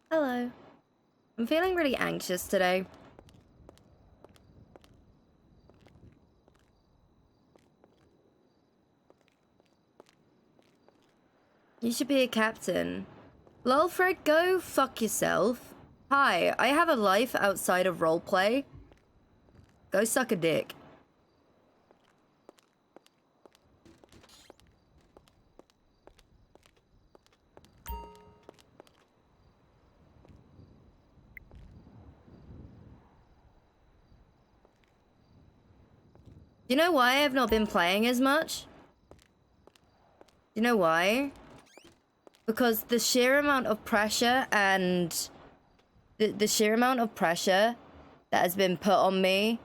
Hello. I'm feeling really anxious today. You should be a captain. Lol, Fred, go fuck yourself. Hi, I have a life outside of roleplay. Go suck a dick. You know why I've not been playing as much? You know why? Because the sheer amount of pressure and the sheer amount of pressure that has been put on me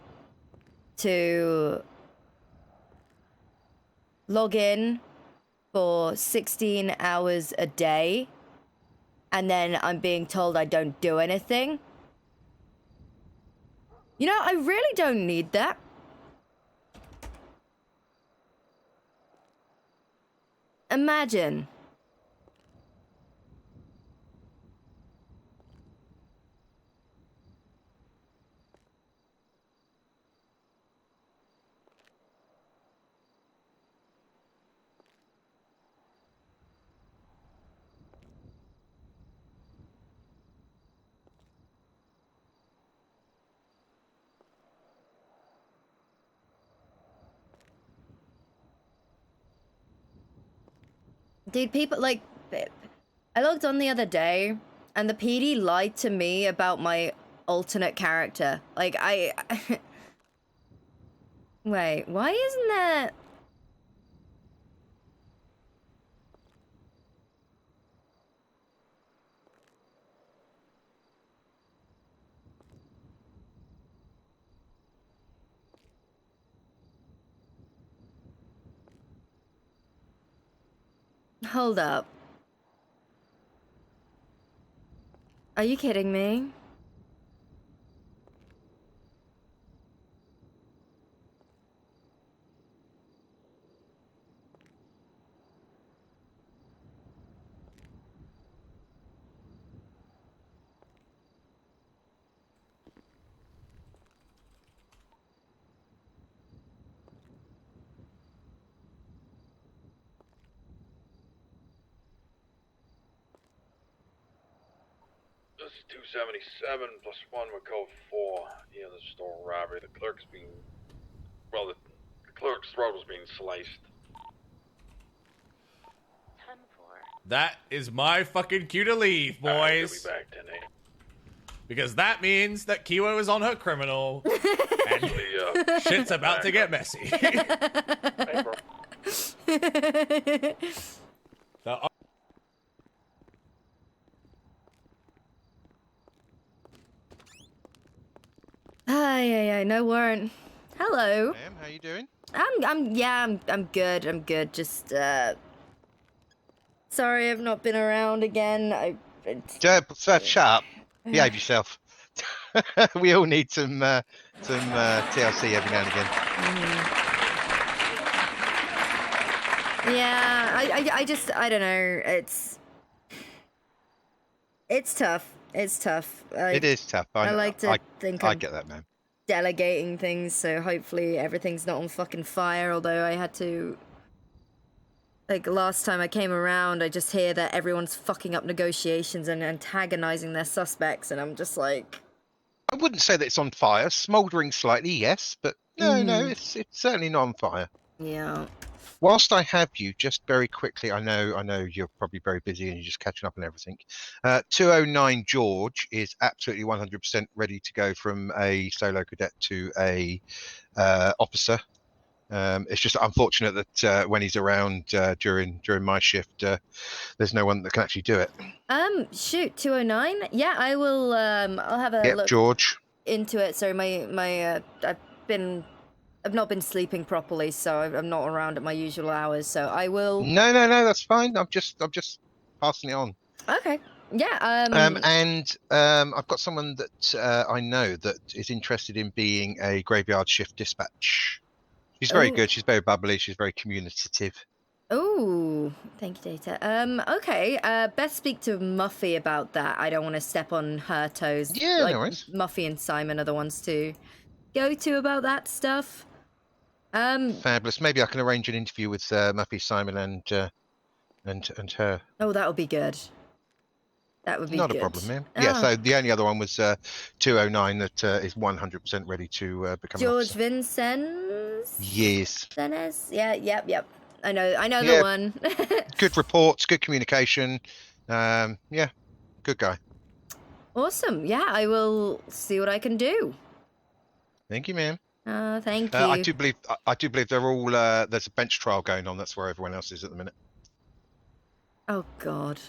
to log in for 16 hours a day, and then I'm being told I don't do anything. You know, I really don't need that. Imagine. Dude, people, like, I logged on the other day, and the PD lied to me about my alternate character. Like, Wait, why isn't that... Hold up. Are you kidding me? This is 277 plus 1 would code 4. Yeah, the store robbery. The clerk's being... Well, the clerk's throat was being sliced. 10-4. That is my fucking cue to leave, boys. I'll be back 10-8. Because that means that Kiwo is on her criminal. And shit's about to get messy. Hey, bro. Ay, no warrant. Hello. Ma'am, how you doing? I'm good. Just, sorry I've not been around again. Shut up. Behave yourself. We all need some TLC every now and again. Yeah, I don't know. It's tough. It's tough. It is tough. I like to think I I'm get that, man. delegating things, so hopefully everything's not on fucking fire, although I had to... Like, last time I came around, I just hear that everyone's fucking up negotiations and antagonizing their suspects, and I'm just like... I wouldn't say that it's on fire. Smouldering slightly, yes, but no, it's certainly not on fire. Yeah. Whilst I have you, just very quickly, I know you're probably very busy and you're just catching up on everything. 209 George is absolutely 100% ready to go from a solo cadet to a officer. It's just unfortunate that when he's around during my shift, there's no one that can actually do it. Shoot, 209? Yeah, I will, I'll have a look George. into it. Sorry, I've not been sleeping properly, so I'm not around at my usual hours, so I will... No, that's fine. I'm just passing it on. Okay. Yeah, and I've got someone that I know that is interested in being a graveyard shift dispatch. She's very good. She's very bubbly. She's very communicative. Oh, thank you, Data. Okay. Best speak to Muffy about that. I don't want to step on her toes. Yeah, like, no worries. Muffy and Simon are the ones to go to about that stuff. Fabulous. Maybe I can arrange an interview with Muffy, Simon, and her. Oh, that would be good. That would be Not good. a problem, man. Yeah. So the only other one was 209 that is 100% ready to become an George officer. Vincennes? Yes. Vincennes? Yeah, yep. I know Yeah. the one. Good reports, good communication. Yeah, good guy. Awesome. Yeah, I will see what I can do. Thank you, ma'am. Thank you. I do believe they're all. There's a bench trial going on. That's where everyone else is at the minute. Oh God.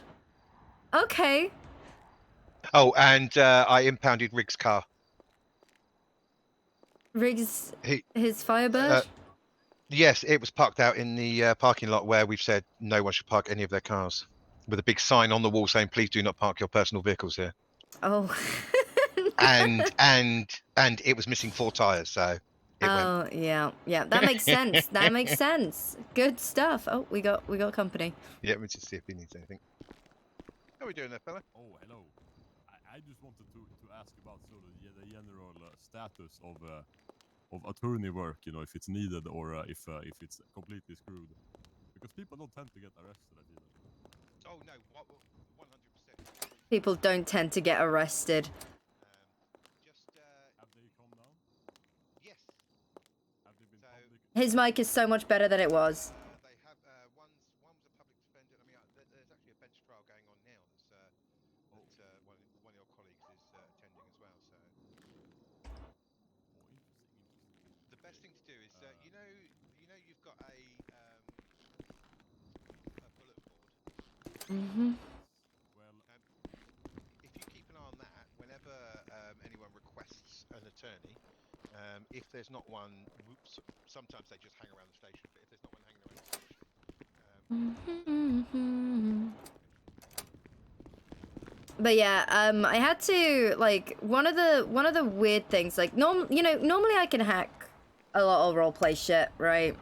Okay. Oh, and I impounded Riggs' car. Riggs, his Firebird? Yes, it was parked out in the parking lot where we've said no one should park any of their cars, with a big sign on the wall saying, "Please do not park your personal vehicles here." Oh. And it was missing 4 tires, so it went. Yeah. That makes sense. That makes sense. Good stuff. Oh, we got company. Yeah, let me just see if he needs anything. How are we doing there, fella? Oh, hello. I just wanted to ask about sort of the general status of attorney work, you know, if it's needed or if it's completely screwed. Because people don't tend to get arrested, I feel. Oh no, 100%. People don't tend to get arrested. Have they come down? Yes. Have they been So- public? His mic is so much better than it was. They have one was a public defender. I mean, there's actually a bench trial going on now. That's one of your colleagues is attending as well. So Oh, interesting. the best thing to do is, you know, you've got a bulletin board. Mm-hmm. Well, If you keep an eye on that, whenever anyone requests an attorney, if there's not one, sometimes they just hang around the station. But if there's not one hanging around the station, But yeah, I had to, like, one of the weird things, like, normally I can hack a lot of roleplay shit, right?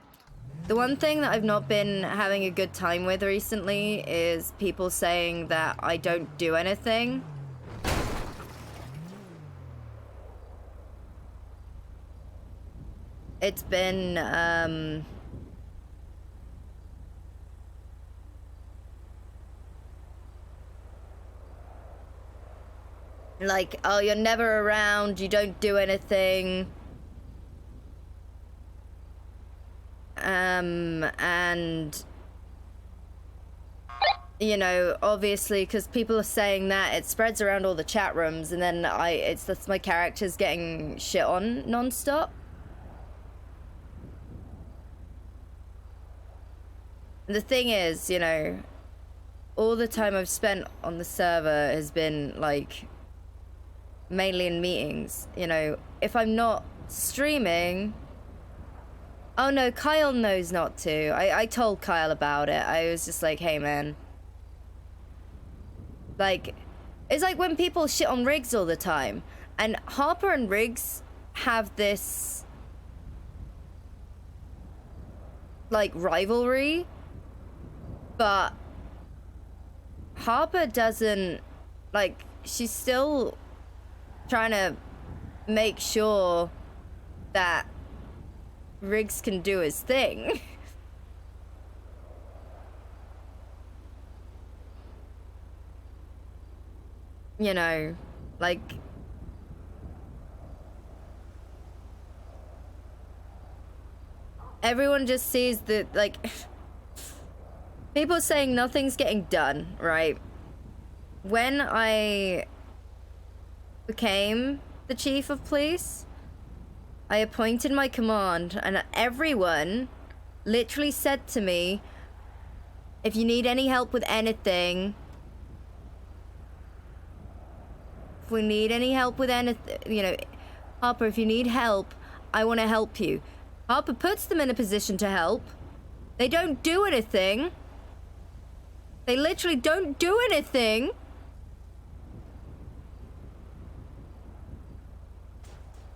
The one thing that I've not been having a good time with recently is people saying that I don't do anything. It's been, like, oh, you're never around, you don't do anything. And, you know, obviously, because people are saying that, it spreads around all the chat rooms, and then that's my character's getting shit on non-stop. And the thing is, you know, all the time I've spent on the server has been, like, mainly in meetings. You know, if I'm not streaming... Oh no, Kyle knows not to. I told Kyle about it. I was just like, hey man. Like, it's like when people shit on Riggs all the time. And Harper and Riggs have this, like, rivalry. But Harper doesn't, like, she's still trying to make sure that Riggs can do his thing. You know, like... Everyone just sees that, like... People saying nothing's getting done, right? When I became the chief of police, I appointed my command, and everyone literally said to me, if you need any help with anything, if we need any help with anything, you know, Harper, if you need help, I want to help you. Harper puts them in a position to help. They don't do anything. They literally don't do anything.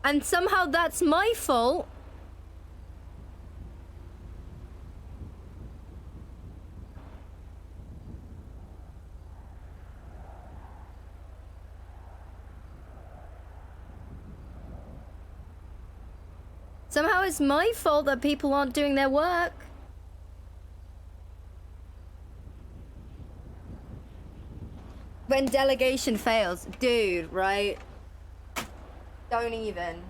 And somehow that's my fault. it's my fault that people aren't doing their work. When delegation fails, dude, right? Don't even.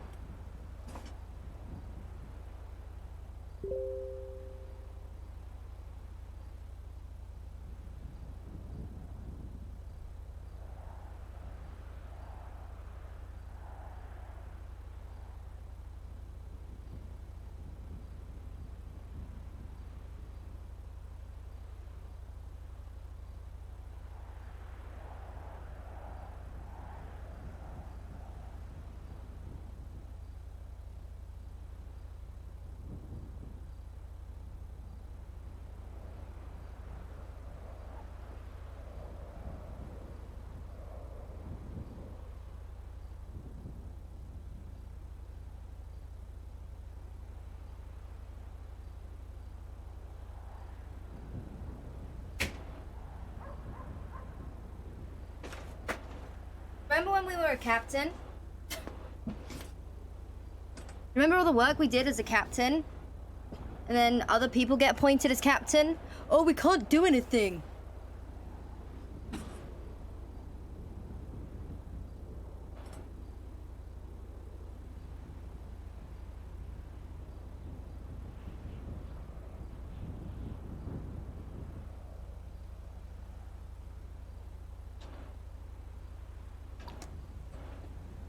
Remember when we were a captain? Remember all the work we did as a captain? And then other people get appointed as captain? Oh, we can't do anything.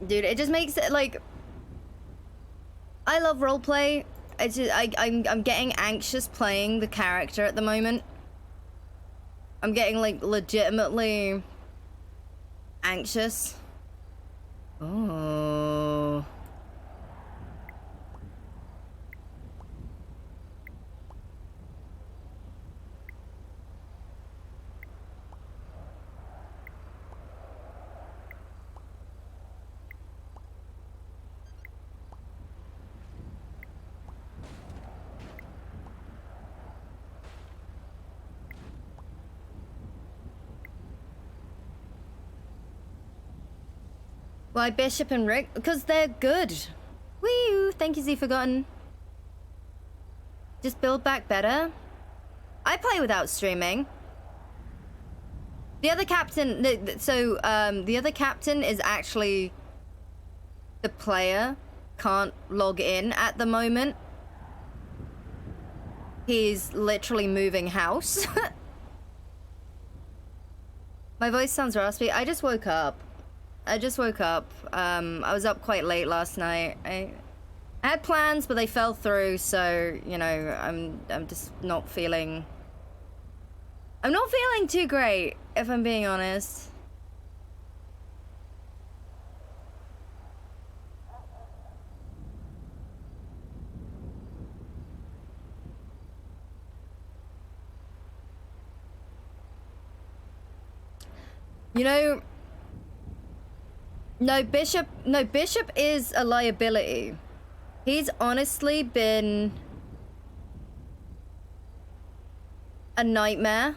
Dude, it just makes it like... I love roleplay. It's just, I'm getting anxious playing the character at the moment. I'm getting like legitimately anxious. Oh. Why Bishop and Rick? Because they're good. Woo! Thank you, Z Forgotten. Just build back better. I play without streaming. The other captain, the other captain is actually the player. Can't log in at the moment. He's literally moving house. My voice sounds raspy. I just woke up. I was up quite late last night. I had plans, but they fell through, so, you know, I'm just not feeling... I'm not feeling too great, if I'm being honest. You know... No, Bishop is a liability. He's honestly been a nightmare.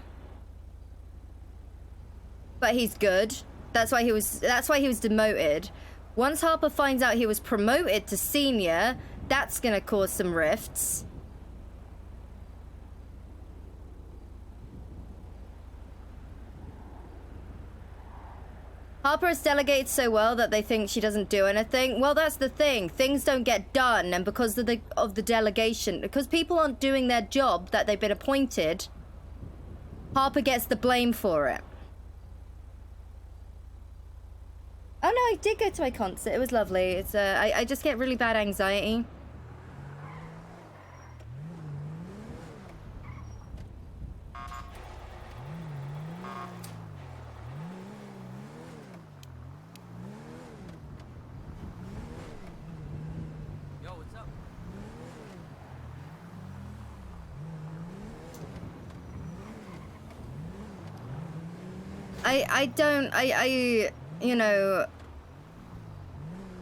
But he's good. That's why he was demoted. Once Harper finds out he was promoted to senior, that's gonna cause some rifts. Harper has delegated so well that they think she doesn't do anything. Well, that's the thing. Things don't get done, and because of the delegation, because people aren't doing their job that they've been appointed, Harper gets the blame for it. Oh no, I did go to my concert. It was lovely. It's I just get really bad anxiety. You know,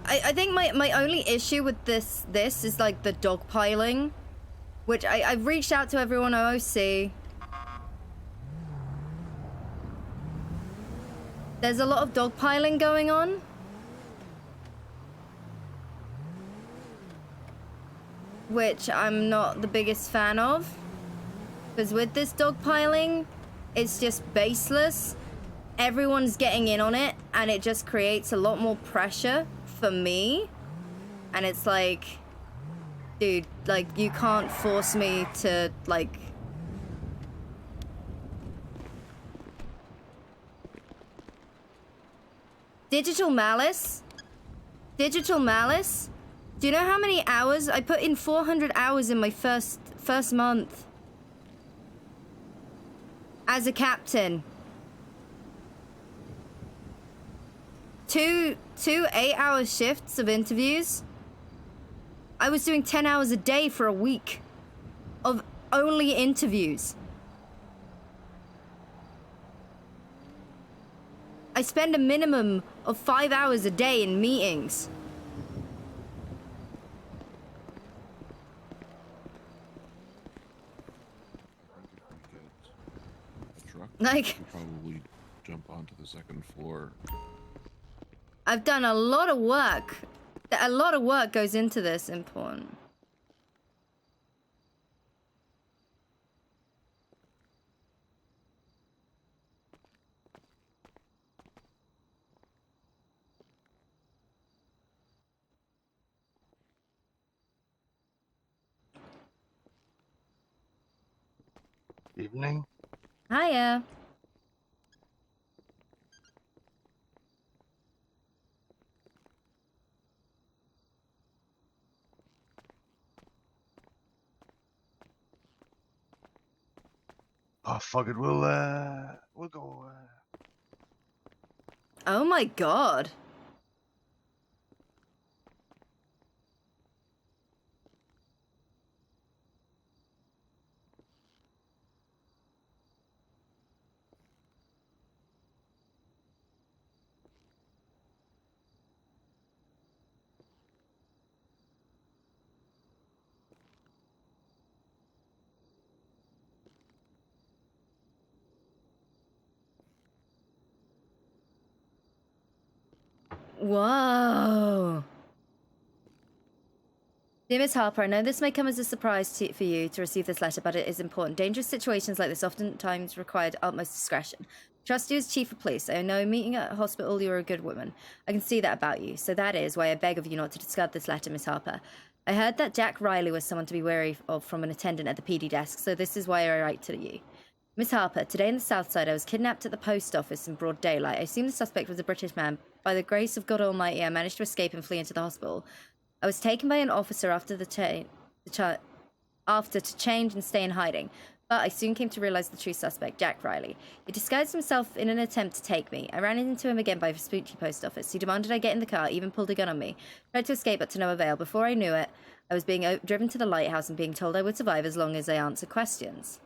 I think my only issue with this is like the dogpiling, which I've reached out to everyone OOC. There's a lot of dogpiling going on. which I'm not the biggest fan of. Because with this dogpiling, it's just baseless. Everyone's getting in on it, and it just creates a lot more pressure for me. And it's like, dude, like, you can't force me to, like... Digital malice? Digital malice? Do you know how many hours? I put in 400 hours in my first month. As a captain. Two 8-hour shifts of interviews. I was doing 10 hours a day for a week of only interviews. I spend a minimum of 5 hours a day in meetings. Like, probably jump onto the second floor. I've done a lot of work. A lot of work goes into this, important. Evening. Hiya. Oh fuck it, we'll go. Oh my god. Whoa. Dear Miss Harper, I know this may come as a surprise for you to receive this letter, but it is important. Dangerous situations like this oftentimes require utmost discretion. Trust you as Chief of Police. I know meeting at a hospital you're a good woman. I can see that about you. So that is why I beg of you not to discard this letter, Miss Harper. I heard that Jack Riley was someone to be wary of from an attendant at the PD desk, so this is why I write to you. Miss Harper, today in the South Side, I was kidnapped at the post office in broad daylight. I assume the suspect was a British man. By the grace of God Almighty, I managed to escape and flee into the hospital. I was taken by an officer after to change and stay in hiding, but I soon came to realize the true suspect, Jack Riley. He disguised himself in an attempt to take me. I ran into him again by Vespucci post office. He demanded I get in the car, even pulled a gun on me. Tried to escape, but to no avail. Before I knew it, I was being driven to the lighthouse and being told I would survive as long as I answered questions.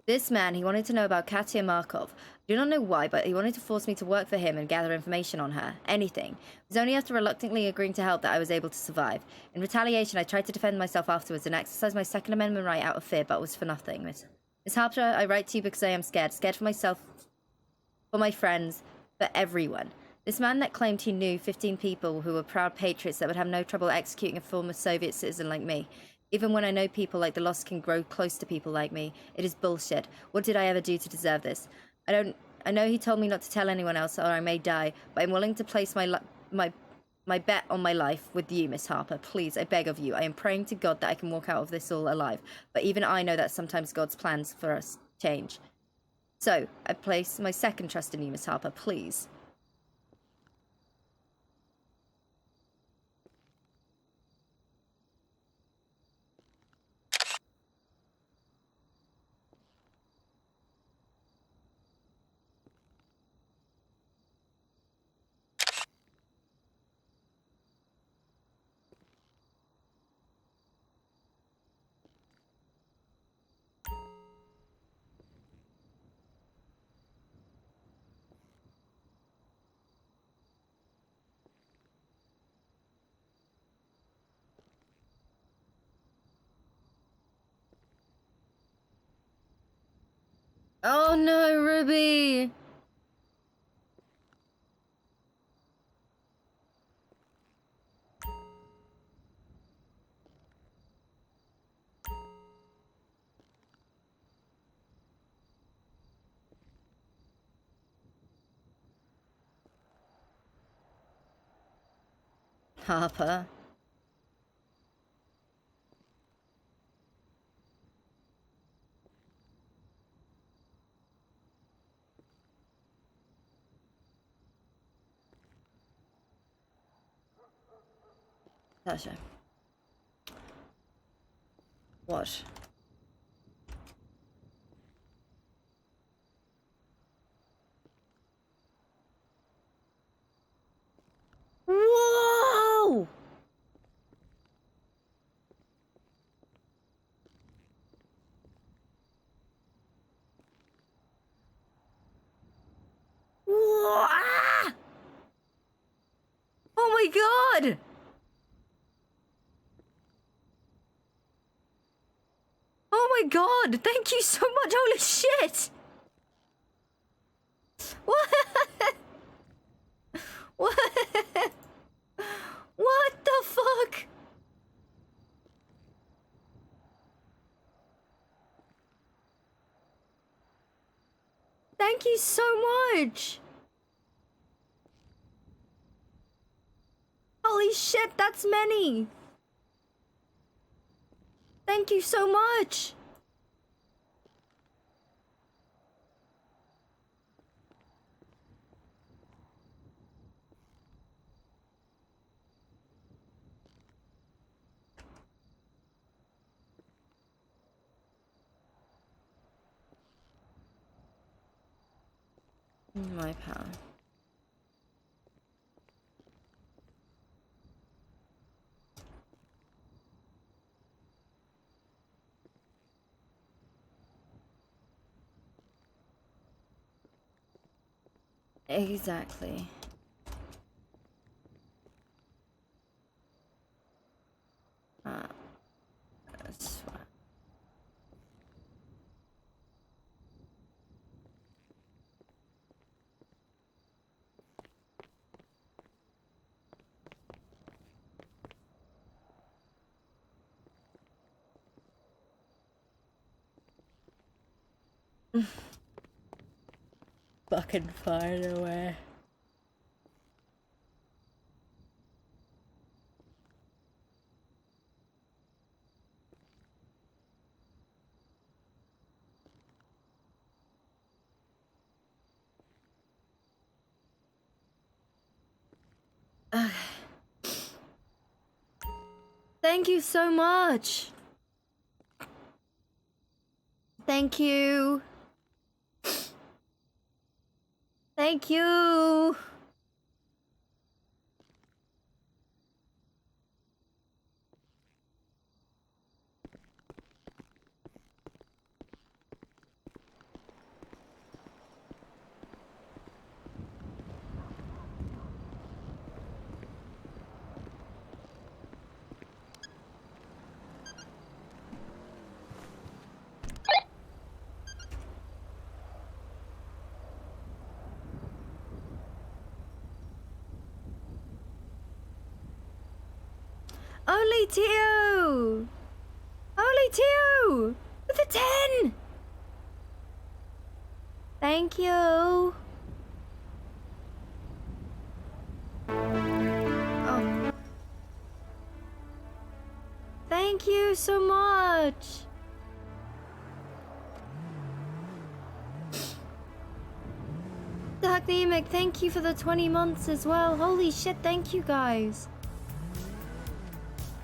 This man, he wanted to know about Katia Markov. I do not know why, but he wanted to force me to work for him and gather information on her. Anything. It was only after reluctantly agreeing to help that I was able to survive. In retaliation, I tried to defend myself afterwards and exercise my Second Amendment right out of fear, but was for nothing. Miss Harper, I write to you because I am scared. Scared for myself, for my friends, for everyone. This man that claimed he knew 15 people who were proud patriots that would have no trouble executing a former Soviet citizen like me. Even when I know people like the Lost can grow close to people like me, it is bullshit. What did I ever do to deserve this? I know he told me not to tell anyone else or I may die, but I'm willing to place my bet on my life with you, Miss Harper. Please, I beg of you. I am praying to God that I can walk out of this all alive. But even I know that sometimes God's plans for us change. So, I place my second trust in you, Miss Harper. Please. Oh no, Ruby! Harper. Sasha. What? Whoa! Whoa! Ah! Oh my god! Oh my god! Thank you so much! Holy shit! What? What? What the fuck? Thank you so much! Holy shit, that's many! Thank you so much! My power. Exactly. That's fine. Fucking far away. Thank you so much. Thank you. Thank you. Only Tio! Only Tio! With a 10! Thank you. Oh. Thank you so much. Dark Nemic, thank you for the 20 months as well. Holy shit, thank you guys.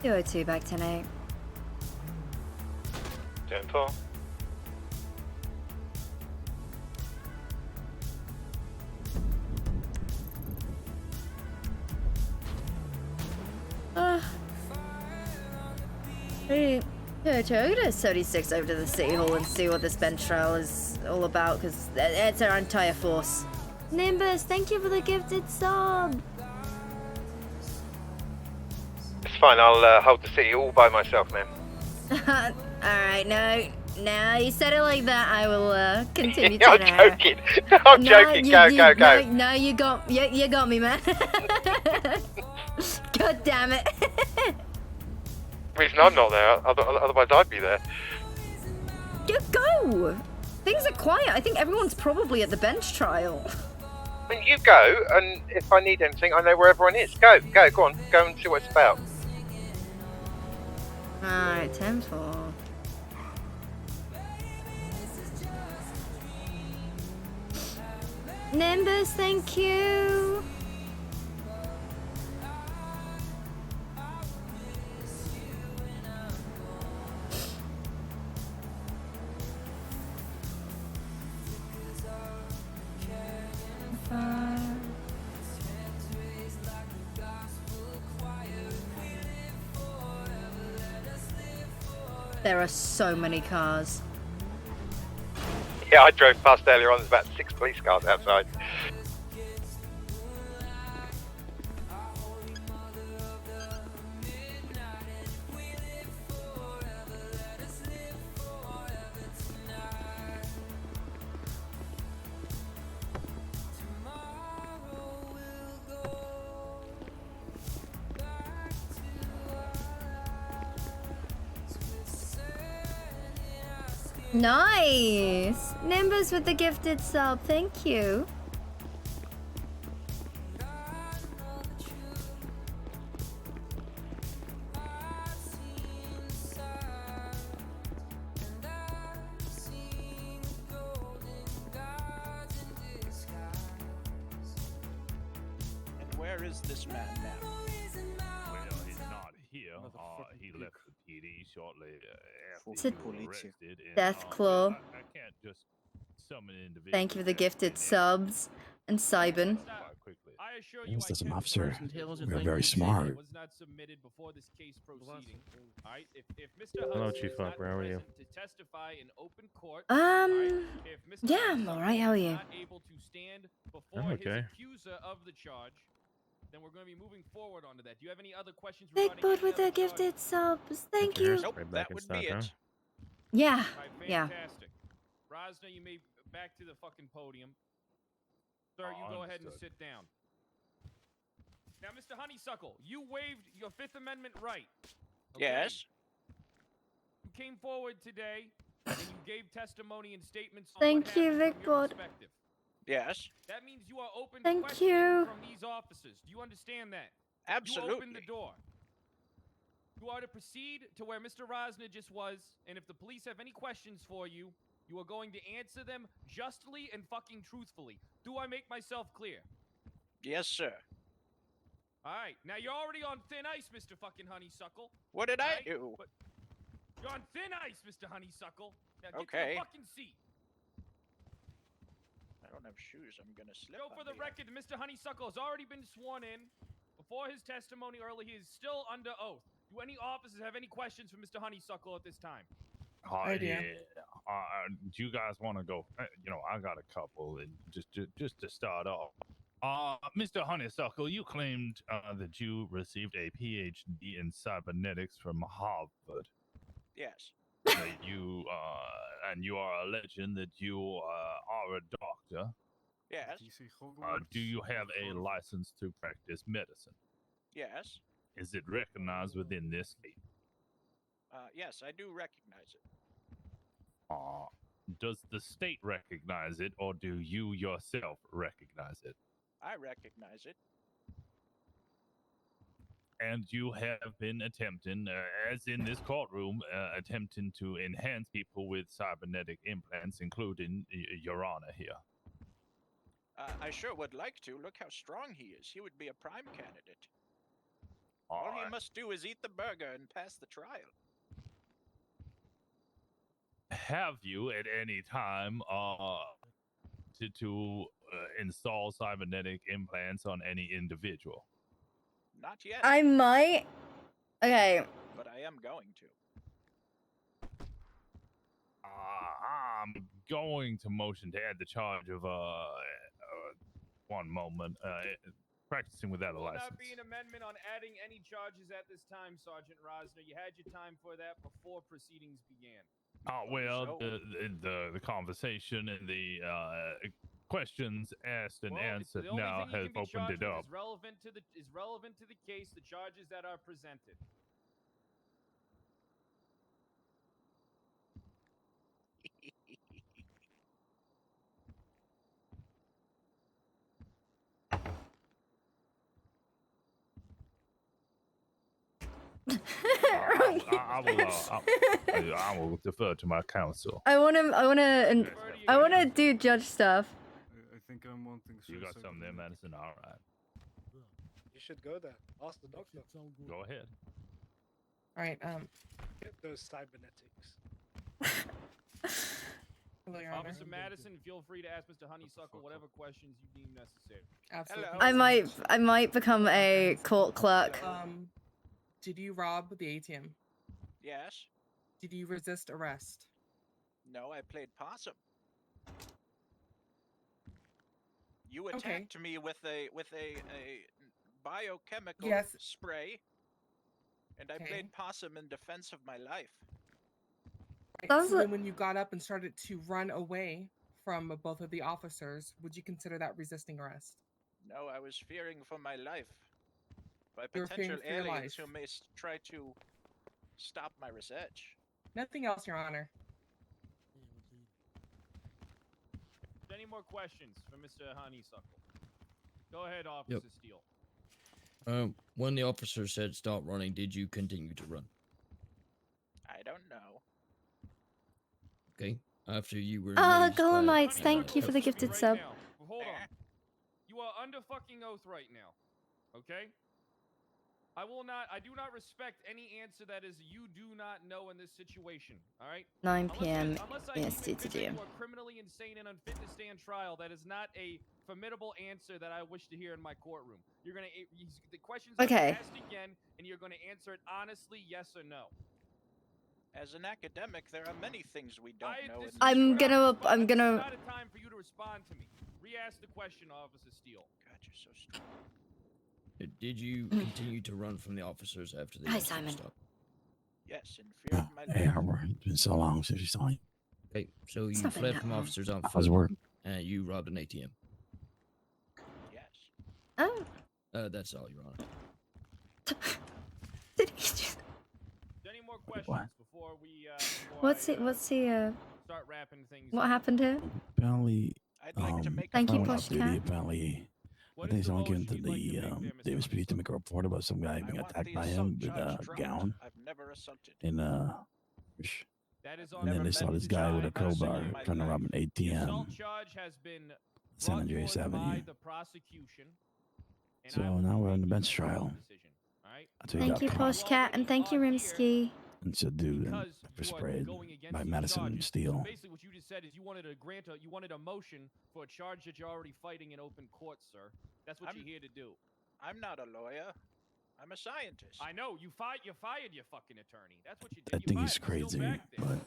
202 back tonight. 10-4. Hey, I'm gonna 76 over to the City Hall and see what this bench trial is all about, because it's our entire force. Nimbus, thank you for the gifted sub. It's fine. I'll hold the city all by myself, man. Alright, no, you said it like that, I will continue to I'm joking. I'm joking. Go. No, you got me, man. God damn it. Reason I'm not there, otherwise I'd be there. Go! Things are quiet. I think everyone's probably at the bench trial. And you go, and if I need anything, I know where everyone is. Go on, go and see what it's about. Alright, 10-4. Nimbus, thank you. There are so many cars. Yeah, I drove past earlier on. There's about 6 police cars outside. Nice! Nimbus with the gifted sub, thank you. And where is this man now? Well, he's not here. He left the PD shortly after To- you were arrested. And, Deathclaw. I can't just summon individuals. Thank you for the gifted subs. And Cybin. I assure Yes, that's an officer. We're very smart. Was not submitted before this case proceeding. All right, if Mr. Hello, Hudson Chief is not Harper. How are you? present to testify in open court, all right, if Mr. Yeah, Hudson I'm alright, how are is you? not able to stand before I'm okay. his accuser of the charge, then we're going to be moving forward onto that. Do you have any other questions Big regarding Bud any with the other charges? gifted subs, thank you. Nope, Right back that in would stock, be huh? it. Yeah, All right, yeah. fantastic. Rosner, you may back to the fucking podium. Sir, you go ahead and Understood. sit down. Now, Mr. Honeysuckle, you waived your Fifth Amendment right. okay? Yes. You came forward today and you gave testimony and statements on Thank what you, happened from Vic your God. perspective. Yes. That means you are open Thank to questioning you. from these officers. Do you understand that? Absolutely. You open the door. You are to proceed to where Mr. Rosner just was, and if the police have any questions for you, you are going to answer them justly and fucking truthfully. Do I make myself clear? Yes, sir. All right. Now you're already on thin ice, Mr. fucking Honeysuckle. What did I right? do? But you're on thin ice, Mr. Honeysuckle. Now get to Okay. the fucking seat. I don't have shoes. I'm gonna slip. So for on the here. record, Mr. Honeysuckle has already been sworn in. Before his testimony earlier, he is still under oath. Do any officers have any questions for Mr. Honeysuckle at this time? Yeah. Do you guys want to go? I got a couple, and just to start off. Mr. Honeysuckle, you claimed that you received a PhD in cybernetics from Harvard. Yes. You and you are alleging that you are a doctor. Yes. Do you have a license to practice medicine? Yes. Is it recognized within this state? Yes, I do recognize it. Does the state recognize it, or do you yourself recognize it? I recognize it. And you have been attempting, as in this courtroom, attempting to enhance people with cybernetic implants, including Your Honor here. I sure would like to. Look how strong he is. He would be a prime candidate. All he must do is eat the burger and pass the trial. Have you at any time to install cybernetic implants on any individual? Not yet. I might. Okay. But I am going to. I'm going to motion to add the charge of one moment, practicing without a Will license. not be an amendment on adding any charges at this time, Sergeant Rosner. You had your time for that before proceedings began. Well, the conversation and the questions asked and answered the only now thing you have can be opened charged it with up. is relevant to the case, the charges that are presented. I will defer to my counsel. I wanna do judge stuff. I think I'm wanting. You got some there, Madison. All right. You should go there. Ask the doctor. Go ahead. All right. Get those cybernetics. Hello, Your Honor. Officer Madison, feel free to ask Mr. Honeysuckle whatever questions you deem necessary. Absolutely. I might become a court clerk. Did you rob the ATM? Yes. Did you resist arrest? No, I played possum. You attacked me with a biochemical spray, and I played possum in defense of my life. So then when you got up and started to run away from both of the officers, would you consider that resisting arrest? No, I was fearing for my life. By You were fearing potential for your aliens life. who may try to stop my research. Nothing else, Your Honor. Any more questions for Mr. Honeysuckle? Go ahead, Officer Steele. When the officer said stop running, did you continue to run? I don't know. Okay. After you were. Golomites, thank you for the gifted sub. Hold on. You are under fucking oath right now. Okay? I do not respect any answer that is you do not know in this situation. All right? 9 p.m. Unless I EST to do. you are criminally insane and unfit to stand trial, that is not a formidable answer that I wish to hear in my courtroom. You're gonna the questions are asked again, and you're gonna answer it honestly, yes or no. As an academic, there are many things we don't know. I'm gonna. It's not a time for you to respond to me. Re-ask the question, Officer Steele. God, you're so strong. Did you continue to run from the officers after they stopped? Yes, in fear of my life. Hey, Harper, it's been so long since you saw you. Okay, so you fled from officers on foot. How's work? And you robbed an ATM. Yes. Oh. That's all, Your Honor. Any more questions before we? What's he? Start wrapping things. What happened here? Apparently, I'd like to make Thank you, I Pushcat. apparently, I think someone came to the Davis PD to make a report about some guy being attacked by him with a gown. I've never assaulted. And and then they saw this guy with a crowbar trying to rob an ATM. Assault charge has been San Andreas brought forward by Avenue. the prosecution. and So I will now we're on the await bench the trial. decision, all right? That's what Thank you, got Pushcat, and thank you, Rimsky. and subdued and pepper sprayed by Madison and Steele. Basically, what you just said is you wanted a motion for a charge that you're already fighting in open court, sir. That's what you're here to do. I'm not a lawyer. I'm a scientist. I know you fired your fucking attorney. That's what you did. I think he's crazy, but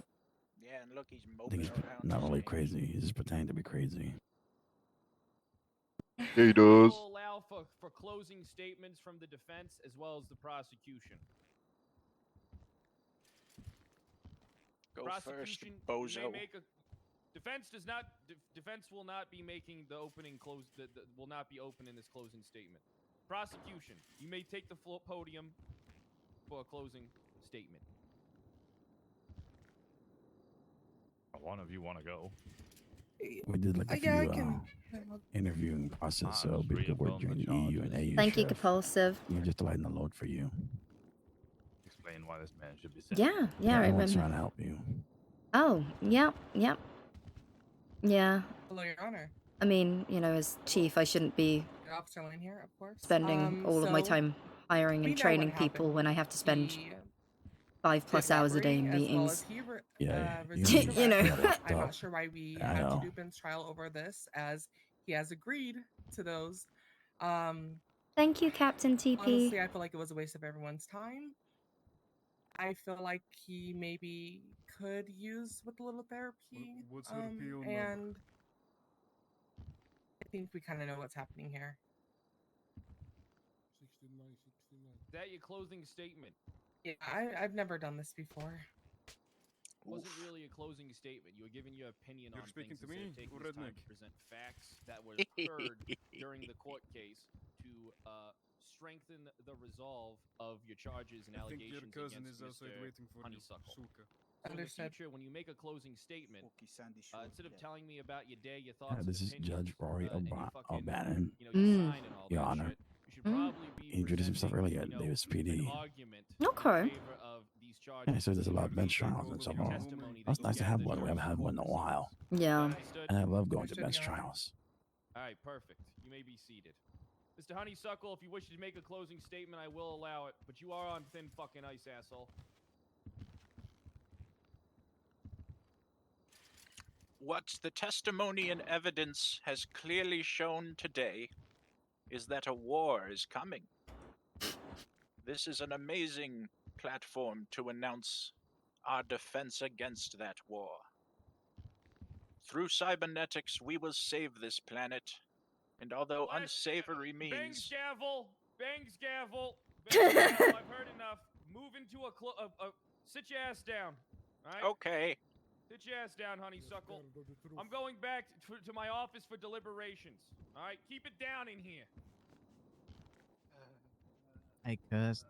Yeah, and look, he's I moping think he's around. not really crazy. He's just pretending to be crazy. Yeah, he does. Will allow for closing statements from the defense as well as the prosecution. Go Prosecution first, bozo. may make a defense does not defense will not be making the opening close will not be open in this closing statement. Prosecution, you may take the podium for a closing statement. One of you want to go? We did like a few interviewing process, so people were joining EU and AU. Thank you, Sheriff. Compulsive. You're just lighting the load for you. Explain why this man should be sent. Yeah, I Everyone's remember. trying to help you. Oh, yep. Yeah. Hello, Your Honor. I mean, as chief, I shouldn't be Your Officer Lane here, of course. spending all of my so time hiring we and know training what people happened. when I have to spend He 5+ hours a day in as well meetings. as he Yeah, resisted you know. arrest. I'm Stop. not sure why we I had know. to do Ben's trial over this, as he has agreed to those. Thank you, Captain TP. Honestly, I feel like it was a waste of everyone's time. I feel like he maybe could use with a little therapy. What's her PO number? And I think we kind of know what's happening here. 69. Is that your closing statement? Yeah, I've never done this before. It wasn't really a closing statement. You were giving your opinion You're on speaking things to instead me, of taking or this time redneck? to present facts that were occurred during the court case to strengthen the resolve of your charges and I think your allegations cousin against is outside Mr. waiting for you. Honeysuckle. Suka. So in the Understood. future, when you make a closing statement, instead of telling me about your day, your thoughts, This and is opinions, Judge Rory and you fucking, O'Bannon. your sign and all Your that Honor. shit, you should probably be He introduced himself presenting, earlier at Davis an PD. argument Okay. in favor of these Yeah, so there's a lot of bench trials and stuff. That's nice to have one. We haven't had one in a while. Yeah. And I love going to bench trials. All right, perfect. You may be seated. Mr. Honeysuckle, if you wish to make a closing statement, I will allow it, but you are on thin fucking ice, asshole. What the testimony and evidence has clearly shown today is that a war is coming. This is an amazing platform to announce our defense against that war. Through cybernetics, we will save this planet, and although unsavory means... Bangs gavel! Bangs gavel! Bangs gavel! I've heard enough. Move into sit your ass down. All right? Okay. Sit your ass down, honeysuckle. I'm going back to my office for deliberations. All right? Keep it down in here. Hey, cuz.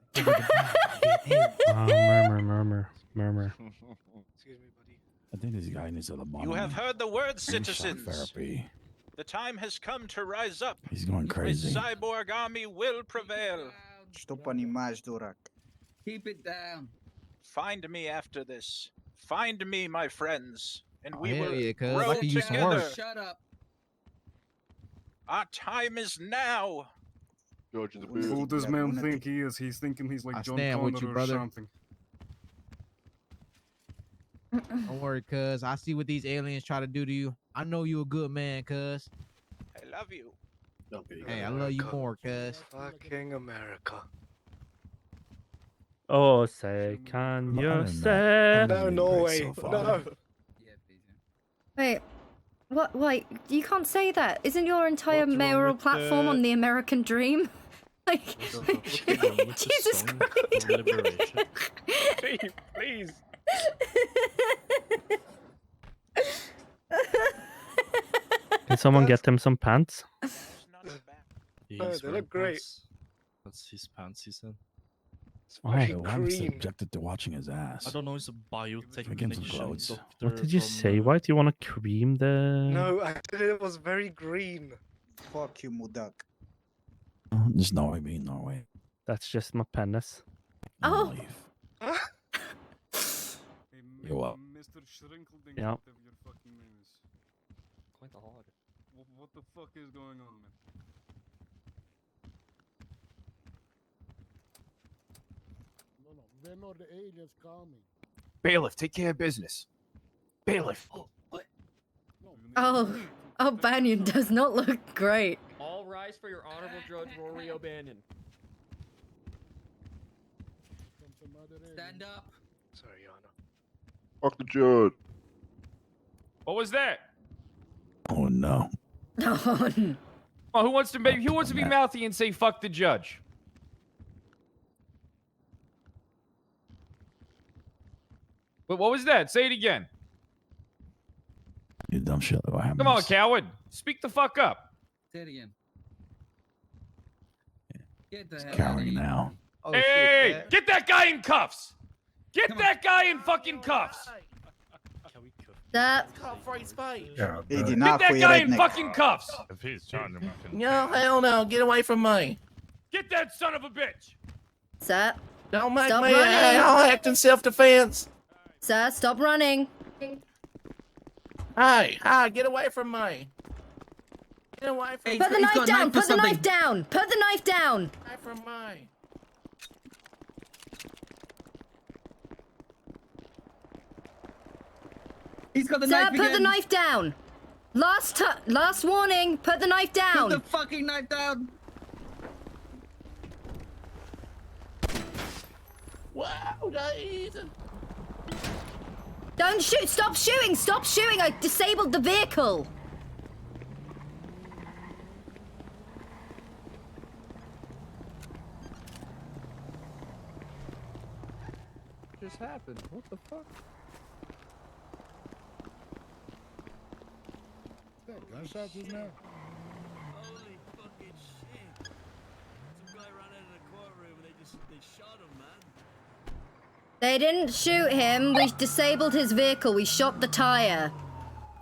Murmur. Excuse me, buddy. I think this guy needs a lobotomy. You have heard the word, and shock citizens. therapy. The time has come to rise up. He's going crazy. The cyborg army will prevail. Stop animais, Dorak. Keep it down. Find me after this. Find me, my friends, and we hell will yeah, cuz. grow I could use some together. work. Shut up. Our time is now. George the Who does man think he is? He's thinking he's like I John stand with Connor you, or brother. something. Don't worry, cuz. I see what these aliens try to do to you. I know you a good man, cuz. I love you. Hey, I love you more, cuz. Fucking America. Oh, say, can you say? No, Norway. No. Wait. What? Wait, you can't say that. Isn't your entire What's wrong mayoral with platform the- on the American dream? Like, Jesus Christ. Please. Can someone get him some pants? Oh, they look great. That's his pants, he said. Why? Why am I subjected to watching his ass? I don't know, he's a biotech Give him some clothes. doctor. What did you say? Why do you want to cream the... No, I said it was very green. Fuck you, Mudak. Just Norway being Norway. That's just my penis. Oh. You're up. Mr. Shrinkleding, Yeah. whatever your fucking name is. Quite hard. What the fuck is going on, man? No, they're not the aliens coming. Bailiff, take care of business. Bailiff. Oh, Banyan does not look great. All rise for your honorable judge, Rory O'Bannon. Stand up. Sorry, Yana. Fuck the judge. What was that? Oh no. Oh, who wants to be mouthy and say fuck the judge? But what was that? Say it again. You dumb shit. What happens? Come on, coward. Speak the fuck up. Say it again. Get the hell Cowering now. Oh, hey, shit, get that guy in cuffs. Get that guy in fucking cuffs. That. Get that guy in fucking cuffs. If he's charging him, I can... No, hell no. Get away from me. Get that son of a bitch. Sir. Don't make Stop me running. I'll act in self-defense. Sir, stop running. Hey, get away from me. Get away from me. Put the knife down. Put the knife down. Put the knife down. Away from me. He's got the Sir, knife put the again. knife down. Last warning. Put the knife down. Put the fucking knife down. Wow, guys. Don't shoot. Stop shooting. Stop shooting. I disabled the vehicle. What just happened? What the fuck? That gunshot just now? Holy fucking shit. Some guy ran out of the courtroom and they shot him, man. They didn't shoot him. We disabled his vehicle. We shot the tire.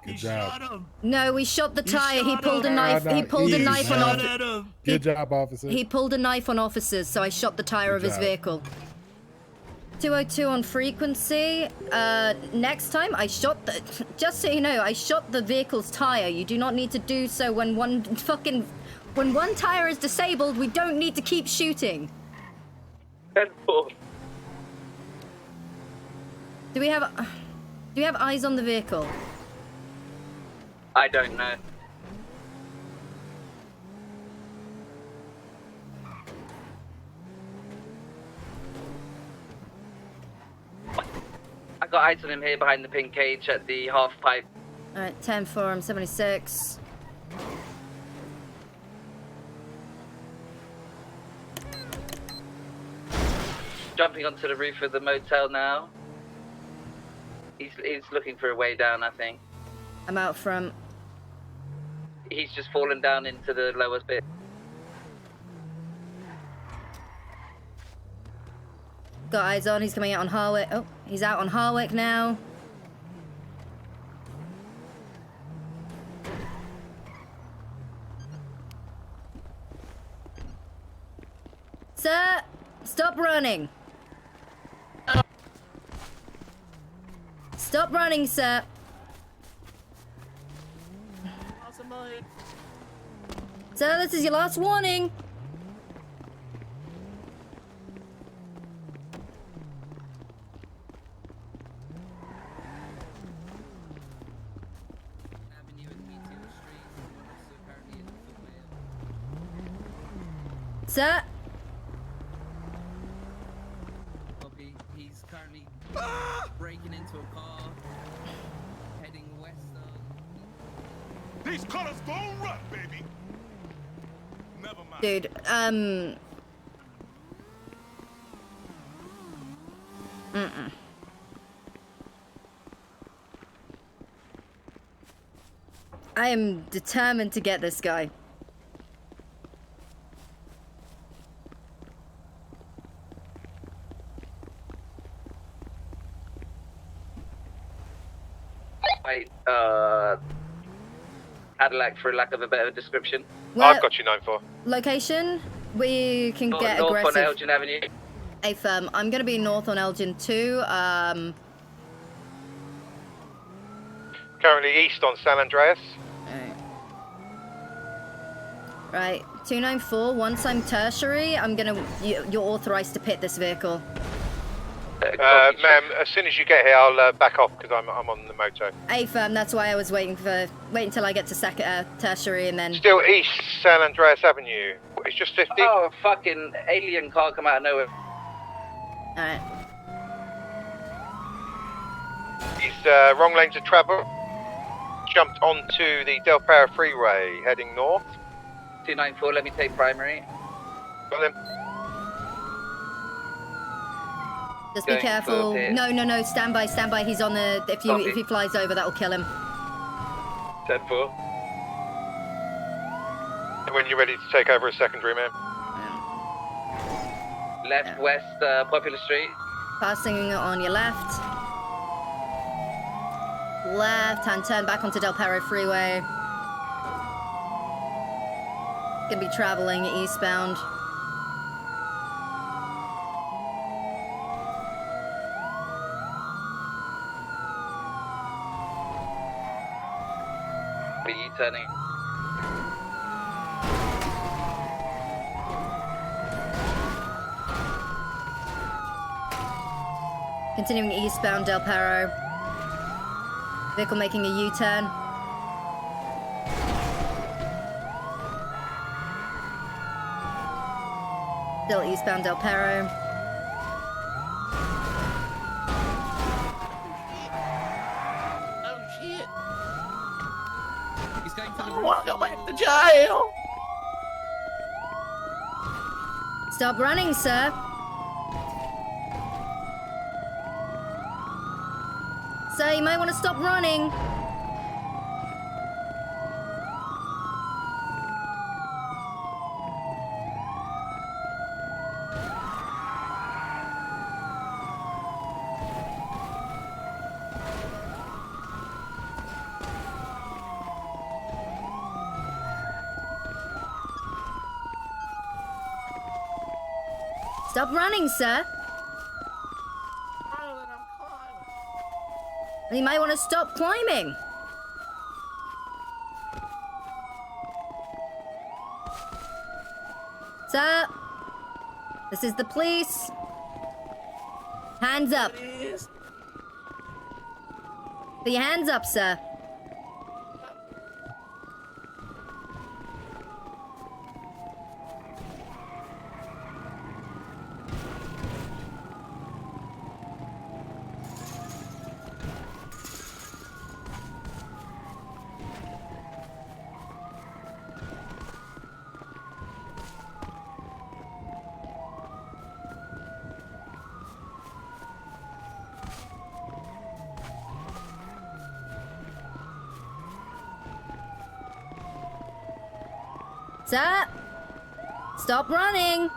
Good job. No, we shot the tire. He shot pulled a him. knife. No, He pulled a easy, knife on man. officers. Good job, officer. He pulled a knife on officers, so I shot the tire Good of his job. vehicle. 202 on frequency. Next time I shot the... Just so you know, I shot the vehicle's tire. You do not need to do so when one tire is disabled. We don't need to keep shooting. 10-4. Do we have eyes on the vehicle? I don't know. I got eyes on him here behind the pink cage at the half pipe. Alright, 10-4, I'm 76. Jumping onto the roof of the motel now. He's looking for a way down, I think. I'm out front. He's just fallen down into the lowest bit. Got eyes on, he's coming out on Harwick. Oh, he's out on Harwick now. Sir, stop running. Stop running, sir. Sir, this is your last warning. Sir? Copy. He's currently breaking into a car, heading west. These colors gon' run, baby. Never mind. Dude, I am determined to get this guy. Wait, Cadillac, for lack of a better description. I've got you 9-4. Location? We can get North aggressive. on Elgin Avenue. Hey, firm. I'm gonna be north on Elgin too. Currently east on San Andreas. Right, 294. Once I'm tertiary, you're authorized to pit this vehicle. Ma'am, as soon as you get here, I'll back off because I'm on the moto. Hey, firm. That's why I was waiting until I get to tertiary and then. Still east San Andreas Avenue. It's just 50. Oh, a fucking alien car come out of nowhere. Alright. He's wrong lanes of travel. Jumped onto the Del Perro freeway, heading north. 294, let me take primary. Got him. Just be careful. No. Stand by. He's on the. If he flies over, that'll kill him. 10-4. When you're ready to take over a secondary, man. Left, west, Popular Street. Passing on your left. Left hand turn back onto Del Perro freeway. Gonna be traveling eastbound. Be U-turning. Continuing eastbound Del Perro. Vehicle making a U-turn. Still eastbound Del Perro. Oh shit! He's going to the I want to go back to jail. Stop running, sir. Sir, you might want to stop running. Stop running, sir. You might want to stop climbing. Sir, this is the police. Hands up. Put your hands up, sir. Sir, stop running.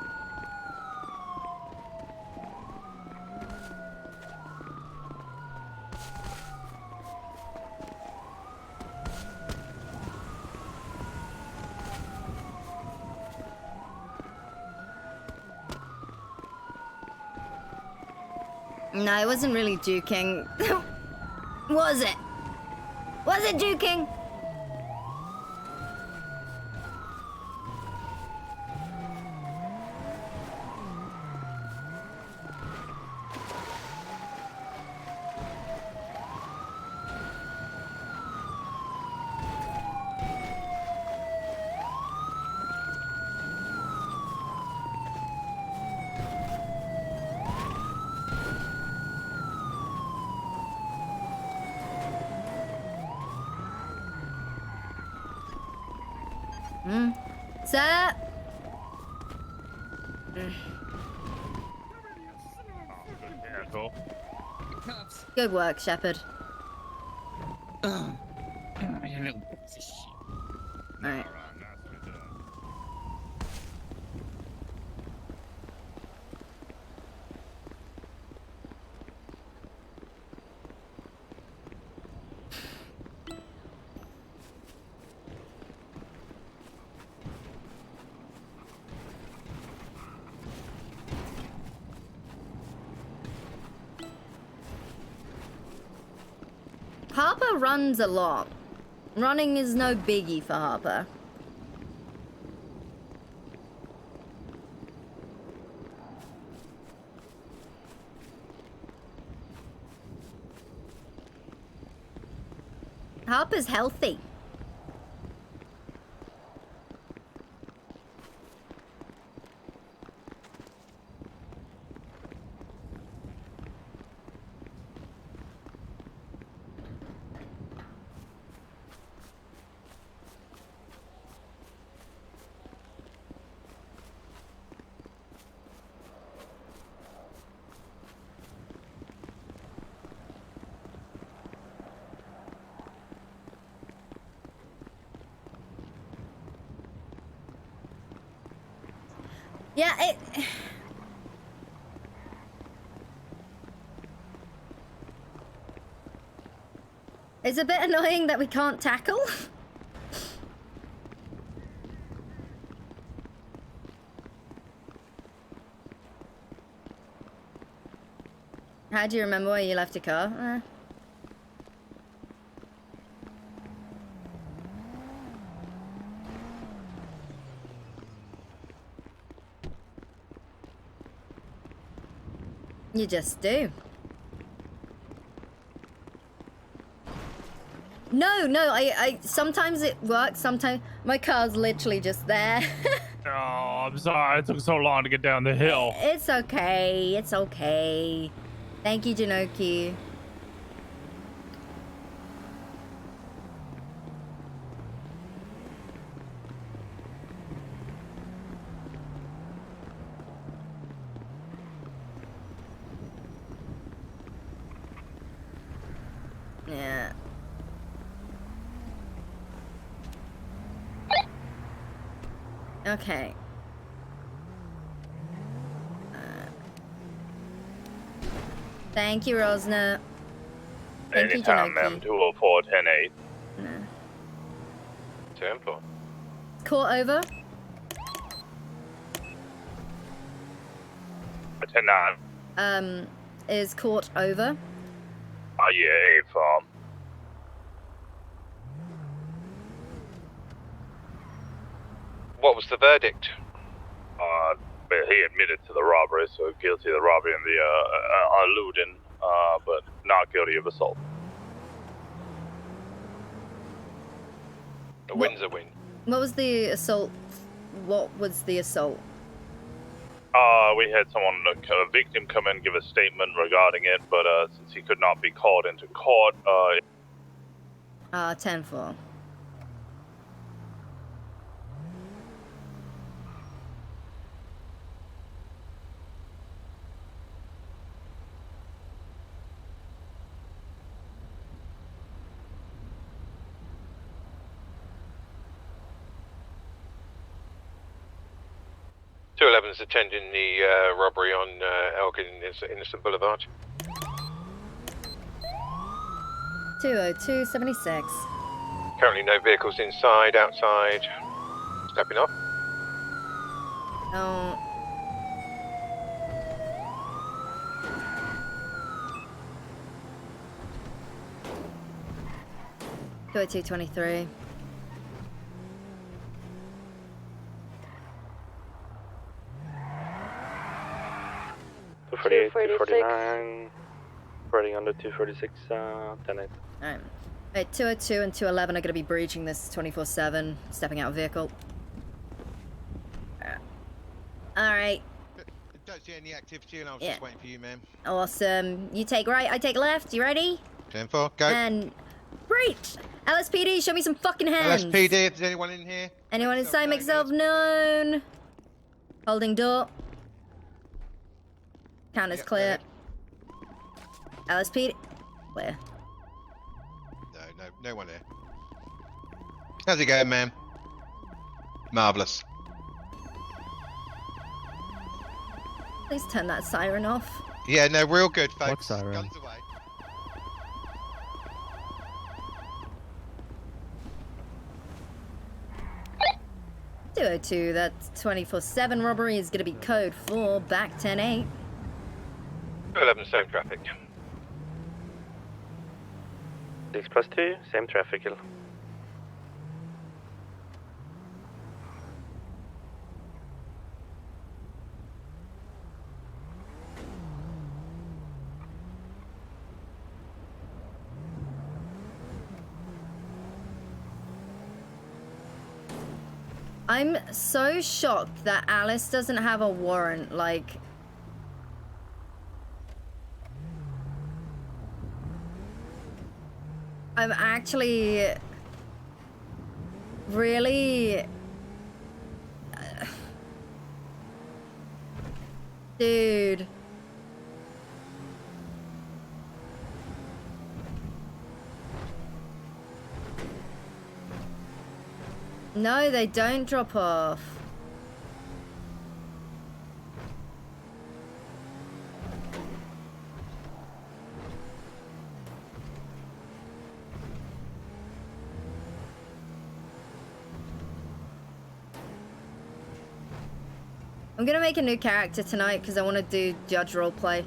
No, I wasn't really juking. Was it? Was it juking? Sir? Good work, Shepard. Alright. Harper runs a lot. Running is no biggie for Harper. Harper's healthy. Yeah, it's a bit annoying that we can't tackle. How do you remember where you left your car? You just do. No, I sometimes it works, sometimes my car's literally just there. Oh, I'm sorry. It took so long to get down the hill. It's okay, it's okay. Thank you, Janoki. Yeah. Okay. Thank you, Rosna. Thank you, Anytime, Janoki. M204 10-8. No. Tempo. Court over. 10-9. Is court over? Yeah, if What was the verdict? well, he admitted to the robbery, so guilty of the robbery and the eluding, but not guilty of assault. A win's a win. What was the assault? What was the assault? We had someone, a victim, come in and give a statement regarding it, but since he could not be called into court, 10-4. is attending the robbery on Elgin Innocent Boulevard. 20276. Currently no vehicles inside, outside. Stepping off. Oh. Go at 223. Two 249, running under 246, 10-8. Alright. Alright, 202 and 211 are going to be breaching this 24/7, stepping out of vehicle. Alright. Don't see any activity and I was Yeah. just waiting for you, ma'am. Awesome. You take right, I take left. You ready? 10-4, go. And breach! LSPD, show me some fucking hands. LSPD, is anyone in here? Anyone inside, make yourself known. Holding door. Counter's clear. LSPD. Clear. No one here. How's it going, ma'am? Marvellous. Please turn that siren off. Yeah, no, real good, folks. What siren? Guns away. .202, that 24/7 robbery is going to be code 4, back 10-8. 11, same traffic. 6+2, same traffic. I'm so shocked that Alice doesn't have a warrant, like... I'm actually... really... Dude. No, they don't drop off. I'm gonna make a new character tonight because I want to do judge roleplay.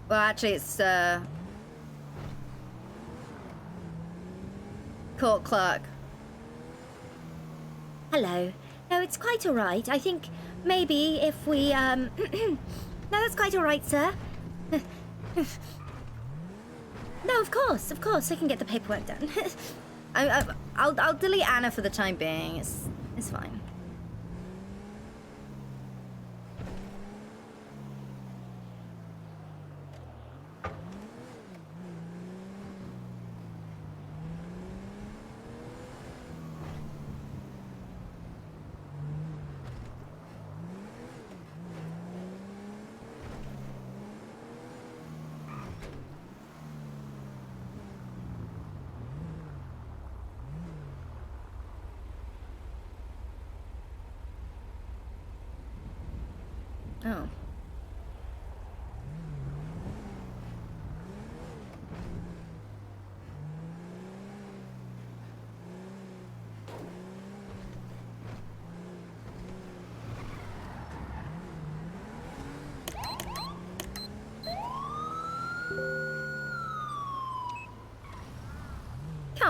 Well, actually, it's court clerk. Hello. No, it's quite all right. I think maybe if we, No, that's quite all right, sir. No, of course. I can get the paperwork done. I'll delete Anna for the time being. It's fine. Oh.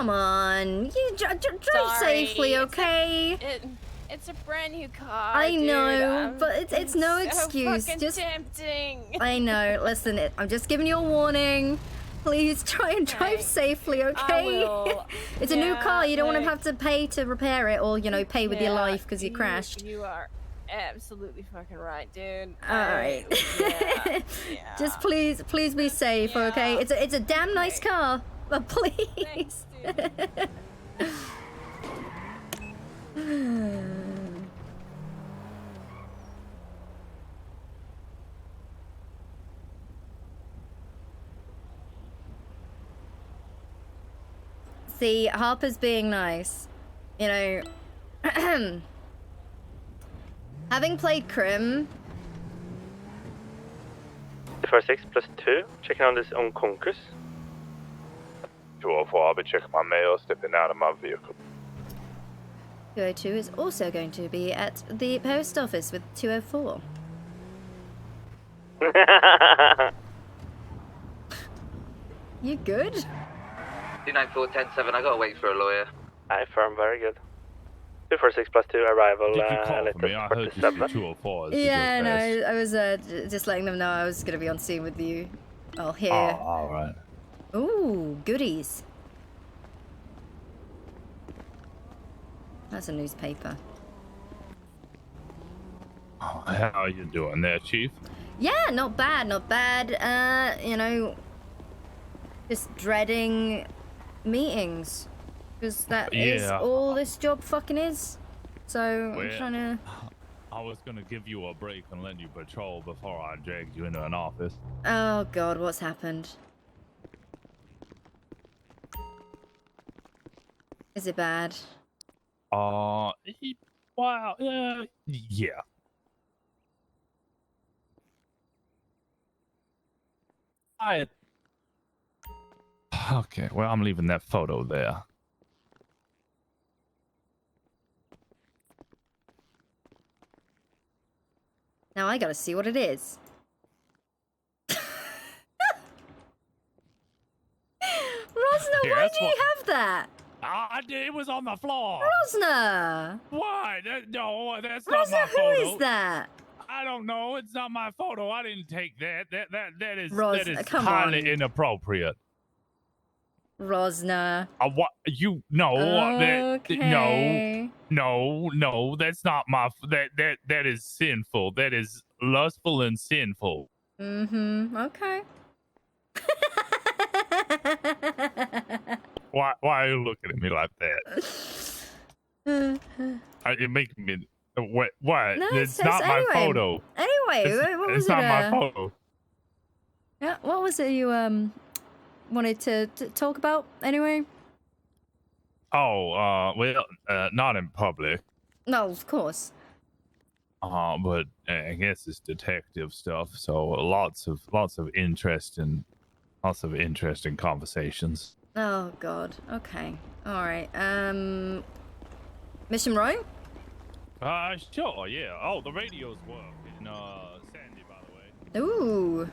come on. You drive Sorry, safely, okay? It's a brand new car. I dude. know, but it's no so excuse. fucking Just tempting. I know. Listen, I'm just giving you a warning. Please try and drive safely, okay? will. It's a new Yeah, car. You don't want to like- have to pay to repair it, or pay with your Yeah, life because you crashed. You are absolutely fucking right, dude. All right. Just please be safe, okay? It's a damn nice car, but please. See, Harper's being nice. You know, having played Crim. 46 plus 2, checking on this on Conquest. 204, I'll be checking my mail, stepping out of my vehicle. 202 is also going to be at the post office with 204. You good? 294-107, I gotta wait for a lawyer. I firm, very good. 246 plus 2, arrival, Did you call for me? I heard you said 204. Yeah, no, I was just letting them know I was going to be on scene with you. I'll hear. Oh, all right. Ooh, goodies. That's a newspaper. Oh, how are you doing there, Chief? Yeah, not bad, not bad. You know, just dreading meetings. Because that is Yeah. all this job fucking is. So, I'm Well, trying to... I was gonna give you a break and let you patrol before I dragged you into an office. Oh god, what's happened? Is it bad? Wow, yeah. Okay, well, I'm leaving that photo there. Now I gotta see what it is. Rosner, Yeah, why that's do you what- have that? It was on the floor. Rosner! Why? No, that's not Rosner, my who photo. is that? I don't know. It's not my photo. I didn't take that. That is Rosner, come highly on. inappropriate. Rosner. What you no Okay. no that's not my that is sinful. That is lustful and sinful. Mm-hmm. Okay. Why are you looking at me like that? You make me what? No, It's not my anyway. photo. Anyway, what was It's it? not my photo. Yeah, what was it you wanted to talk about anyway? Oh, well, not in public. No, of course. But I guess it's detective stuff. So lots of interesting conversations. Oh god. Okay. All right. Mission Row? Sure, yeah. Oh, the radios work in Sandy, by the way. Ooh.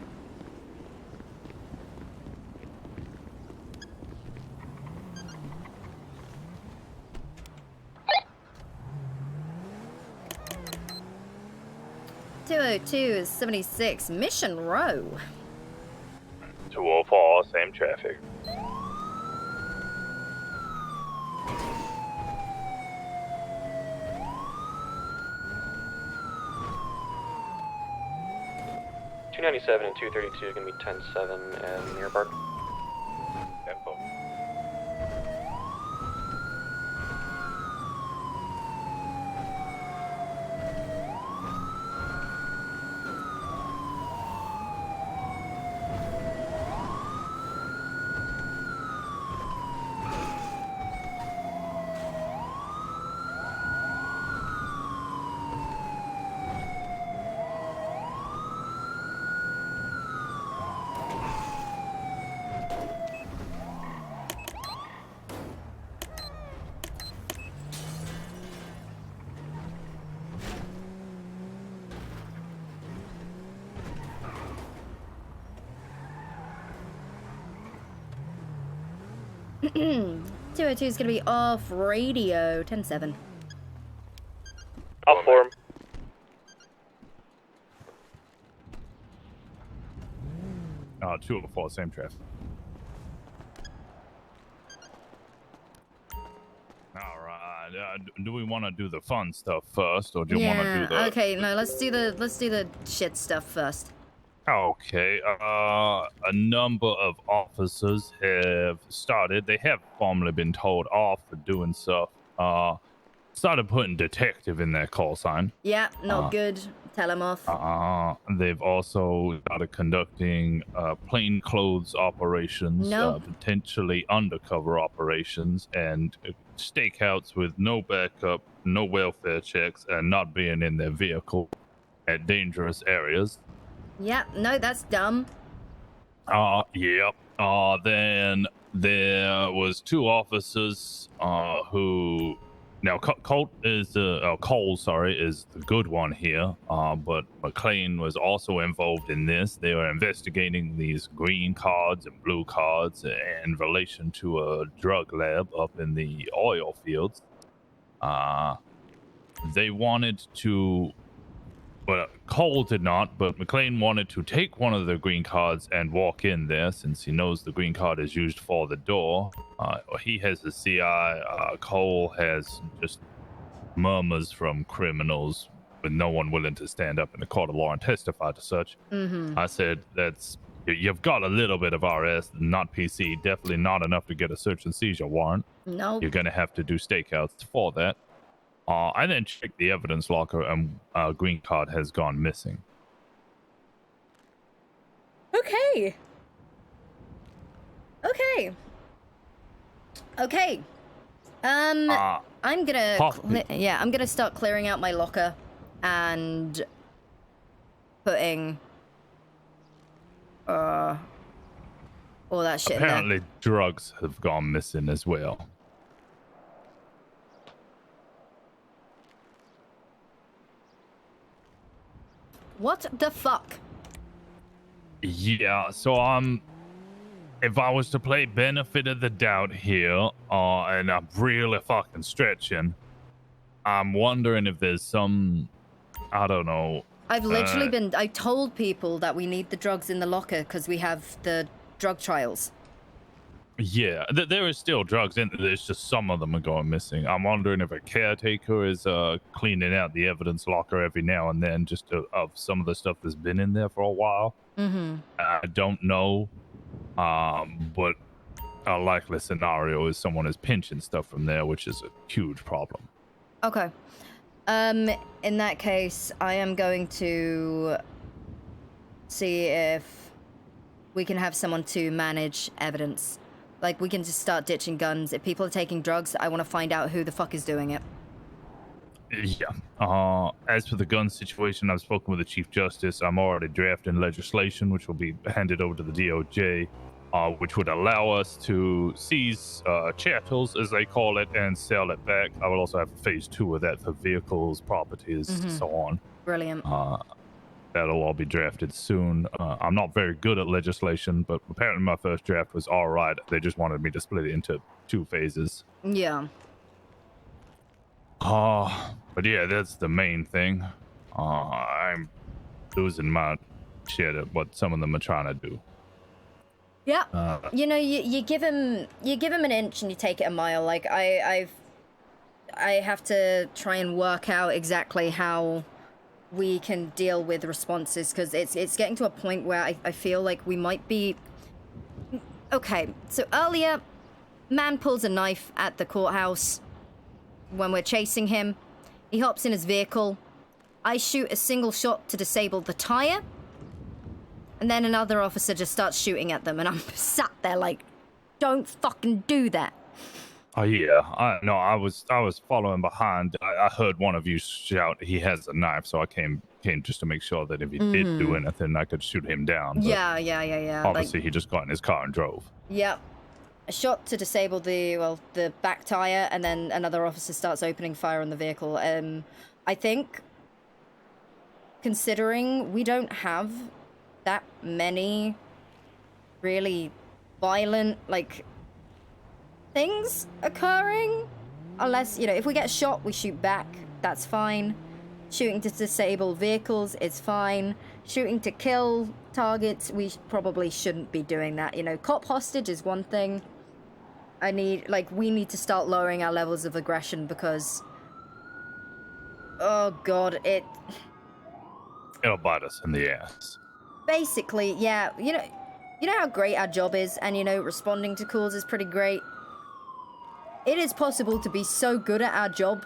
.202 is 76 Mission Row. 204, same traffic. .297 and 232 gonna be 10-7 and near Park. Tempo. 202 is going to be off radio. 10-7. I'll form. Oh, 204, same traffic. All right. Do we want to do the fun stuff first, or do you want to do the? Okay, no, let's do the shit stuff first. Okay. A number of officers have started. They have formally been told off for doing stuff. Started putting detective in their call sign. Yeah, not good. Tell him off. They've also started conducting plainclothes operations, Nope. potentially undercover operations, and stakeouts with no backup, no welfare checks, and not being in their vehicle at dangerous areas. Yeah, no, that's dumb. Yep. Then there was 2 officers who now Cole is the good one here. But McLean was also involved in this. They were investigating these green cards and blue cards in relation to a drug lab up in the oil fields. They wanted to. Well, Cole did not, but McLean wanted to take one of the green cards and walk in there since he knows the green card is used for the door. He has the CI. Cole has just murmurs from criminals with no one willing to stand up in the court of law and testify to such. Mm-hmm. I said, you've got a little bit of RS, not PC, definitely not enough to get a search and seizure warrant. No. You're going to have to do stakeouts for that. I then checked the evidence locker, and green card has gone missing. Okay. I'm gonna I'm gonna start clearing out my locker and putting all that shit in there. Apparently drugs have gone missing as well. What the fuck? Yeah, so if I was to play benefit of the doubt here, and I'm really fucking stretching, I'm wondering if there's some, I don't know. I've literally I told people that we need the drugs in the locker because we have the drug trials. Yeah, there is still drugs in there. There's just some of them are going missing. I'm wondering if a caretaker is cleaning out the evidence locker every now and then, just of some of the stuff that's been in there for a while. Mm-hmm. I don't know, but a likely scenario is someone is pinching stuff from there, which is a huge problem. Okay. In that case, I am going to see if we can have someone to manage evidence. Like, we can just start ditching guns. If people are taking drugs, I want to find out who the fuck is doing it. Yeah. As for the gun situation, I've spoken with the Chief Justice. I'm already drafting legislation, which will be handed over to the DOJ, which would allow us to seize chattels, as they call it, and sell it back. I will also have phase 2 of that for vehicles, properties, so on. Brilliant. That'll all be drafted soon. I'm not very good at legislation, but apparently my first draft was all right. They just wanted me to split it into 2 phases. Yeah. But yeah, that's the main thing. I'm losing my shit at what some of them are trying to do. Yeah. You know, you give him an inch and you take it a mile. Like I have to try and work out exactly how we can deal with responses, because it's getting to a point where I feel like we might be... Okay, so earlier, man pulls a knife at the courthouse when we're chasing him. He hops in his vehicle. I shoot a single shot to disable the tire, and then another officer just starts shooting at them, and I'm sat there like, don't fucking do that. Oh yeah, I was following behind. I heard one of you shout, "He has a knife," so I came just to make sure that if he did do anything, I could shoot him down. But Yeah. obviously, he just got in his car and drove. Yep. A shot to disable the back tire, and then another officer starts opening fire on the vehicle. I think, considering we don't have that many really violent, like, things occurring. Unless, you know, if we get shot, we shoot back. That's fine. Shooting to disable vehicles is fine. Shooting to kill targets, we probably shouldn't be doing that. You know, cop hostage is one thing. We need to start lowering our levels of aggression because... Oh god, It'll bite us in the ass. basically, yeah, you know how great our job is, and you know, responding to calls is pretty great. It is possible to be so good at our job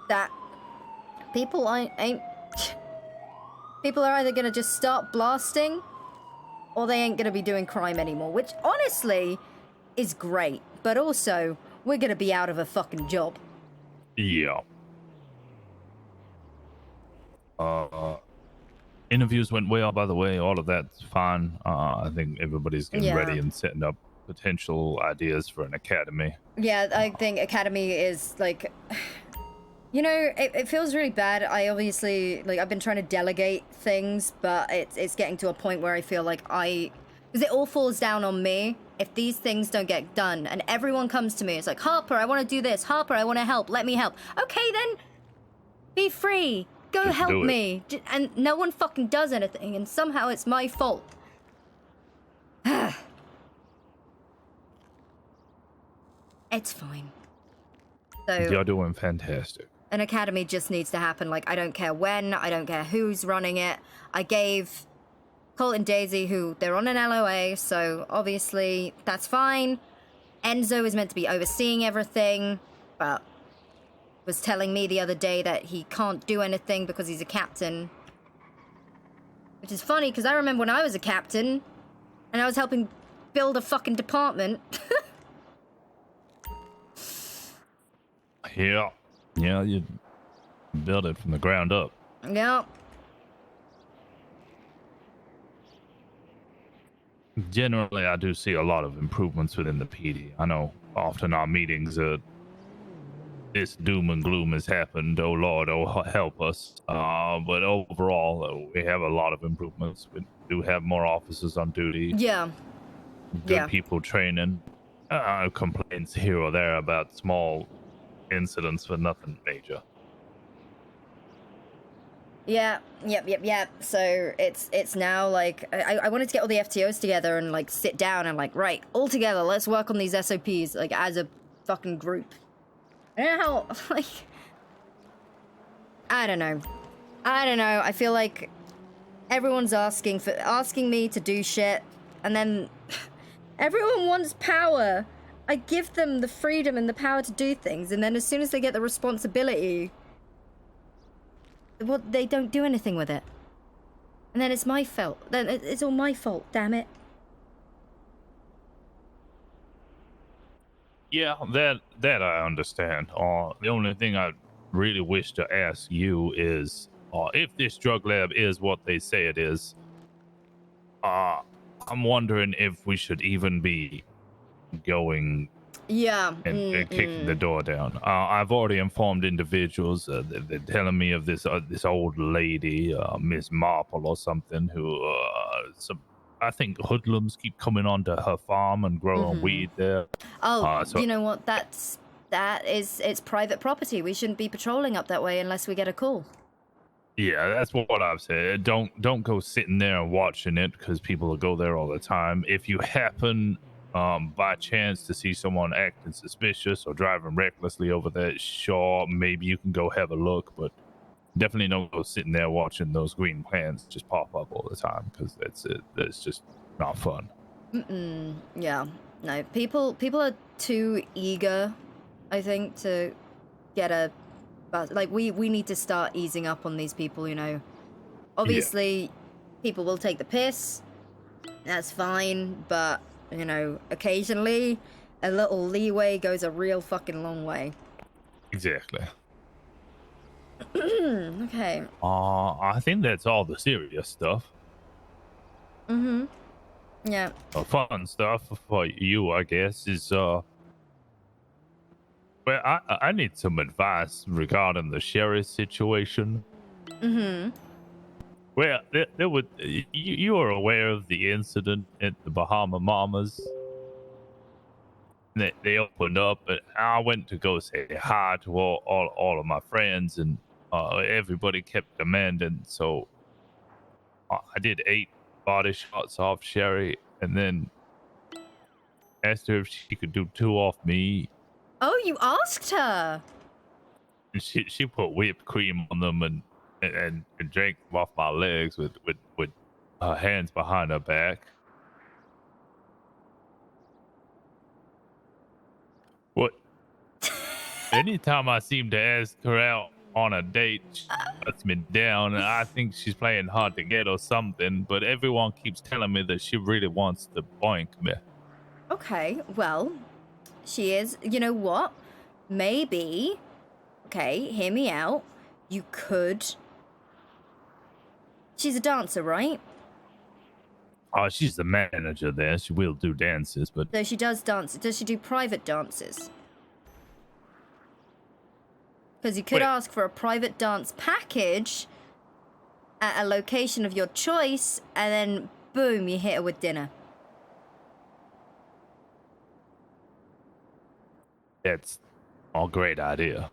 that people people are either gonna just start blasting, or they ain't gonna be doing crime anymore, which honestly is great, but also, we're gonna be out of a fucking job. Yeah. Interviews went well, by the way. All of that's fine. I think everybody's getting ready and setting up potential ideas for an academy. Yeah, I think Academy is, like... You know, it feels really bad. I obviously, like, I've been trying to delegate things, but it's getting to a point where I feel like because it all falls down on me if these things don't get done, and everyone comes to me, it's like, Harper, I want to do this. Harper, I want to help. Let me help. Okay, then. Be free. Go Just help do it. me. And no one fucking does anything, and somehow it's my fault. It's fine. So You're doing fantastic. an academy just needs to happen. Like, I don't care when, I don't care who's running it. I gave Colt and Daisy, who they're on an LOA, so obviously that's fine. Enzo is meant to be overseeing everything, but was telling me the other day that he can't do anything because he's a captain. Which is funny, because I remember when I was a captain, and I was helping build a fucking department. Yeah. Yeah, you build it from the ground up. Yeah. Generally, I do see a lot of improvements within the PD. I know often our meetings, this doom and gloom has happened. Oh Lord, oh help us. But overall, we have a lot of improvements. We do have more officers on duty. Yeah. Good people training. Complaints here or there about small incidents, but nothing major. Yeah, yep. So it's now like I wanted to get all the FTOs together and like sit down and like, right, all together, let's work on these SOPs like as a fucking group. I don't know how, like, I don't know. I feel like everyone's asking me to do shit, and then everyone wants power. I give them the freedom and the power to do things, and then as soon as they get the responsibility, well, they don't do anything with it. And then it's my fault. Then it's all my fault, damn it. Yeah, that I understand. The only thing I really wish to ask you is, if this drug lab is what they say it is, I'm wondering if we should even be going and kicking the door down. I've already informed individuals. They're telling me of this old lady, Miss Marple or something, who I think hoodlums keep coming onto her farm and growing weed there. Oh, So- you know what? It's private property. We shouldn't be patrolling up that way unless we get a call. Yeah, that's what I've said. Don't go sitting there and watching it, because people will go there all the time. If you happen by chance to see someone acting suspicious or driving recklessly over there, sure, maybe you can go have a look, but definitely don't go sitting there watching those green plants just pop up all the time, because it's just not fun. Yeah. No, people are too eager, I think, to get a... But, like, we need to start easing up on these people, you know. Obviously, people will take the piss. That's fine, but, you know, occasionally, a little leeway goes a real fucking long way. Exactly. Okay. I think that's all the serious stuff. Yeah. Fun stuff for you, I guess, is well, I need some advice regarding the sheriff situation. Well, there would you are aware of the incident at the Bahama Mamas? They opened up, and I went to go say hi to all of my friends, and everybody kept demanding. So I did 8 body shots off Sherry, and then asked her if she could do 2 off me. Oh, you asked her. And she put whipped cream on them and drank them off my legs with her hands behind her back. What? Anytime I seem to ask her out on a date, she lets me down, and I think she's playing hard to get or something, but everyone keeps telling me that she really wants to boink me. Okay, well, she is. You know what? Maybe. Okay, hear me out. You could. She's a dancer, right? Oh, she's the manager there. She will do dances, but So she does dance. Does she do private dances? Because you could ask for a private dance package at a location of your choice, and then boom, you hit her with dinner. that's a great idea.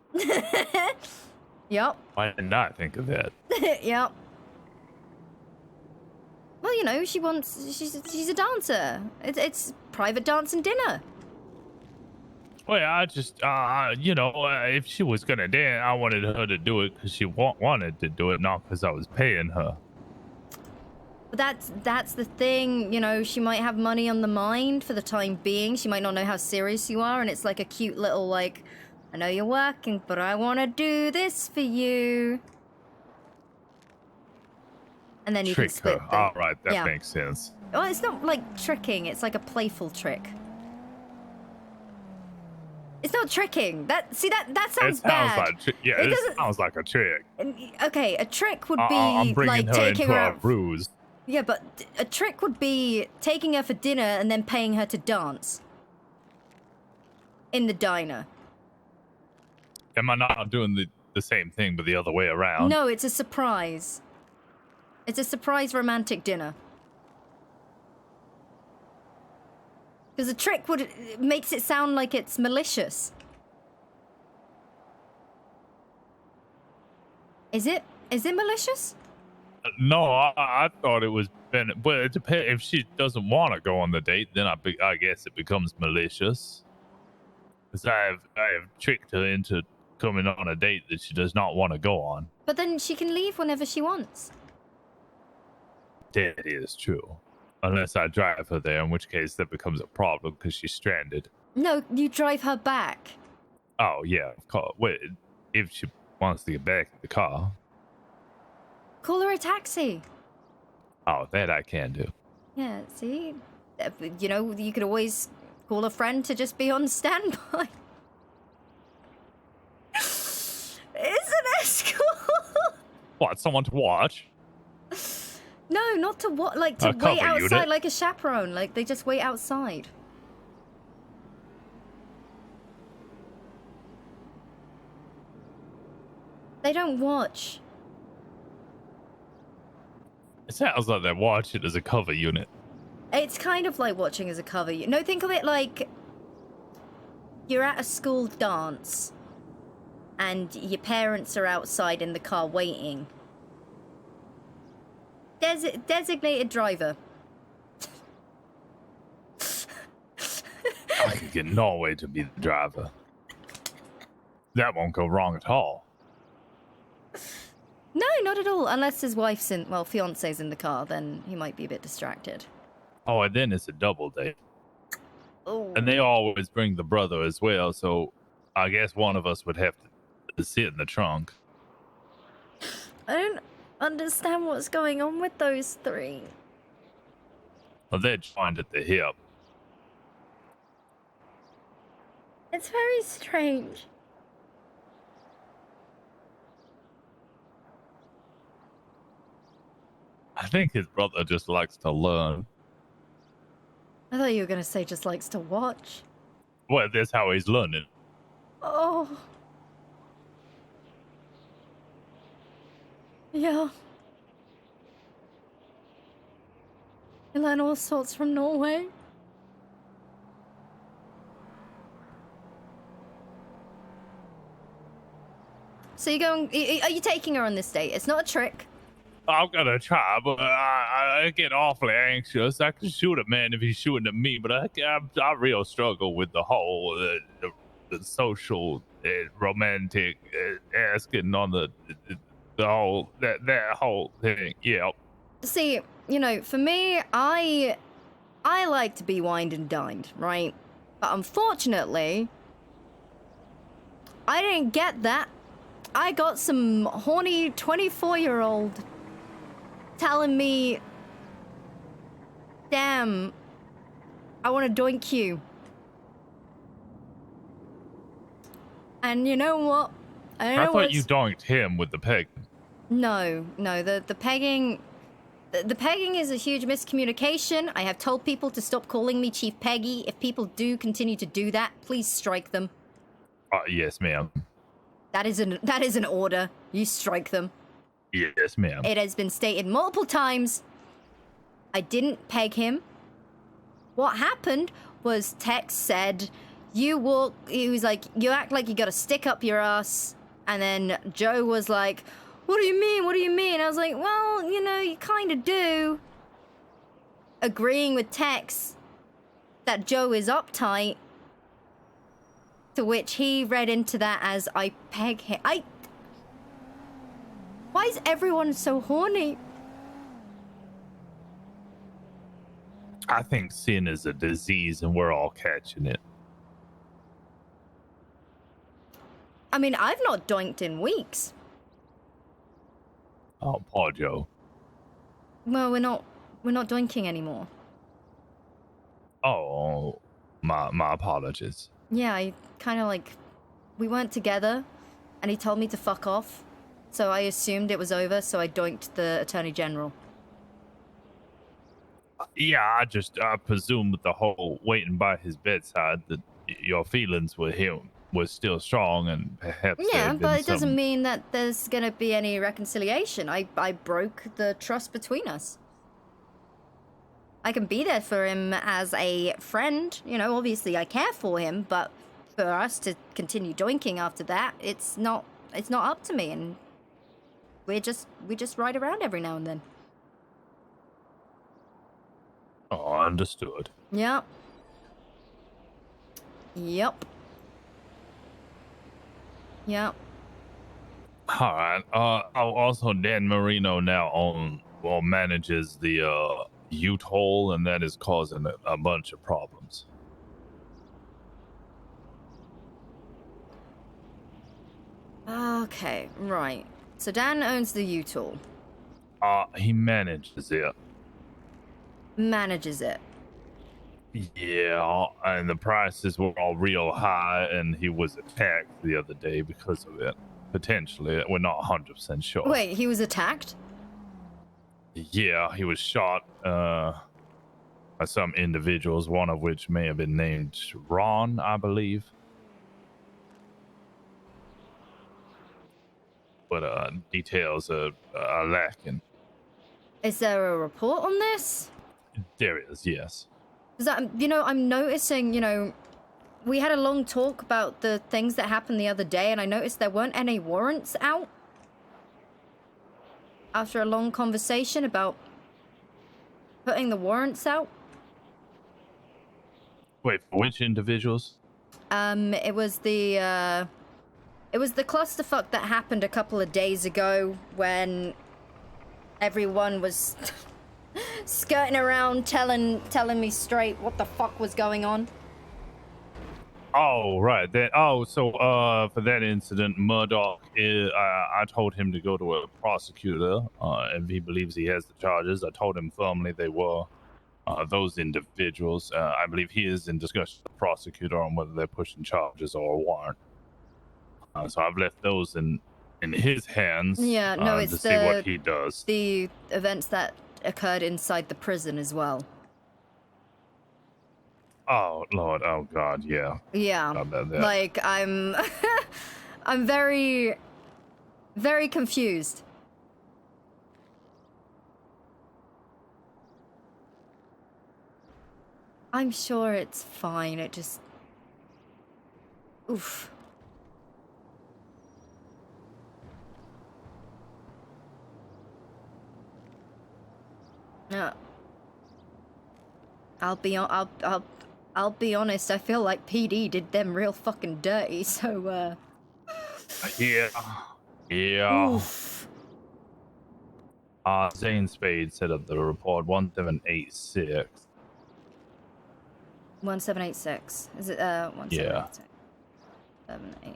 Yup. Why didn't I think of that? Yup. Well, you know, she's a dancer. It's private dance and dinner. Well, I just, if she was gonna dance, I wanted her to do it because she wanted to do it, not because I was paying her. But that's the thing, you know, she might have money on the mind for the time being. She might not know how serious you are, and it's like a cute little, like, I know you're working, but I want to do this for you. And then you Trick can split her. the... All right, that yeah. makes sense. Well, it's not like tricking, it's like a playful trick. It's not tricking. That sounds bad. Like it sounds like a trick. Okay, a trick would be I'm bringing like her taking into her a out. ruse. Yeah, but a trick would be taking her for dinner and then paying her to dance in the diner. Am I not doing the same thing, but the other way around? No, it's a surprise. It's a surprise romantic dinner. Because a trick makes it sound like it's malicious. Is it? Is it malicious? No, I thought it was. But it depends. If she doesn't want to go on the date, then I guess it becomes malicious. Because I have tricked her into coming on a date that she does not want to go on. But then she can leave whenever she wants. That is true. Unless I drive her there, in which case that becomes a problem because she's stranded. No, you drive her back. Oh, yeah, of course. Wait, if she wants to get back in the car. Call her a taxi. Oh, that I can do. Yeah, see? You know, you could always call a friend to just be on standby. It's an escort. What, someone to watch? No, not to what, like to wait outside like a chaperone. Like they just wait outside. They don't watch. It sounds like they watch it as a cover unit. It's kind of like watching as a cover. No, think of it like you're at a school dance and your parents are outside in the car waiting. Designated driver. I could get Norway to be the driver. That won't go wrong at all. No, not at all. Unless his wife's fiance's in the car, then he might be a bit distracted. Oh, and then it's a double date. Oh. And they always bring the brother as well, so I guess one of us would have to sit in the trunk. I don't understand what's going on with those three. Well, they're joined at the hip. It's very strange. I think his brother just likes to learn. I thought you were going to say just likes to watch. Well, that's how he's learning. Oh. Yeah. You learn all sorts from Norway. So you going? Are you taking her on this date? It's not a trick. I'm gonna try, but I get awfully anxious. I can shoot a man if he's shooting at me, but I real struggle with the whole the social romantic asking on the whole that whole thing. Yeah. See, you know, for me, I like to be wined and dined, right? But unfortunately, I didn't get that. I got some horny 24-year-old telling me, damn, I want to doink you. And you know what? I thought you donked him with the peg. No, the pegging... The pegging is a huge miscommunication. I have told people to stop calling me Chief Peggy. If people do continue to do that, please strike them. Yes, ma'am. That is an order. You strike them. Yes, ma'am. It has been stated multiple times. I didn't peg him. What happened was Tex said, he was like, you act like you got a stick up your ass. And then Joe was like, what do you mean? What do you mean? I was like, well, you know, you kind of do. Agreeing with Tex that Joe is uptight. To which he read into that as I peg him. Why is everyone so horny? I think sin is a disease and we're all catching it. I mean, I've not doinked in weeks. Oh, poor Joe. Well, we're not doinking anymore. Oh, my apologies. Yeah, I kind of like, we weren't together, and he told me to fuck off, so I assumed it was over, so I doinked the Attorney General. Yeah, I presume with the whole waiting by his bedside that your feelings with him was still strong and perhaps Yeah, but it doesn't mean that there's gonna be any reconciliation. I broke the trust between us. I can be there for him as a friend, you know, obviously I care for him, but for us to continue doinking after that, it's not up to me, and we just ride around every now and then. Oh, understood. Yep. Yep. Yep. All right. Also, Dan Marino now manages the Ute hole, and that is causing a bunch of problems. Okay, right. So Dan owns the U-Tool. He manages it. Manages it. Yeah, and the prices were all real high, and he was attacked the other day because of it. Potentially, we're not 100% sure. Wait, he was attacked? Yeah, he was shot by some individuals, one of which may have been named Ron, I believe. But details are lacking. Is there a report on this? There is, yes. Because I'm noticing, we had a long talk about the things that happened the other day, and I noticed there weren't any warrants out. After a long conversation about putting the warrants out. Wait, for which individuals? It was the clusterfuck that happened a couple of days ago when everyone was skirting around telling me straight what the fuck was going on. Oh, right. So for that incident, Murdoch, I told him to go to a prosecutor, if he believes he has the charges. I told him firmly they were those individuals. I believe he is in discussion with the prosecutor on whether they're pushing charges or a warrant. So I've left those in his hands. Yeah, no, it's to see what he does. The events that occurred inside the prison as well. Oh Lord! Oh God! Yeah. Yeah. Yeah. Like I'm very, very confused. I'm sure it's fine. It just, oof. Yeah. I'll be honest. I feel like PD did them real fucking dirty. So Yeah. Yeah. Oof. Zane Spade set up the report 1786. 1786. Is it 1786? Yeah. 78.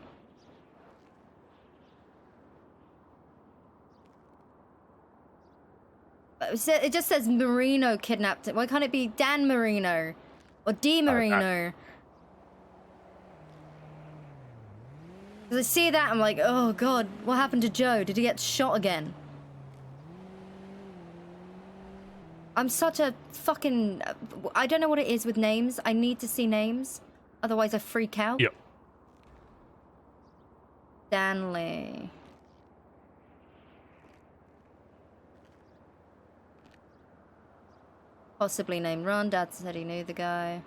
It just says Marino kidnapped it. Why can't it be Dan Marino or D Marino? Because I see that, I'm like, oh god, what happened to Joe? Did he get shot again? I'm such a fucking... I don't know what it is with names. I need to see names. Otherwise I freak out. Yep. Stanley. Possibly named Ron. Dad said he knew the guy.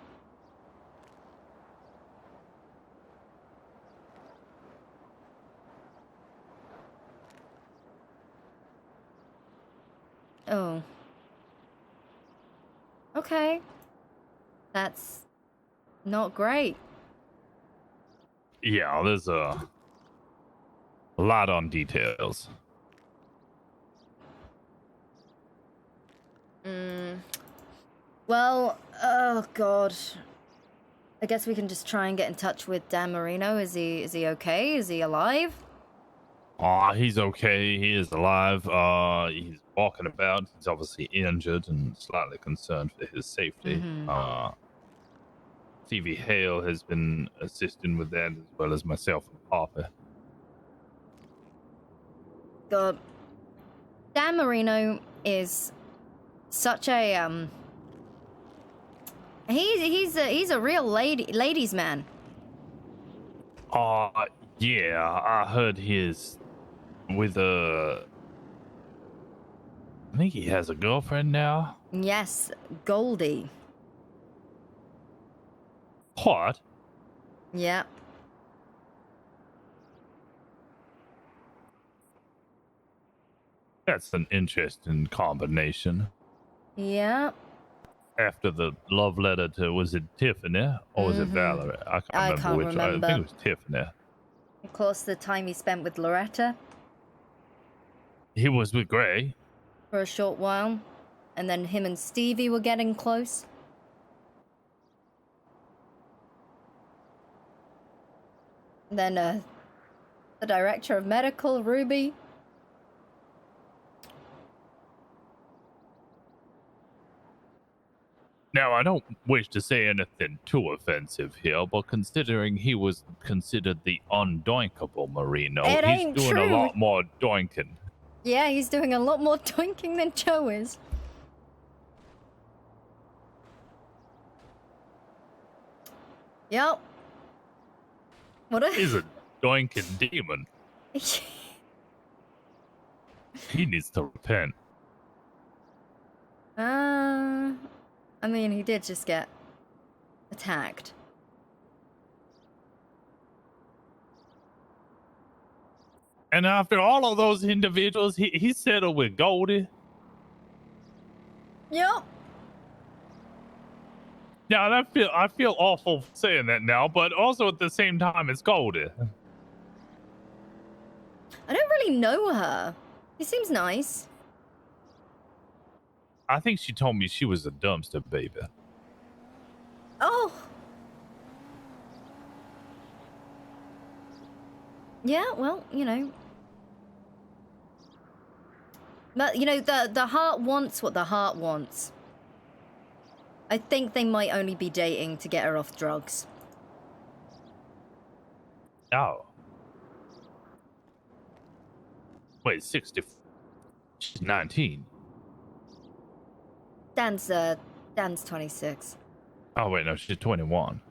Oh. Okay. That's not great. Yeah, there's a lot on details. Well, oh god. I guess we can just try and get in touch with Dan Marino. Is he okay? Is he alive? He's okay. He is alive. He's walking about. He's obviously injured and slightly concerned for his safety. TV Hale has been assisting with that, as well as myself and Harper. God. Dan Marino is such a he's a real ladies man. Yeah, I heard he is with I think he has a girlfriend now. Yes, Goldie. What? Yep. That's an interesting combination. Yep. After the love letter to, was it Tiffany or was it Valerie? I can't remember which. I think it was Tiffany. Of course, the time he spent with Loretta He was with Gray. for a short while, and then him and Stevie were getting close. Then the director of medical, Ruby. Now, I don't wish to say anything too offensive here, but considering he was considered the undoinkable Marino, It he's ain't doing true. a lot more doinking. Yeah, he's doing a lot more doinking than Joe is. Yep. What a... He's a doinking demon. He needs to repent. I mean, he did just get attacked. And after all of those individuals, he settled with Goldie. Yep. Now, I feel awful saying that now, but also at the same time, it's Goldie. I don't really know her. She seems nice. I think she told me she was a dumpster baby. Oh. Yeah, well, you know. But, you know, the heart wants what the heart wants. I think they might only be dating to get her off drugs. Oh. Wait, 60. She's 19. Dan's 26. Oh, wait, no, she's 21.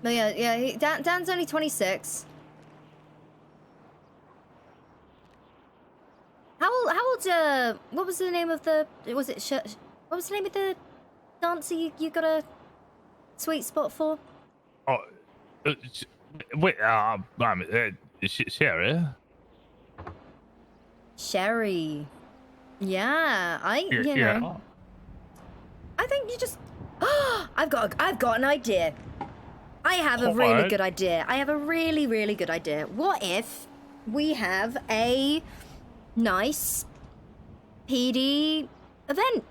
But yeah, Dan's only 26. How what was the name of the? Was it? What was the name of the dancer you got a sweet spot for? Oh, wait. Sherry. Sherry. Yeah, you know. Yeah. I think you just. I've got an idea. I have a really Alright. good idea. I have a really, really good idea. What if we have a nice PD event?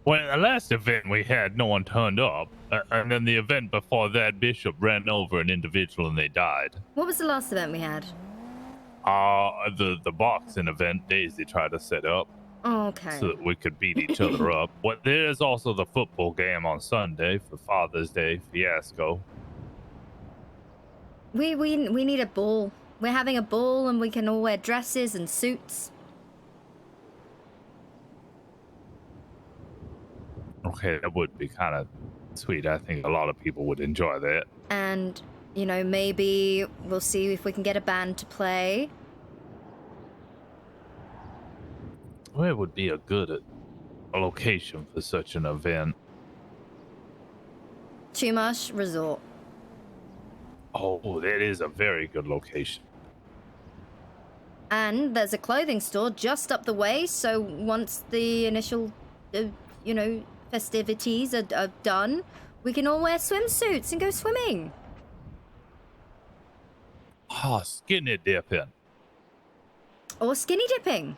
Well, the last event we had, no one turned up, and then the event before that, Bishop ran over an individual and they died. What was the last event we had? The boxing event Daisy tried to set up Okay. so that we could beat each other up. Well, there's also the football game on Sunday for Father's Day fiasco. We need a ball. We're having a ball and we can all wear dresses and suits. Okay, that would be kind of sweet. I think a lot of people would enjoy that. And, you know, maybe we'll see if we can get a band to play. Where would be a good location for such an event? Chumash Resort. Oh, that is a very good location. And there's a clothing store just up the way, so once the initial, you know, festivities are done, we can all wear swimsuits and go swimming. Ah, skinny dipping. Or skinny dipping.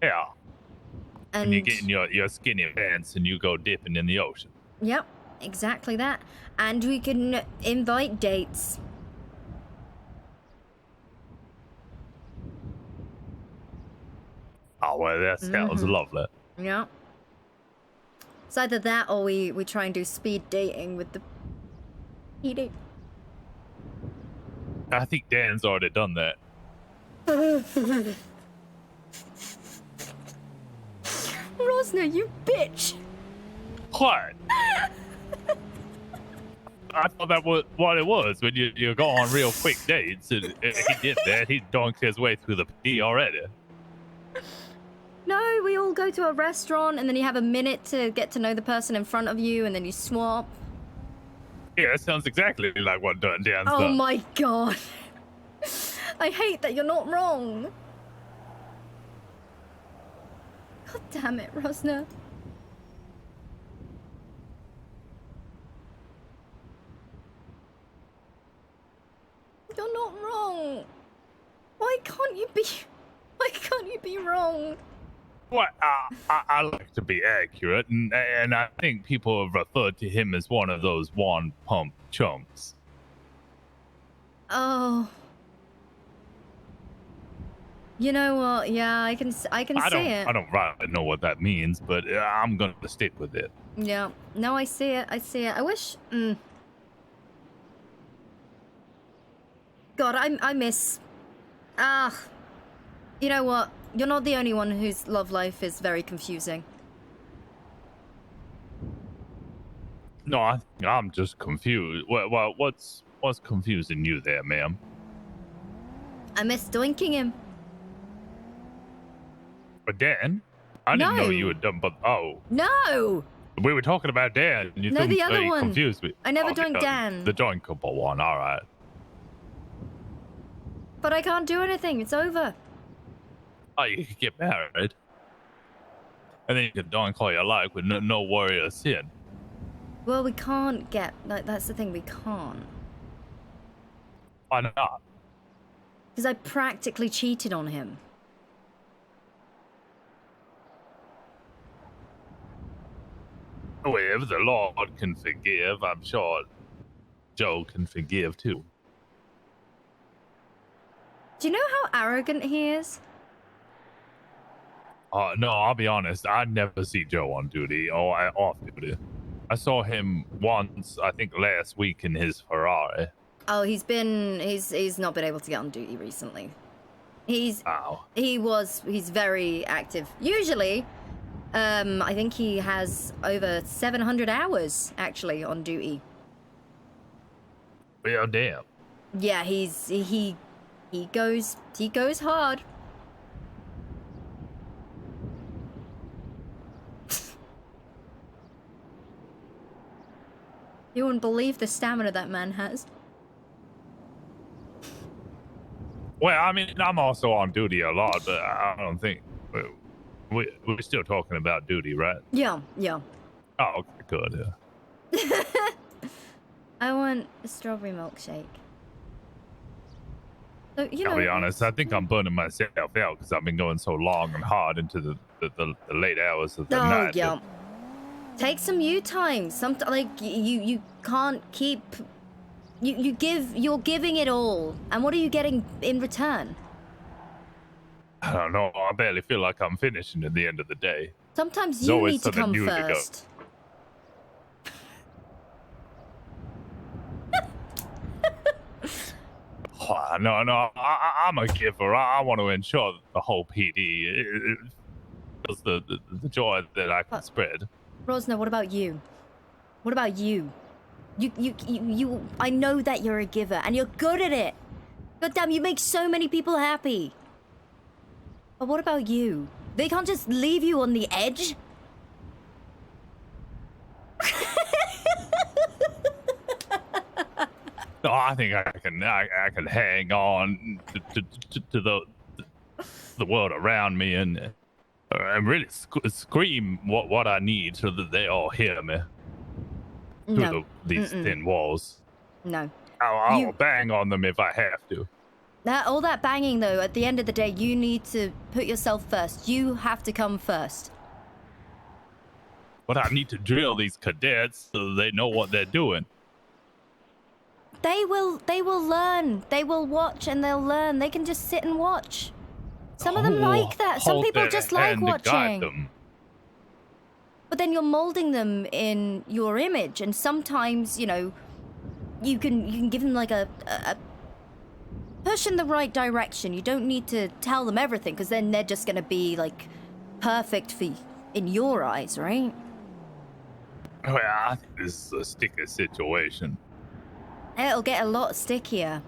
Yeah. And you get in your skinny pants and you go dipping in the ocean. Yep, exactly that. And we can invite dates. Oh, well, that sounds lovely. Yeah. It's either that or we try and do speed dating with the PD. I think Dan's already done that. Rosner, you bitch! What? I thought that was what it was when you go on real quick dates, and he did that. He donked his way through the P already. No, we all go to a restaurant and then you have a minute to get to know the person in front of you and then you swap. Yeah, it sounds exactly like what Dan's done. Oh my god. I hate that you're not wrong. God damn it, Rosner. You're not wrong. Why can't you be wrong? What? I like to be accurate, and I think people have referred to him as one of those one pump chumps. Oh. You know what? Yeah, I can see it. I don't really know what that means, but I'm gonna stick with it. Yeah. No, I see it. I wish. God, I miss. You know what? You're not the only one whose love life is very confusing. No, I'm just confused. Well, what's confusing you there, ma'am? I miss doinking him. But Dan, I didn't know you had done. But No. we were talking about Dan. And you No, the other one. confused me. I never doinked Dan. The doinkable one. All right. But I can't do anything. It's over. Oh, you could get married, and then you could doink all you like with no worry or sin. Well, we can't get. Like, that's the thing. We can't. Why not? Because I practically cheated on him. Oh, if the Lord can forgive, I'm sure Joe can forgive too. Do you know how arrogant he is? No, I'll be honest. I never see Joe on duty or off duty. I saw him once, I think last week, in his Ferrari. Oh, he's not been able to get on duty recently. He's very active. Usually, I think he has over 700 hours actually on duty. Well, damn. Yeah, he goes hard. You wouldn't believe the stamina that man has. Well, I mean, I'm also on duty a lot, but I don't think we're still talking about duty, right? Yeah. Oh, okay, good. Yeah. I want a strawberry milkshake. So, I'll be honest, I think I'm burning myself out because I've been going so long and hard into the late hours of the night. Yeah. Take some you time. Like you can't keep. You're giving it all, and what are you getting in return? I don't know. I barely feel like I'm finishing at the end of the day. Sometimes There's you always need to something come new to go. first. No, I'm a giver. I want to ensure that the whole PD feels the joy that I can spread. Rosner, what about you? What about you? You. I know that you're a giver, and you're good at it. God damn, you make so many people happy. But what about you? They can't just leave you on the edge. No, I think I can hang on to the world around me and really scream what I need so that they all hear me through these thin walls. No. I'll bang on them if I have to. All that banging, though, at the end of the day, you need to put yourself first. You have to come first. But I need to drill these cadets so they know what they're doing. They will learn. They will watch and they'll learn. They can just sit and watch. Some of them like that. Some Hold people their just like hand to guide watching. them. But then you're molding them in your image, and sometimes, you know, you can give them like a push in the right direction. You don't need to tell them everything, because then they're just gonna be like perfect for in your eyes, right? Well, I think this is a sticky situation. It'll get a lot stickier.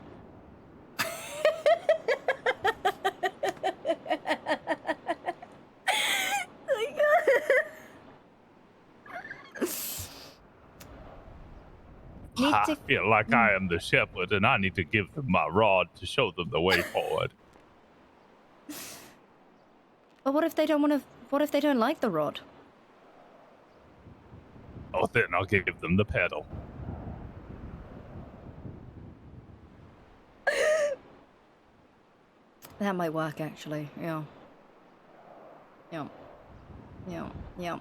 I feel like I am the shepherd and I need to give them my rod to show them the way forward. But what if they don't want to? What if they don't like the rod? Oh, then I'll give them the pedal. That might work, actually. Yeah.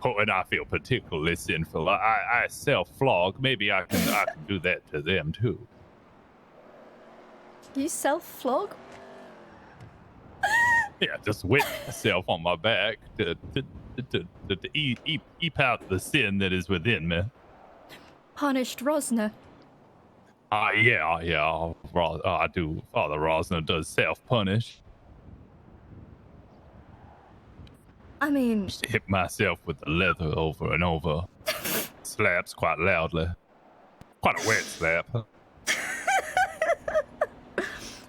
Oh, and I feel particularly sinful. I self-flog. Maybe I can do that to them too. You self-flog? Yeah, just whip myself on my back to eep out the sin that is within me. Punished Rosner. Yeah. I do. Father Rosner does self-punish. I mean, Just hit myself with the leather over and over. Slaps quite loudly. Quite a wet slap.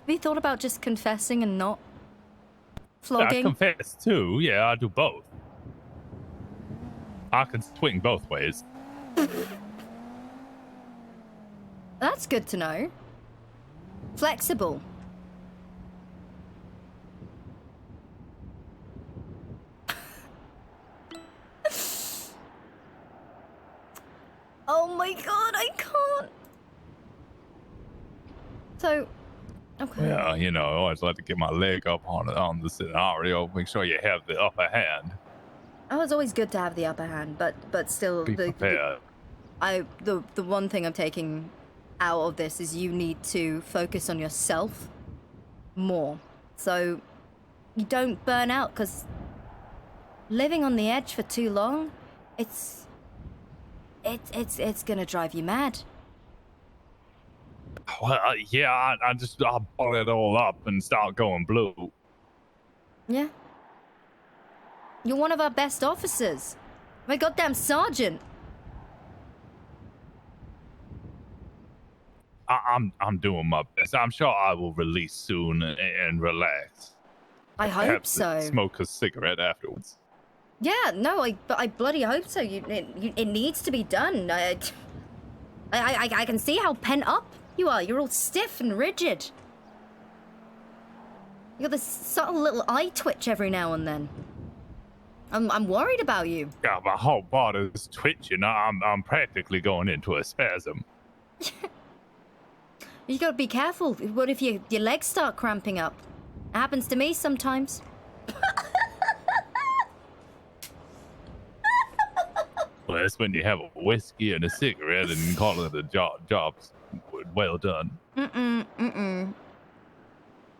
have you thought about just confessing and not flogging? I confess too. Yeah, I do both. I can swing both ways. That's good to know. Flexible. Oh my god, I can't. So, okay. Yeah, you know, I always like to get my leg up on the scenario. Make sure you have the upper hand. Oh, it's always good to have the upper hand, but still, Be prepared. the one thing I'm taking out of this is you need to focus on yourself more, so you don't burn out. Because living on the edge for too long, it's gonna drive you mad. Well, yeah, I'll ball it all up and start going blue. Yeah. You're one of our best officers. My goddamn sergeant. I'm doing my best. I'm sure I will release soon and relax. I hope Perhaps so. Smoke a cigarette afterwards. Yeah, no, I bloody hope so. It needs to be done. I can see how pent up you are. You're all stiff and rigid. You got this subtle little eye twitch every now and then. I'm worried about you. Yeah, my whole body's twitching. I'm practically going into a spasm. You gotta be careful. What if your legs start cramping up? It happens to me sometimes. Well, that's when you have a whiskey and a cigarette and call it a job's well done.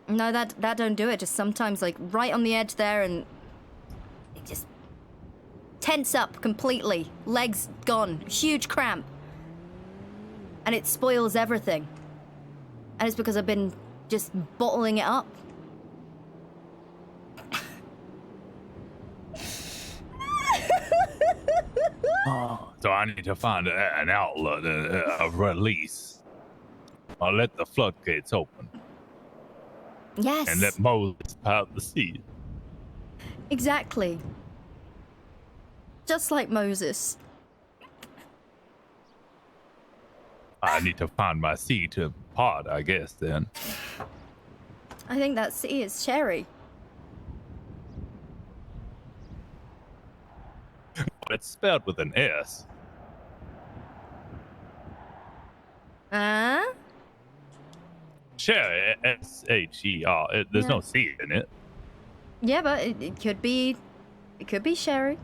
No, that don't do it. Just sometimes, like, right on the edge there, and it just tense up completely. Legs gone. Huge cramp. And it spoils everything. And it's because I've been just bottling it up. So I need to find an outlet, a release. I'll let the floodgates open. Yes. And let Moses part the sea. Exactly. Just like Moses. I need to find my sea to part, I guess, then. I think that sea is cherry. It's spelled with an S. Sherry, S-H-E-R. There's Yeah. no C in it. Yeah, but it could be... It could be sherry.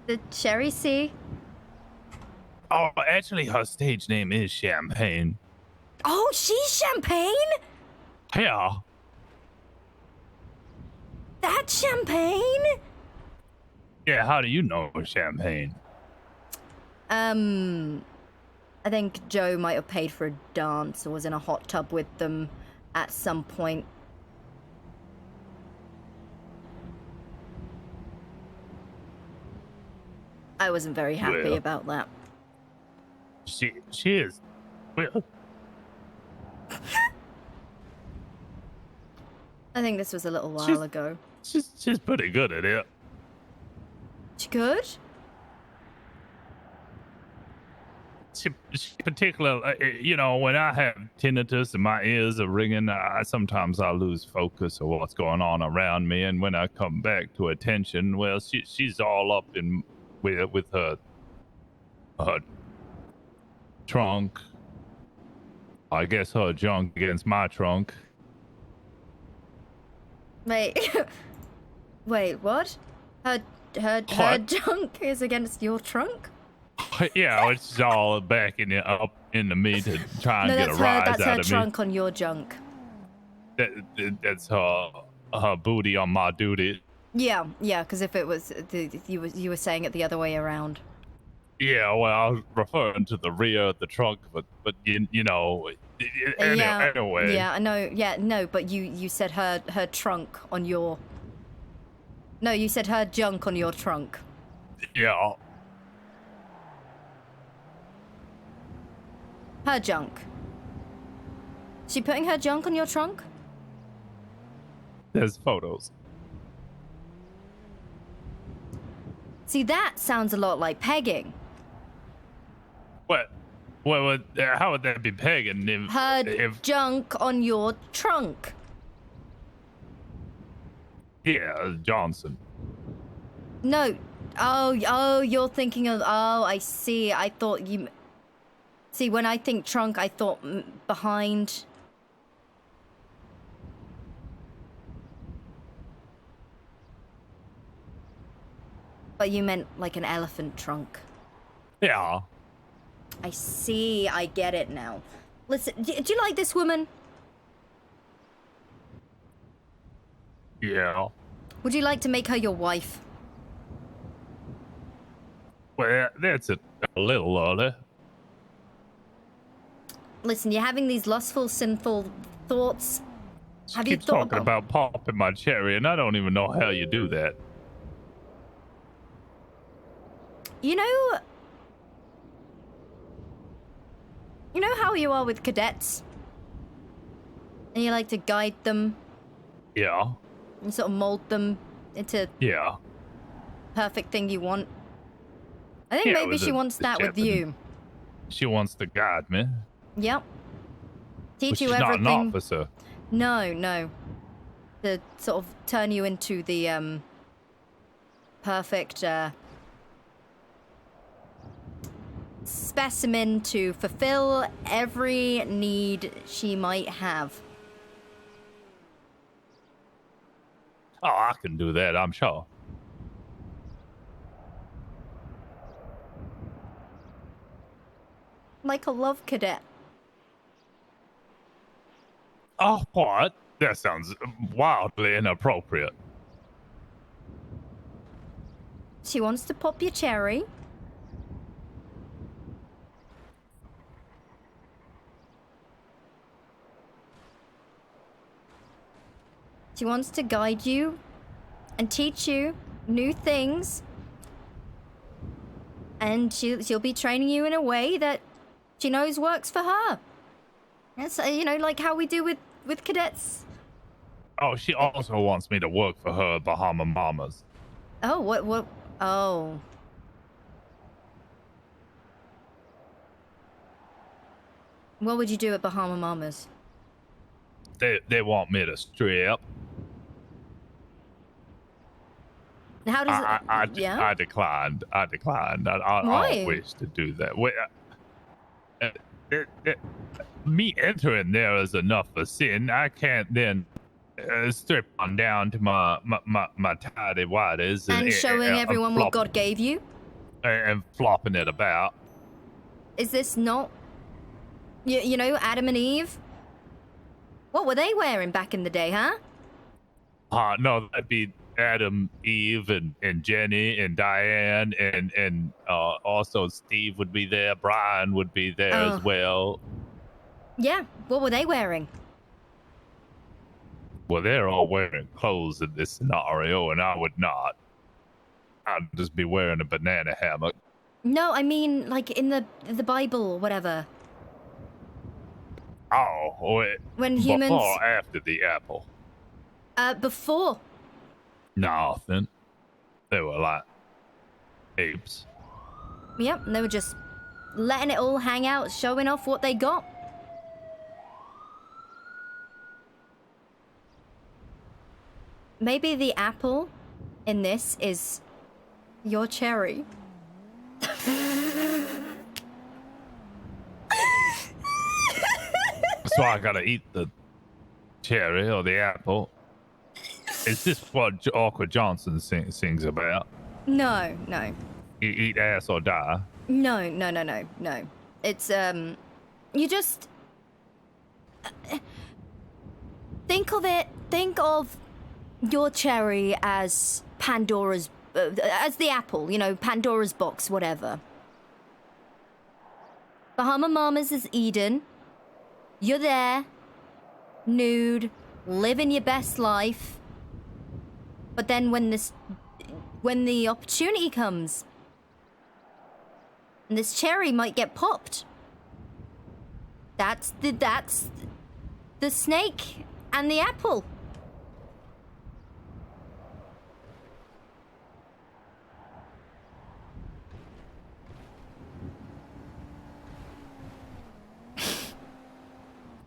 The cherry sea. Oh, actually, her stage name is Champagne. Oh, she's Champagne? Yeah. That's Champagne? Yeah, how do you know Champagne? I think Joe might have paid for a dance or was in a hot tub with them at some point. I wasn't very happy Well. about that. She is. Well, I think this was a little while ago. she's pretty good at it. She good? She particularly, you know, when I have tinnitus and my ears are ringing, sometimes I lose focus of what's going on around me. And when I come back to attention, well, she's all up in with her trunk. I guess her junk against my trunk. Wait. Wait, what? Her junk is against your trunk? Yeah, it's all backing it up into me to try and No, get a that's rise that's her out of me. trunk on your junk. That's her booty on my duty. Yeah, because if it was you were saying it the other way around. Yeah, well, I was referring to the rear of the trunk, but you know, anyway. Yeah, I know. Yeah, no, but you said her trunk on your. No, you said her junk on your trunk. Yeah. Her junk. She putting her junk on your trunk? There's photos. See, that sounds a lot like pegging. What? Well, how would that be pegging Her junk on your trunk. Yeah, Johnson. No. Oh, you're thinking of... Oh, I see. I thought you... See, when I think trunk, I thought behind... But you meant like an elephant trunk. Yeah. I see. I get it now. Listen, do you like this woman? Yeah. Would you like to make her your wife? Well, that's a little early. Listen, you're having these lustful, sinful thoughts. Have you Keep thought talking about popping my cherry, and I don't even know how you do that. You know... You know how you are with cadets? And you like to guide them Yeah. and sort of mold them into Yeah. perfect thing you want? I think Yeah, maybe with she the- wants the that with shepherd. you. She wants to guide me. Yep. Teach But you she's everything. not an officer. No, no. To sort of turn you into the perfect specimen to fulfill every need she might have. Oh, I can do that, I'm sure. Like a love cadet. Oh, what? That sounds wildly inappropriate. She wants to pop your cherry. She wants to guide you and teach you new things. And she'll be training you in a way that she knows works for her. That's, you know, like how we do with cadets. Oh, she also wants me to work for her Bahama Mamas. Oh, what, oh. What would you do at Bahama Mamas? They want me to strip. How does it, yeah? I declined. I Why? don't wish to do that. Me entering there is enough of a sin. I can't then strip on down to my tidy whities And showing everyone what God gave you? And flopping it about. Is this not, you know, Adam and Eve? What were they wearing back in the day, huh? No, that'd be Adam, Eve, and Jenny, and Diane, and also Steve would be there. Brian would be there as well. Yeah, what were they wearing? Well, they're all wearing clothes in this scenario, and I would not. I'd just be wearing a banana hammock. No, I mean, like in the Bible or whatever. Oh, wait. When humans... Before or after the apple? Before. Nothing. They were like apes. Yep, and they were just letting it all hang out, showing off what they got. Maybe the apple in this is your cherry. So I gotta eat the cherry or the apple. Is this what Awkward Johnson sings about? No, no. You eat ass or die? No, no, no, no, no. It's, you just... think of your cherry as Pandora's, as the apple, you know, Pandora's box, whatever. Bahama Mamas is Eden. You're there, nude, living your best life. But then when the opportunity comes, and this cherry might get popped. That's the snake and the apple.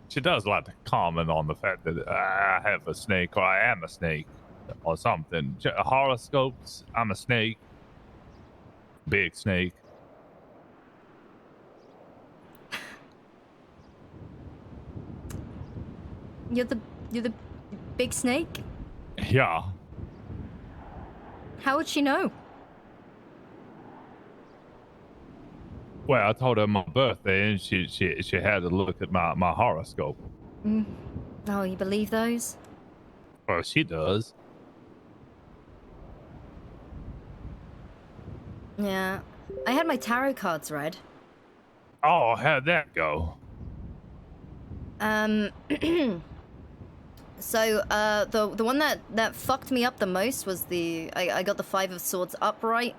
She does like to comment on the fact that I have a snake or I am a snake or something. Horoscopes, I'm a snake. Big snake. You're the big snake? Yeah. How would she know? Well, I told her my birthday and she had to look at my horoscope. Mm. Oh, you believe those? Well, she does. Yeah. I had my tarot cards read. Oh, how'd that go? So, the one that fucked me up the most was I got the 5 of Swords upright.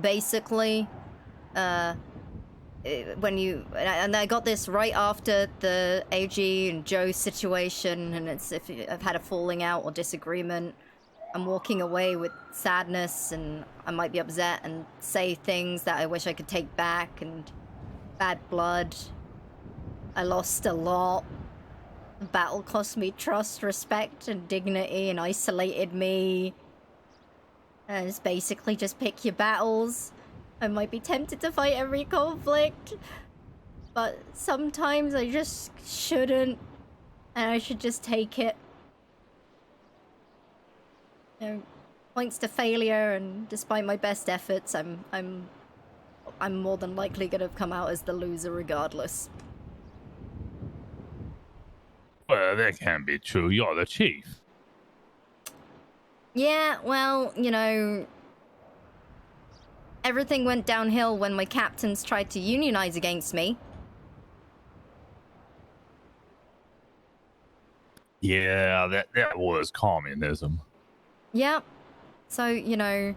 Basically, when you and I got this right after the AG and Joe situation, and it's if I've had a falling out or disagreement, I'm walking away with sadness, and I might be upset and say things that I wish I could take back, and bad blood. I lost a lot. The battle cost me trust, respect, and dignity, and isolated me. And it's basically just pick your battles. I might be tempted to fight every conflict, but sometimes I just shouldn't, and I should just take it. You know, points to failure, and despite my best efforts, I'm more than likely gonna come out as the loser regardless. Well, that can't be true. You're the chief. Yeah, well, you know, everything went downhill when my captains tried to unionize against me. Yeah, that was communism. Yeah. So, you know,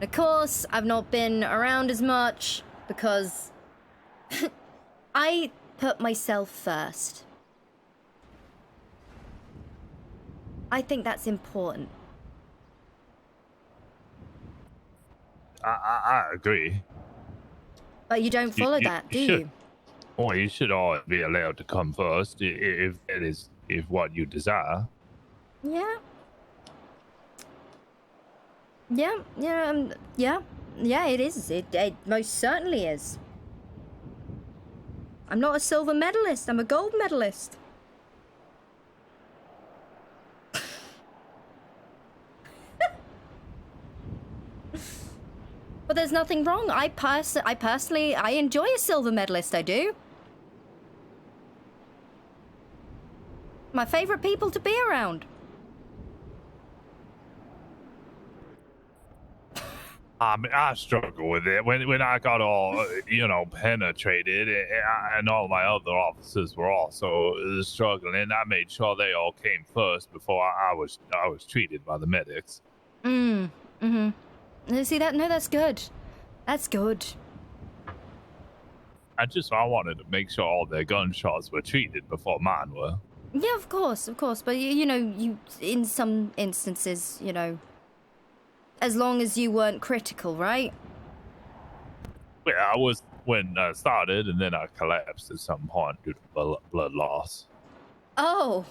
of course, I've not been around as much because I put myself first. I think that's important. I agree. But you don't follow that, do you? Well, you should always be allowed to come first if that is what you desire. Yeah. Yeah, it is. It most certainly is. I'm not a silver medalist, I'm a gold medalist. But there's nothing wrong. I personally enjoy a silver medalist, I do. My favorite people to be around. I struggle with it when I got all penetrated, and all my other officers were also struggling. I made sure they all came first before I was treated by the medics. See that? No, that's good. That's good. I wanted to make sure all their gunshots were treated before mine were. Yeah, of course. But you in some instances, as long as you weren't critical, right? Well, I was when I started, and then I collapsed at some point due to blood loss. Oh.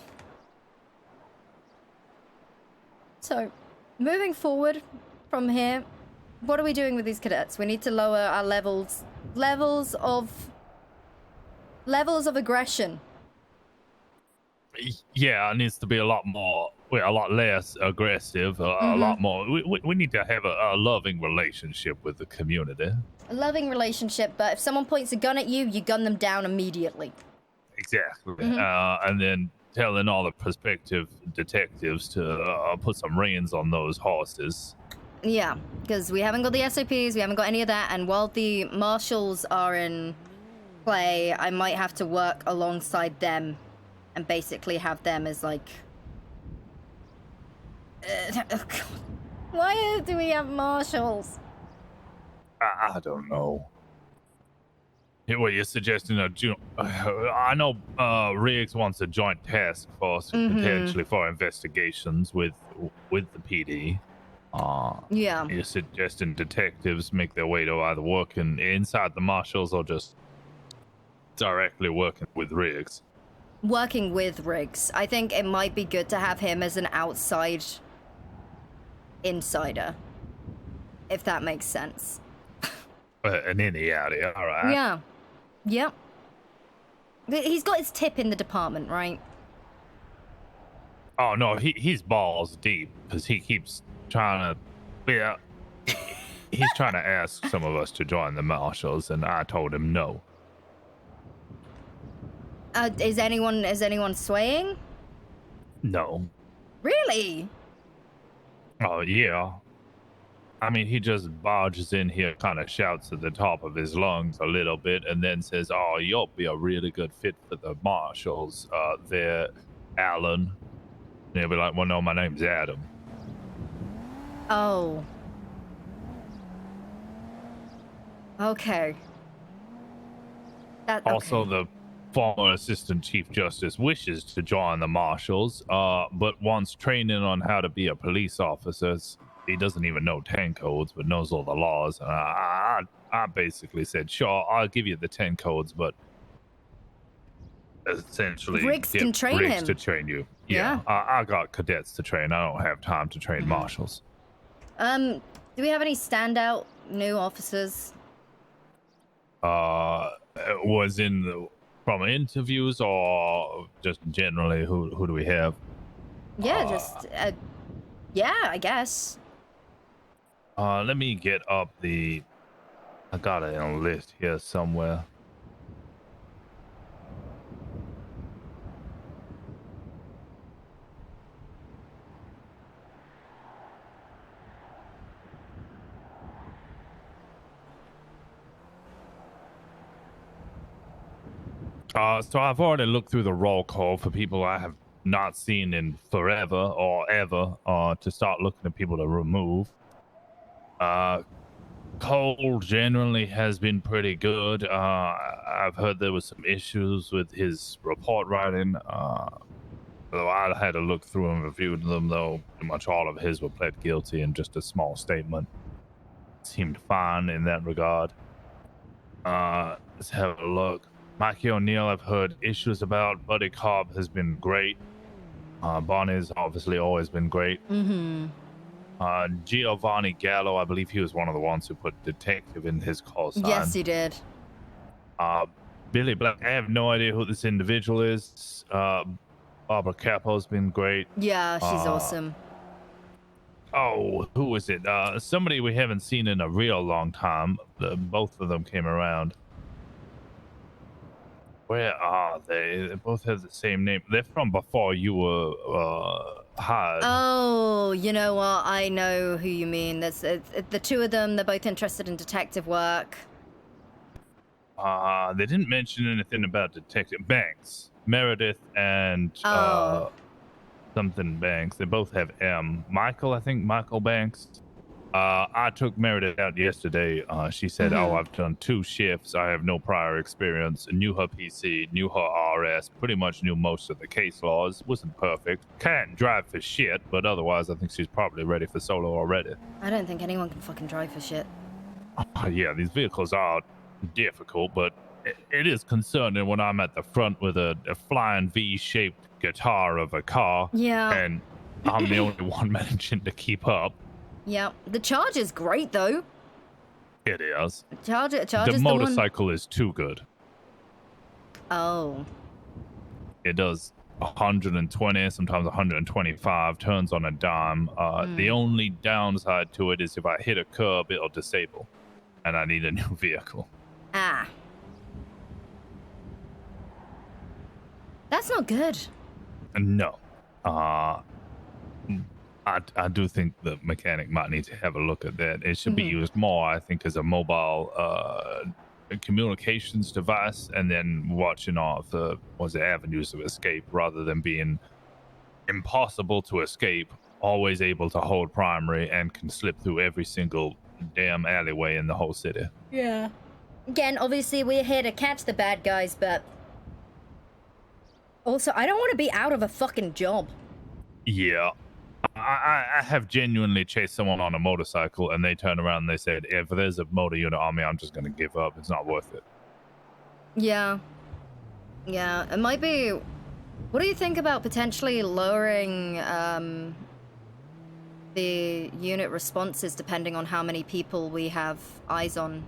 So, moving forward from here, what are we doing with these cadets? We need to lower our levels of aggression. Yeah, it needs to be a lot less aggressive, a lot more. We need to have a loving relationship with the community. A loving relationship, but if someone points a gun at you, you gun them down immediately. Exactly. And then telling all the prospective detectives to put some reins on those horses. Yeah, because we haven't got the SOPs, we haven't got any of that, and while the marshals are in play, I might have to work alongside them and basically have them as like... oh God. Why do we have marshals? I don't know. What you're suggesting? I know Riggs wants a joint task force potentially for investigations with the PD. Yeah. You're suggesting detectives make their way to either working inside the marshals or just directly working with Riggs. Working with Riggs. I think it might be good to have him as an outside insider, if that makes sense. An innie-outie, all right. Yeah. Yep. He's got his tip in the department, right? Oh no, he's balls deep because he keeps trying to. Yeah, he's trying to ask some of us to join the marshals, and I told him no. Is anyone swaying? No. Really? Oh yeah. I mean, he just barges in here, kind of shouts at the top of his lungs a little bit, and then says, "Oh, you'll be a really good fit for the marshals, there, Alan." And he'll be like, "Well, no, my name's Adam." Oh. Okay. Also, the former Assistant Chief Justice wishes to join the marshals, but wants training on how to be a police officer. He doesn't even know 10 codes, but knows all the laws. And I basically said, sure, I'll give you the 10 codes, but essentially Riggs get can train Riggs him. to train you. Yeah. I got cadets to train. I don't have time to train marshals. Do we have any standout new officers? Was in the from interviews or just generally who do we have? Yeah, yeah, I guess. Let me get up I got it on a list here somewhere. So I've already looked through the roll call for people I have not seen in forever or ever, to start looking at people to remove. Cole generally has been pretty good. I've heard there was some issues with his report writing. Though I had to look through and reviewed them, though pretty much all of his were pled guilty and just a small statement. Seemed fine in that regard. Let's have a look. Mikey O'Neill, I've heard issues about. Buddy Cobb has been great. Bonnie's obviously always been great. Giovanni Gallo, I believe he was one of the ones who put detective in his call sign. Yes, he did. Billy Black, I have no idea who this individual is. Barbara Capo's been great. Yeah, she's awesome. Oh, who is it? Somebody we haven't seen in a real long time. Both of them came around. Where are they? They both have the same name. They're from before you were hired. Oh, you know what? I know who you mean. There's the two of them. They're both interested in detective work. They didn't mention anything about Detective Banks, Meredith, and something Banks. They both have M. Michael, I think Michael Banks. I took Meredith out yesterday. She said, "Oh, I've done 2 shifts. I have no prior experience. Knew her PC, knew her RS, pretty much knew most of the case laws. Wasn't perfect. Can't drive for shit, but otherwise, I think she's probably ready for solo already." I don't think anyone can fucking drive for shit. Yeah, these vehicles are difficult, but it is concerning when I'm at the front with a flying V-shaped guitar of a car. Yeah. And I'm the only one managing to keep up. Yeah, the Charger's great though. It is. Charger's the motorcycle is too good. Oh. It does 120, sometimes 125 turns on a dime. The only downside to it is if I hit a curb, it'll disable, and I need a new vehicle. Ah. That's not good. No. I do think the mechanic might need to have a look at that. It should be used more, I think, as a mobile communications device, and then watching off the avenues of escape rather than being impossible to escape, always able to hold primary and can slip through every single damn alleyway in the whole city. Yeah. Again, obviously we're here to catch the bad guys, but also I don't want to be out of a fucking job. Yeah. I have genuinely chased someone on a motorcycle and they turn around and they said, if there's a motor unit on me, I'm just going to give up. It's not worth it. Yeah. Yeah, it might be... What do you think about potentially lowering the unit responses depending on how many people we have eyes on?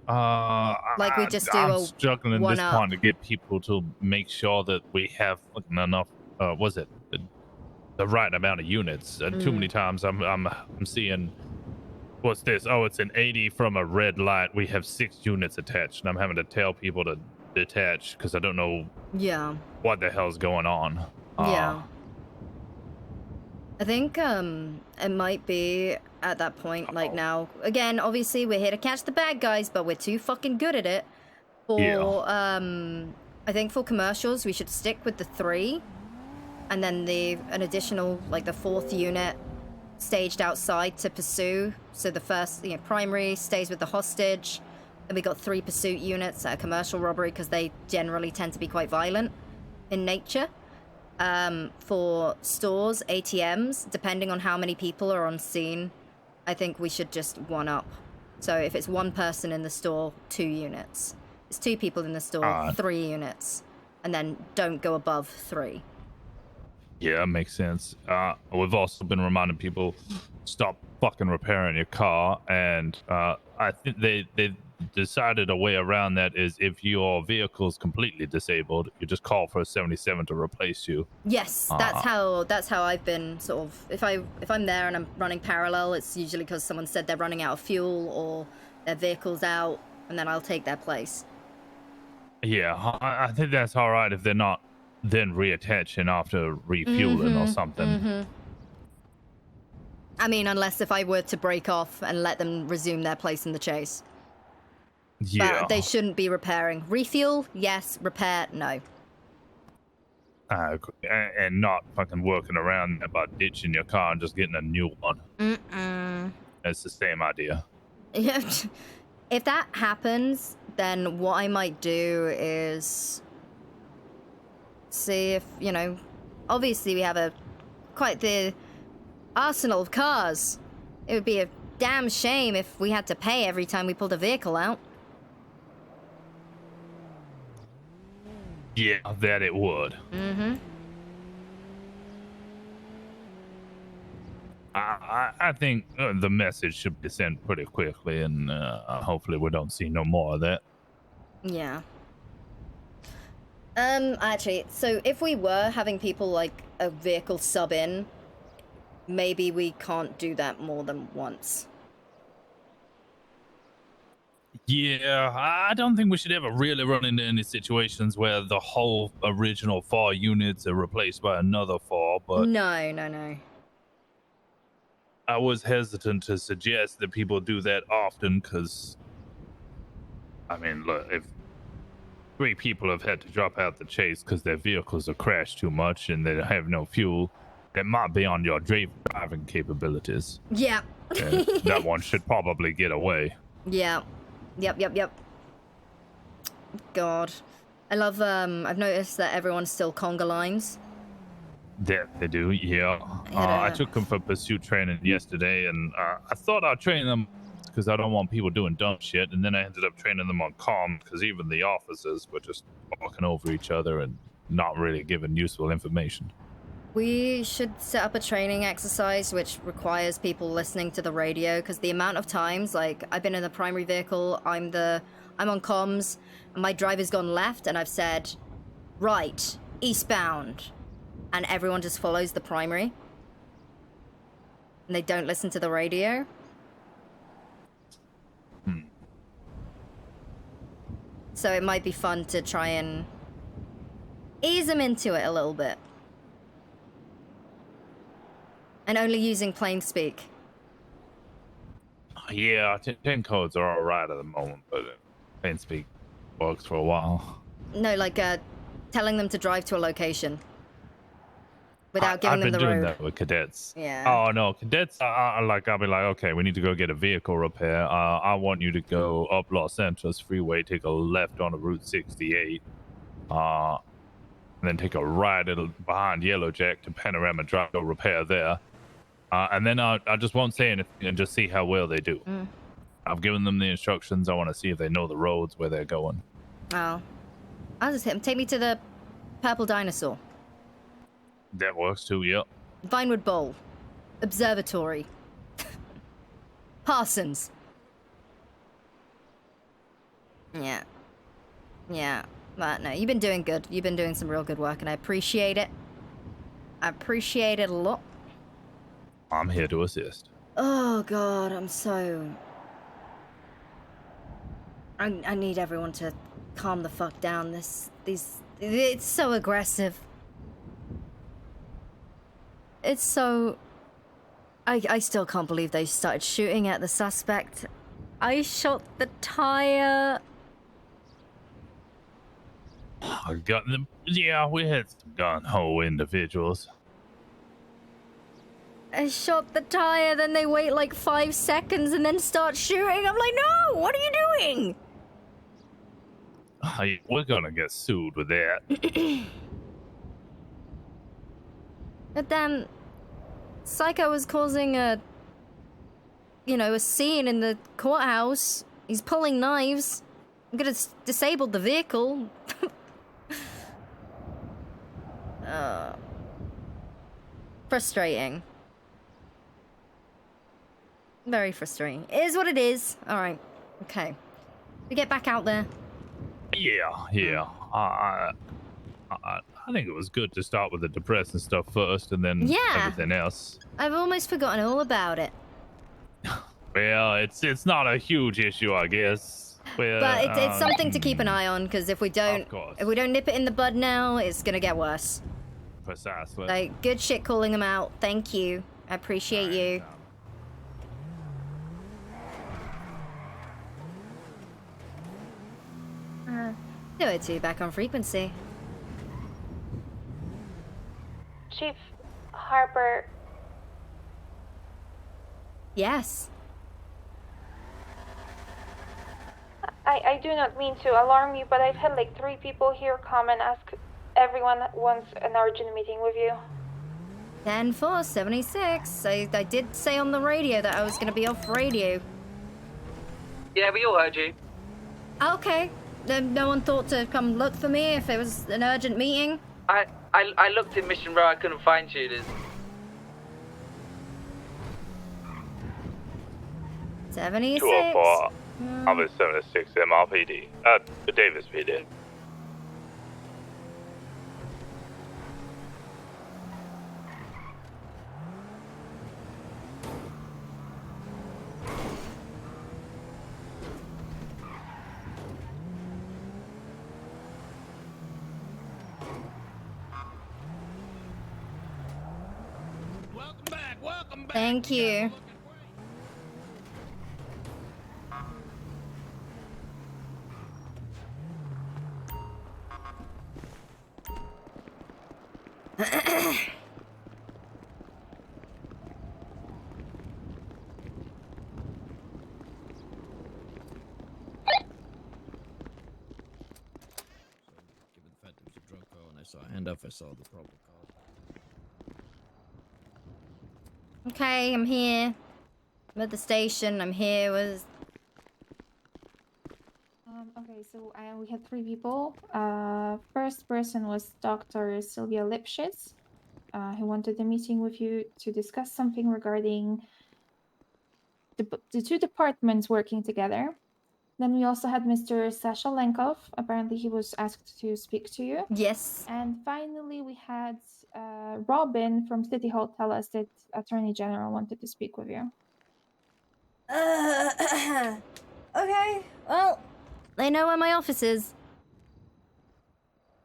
Like we just do I'm a struggling at one this up. point to get people to make sure that we have enough, the right amount of units. Too many times I'm seeing, what's this? Oh, it's an 80 from a red light. We have 6 units attached, and I'm having to tell people to detach because I don't know what the hell's going on. Yeah. I think it might be at that point, like now, again, obviously we're here to catch the bad guys, but we're too fucking good at it. For I think for commercials we should stick with the 3, and then an additional, like the 4th unit staged outside to pursue. So the first, primary stays with the hostage, And we got 3 pursuit units at a commercial robbery because they generally tend to be quite violent in nature. For stores, ATMs, depending on how many people are on scene, I think we should just 1-up. So if it's 1 person in the store, 2 units. If it's 2 people in the store, 3 units. And then don't go above 3. Yeah, makes sense. We've also been reminding people, stop fucking repairing your car, and I think they decided a way around that is if your vehicle is completely disabled, you just call for a 77 to replace you. Yes, that's how I've been sort of. If I'm there and I'm running parallel, it's usually because someone said they're running out of fuel or their vehicle's out, and then I'll take their place. Yeah, I think that's all right if they're not then reattaching after refueling or something. I mean, unless if I were to break off and let them resume their place in the chase. Yeah. But they shouldn't be repairing. Refuel, yes. Repair, no. And not fucking working around about ditching your car and just getting a new one. It's the same idea. If that happens, then what I might do is see if, you know, obviously we have quite the arsenal of cars. It would be a damn shame if we had to pay every time we pulled a vehicle out. Yeah, that it would. I think the message should be sent pretty quickly, and hopefully we don't see no more of that. Yeah. Actually, so if we were having people like a vehicle sub in, maybe we can't do that more than once. Yeah, I don't think we should ever really run into any situations where the whole original 4 units are replaced by another 4, but No. I was hesitant to suggest that people do that often because, I mean, look, if 3 people have had to drop out the chase because their vehicles are crashed too much and they have no fuel, that might be on your driving capabilities. Yeah. And that one should probably get away. Yeah. Yep. God. I love, I've noticed that everyone's still conga lines. That they do, yeah. I took them for pursuit training yesterday, and I thought I'd train them because I don't want people doing dumb shit, and then I ended up training them on calm because even the officers were just walking over each other and not really giving useful information. We should set up a training exercise which requires people listening to the radio, because the amount of times, like, I've been in the primary vehicle, I'm on comms, and my driver's gone left, and I've said, right, eastbound, and everyone just follows the primary, and they don't listen to the radio. So it might be fun to try and ease them into it a little bit. And only using plain speak. Yeah, 10 codes are alright at the moment, but plain speak works for a while. No, like telling them to drive to a location without giving them the road. I've been doing that with cadets. Yeah. Oh no, cadets I'll be like, okay, we need to go get a vehicle repair. I want you to go up Los Santos Freeway, take a left on Route 68, and then take a right behind Yellow Jack to Panorama Drive, go repair there. And then I just won't say anything and just see how well they do. I've given them the instructions. I want to see if they know the roads where they're going. Oh. I'll just hit them. Take me to the Purple Dinosaur. That works too, yep. Vinewood Bowl. Observatory. Parsons. Yeah. But no, you've been doing good. You've been doing some real good work, and I appreciate it. I appreciate it a lot. I'm here to assist. Oh God, I'm so... I need everyone to calm the fuck down. It's so aggressive. It's so... I still can't believe they started shooting at the suspect. I shot the tire. I got them. Yeah, we had some gun-ho individuals. I shot the tire, then they wait like 5 seconds and then start shooting. I'm like, no, what are you doing? We're gonna get sued with that. But then, Psycho was causing a scene in the courthouse. He's pulling knives. I'm gonna disable the vehicle. Frustrating. Very frustrating. It is what it is. Alright. Okay. We get back out there. Yeah. I think it was good to start with the depressing stuff first, and then everything else. I've almost forgotten all about it. Well, it's not a huge issue, I guess. Well, But it's something to keep an eye on, because if we don't nip it in the bud now, it's gonna get worse. Precisely. Like, good shit calling them out. Thank you. I appreciate you. Do it too, back on frequency. Chief Harper. Yes. I do not mean to alarm you, but I've had like 3 people here come and ask everyone wants an urgent meeting with you. 10-4-76. I did say on the radio that I was going to be off radio. Yeah, we all heard you. Okay. No one thought to come look for me if it was an urgent meeting? I looked in Mission Row, I couldn't find you. 76. 204, Office 76, MRPD. Davis PD. Thank you. Given the fact it was a drug call and I saw a handoff, I saw the probable cause. Okay, I'm here. I'm at the station. I'm here with... Okay, so we had 3 people. First person was Dr. Sylvia Lipschitz, who wanted a meeting with you to discuss something regarding the 2 departments working together. Then we also had Mr. Sasha Lenkov. Apparently he was asked to speak to you. Yes. And finally we had Robin from City Hall tell us that Attorney General wanted to speak with you. Okay, well, they know where my office is.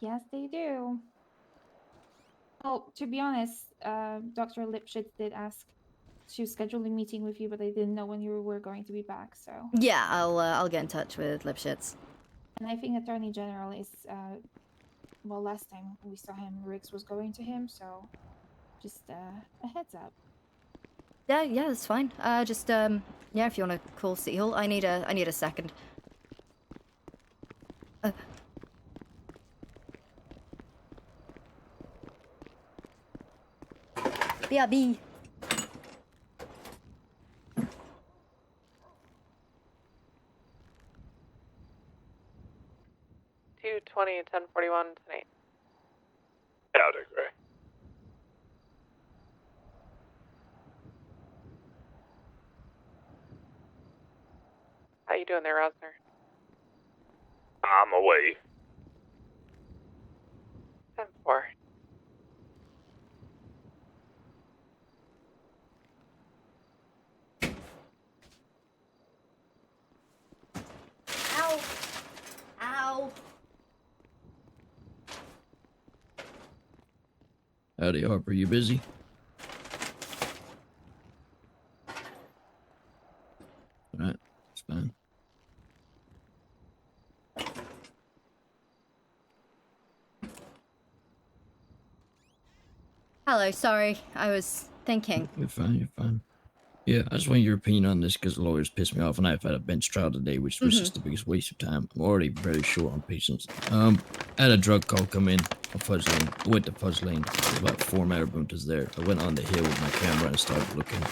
Yes, they do. Well, to be honest, Dr. Lipschitz did ask to schedule a meeting with you, but I didn't know when you were going to be back, so... Yeah, I'll get in touch with Lipschitz. And I think Attorney General is, well, last time we saw him, Riggs was going to him, so just a heads up. Yeah, that's fine. Just yeah, if you want to call City Hall, I need a second. BRB. 220, 1041 tonight. Out of gray. How you doing there, Rosner? I'm away. 10-4. Ow! Ow! Howdy, Harper. You busy? Alright, it's fine. Hello, sorry. I was thinking. You're fine, you're fine. Yeah, I just want your opinion on this because the lawyers pissed me off, and I've had a bench trial today, which was just the biggest waste of time. I'm already very short on patience. I had a drug call come in on Fudge Lane. I went to Fudge Lane. There's about 4 marabuntas there. I went on the hill with my camera and started looking.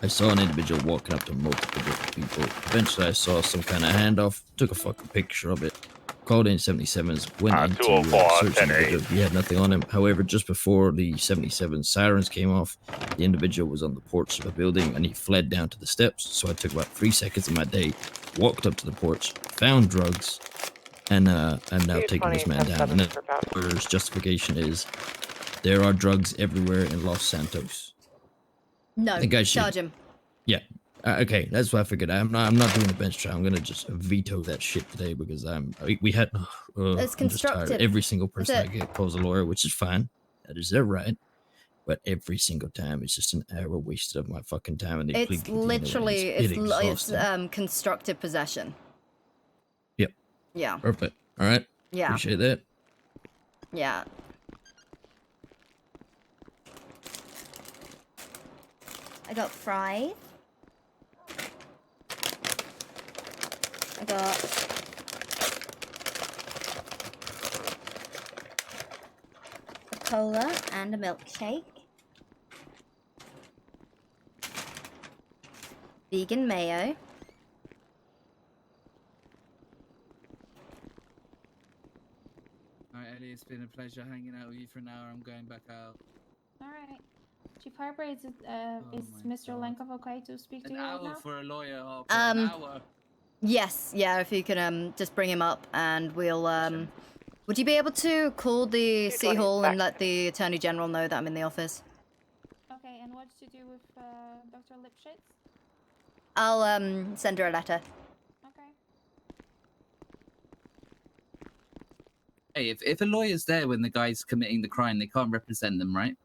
I saw an individual walking up to multiple different people. Eventually, I saw some kind of handoff. Took a fucking picture of it. Called in 77s. Went into 204, search the 10-8. individual. He had nothing on him. However, just before the 77 sirens came off, the individual was on the porch of a building and he fled down to the steps. So I took about 3 seconds of my day, walked up to the porch, found drugs, and I'm now taking this man down. And the lawyer's justification is there are drugs everywhere in Los Santos. No, I think I should. charge him. Yeah. Okay, that's what I figured. I'm not doing a bench trial. I'm gonna just veto that shit today because we had. It's I'm just tired. constructive. Every single person I That's get calls a lawyer, which is fine. That is their right. But every single time, it's just an hour wasted of my fucking time, and they plead It's guilty literally anyway. it's constructive possession. Yep. Yeah. Perfect. All right. Yeah. Appreciate that. Yeah. I got fries. I got a cola and a milkshake. Vegan mayo. Alright, Ellie, it's been a pleasure hanging out with you for an hour. I'm going back out. All right. Chief Harper, is Mr. Lenkov okay to speak to An you right hour now? for a lawyer, Harper. An hour. Yes, yeah, if you can just bring him up and we'll would you be able to call the City Hall and let the Attorney General know that I'm in the office? Okay, and what's to do with Dr. Lipschitz? I'll send her a letter. Okay. Hey, if a lawyer's there when the guy's committing the crime, they can't represent them, right?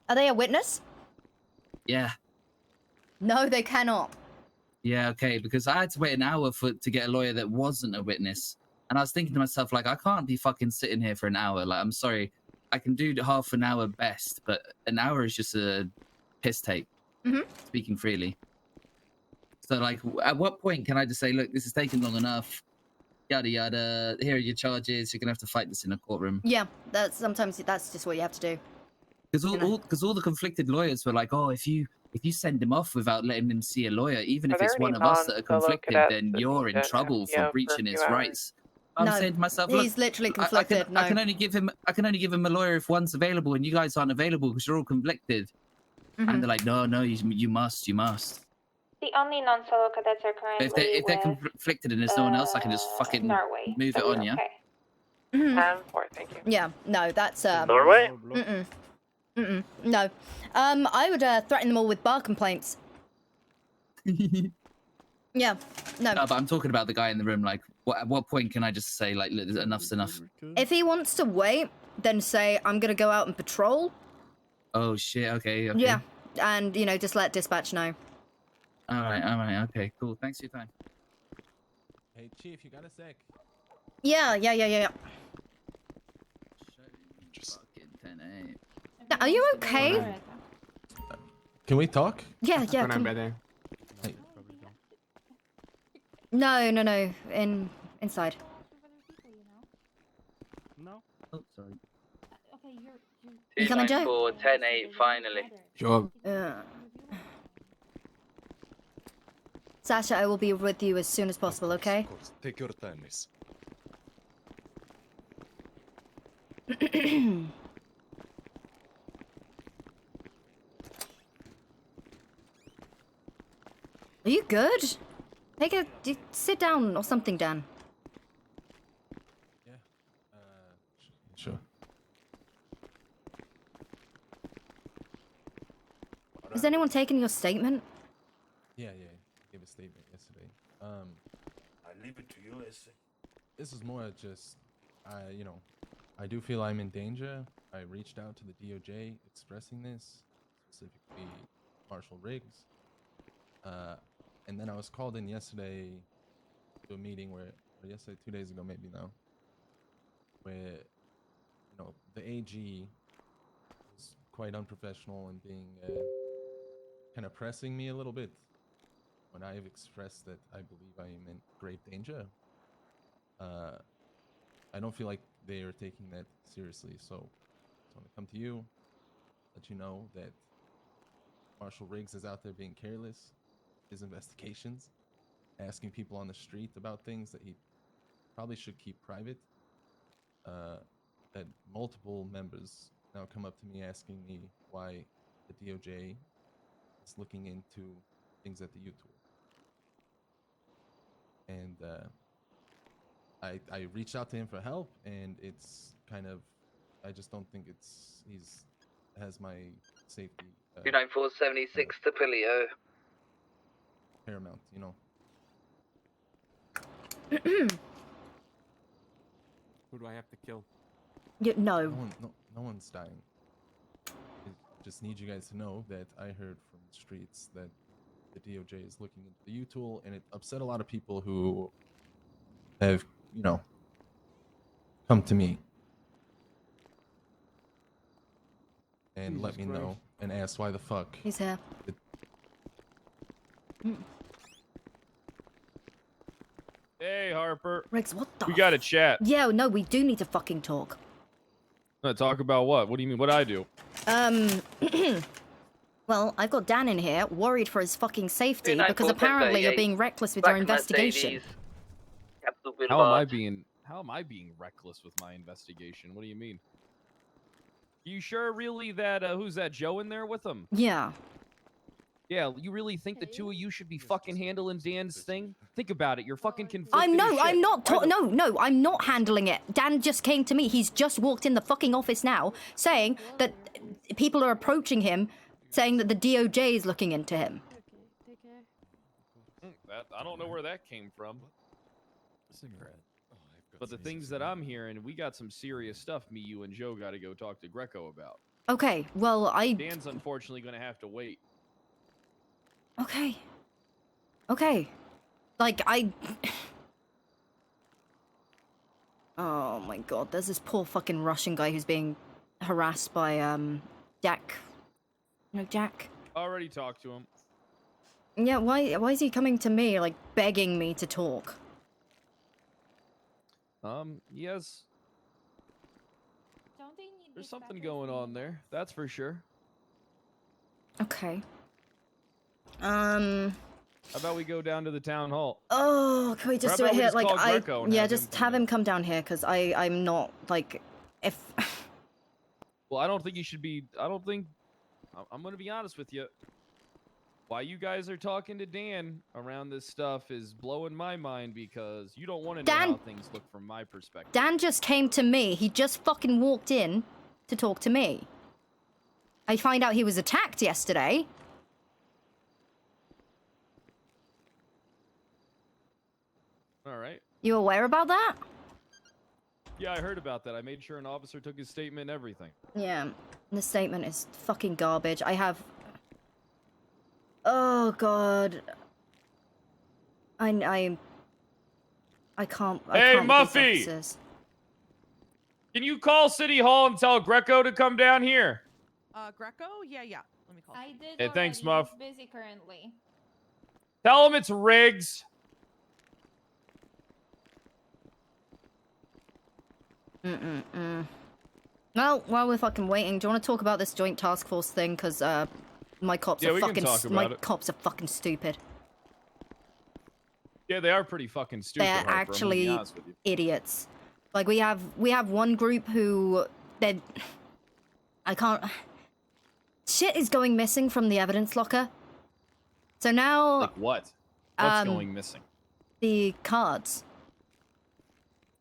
Are they a witness? Yeah. No, they cannot. Yeah, okay, because I had to wait an hour to get a lawyer that wasn't a witness. And I was thinking to myself, like, I can't be fucking sitting here for an hour. Like, I'm sorry. I can do half an hour best, but an hour is just a piss take. Speaking freely. So, like, at what point can I just say, look, this is taking long enough, yada yada, here are your charges, you're gonna have to fight this in a courtroom. Yeah, sometimes that's just what you have to do. Because all the conflicted lawyers were like, oh, if you send him off without letting him see a lawyer, even Are if there it's any one of us that are non-solo conflicted, cadets then that you're need in an trouble FTO for for breaching a his few hours? rights. I'm No, saying to myself, look, he's literally conflicted. I can only give him a lawyer if one's available, and you guys aren't available because you're all conflicted. And they're like, no, you must. The only non-solo cadets are currently If they're conflicted and there's no one else, I can just fucking Norway. move it on, yeah. And 4, thank you. Yeah, no, that's Norway? No. I would threaten them all with bar complaints. Yeah, no. No, but I'm talking about the guy in the room. Like, at what point can I just say, like, look, enough's enough? If he wants to wait, then say I'm gonna go out and patrol. Oh shit. Okay. Yeah, and just let dispatch know. All right. Okay. Cool. Thanks for your time. Hey, Chief, you got a sec? Yeah. Just fucking 10-8. Yeah, are you okay? Can we talk? Yeah. No. Inside. No. Oh, sorry. Okay, You coming, Joe? 294, 10-8, finally. Sure. Sasha, I will be with you as soon as possible, okay? Take your time, miss. Are you good? Sit down or something, Dan. Yeah. Sure. Has anyone taken your statement? Yeah. I gave a statement yesterday. I leave it to you, This is more just, I do feel I'm in danger. I reached out to the DOJ expressing this, specifically Marshal Riggs. And then I was called in yesterday to a meeting or yesterday, 2 days ago, maybe now, where, the AG was quite unprofessional and being kind of pressing me a little bit when I've expressed that I believe I am in great danger. I don't feel like they are taking that seriously, so I want to come to you, let you know that Marshal Riggs is out there being careless. His investigations, asking people on the street about things that he probably should keep private. That multiple members now come up to me asking me why the DOJ is looking into things at the U-Tool. And I reached out to him for help, and it's kind of, I just don't think he's has my safety 29476 to Pilio. paramount, you know. Who do I have to kill? No. No one's dying. I just need you guys to know that I heard from the streets that the DOJ is looking into the U-Tool, and it upset a lot of people who have, you know, come to me and let me know and ask why the fuck. He's here. Hey, Harper. Riggs, what the? We got to chat. Yeah, no, we do need to fucking talk. Talk about what? What do you mean? What'd I do? Well, I've got Dan in here, worried for his fucking safety, because apparently you're being reckless with your investigation. How am I being reckless with my investigation? What do you mean? You sure really that, who's that, Joe in there with him? Yeah. Yeah, you really think the two of you should be fucking handling Dan's thing? Think about it, you're fucking conflicted I'm as shit. no, I'm not handling it. Dan just came to me. He's just walked in the fucking office now, saying that people are approaching him, saying that the DOJ is looking into him. I don't know where that came from. Cigarette. But the things that I'm hearing, we got some serious stuff me, you, and Joe got to go talk to Greco about. Okay, well, Dan's unfortunately going to have to wait. Okay. Like, Oh my god, there's this poor fucking Russian guy who's being harassed by, Jack. You know Jack? Already talked to him. Yeah, why is he coming to me, like, begging me to talk? Yes. Don't they need There's something going on there, that's for sure. Okay. How about we go down to the town hall? Oh, can we just do it here? Like, yeah, just have him come down here, because I'm not, like, if... Well, I don't think you should be, I'm gonna be honest with you. Why you guys are talking to Dan around this stuff is blowing my mind, because you don't want to know how things look from my perspective. Dan just came to me. He just fucking walked in to talk to me. I find out he was attacked yesterday. Alright. You aware about that? Yeah, I heard about that. I made sure an officer took his statement and everything. Yeah, the statement is fucking garbage. I have... Oh, God. I can't... Hey, Muffy! Can you call City Hall and tell Greco to come down here? Greco? Yeah. Let me call. I did. Hey, thanks, already. Muff. He's busy currently. Tell him it's Riggs. Well, while we're fucking waiting, do you want to talk about this joint task force thing? Because, my cops are fucking... cops are fucking stupid. Yeah, they are pretty fucking stupid. They're Harper, actually idiots. Like, we have one group who... I can't... Shit is going missing from the evidence locker. So now... Like what? What's going missing? The cards.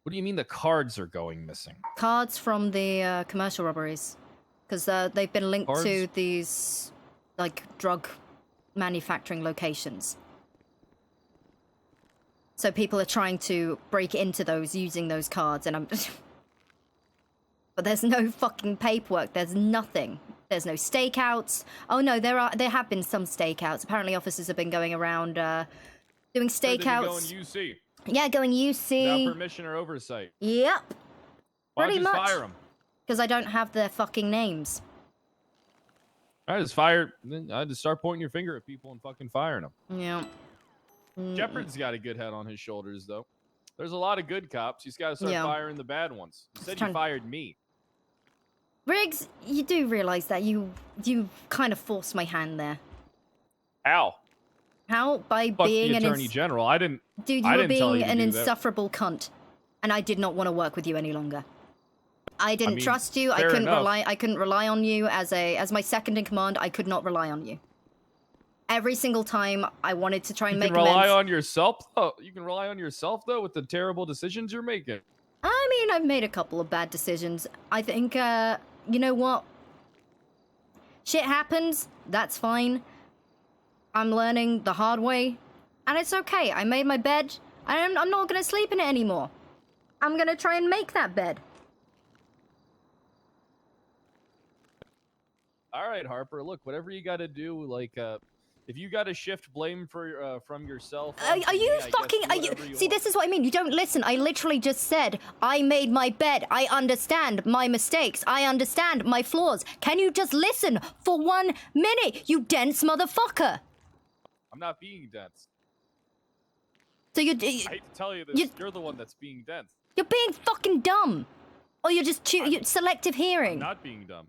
What do you mean the cards are going missing? Cards from the commercial robberies. Because they've been linked to these, like, drug manufacturing locations. So people are trying to break into those using those cards, and I'm... But there's no fucking paperwork. There's nothing. There's no stakeouts. Oh no, there have been some stakeouts. Apparently officers have been going around doing stakeouts. Going UC. Yeah, going UC. Without permission or oversight. Yep. Why Pretty don't you much. fire them? Because I don't have their fucking names. I just fired. I just start pointing your finger at people and fucking firing them. Yeah. Shepard's got a good head on his shoulders, though. There's a lot of good cops. He's got to start firing the bad ones. You said you fired me. Riggs, you do realize that you kind of forced my hand there. How? How? By Fuck being the an attorney general. I didn't. Dude, I you were didn't tell being you to an do that. insufferable cunt, and I did not want to work with you any longer. I didn't mean, trust you. I fair couldn't enough. rely. I couldn't rely on you as my second in command. I could not rely on you. Every single time I wanted to try and You make can rely amends. on yourself. Though. You can rely on yourself though with the terrible decisions you're making. I mean, I've made a couple of bad decisions. I think, you know what? Shit happens. That's fine. I'm learning the hard way, and it's okay. I made my bed. I'm not gonna sleep in it anymore. I'm gonna try and make that bed. All right, Harper. Look, whatever you got to do, like, if you got to shift blame for from yourself. Are you fucking? Are you? See, this is what I mean. You don't listen. I literally just said I made my bed. I understand my mistakes. I understand my flaws. Can you just listen for 1 minute, you dense motherfucker? I'm not being dense. So you. I hate to tell you this. You're the one that's being dense. You're being fucking dumb, or you're just selective hearing. I'm not being dumb.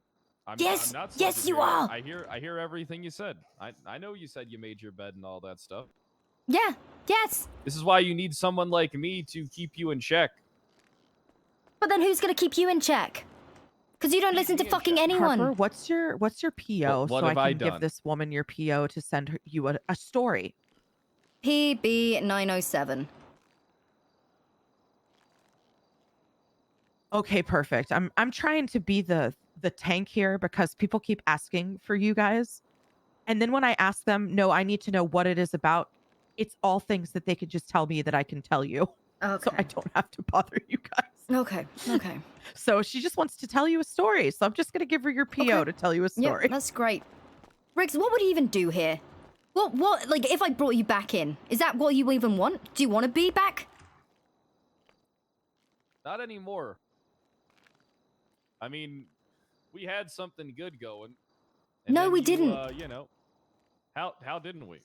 I'm Yes, not yes, you selective hearing. are. I hear everything you said. I know you said you made your bed and all that stuff. Yeah. Yes. This is why you need someone like me to keep you in check. But then who's gonna keep you in check? Because you don't listen to fucking anyone. Harper, what's your PO What so have I I can give done? this woman your PO to send you a story? PB 907. Okay, perfect. I'm trying to be the tank here because people keep asking for you guys. And then when I ask them, no, I need to know what it is about, it's all things that they could just tell me that I can tell you. Okay. So I don't have to bother you guys. Okay. Okay. So she just wants to tell you a story. So I'm just going to give her your PO to tell you a story. Yep, that's great. Riggs, what would you even do here? What, like, if I brought you back in, is that what you even want? Do you want to be back? Not anymore. I mean, we had something good going. and No, then we you, didn't. You know, how didn't we?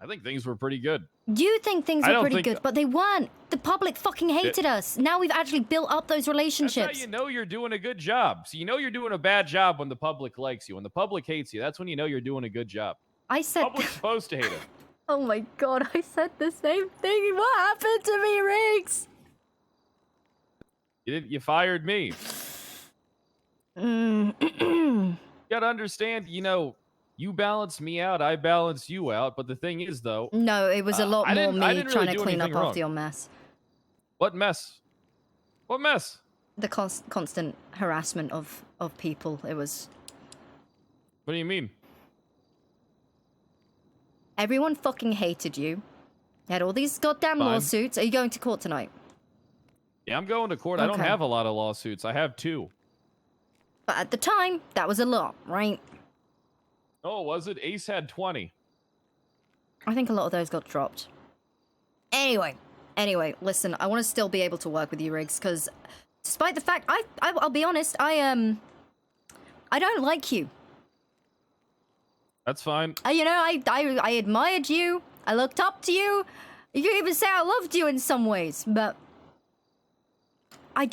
I think things were pretty good. You think things I were don't pretty think- good, but they weren't. The public fucking hated us. Now we've actually built up those That's relationships. how you know you're doing a good job. So you know you're doing a bad job when the public likes you. When the public hates you, that's when you know you're doing a good job. I said. Public's supposed to hate it. Oh my god, I said the same thing. What happened to me, Riggs? You fired me. You gotta understand, you know, you balance me out, I balance you out. But the thing is, though, No, it was a lot I more didn't- I me didn't trying really to do clean up anything wrong. after your mess. What mess? What mess? The constant harassment of people. It was. What do you mean? Everyone fucking hated you. You had all these goddamn Fine. lawsuits. Are you going to court tonight? Yeah, I'm going to court. I don't Okay. have a lot of lawsuits. I have 2. But at the time, that was a lot, right? Oh, was it? Ace had 20. I think a lot of those got dropped. Anyway, listen, I want to still be able to work with you, Riggs, because despite the fact, I'll be honest, I don't like you. That's fine. You know, I admired you. I looked up to you. You could even say I loved you in some ways, but I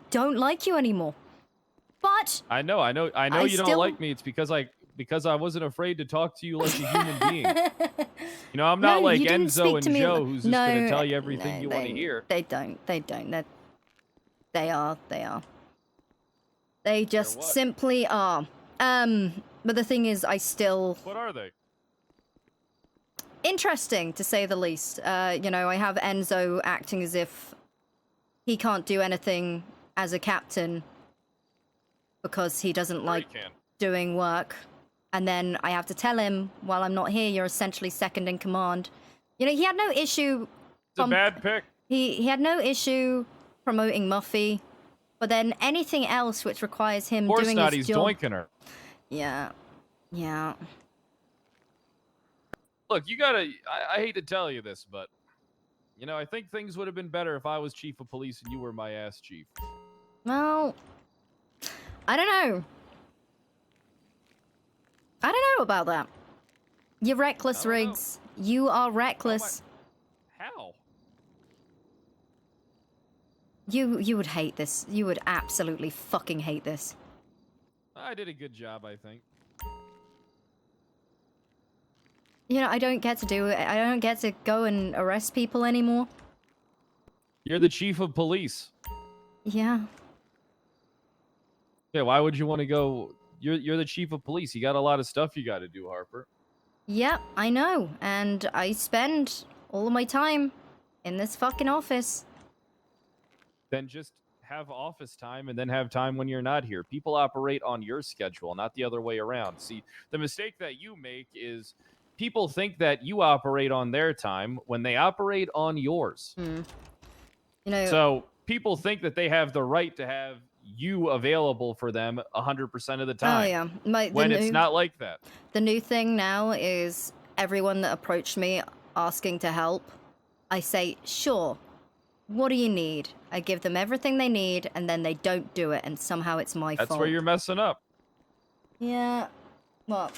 don't like you anymore. But I know I you don't still- like me. It's because I wasn't afraid to talk to you like a human being. You know, I'm not No, like you didn't Enzo speak and to me Joe, li- who's just No, gonna tell you everything no, you want to hear. They don't. They are. They just simply are. But the thing is, I still... What are they? Interesting, to say the least. You know, I have Enzo acting as if he can't do anything as a captain because he doesn't like doing work. And then I have to tell him, while I'm not here, you're essentially second in command. You know, he had no issue... It's a bad pick. He had no issue promoting Muffy, but then anything else which requires him Of course doing not. his He's job... doinking her. Yeah. Look, you gotta. I hate to tell you this, but you know, I think things would have been better if I was chief of police and you were my ass chief. Well, I don't know. I don't know about that. You're reckless, Riggs. You are reckless. How? You would hate this. You would absolutely fucking hate this. I did a good job, I think. You know, I don't get to do it. I don't get to go and arrest people anymore. You're the chief of police. Yeah. Yeah, why would you want to go? You're the chief of police. You got a lot of stuff you got to do, Harper. Yep, I know. And I spend all of my time in this fucking office. Then just have office time and then have time when you're not here. People operate on your schedule, not the other way around. See, the mistake that you make is people think that you operate on their time when they operate on yours. You know, So people think that they have the right to have you available for them 100% of the time. oh yeah, when it's not like that. The new thing now is everyone that approached me asking to help, I say, sure, what do you need? I give them everything they need, and then they don't do it, and somehow it's my fault. That's where you're messing up. Yeah. What?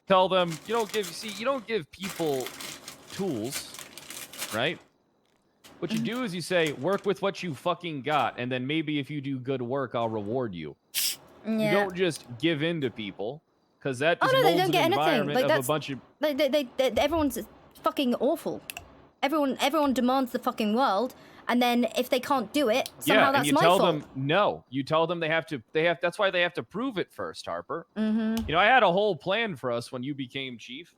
Tell them you don't give people tools, right? What you do is you say, work with what you fucking got, and then maybe if you do good work, I'll reward you. Yeah. You don't just give in to people, because that Oh just no, they molds don't an get anything. environment Like of that's a bunch of... they everyone's fucking awful. Everyone demands the fucking world, and then if they can't do it, somehow and that's you my tell fault. them no. You tell them they have. That's why they have to prove it first, Harper. Mm-hmm. You know, I had a whole plan for us when you became chief,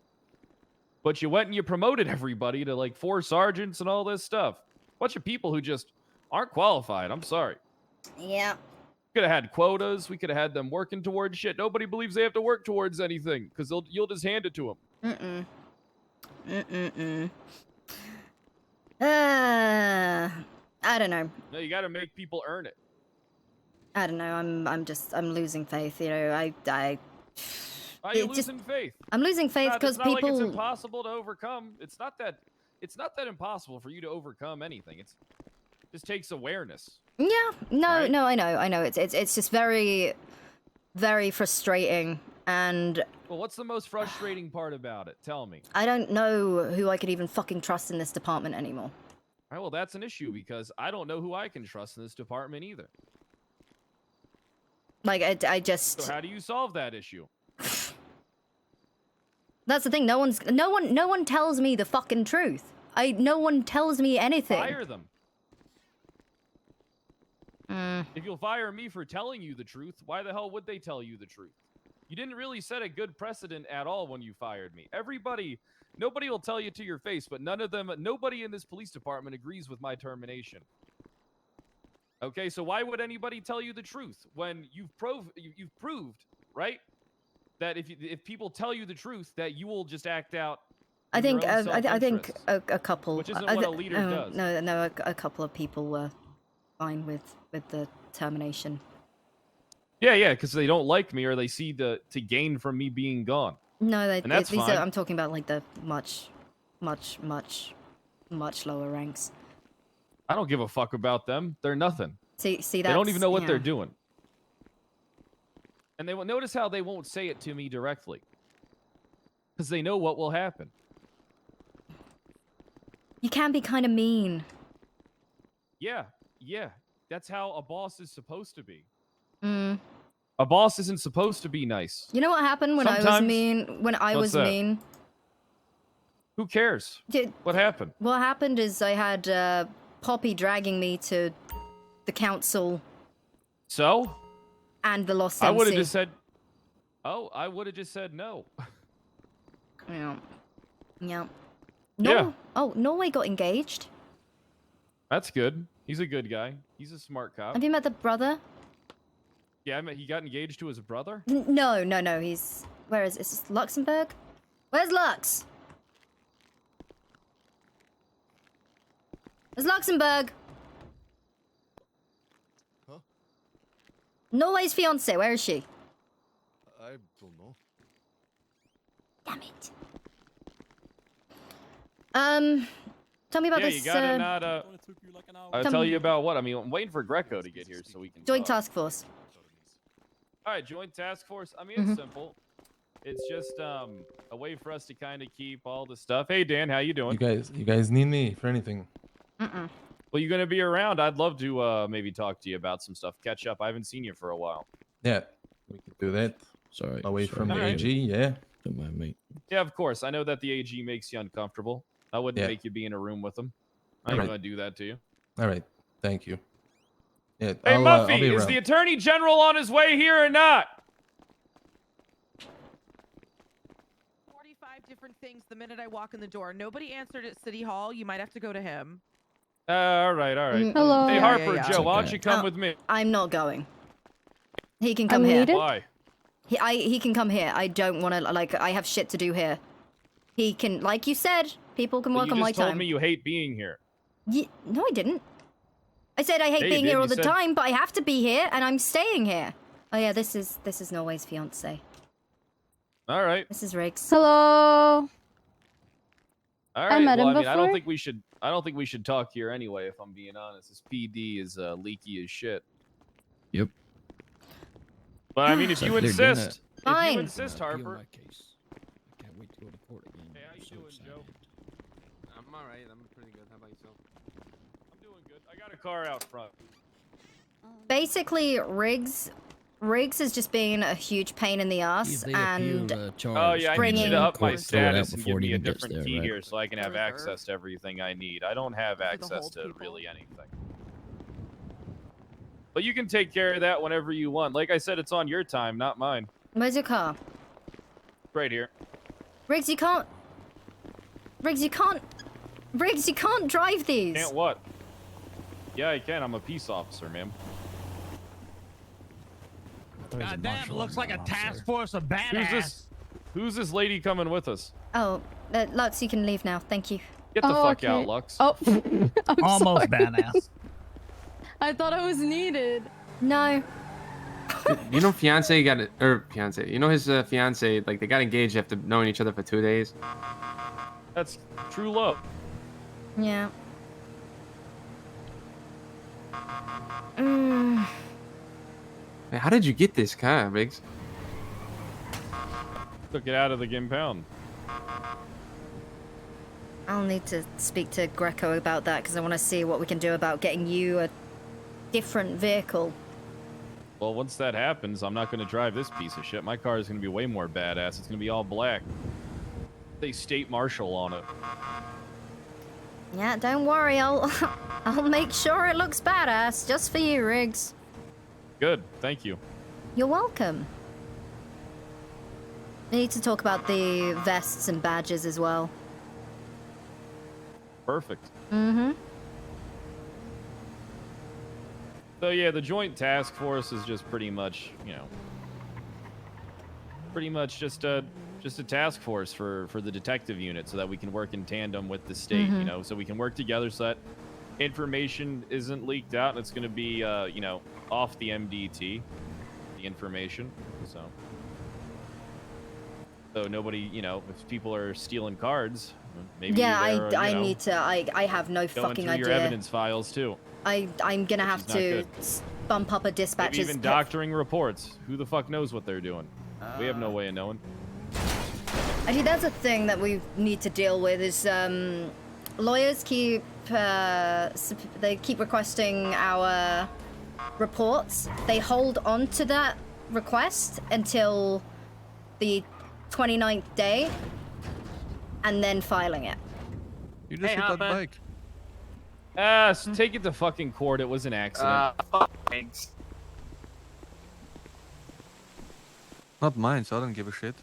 but you went and you promoted everybody to like 4 sergeants and all this stuff. Bunch of people who just aren't qualified. I'm sorry. Yeah. Could have had quotas. We could have had them working towards shit. Nobody believes they have to work towards anything because you'll just hand it to them. I don't know. No, you got to make people earn it. I don't know. I'm losing faith. You know, Why are you losing faith? I'm losing faith because it's not people. like it's impossible to overcome. It's not that impossible for you to overcome anything. It just takes awareness. Yeah. No. Right? No. I know. It's just very, very frustrating. And Well, what's the most frustrating part about it? Tell me. I don't know who I could even fucking trust in this department anymore. All right, well, that's an issue because I don't know who I can trust in this department either. Like I just. So how do you solve that issue? That's the thing. No one tells me the fucking truth. No one tells me anything. Fire them. If you'll fire me for telling you the truth, why the hell would they tell you the truth? You didn't really set a good precedent at all when you fired me. Nobody will tell you to your face, but nobody in this police department agrees with my termination. Okay, so why would anybody tell you the truth when you've proved, right, that if people tell you the truth, that you will just act out. I think a couple. Which isn't what a leader does. No, a couple of people were fine with the termination. Yeah, because they don't like me or they see to gain from me being gone. No, that's these fine. I'm talking about like the much lower ranks. I don't give a fuck about them. They're nothing. See, they don't even know what they're doing. And they will notice how they won't say it to me directly, because they know what will happen. You can be kind of mean. Yeah, that's how a boss is supposed to be. Mm. A boss isn't supposed to be nice. You know what happened when I was mean? When I was mean? Who cares? What happened? What happened is I had Poppy dragging me to the council. So? And the Lost I would have MC. just said... Oh, I would have just said no. Yeah. Yeah. Oh, Norway got engaged. That's good. He's a good guy. He's a smart cop. Have you met the brother? Yeah, he got engaged to his brother? No. He's... Where is this? Luxembourg? Where's Lux? It's Luxembourg. Huh? Norway's fiance. Where is she? I don't know. Damn it. Tell me about yeah, this. You gotta not. I'll tell you about what. I mean, I'm waiting for Greco to get here so we can. Joint task force. All right, joint task force. I mean, it's simple. It's just a way for us to kind of keep all the stuff. Hey Dan, how you doing? You guys need me for anything? Mm-mm. Well, you're gonna be around. I'd love to maybe talk to you about some stuff. Catch up. I haven't seen you for a while. Yeah, we could do that. Sorry. Away from the Alright. AG, yeah. Don't mind me. Yeah, of course. I know that the AG makes you uncomfortable. I wouldn't Yeah. make you be in a room with him. I ain't Alright. gonna do that to you. All right, thank you. Yeah, Hey, I'll Muffy, be is around. the Attorney General on his way here or not? 45 different things the minute I walk in the door. Nobody answered at City Hall. You might have to go to him. All right. Hello. Hey, Yeah, Harper, yeah, yeah. Joe, why don't Okay. you come Oh, with me? I'm not going. He can come I'm here. needed? Why? He can come here. I don't want to, like, I have shit to do here. He can, like you said, people can But work you on my just told time. me you hate being here. No, I didn't. I said I hate Yeah, you being did. here all You the said- time, but I have to be here, and I'm staying here. Oh yeah, this is Norway's fiance. All right. This is Riggs. Hello. All right. I met well, him I mean, I don't before. think we should. I don't think we should talk here anyway. If I'm being honest, this PD is leaky as shit. Yep. But I mean, if So you if they're gonna- insist, if Fine. you insist, appeal Harper. my case. I can't wait to go to court again. Hey, how you doing, Joe? I'm alright. I'm pretty good. How about yourself? I'm doing good. I got a car out front. Basically, Riggs is just being a huge pain in the ass, If they and appeal, charge, Oh yeah, I need bringing you to up my court, throw it out status and before give it me a even gets different there, key right? here so I can have access to everything I need. I don't have access to really anything. But you can take care of that whenever you want. Like I said, it's on your time, not mine. where's your car? Right here. Riggs, you can't. Riggs, you can't. Riggs, you can't drive these. Can't what? Yeah, I can. I'm a peace officer, ma'am. God damn, looks like a task force of badass. Who's this lady coming with us? Oh, Lux, you can leave now. Thank you. Get the fuck out, Lux. Oh, I'm Almost sorry. badass. I thought I was needed. No. You know, fiance got it, or fiance. You know his fiance, like they got engaged after knowing each other for 2 days. That's true love. Yeah. Mm. Hey, how did you get this car, Riggs? Took it out of the impound. I'll need to speak to Greco about that because I want to see what we can do about getting you a different vehicle. Well, once that happens, I'm not going to drive this piece of shit. My car is going to be way more badass. It's going to be all black. They state marshal on it. Yeah, don't worry. I'll make sure it looks badass just for you, Riggs. Good. Thank you. You're welcome. We need to talk about the vests and badges as well. Perfect. Mm-hmm. So yeah, the joint task force is just pretty much, just a task force for the detective unit so that we can work in tandem with the state, Mhm. so we can work together so that information isn't leaked out and it's going to be, off the MDT, the information. So nobody, if people are stealing cards, maybe Yeah, they're, I need to. I have no going fucking through your idea. evidence files too. I'm gonna have is not to good. bump up a Maybe dispatcher's even doctoring reports. Who the fuck knows what they're doing? We have no way of knowing. Actually, that's a thing that we need to deal with. Is lawyers keep they keep requesting our reports. They hold on to that request until the 29th day, and then filing it. You just hit that bike. Take it to fucking court. It was an accident. Thanks. Not mine, so I don't give a shit.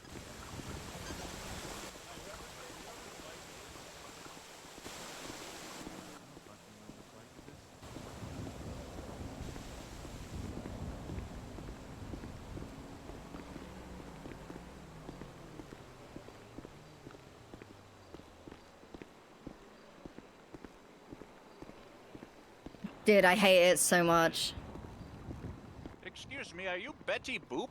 Dude, I hate it so much. Excuse me, are you Betty Boop?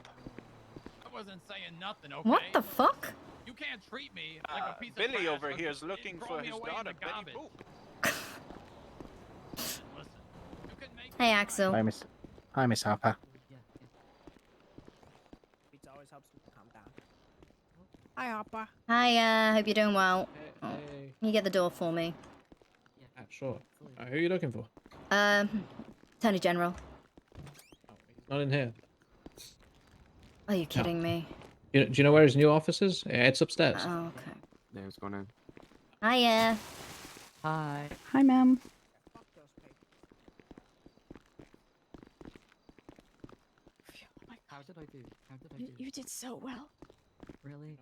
I wasn't saying nothing, okay? What the fuck? You can't treat me like a piece of Billy trash over or here is something looking and throw for me his away in daughter, the Betty garbage. Boop. Hey, Axel. Hi, Miss Harper. It always helps me to calm down. Hi, hope you're doing well. Oh, Hey. can you get the door for me? Sure. Who are you looking for? Attorney General. He's not in here. Are you kidding me? Do you know where his new office is? Yeah, it's upstairs. Oh, okay. Yeah, what's going on? Hiya. Hi. Hi, ma'am. How did I do? How did I do? You did so well. Really?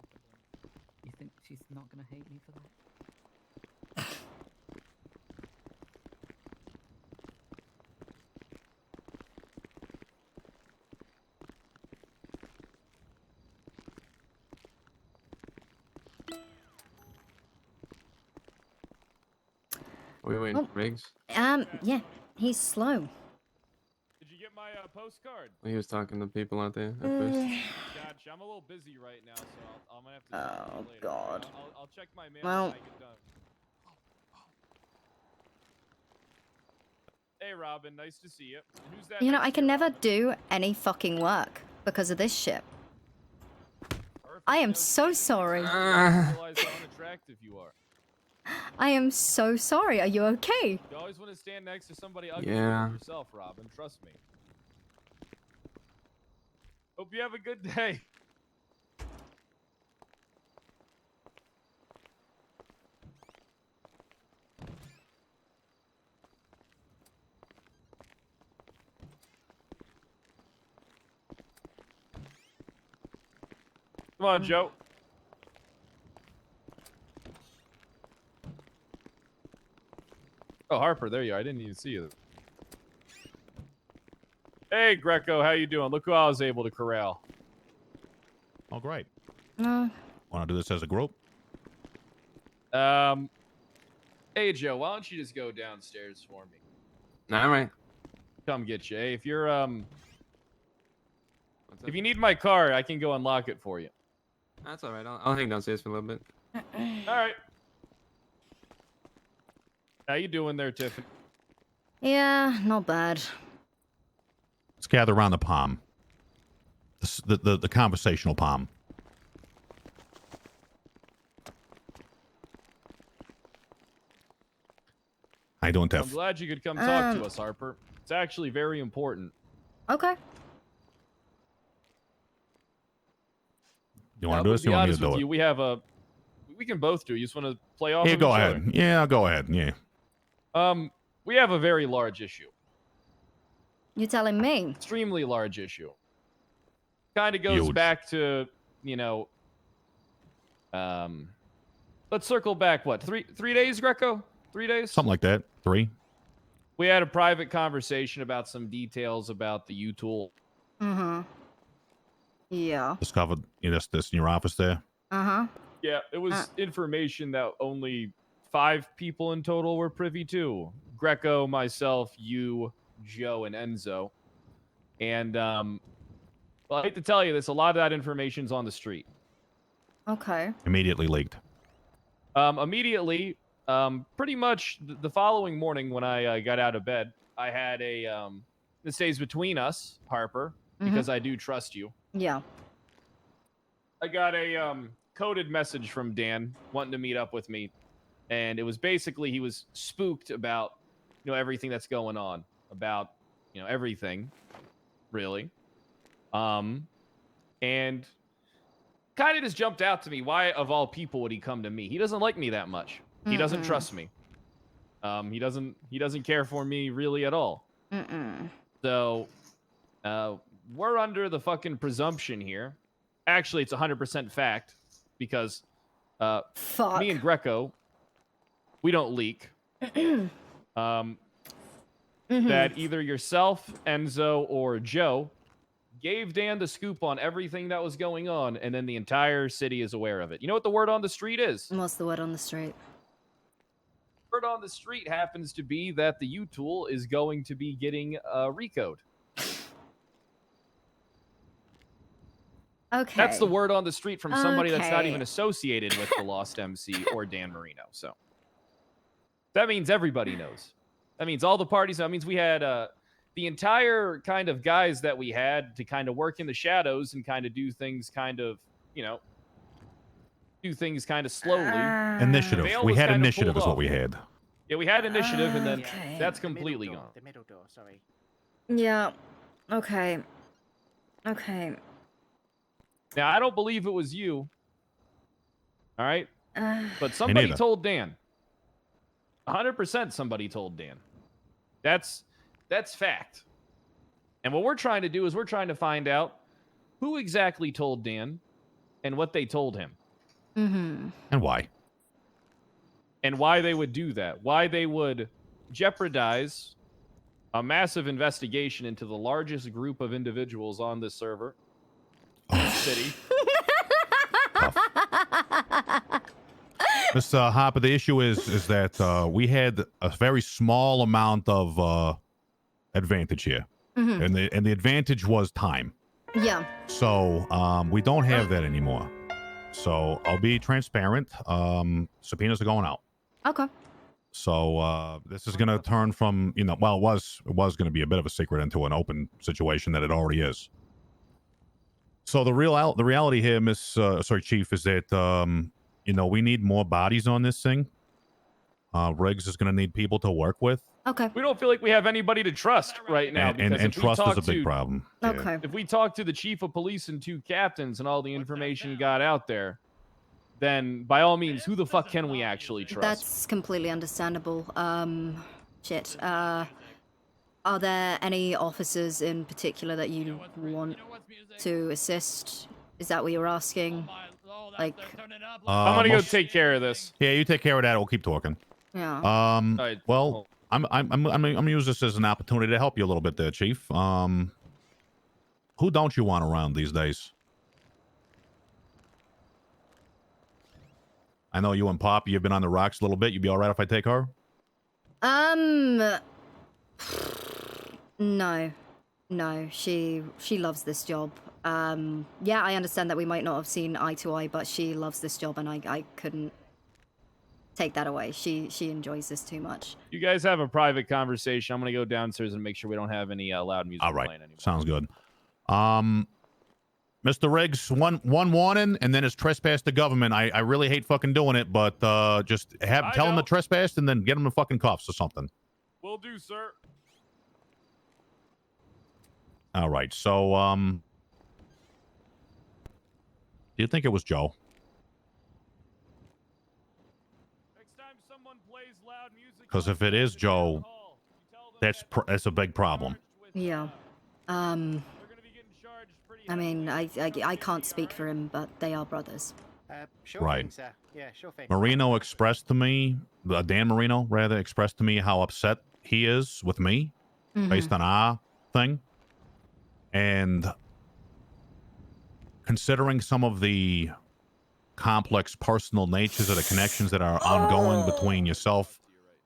You think she's not gonna hate me for that? Are we waiting Oh. for Riggs? Yeah, he's slow. Did you get my postcard? He was talking to people out there at first. Gotcha. I'm a little busy right now, so I'm gonna have to. talk to you later. God. I'll check my mail Well- when I get done. Hey, Robin. Nice to see you. And who's that? You know, next I to can you, never Robin? do any fucking work because of this shit. I am so sorry. I realize how unattractive you are. I am so sorry. Are you okay? You always want to stand next to somebody ugly Yeah. like yourself, Robin. Trust me. Hope you have a good day. Come on, Joe. Oh, Harper, there you are. I didn't even see you. Hey, Greco, how you doing? Look who I was able to corral. Oh, great. No. Want to do this as a group? Hey, Joe, why don't you just go downstairs for me? All right. Come get you. Hey, if you're if you need my car, I can go unlock it for you. That's all right. I'll hang downstairs for a little bit. All right. How you doing there, Tiffany? Yeah, not bad. Let's gather around the palm. The conversational palm. How you doing, I'm Tiff? glad you could come talk to us, Harper. It's actually very important. Okay. You want to do this? To Or be you want me honest to do with it? you, we have a. We can both do it. You just want to play off Yeah, of go each ahead. other? Yeah, go ahead. Yeah. We have a very large issue. You telling me? Extremely large issue. Kind of goes Huge. back to, you know, let's circle back, what, three days, Greco? 3 days? Something like that. 3. We had a private conversation about some details about the U-Tool. Mm-hmm. Yeah. Discovered this in your office there. Uh-huh. Yeah, it was information that only 5 people in total were privy to. Greco, myself, you, Joe, and Enzo. And, well, I hate to tell you this, a lot of that information's on the street. Okay. Immediately leaked. Immediately, pretty much the following morning when I got out of bed, I had a, this stays between us, Harper, because I do trust you. Yeah. I got a, coded message from Dan wanting to meet up with me. And it was basically, he was spooked about, you know, everything that's going on. About, you know, everything, really. And kind of just jumped out to me. Why, of all people, would he come to me? He doesn't like me that much. He doesn't trust me. He doesn't care for me really at all. So, we're under the fucking presumption here. Actually, it's 100% fact because me and Greco, we don't leak. That either yourself, Enzo, or Joe gave Dan the scoop on everything that was going on, and then the entire city is aware of it. You know what the word on the street is? What's the word on the street? Word on the street happens to be that the U-Tool is going to be getting recode. Okay. That's the word on the street from somebody that's not Okay. even associated with the Lost MC or Dan Marino. So that means everybody knows. That means all the parties. That means we had the entire kind of guys that we had to kind of work in the shadows and kind of do things kind of, you know, do things kind of slowly. Initiative. Veil We was had kind of initiative pulled is what off. we had. Yeah, we had initiative, and then Okay. that's completely gone. The middle door, sorry. Yeah. Okay. Okay. Now, I don't believe it was you. All right? But somebody neither. told Dan. 100% somebody told Dan. That's fact. And what we're trying to do is we're trying to find out who exactly told Dan and what they told him. Mm-hmm. And why? And why they would do that. Why they would jeopardize a massive investigation into the largest group of individuals on this server in the city. Mr. Harper, the issue is that we had a very small amount of advantage here. Mm-hmm. And the advantage was time. Yeah. So we don't have that anymore. So I'll be transparent. Subpoenas are going out. Okay. So this is going to turn from, well, it was going to be a bit of a secret into an open situation that it already is. So the reality here, Chief, is that we need more bodies on this thing. Riggs is going to need people to work with. Okay. We don't feel like we have anybody to trust right now. And trust is a big problem. Okay. If we talk to the chief of police and 2 captains and all the information you got out there, then by all means, who the fuck can we actually trust? That's completely understandable. Shit. Are there any officers in particular that you want to assist? Is that what you're asking? Like, I'm gonna go take care of this. Yeah, you take care of that. We'll keep talking. Yeah. Well, I'm gonna use this as an opportunity to help you a little bit there, Chief. Who don't you want around these days? I know you and Pop, you've been on the rocks a little bit. You be all right if I take her? No, she loves this job. Yeah, I understand that we might not have seen eye to eye, but she loves this job, and I couldn't take that away. She enjoys this too much. You guys have a private conversation. I'm gonna go downstairs and make sure we don't have any loud music playing anymore. Sounds good. Mr. Riggs, one warning, and then it's trespass to government. I really hate fucking doing it, but just tell him to trespass and then get him in fucking cuffs or something. Will do, sir. All right, so do you think it was Joe? Because if it is Joe, that's a big problem. Yeah. I mean, I can't speak for him, but they are brothers. Sure Right. thing, sir. Yeah, sure thing. Marino expressed to me, Dan Marino rather, expressed to me how upset he is with me based on our thing. And considering some of the complex personal natures of the connections that are ongoing between yourself,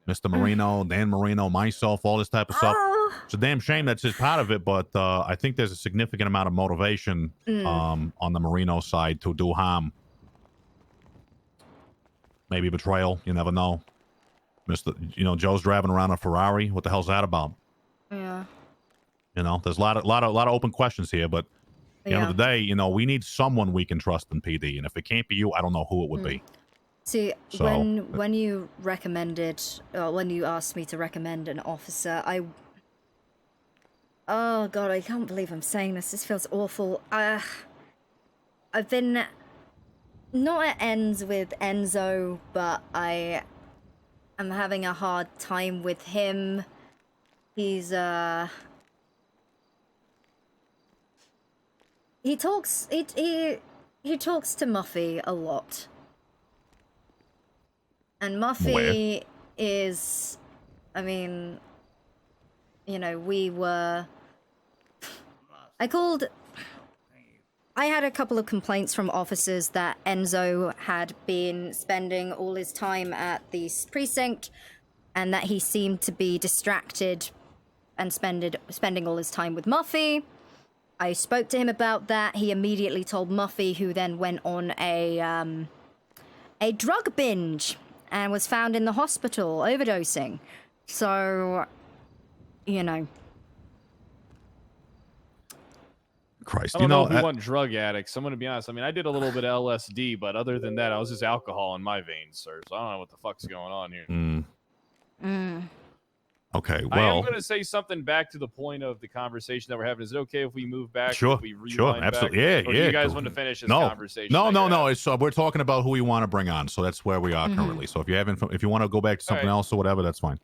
Mr. Marino, Dan Marino, myself, all this type of stuff. It's a damn shame that's just part of it, but I think there's a significant amount of motivation on the Marino side to do harm. Maybe betrayal, you never know. Joe's driving around a Ferrari. What the hell's that about? Yeah. There's a lot of open questions here, but at the end of the day, we need someone we can trust in PD, and if it can't be you, I don't know who it would be. See, So- when you recommended, when you asked me to recommend an officer, oh god, I can't believe I'm saying this. This feels awful. I've been not at ends with Enzo, but I am having a hard time with him. He's he talks to Muffy a lot. And Muffy is, I mean, we were, I had a couple of complaints from officers that Enzo had been spending all his time at the precinct and that he seemed to be distracted and spending all his time with Muffy. I spoke to him about that. He immediately told Muffy, who then went on a drug binge and was found in the hospital overdosing. So, Christ. I don't know if we want drug addicts. I'm gonna be honest. I mean, I did a little bit of LSD, but other than that, I was just alcohol in my veins, sir. So I don't know what the fuck's going on here. Okay, I am well, going to say something back to the point of the conversation that we're having. Is it okay if we move back? sure, If we sure, rewind absolutely, back? yeah, Or yeah. do you guys want to finish this no, conversation? no. It's we're talking about who we want to bring on, so that's where we are currently. So if you haven't, if you want to go back to something else or whatever, that's fine.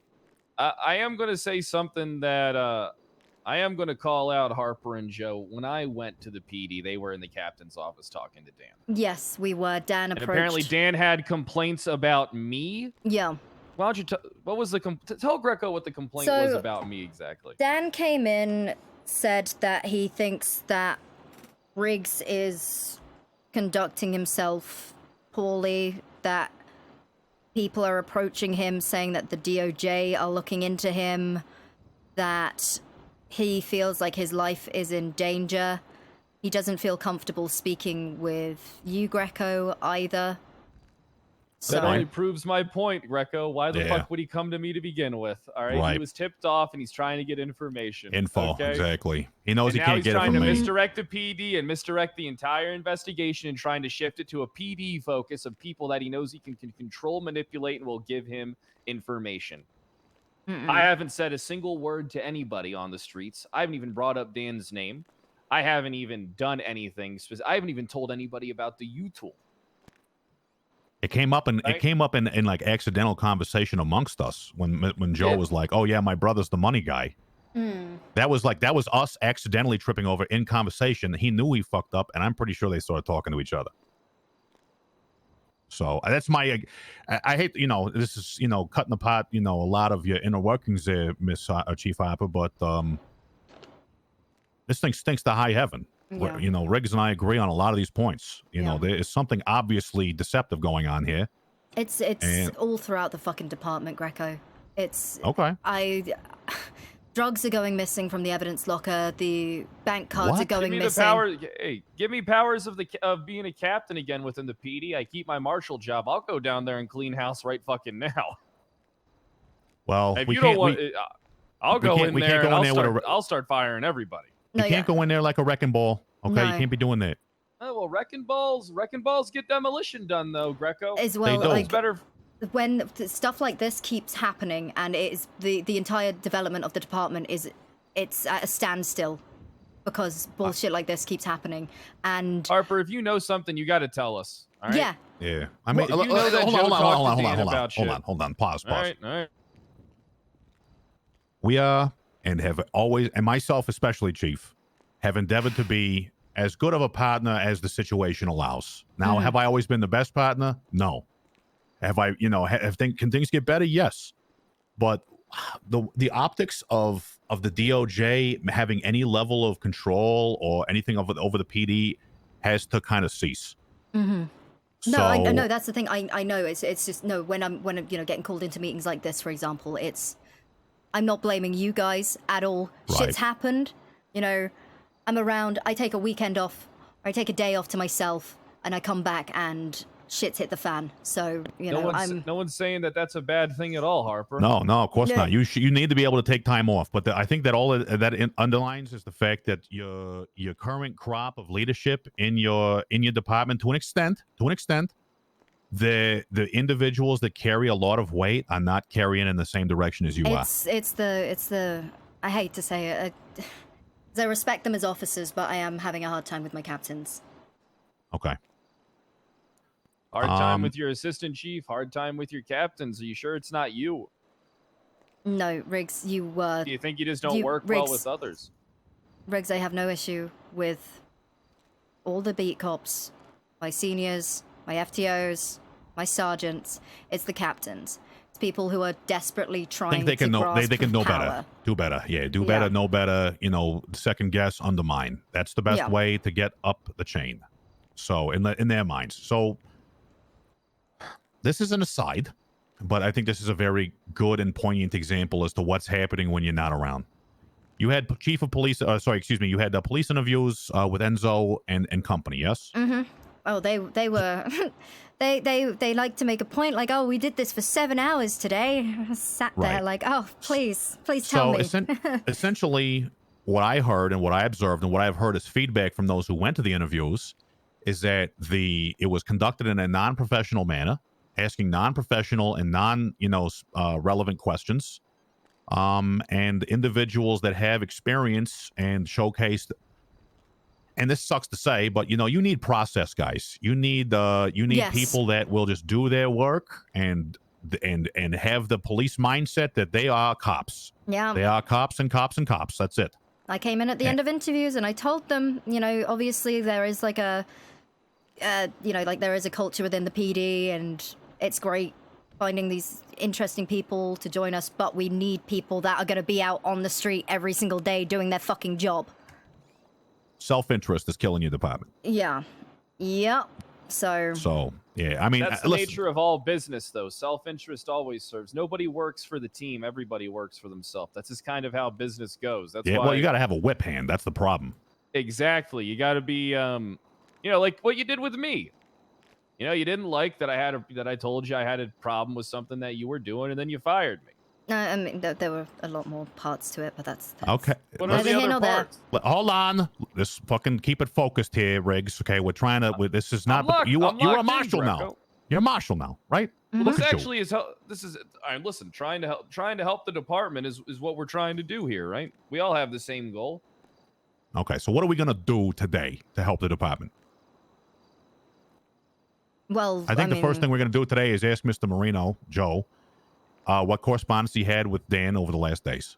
I am going to say something that I am going to call out Harper and Joe. When I went to the PD, they were in the captain's office talking to Dan. Yes, we were. Dan And approached. apparently Dan had complaints about me. Yeah. Why don't you what was the tell Greco what the complaint was about me exactly? Dan came in, said that he thinks that Riggs is conducting himself poorly, that people are approaching him saying that the DOJ are looking into him, that he feels like his life is in danger. He doesn't feel comfortable speaking with you, Greco, either. That only proves my point, Greco. Why the Yeah. fuck would he come to me to begin with? All right, Right. he was tipped off and he's trying to get information. Info, okay? exactly. He knows And he now can't he's get it trying from to me. misdirect the PD and misdirect the entire investigation and trying to shift it to a PD focus of people that he knows he can control, manipulate, and will give him information. I haven't said a single word to anybody on the streets. I haven't even brought up Dan's name. I haven't even done anything. I haven't even told anybody about the U-tool. It came up in like accidental conversation amongst us when Joe was like, "Oh yeah, my brother's the money guy." That was us accidentally tripping over in conversation. He knew he fucked up, and I'm pretty sure they started talking to each other. So that's my. I hate this is cutting apart a lot of your inner workings there, Miss Chief Harper, but this thing stinks to high heaven. Yeah. Riggs and I agree on a lot of these points. There is something obviously deceptive going on here. It's all throughout the fucking department, Greco. It's okay. Drugs are going missing from the evidence locker. The bank cards are going Give me missing. the power. Hey, give me powers of being a captain again within the PD. I keep my marshal job. I'll go down there and clean house right fucking now. Well, if we you can't. don't want, I'll go in there and I'll start firing everybody. You can't go in there like a wrecking ball. Okay, No. you can't be doing that. Oh well, wrecking balls get demolition done though, Greco. As well, They like It's better. when stuff like this keeps happening, and it is the entire development of the department it's at a standstill because bullshit like this keeps happening. And Harper, if you know something, you got to tell us. All right? yeah, Yeah. I mean, If you know that Joe talked to Dan about shit. hold on. Pause. All right. We are and have always, and myself especially, Chief, have endeavored to be as good of a partner as the situation allows. Now, have I always been the best partner? No. Have I, can things get better? Yes. But the optics of the DOJ having any level of control or anything over the PD has to kind of cease. No, So, I know that's the thing. I know it's just no. When I'm getting called into meetings like this, for example, I'm not blaming you guys at all. Right. Shit's happened. I'm around. I take a weekend off, or I take a day off to myself, and I come back and shit's hit the fan. So No one's saying that that's a bad thing at all, Harper. No, of course not. You need to be able to take time off. But I think that all that underlines is the fact that your current crop of leadership in your department, to an extent, the individuals that carry a lot of weight are not carrying in the same direction as you are. It's the I hate to say it. I respect them as officers, but I am having a hard time with my captains. Okay. Hard time with your assistant chief. Hard time with your captains. Are you sure it's not you? No, Riggs, you were. Do you think you just don't work well with others? Riggs, I have no issue with all the beat cops, my seniors, my FTOs, my sergeants. It's the captains. It's people who are desperately trying I think they can to know grasp they can know power. better. Do better. Yeah, do better, know better, second guess, undermine. That's the best way to get up the chain. So in their minds. So this is an aside, but I think this is a very good and poignant example as to what's happening when you're not around. You had chief of police, you had police interviews with Enzo and company, yes? Mm-hmm. Oh, they were, they like to make a point like, oh, we did this for 7 hours today. I sat there like, oh, please tell me. Essentially, what I heard and what I observed and what I've heard as feedback from those who went to the interviews is that it was conducted in a non-professional manner, asking non-professional and relevant questions, and individuals that have experience and showcased. And this sucks to say, but you need process guys. You need Yes. people that will just do their work and have the police mindset that they are cops. Yeah. They are cops and cops and cops. That's it. I came in at the end of interviews and I told them, obviously there is like there is a culture within the PD and it's great finding these interesting people to join us, but we need people that are going to be out on the street every single day doing their fucking job. Self-interest is killing your department. Yeah. Yep. So yeah, I mean, that's the listen, nature of all business, though. Self-interest always serves. Nobody works for the team. Everybody works for themselves. That's just kind of how business goes. That's why. Well, you got to have a whip hand. That's the problem. Exactly. You got to be, like what you did with me. You didn't like that I told you I had a problem with something that you were doing, and then you fired me. No, I mean there were a lot more parts to it, but that's okay. What are the other parts? Hold on. Let's fucking keep it focused here, Riggs. Okay, we're trying to. This is not. I'm You're a locked marshal in, now. Greco. You're a marshal now, right? Well, Look this at you. actually is how this is. Listen, trying to help the department is what we're trying to do here, right? We all have the same goal. Okay, so what are we gonna do today to help the department? Well, I think the first thing we're gonna do today is ask Mr. Marino, Joe, what correspondence he had with Dan over the last days.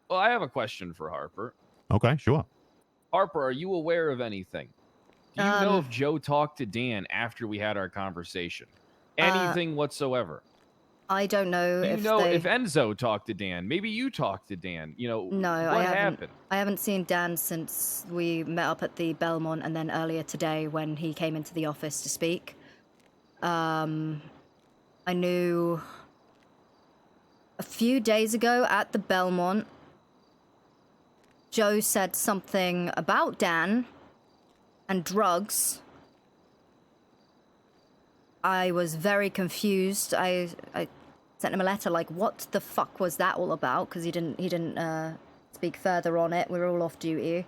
Well, I have a question for Harper. Okay, sure. Harper, are you aware of anything? Do you know if Joe talked to Dan after we had our conversation? Anything whatsoever? I don't know Do you if know they... if Enzo talked to Dan? Maybe you talked to Dan. No, what I haven't. happened? I haven't seen Dan since we met up at the Belmont, and then earlier today when he came into the office to speak. I knew a few days ago at the Belmont, Joe said something about Dan and drugs. I was very confused. I sent him a letter like, what the fuck was that all about? Because he didn't speak further on it. We were all off duty.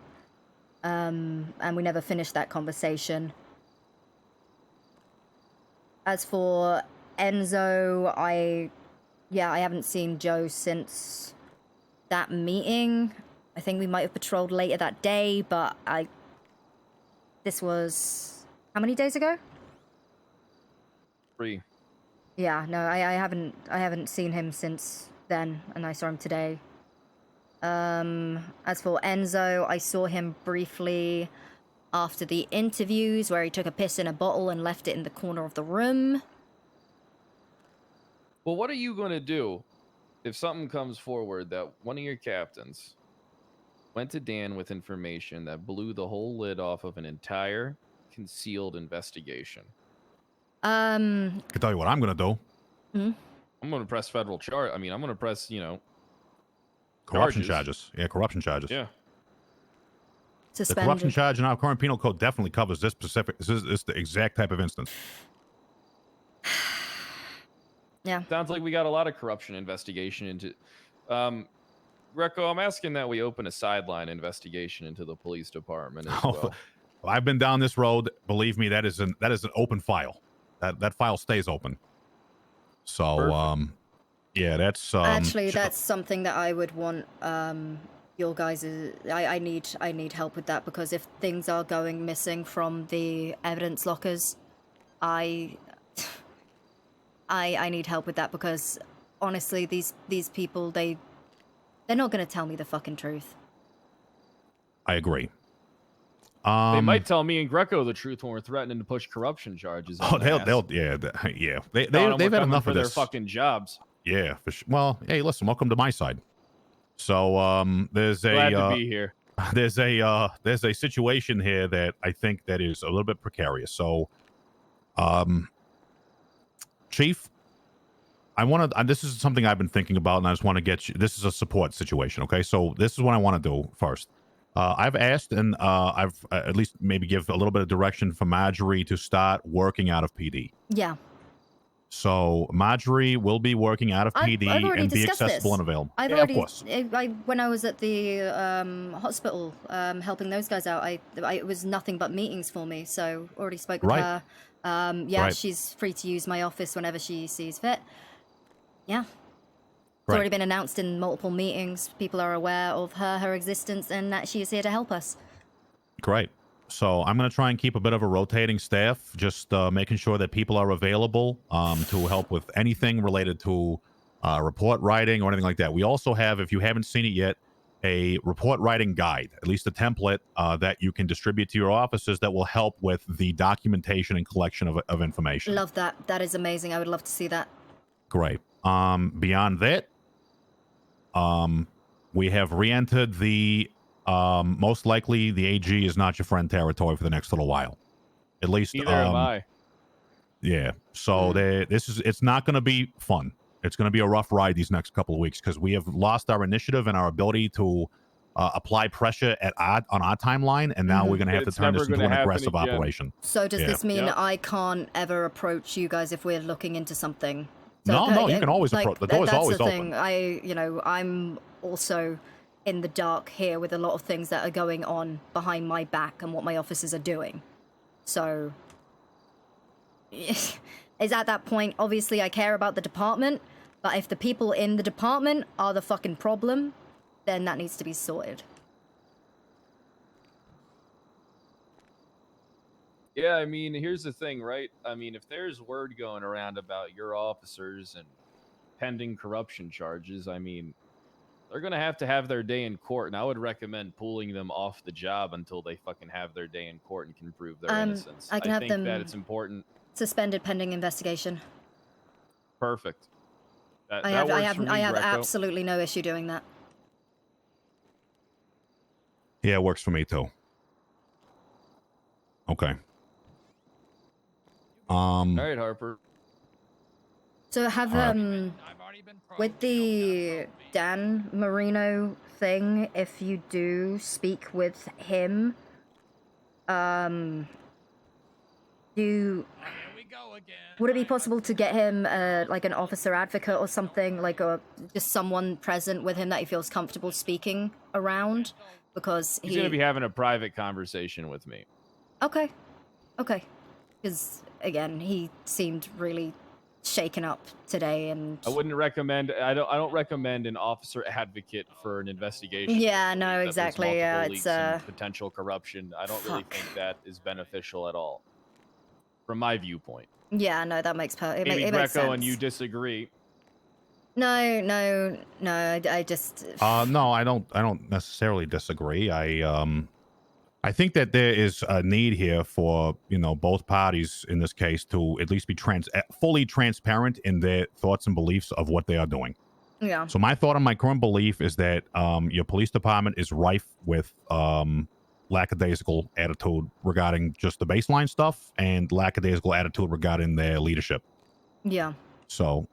And we never finished that conversation. As for Enzo, I haven't seen Joe since that meeting. I think we might have patrolled later that day, but this was how many days ago? 3. Yeah, no, I haven't seen him since then, and I saw him today. As for Enzo, I saw him briefly after the interviews where he took a piss in a bottle and left it in the corner of the room. Well, what are you going to do if something comes forward that one of your captains went to Dan with information that blew the whole lid off of an entire concealed investigation? I can tell you what I'm going to do. I'm going to press federal charge. I mean, I'm going to press, Corruption charges. Yeah, corruption charges. Yeah. The corruption charge in our current penal code definitely covers this specific. This is the exact type of instance. Yeah. Sounds like we got a lot of corruption investigation into. Greco, I'm asking that we open a sideline investigation into the police department as well. I've been down this road. Believe me, that is an open file. That file stays open. So, yeah, that's actually that's something that I would want your guys. I need help with that, because if things are going missing from the evidence lockers, I need help with that, because honestly, these people, they're not going to tell me the fucking truth. I agree. They might tell me and Greco the truth when we're threatening to push corruption charges. Oh, they've had enough of their this. fucking jobs. Yeah, for sure. Well, hey, listen, welcome to my side. So, there's Glad to be here. There's a situation here that I think that is a little bit precarious. So, Chief, I want to. This is something I've been thinking about, and I just want to get you. This is a support situation, okay? So, this is what I want to do first. I've asked, and I've at least maybe give a little bit of direction for Marjorie to start working out of PD. Yeah. So Marjorie will be working out of PD I've already and be discussed accessible this. and available. I've Yeah, already, of course. when I was at the hospital helping those guys out, it was nothing but meetings for me. So already spoke with Right. her. Yeah, Right. she's free to use my office whenever she sees fit. Yeah. It's Right. already been announced in multiple meetings. People are aware of her existence, and that she is here to help us. Great. So I'm going to try and keep a bit of a rotating staff, just making sure that people are available to help with anything related to report writing or anything like that. We also have, if you haven't seen it yet, a report writing guide, at least a template that you can distribute to your offices that will help with the documentation and collection of information. Love that. That is amazing. I would love to see that. Great. Beyond that, we have re-entered the most likely the AG is not your friend territory for the next little while. At least Neither am I. Yeah. So it's not going to be fun. It's going to be a rough ride these next couple of weeks because we have lost our initiative and our ability to apply pressure on our timeline, and now we're going to have to turn this into an aggressive operation. So does Yeah. this mean I can't ever approach you guys if we're looking into something? So, No, you can always approach. The door's always that's the open. thing. I'm also in the dark here with a lot of things that are going on behind my back and what my officers are doing. So, is at that point, obviously I care about the department, but if the people in the department are the fucking problem, then that needs to be sorted. Yeah, I mean, here's the thing, right? I mean, if there's word going around about your officers and pending corruption charges, I mean, they're going to have their day in court, and I would recommend pulling them off the job until they fucking have their day in court and can prove their innocence. I can have think them that it's important. suspended pending investigation. Perfect. That I have works for me, Greco. absolutely no issue doing that. Yeah, it works for me too. Okay. All right, Harper. So have with the Dan Marino thing, if you do speak with him, would it be possible to get him like an officer advocate or something, like just someone present with him that he feels comfortable speaking around? Because He's going to be having a private conversation with me. Okay. Because again, he seemed really shaken up today, and I wouldn't recommend. I don't recommend an officer advocate for an investigation. Yeah, no, that there's exactly. multiple It's leaks and potential corruption. I don't really think that is beneficial at all, from my viewpoint. Yeah, no, that makes it Maybe makes Greco sense. and you disagree. No, I just No, I don't necessarily disagree. I think that there is a need here for, both parties in this case to at least be fully transparent in their thoughts and beliefs of what they are doing. Yeah. So my thought and my current belief is that your police department is rife with lackadaisical attitude regarding just the baseline stuff and lackadaisical attitude regarding their leadership. Yeah. So,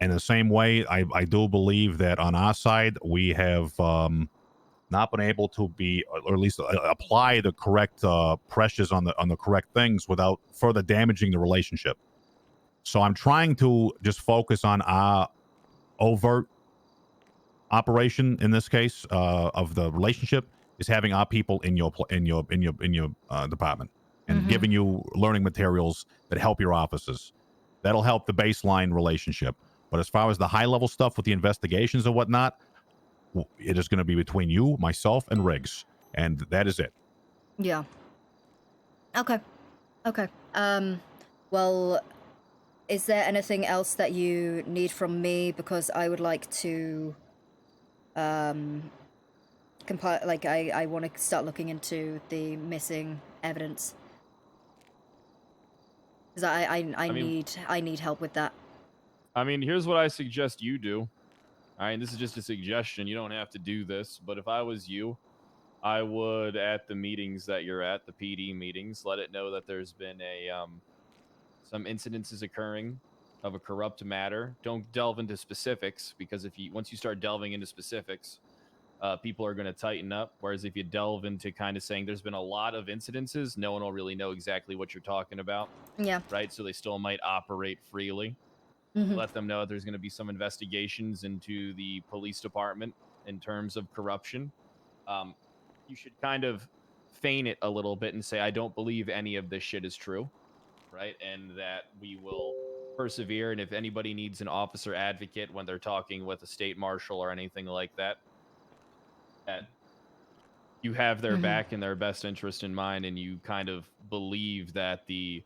in the same way, I do believe that on our side, we have not been able to be, or at least apply the correct pressures on the correct things without further damaging the relationship. So I'm trying to just focus on our overt operation in this case of the relationship is having our people in your department and giving you learning materials that help your offices. That'll help the baseline relationship. But as far as the high level stuff with the investigations and whatnot, it is going to be between you, myself, and Riggs, and that is it. Yeah. Okay. Well, is there anything else that you need from me? Because I would like to compile, like I want to start looking into the missing evidence. Because I need help with that. I mean, here's what I suggest you do. All right, this is just a suggestion. You don't have to do this, but if I was you, I would, at the meetings that you're at, the PD meetings, let it know that there's been some incidences occurring of a corrupt matter. Don't delve into specifics, because once you start delving into specifics, people are going to tighten up. Whereas if you delve into kind of saying there's been a lot of incidences, no one will really know exactly what you're talking about. Yeah. Right. So they still might operate freely. Mhm. Let them know there's going to be some investigations into the police department in terms of corruption. You should kind of feign it a little bit and say, I don't believe any of this shit is true. Right. And that we will persevere. And if anybody needs an officer advocate when they're talking with a state marshal or anything like that, that you have their back and their best interest in mind, and you kind of believe that the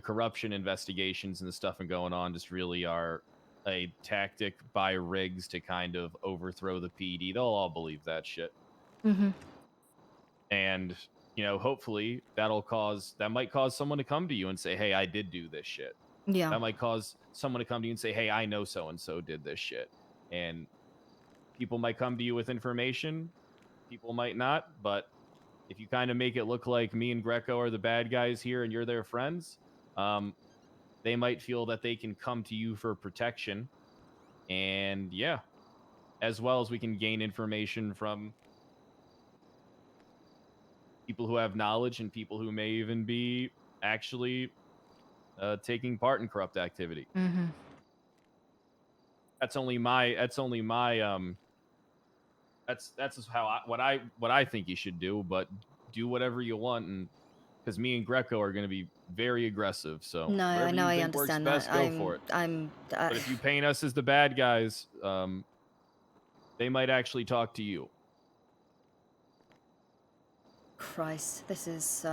corruption investigations and the stuff and going on just really are a tactic by Riggs to kind of overthrow the PD. They'll all believe that shit. Mm-hmm. And, you know, hopefully that might cause someone to come to you and say, hey, I did do this shit. Yeah. That might cause someone to come to you and say, hey, I know so-and-so did this shit. And people might come to you with information. People might not. But if you kind of make it look like me and Greco are the bad guys here and you're their friends, they might feel that they can come to you for protection. And yeah, as well as we can gain information from people who have knowledge and people who may even be actually taking part in corrupt activity. Mm-hmm. That's just how what I think you should do, but do whatever you want, and because me and Greco are going to be very aggressive. So No, I know, I understand that. best, go for it. But if you paint us as the bad guys, they might actually talk to you. Christ, this is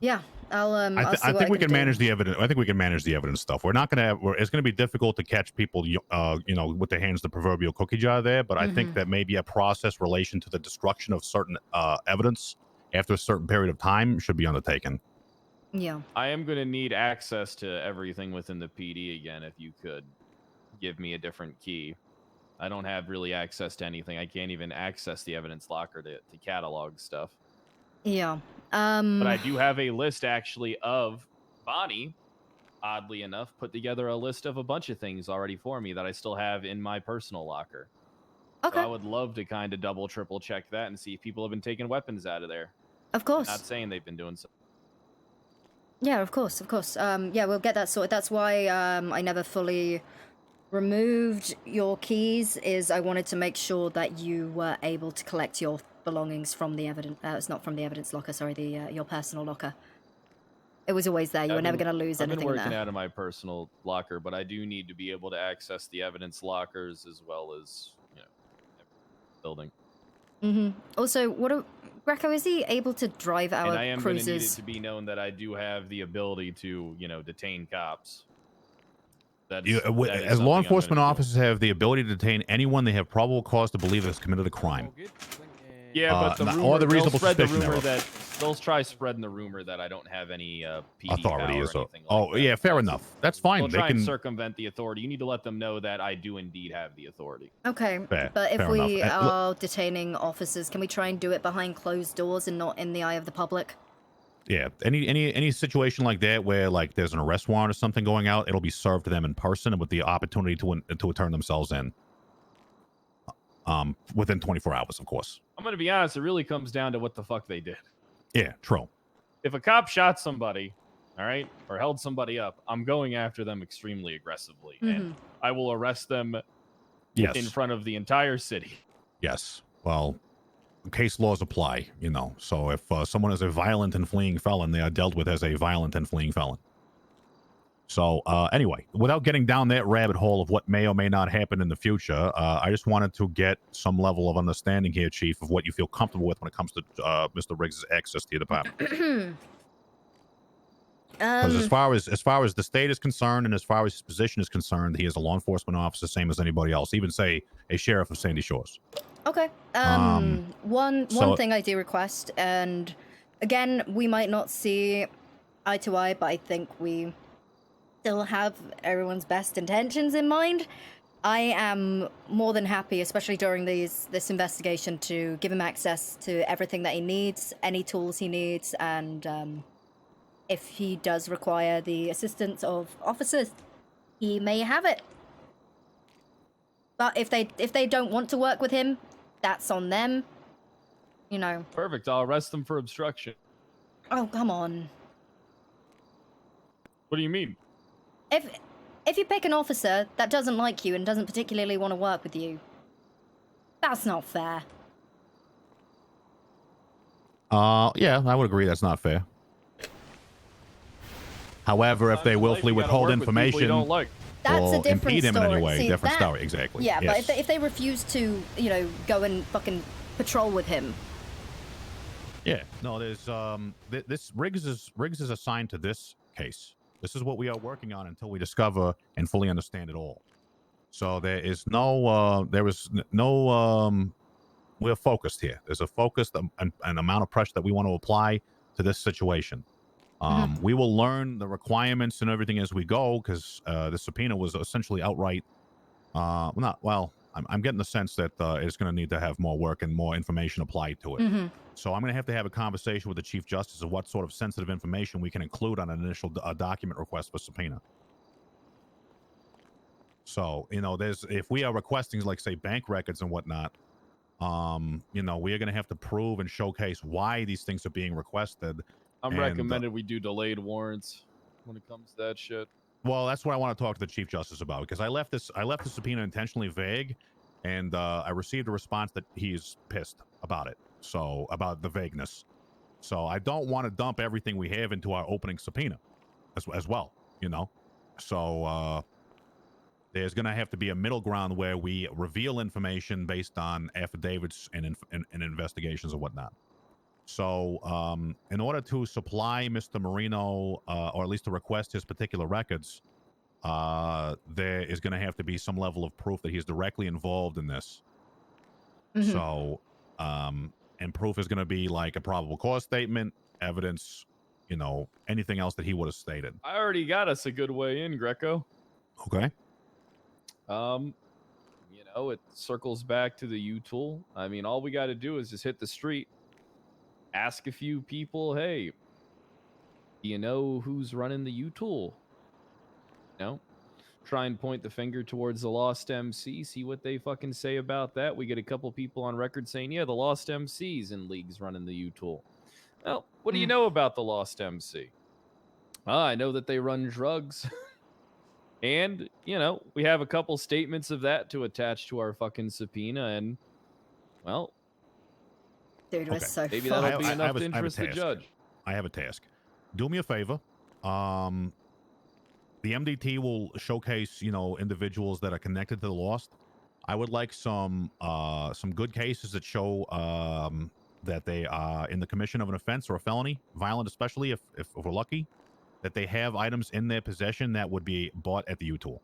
yeah. I'll see I what think we can can do. manage the evidence. I think we can manage the evidence stuff. We're not gonna. It's gonna be difficult to catch people, you know, with their hands in the proverbial cookie jar there. But I think that maybe a process relation to the destruction of certain evidence after a certain period of time should be undertaken. Yeah. I am going to need access to everything within the PD again. If you could give me a different key. I don't have really access to anything. I can't even access the evidence locker to catalog stuff. Yeah. But I do have a list actually of Bonnie, oddly enough, put together a list of a bunch of things already for me that I still have in my personal locker. Okay. So I would love to kind of double, triple check that and see if people have been taking weapons out of there. Of course. I'm not saying they've been doing so. Yeah, of course, of course. Yeah, we'll get that sorted. That's why I never fully removed your keys, is I wanted to make sure that you were able to collect your belongings from the evidence. It's not from the evidence locker, sorry, the your personal locker. It was always there. You were never going to lose anything I've been working there. out of my personal locker, but I do need to be able to access the evidence lockers as well as, you know, building. Mm-hmm. Also, Greco, is he able to drive our And I am going to need it cruisers? to be known that I do have the ability to, you know, detain cops. That As is law something I'm enforcement gonna do. officers have the ability to detain anyone they have probable cause to believe has committed a crime. Yeah, but the rumor, or the reasonable they'll spread the suspicion rumor thereof. that they'll try spreading the rumor that I don't have any PD Authority power is or a, anything oh yeah, fair enough. That's fine. They'll They try and can. circumvent the authority. You need to let them know that I do indeed have the authority. Okay, Fair, but if fair we enough. are detaining officers, can we try and do it behind closed doors and not in the eye of the public? Yeah, any situation like that where like there's an arrest warrant or something going out, it'll be served to them in person and with the opportunity to turn themselves in. Within 24 hours, of course. I'm going to be honest. It really comes down to what the fuck they did. Yeah, true. If a cop shot somebody, all right, or held somebody up, I'm going after them extremely aggressively, and I will arrest them Yes. in front of the entire city. Yes. Well, case laws apply, you know. So if someone is a violent and fleeing felon, they are dealt with as a violent and fleeing felon. So anyway, without getting down that rabbit hole of what may or may not happen in the future, I just wanted to get some level of understanding here, Chief, of what you feel comfortable with when it comes to Mr. Riggs' access to your department. Because as far as the state is concerned, and as far as his position is concerned, he is a law enforcement officer, same as anybody else, even say a sheriff of Sandy Shores. Okay. One thing I do request, and again, we might not see eye to eye, but I think we still have everyone's best intentions in mind. I am more than happy, especially during this investigation, to give him access to everything that he needs, any tools he needs, and if he does require the assistance of officers, he may have it. But if they don't want to work with him, that's on them. You know. Perfect. I'll arrest them for obstruction. Oh, come on. What do you mean? If you pick an officer that doesn't like you and doesn't particularly want to work with you, that's not fair. Yeah, I would agree that's not fair. However, if they willfully withhold information That's or a different impede him in any story. way, See, different that- story. Exactly. Yeah, Yes. but if they refuse to, you know, go and fucking patrol with him. Yeah, no, there's this Riggs is assigned to this case. This is what we are working on until we discover and fully understand it all. So there is no we're focused here. There's a focused an amount of pressure that we want to apply to this situation. We will learn the requirements and everything as we go, because the subpoena was essentially outright I'm getting the sense that it's going to need to have more work and more information applied to it. So I'm going to have a conversation with the Chief Justice of what sort of sensitive information we can include on an initial document request for subpoena. So, you know, if we are requesting, like, say, bank records and whatnot, you know, we are going to have to prove and showcase why these things are being requested. I'm recommended we do delayed warrants when it comes to that shit. Well, that's what I want to talk to the Chief Justice about, because I left the subpoena intentionally vague, and I received a response that he's pissed about it. So, about the vagueness. So I don't want to dump everything we have into our opening subpoena as well, you know? So there's going to have to be a middle ground where we reveal information based on affidavits and investigations and whatnot. So in order to supply Mr. Marino, or at least to request his particular records, there is going to have to be some level of proof that he's directly involved in this. So, and proof is going to be like a probable cause statement, evidence, you know, anything else that he would have stated. I already got us a good way in, Greco. Okay. You know, it circles back to the U-Tool. I mean, all we got to do is just hit the street, ask a few people, hey, do you know who's running the U-Tool? You know, try and point the finger towards the Lost MC, see what they fucking say about that. We get a couple people on record saying, yeah, the Lost MC's in leagues running the U-Tool. Well, what do you know about the Lost MC? I know that they run drugs. And, you know, we have a couple statements of that to attach to our fucking subpoena, and, well, dude, we're so maybe fucked. that'll be enough to interest the judge. I have a task. Do me a favor. The MDT will showcase, you know, individuals that are connected to the Lost. I would like some good cases that show that they are in the commission of an offense or a felony, violent especially if we're lucky, that they have items in their possession that would be bought at the U-Tool.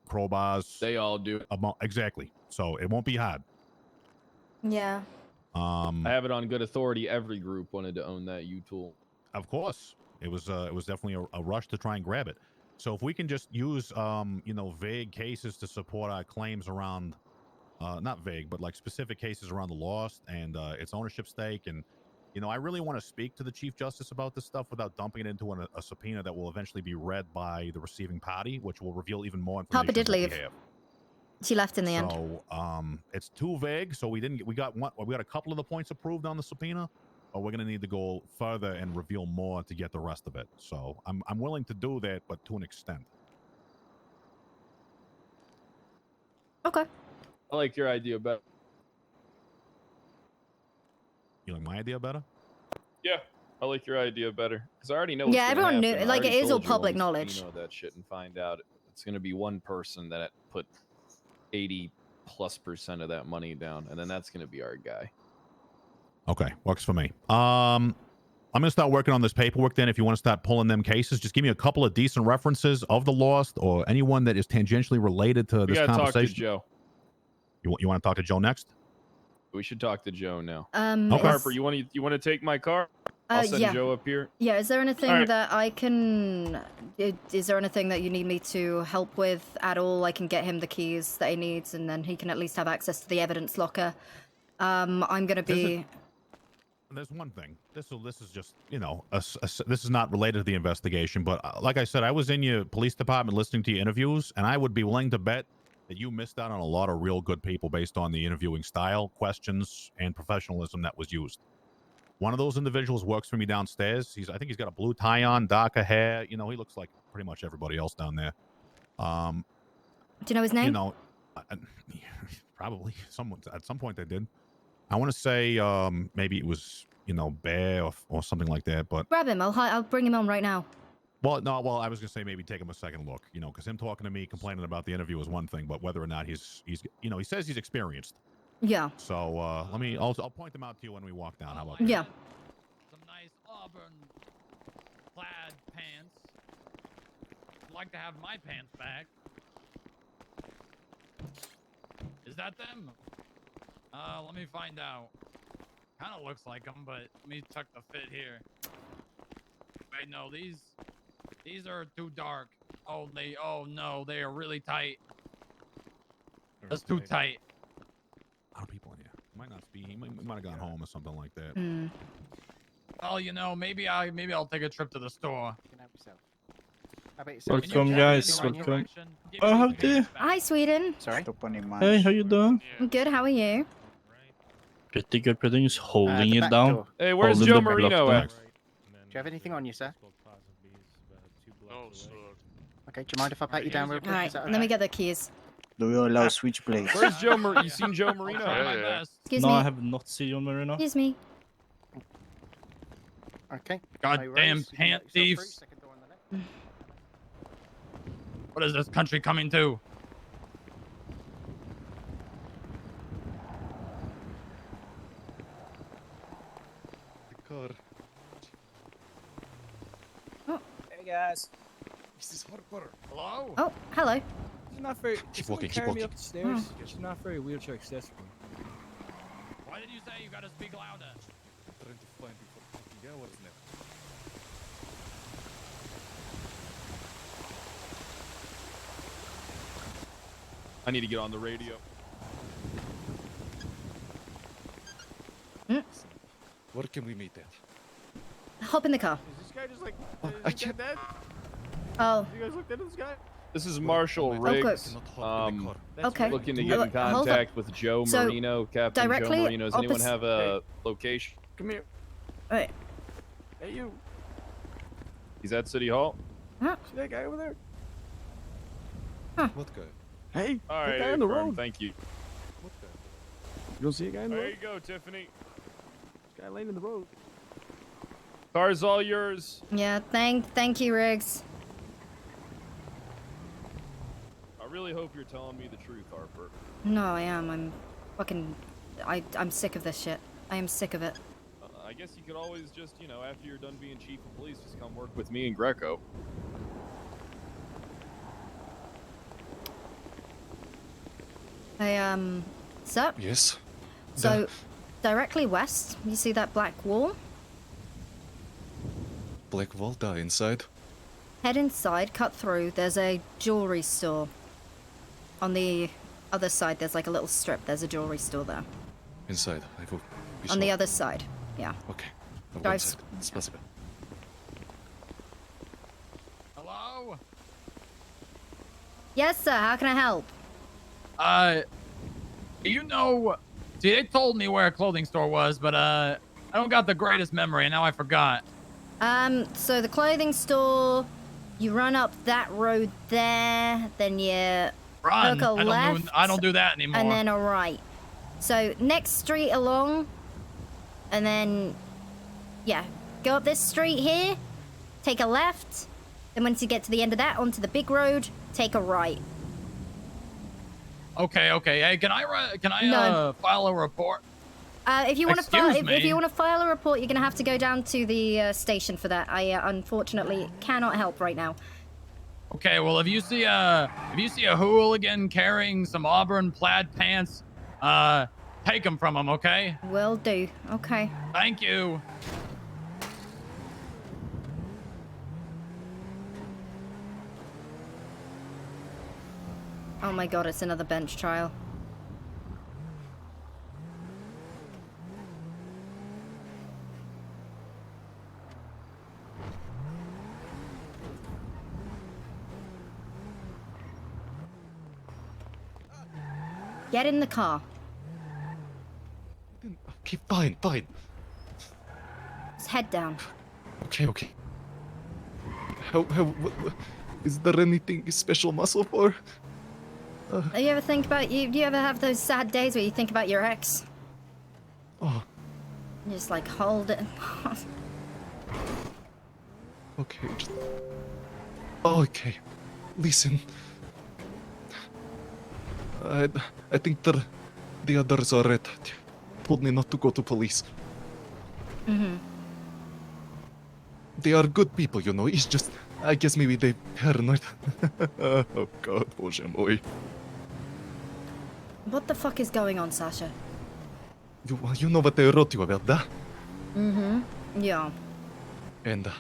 Crowbars. They all do. Exactly. So it won't be hard. Yeah. I have it on good authority. Every group wanted to own that U-Tool. Of course. It was definitely a rush to try and grab it. So if we can just use, you know, vague cases to support our claims around, not vague, but like specific cases around the Lost and its ownership stake. And, you know, I really want to speak to the Chief Justice about this stuff without dumping it into a subpoena that will eventually be read by the receiving party, which will reveal even more information. Harper did that we leave. have. She left in the end. So it's too vague. So we got a couple of the points approved on the subpoena, but we're gonna need to go further and reveal more to get the rest of it. So I'm willing to do that, but to an extent. Okay. I like your idea better. You like my idea better? Yeah, I like your idea better because I already know. Yeah, what's gonna everyone knew- happen. I like, it already is all told you public once, knowledge. You know that shit and find out it's gonna be one person that put 80+% of that money down, and then that's gonna be our guy. Okay, works for me. I'm gonna start working on this paperwork. Then, if you want to start pulling them cases, just give me a couple of decent references of the Lost or anyone that is tangentially related to We this gotta talk to conversation. Joe. You want to talk to Joe next? We should talk to Joe now. Okay. Harper, you want to take my car? I'll send yeah. Joe up here. Yeah, is there anything All right. that I can... Is there anything that you need me to help with at all? I can get him the keys that he needs, and then he can at least have access to the evidence locker. I'm going to be... there's one thing. This is just, you know, this is not related to the investigation, but like I said, I was in your police department listening to your interviews, and I would be willing to bet that you missed out on a lot of real good people based on the interviewing style, questions, and professionalism that was used. One of those individuals works for me downstairs. I think he's got a blue tie on, darker hair. You know, he looks like pretty much everybody else down there. Do you know his name? You know, probably at some point they did. I want to say maybe it was, you know, Bear or something like that. But Grab him. I'll bring him on right now. well, no, I was gonna say maybe take him a second look. You know, because him talking to me, complaining about the interview is one thing, but whether or not he's you know, he says he's experienced. Yeah. So I'll point them out to you when we walk down. How about that? Yeah. Some nice auburn plaid pants. I'd like to have my pants back. Is that them? Let me find out. Kind of looks like them, but let me tuck the fit here. Wait, no, these are too dark. Oh no, they are really tight. That's too tight. A lot of people in here. Might not be. He might have gone home or something like that. Well, you know, maybe I'll take a trip to the store. Welcome, guys. Welcome. Oh, how do you? Hi, Sweden. Sorry. Hey, how you doing? I'm good. How are you? Pretty good. Pretty just holding it down. door. Hey, where's Holding Joe the bluff Marino down. at? Do you have anything on you, sir? No, sir. Okay, do you mind if I pat you down real quick? All right. Is that Let me okay? get the keys. Do we allow switchblades? Where's Joe You seen Joe Marino? Excuse No, me. I have not seen you, Marino. Excuse me. Okay. Goddamn pant thieves. What is this country coming to? Hey guys. This is Harper. Hello? Oh, hello. She's not very. Keep someone walking, keep carry me walking. up the stairs. She's not very wheelchair accessible. Why did you say you gotta speak louder? I'm trying to find you for fucking hours now. I need to get on the radio. Where can we meet at? Hop in the car. Is this guy just like? I can't. Dead? Oh. You guys looked into this guy? This is Marshall good. Riggs. Okay. Looking to get in Hold on. contact with Joe So, Marino, Captain directly Joe Marino. Does anyone opposite- have a location? Come here. All right. Hey, you. He's at City Hall. Huh? See that guy over there? What guy? Hey, All that right, guy on the confirmed. road. Thank you. What guy? You don't see a guy in the There road? you go, Tiffany. This guy laying in the road. Car's all yours. Yeah. Thank you, Riggs. I really hope you're telling me the truth, Harper. No, I am. I'm fucking. I'm sick of this shit. I am sick of it. I guess you could always just, you know, after you're done being chief of police, just come work with me and Greco. Hey, sir. Yes. So, directly west, you see that black wall? Black wall die inside. Head inside, cut through. There's a jewelry store. On the other side, there's like a little strip. There's a jewelry store there. Inside. I will be On the sure. other side. Yeah. Okay. I'll go Drive inside. Спасибо. Hello? Yes, sir. How can I help? You know, see, they told me where a clothing store was, but I don't got the greatest memory, and now I forgot. So the clothing store, you run up that road there, then you Run. hook a left. I don't do that anymore. And then a right. So next street along, and then, yeah, go up this street here, take a left, then once you get to the end of that, onto the big road, take a right. Okay. Hey, can I No. file a report? If you want to file, Excuse if me. you want to file a report, you're gonna have to go down to the station for that. I unfortunately cannot help right now. Okay, well, if you see a hooligan carrying some auburn plaid pants, take them from him, okay? Will do. Okay. Thank you. Oh my god, it's another bench trial. Get in the car. Okay, fine. Just head down. Okay. Is there anything special muscle for? You ever think about do you ever have those sad days where you think about your ex? Oh. You just like hold it. Okay. Okay. Listen. I think the others are right. Told me not to go to police. Mm-hmm. They are good people, you know. It's just, I guess maybe they paranoid. Oh God, Boże mój. What the fuck is going on, Sasha? You know what I wrote you about, that? Mm-hmm. Yeah. And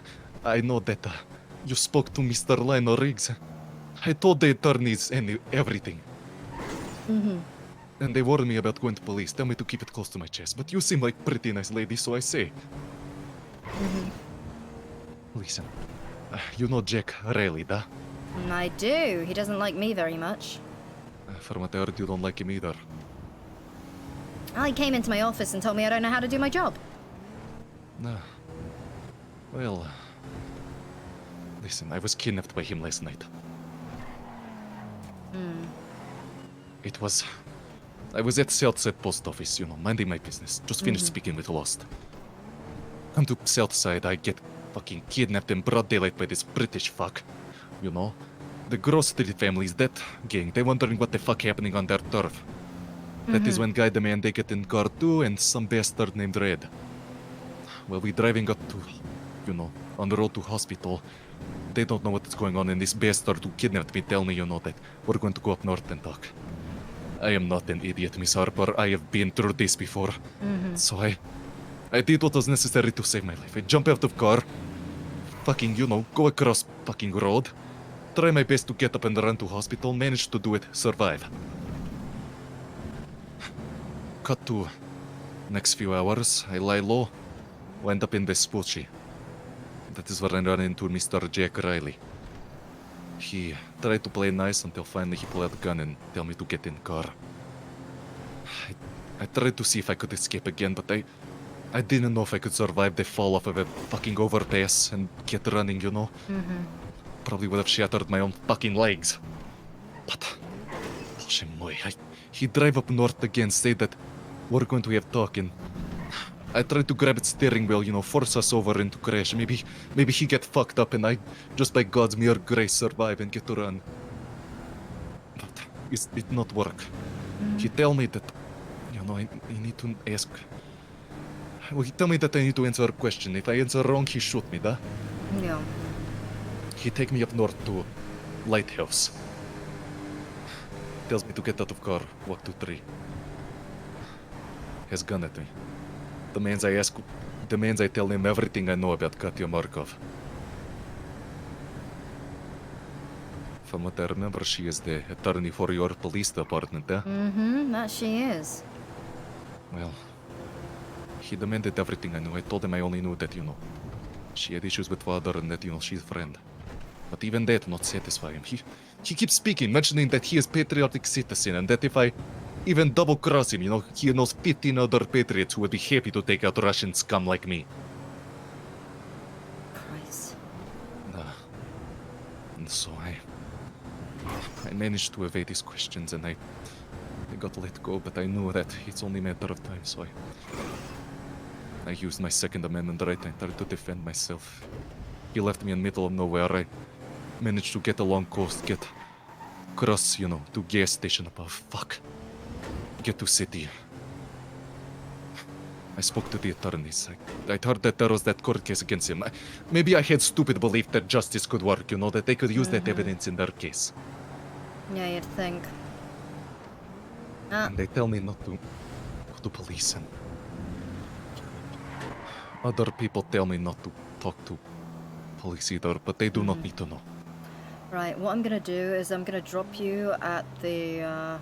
I know that you spoke to Mr. Lionel Riggs. I told the attorneys everything. Mm-hmm. And they warned me about going to police. Tell me to keep it close to my chest. But you seem like a pretty nice lady, so I say. Mm-hmm. Listen, you know Jack Riley, da? I do. He doesn't like me very much. From what I heard, you don't like him either. Well, he came into my office and told me I don't know how to do my job. Nah. Well, listen, I was kidnapped by him last night. Hmm. I was at Southside Post Office, you know, minding my business. Just finished speaking with Lost. Come to Southside, I get fucking kidnapped in broad daylight by this British fuck. You know? The Grove Street families, that gang, they wondering what the fuck happening on their turf. That is when Guy the man they get in car too and some bastard named Red. Well, we driving up to, you know, on the road to hospital. They don't know what is going on and this bastard who kidnapped me tell me, you know, that we're going to go up north and talk. I am not an idiot, Miss Harper. I have been through this before. So I did what was necessary to save my life. I jump out of car, fucking, you know, go across fucking road, try my best to get up and run to hospital, manage to do it, survive. Cut to next few hours, I lie low, wind up in the Spoochie. That is where I run into Mr. Jack Riley. He tried to play nice until finally he pulled out a gun and tell me to get in car. I tried to see if I could escape again, but I didn't know if I could survive the fall off of a fucking overpass and get running, you know? Probably would have shattered my own fucking legs. But, Boże mój, he drive up north again, say that we're going to have talk, and I tried to grab its steering wheel, you know, force us over and to crash. Maybe he get fucked up and I, just by God's mere grace, survive and get to run. But it not work. He tell me that, you know, I need to ask. Well, he tell me that I need to answer a question. If I answer wrong, he shoot me, da? Yeah. He take me up north to Lighthouse. Tells me to get out of car, walk to tree. Has gun at me. Demands I tell him everything I know about Katya Markov. From what I remember, she is the attorney for your police department, eh? That she is. Well, he demanded everything I knew. I told him I only knew that, you know, she had issues with father and that, you know, she's a friend. But even that not satisfy him. He keeps speaking, mentioning that he is patriotic citizen and that if I even double-cross him, you know, he knows 15 other patriots who would be happy to take out Russian scum like me. Christ. And so I managed to evade his questions and I got let go, but I knew that it's only a matter of time, so I used my Second Amendment right and tried to defend myself. He left me in the middle of nowhere. I managed to get along coast, get across, you know, to gas station above. Fuck. Get to city. I spoke to the attorneys. I heard that there was that court case against him. Maybe I had stupid belief that justice could work, you know, that they could use that evidence in their case. Yeah, you'd think. And they tell me not to go to police and other people tell me not to talk to police either, but they do not need to know. Right, what I'm gonna do is I'm gonna drop you at the, I'm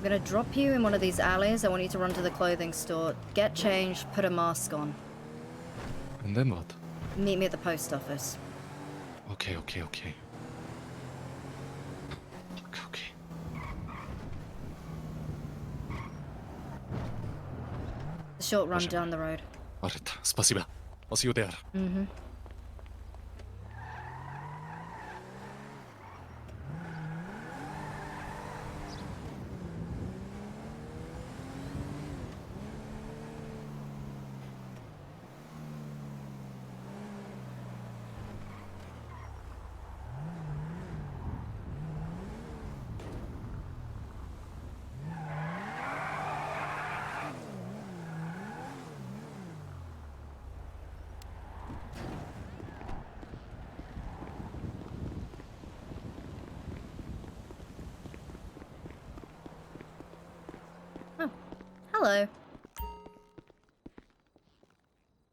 gonna drop you in one of these alleys. I want you to run to the clothing store, get changed, put a mask on. And then what? Meet me at the post office. Okay. The short run down the road. Alright, спасибо. I'll see you there. Mm-hmm. Hello.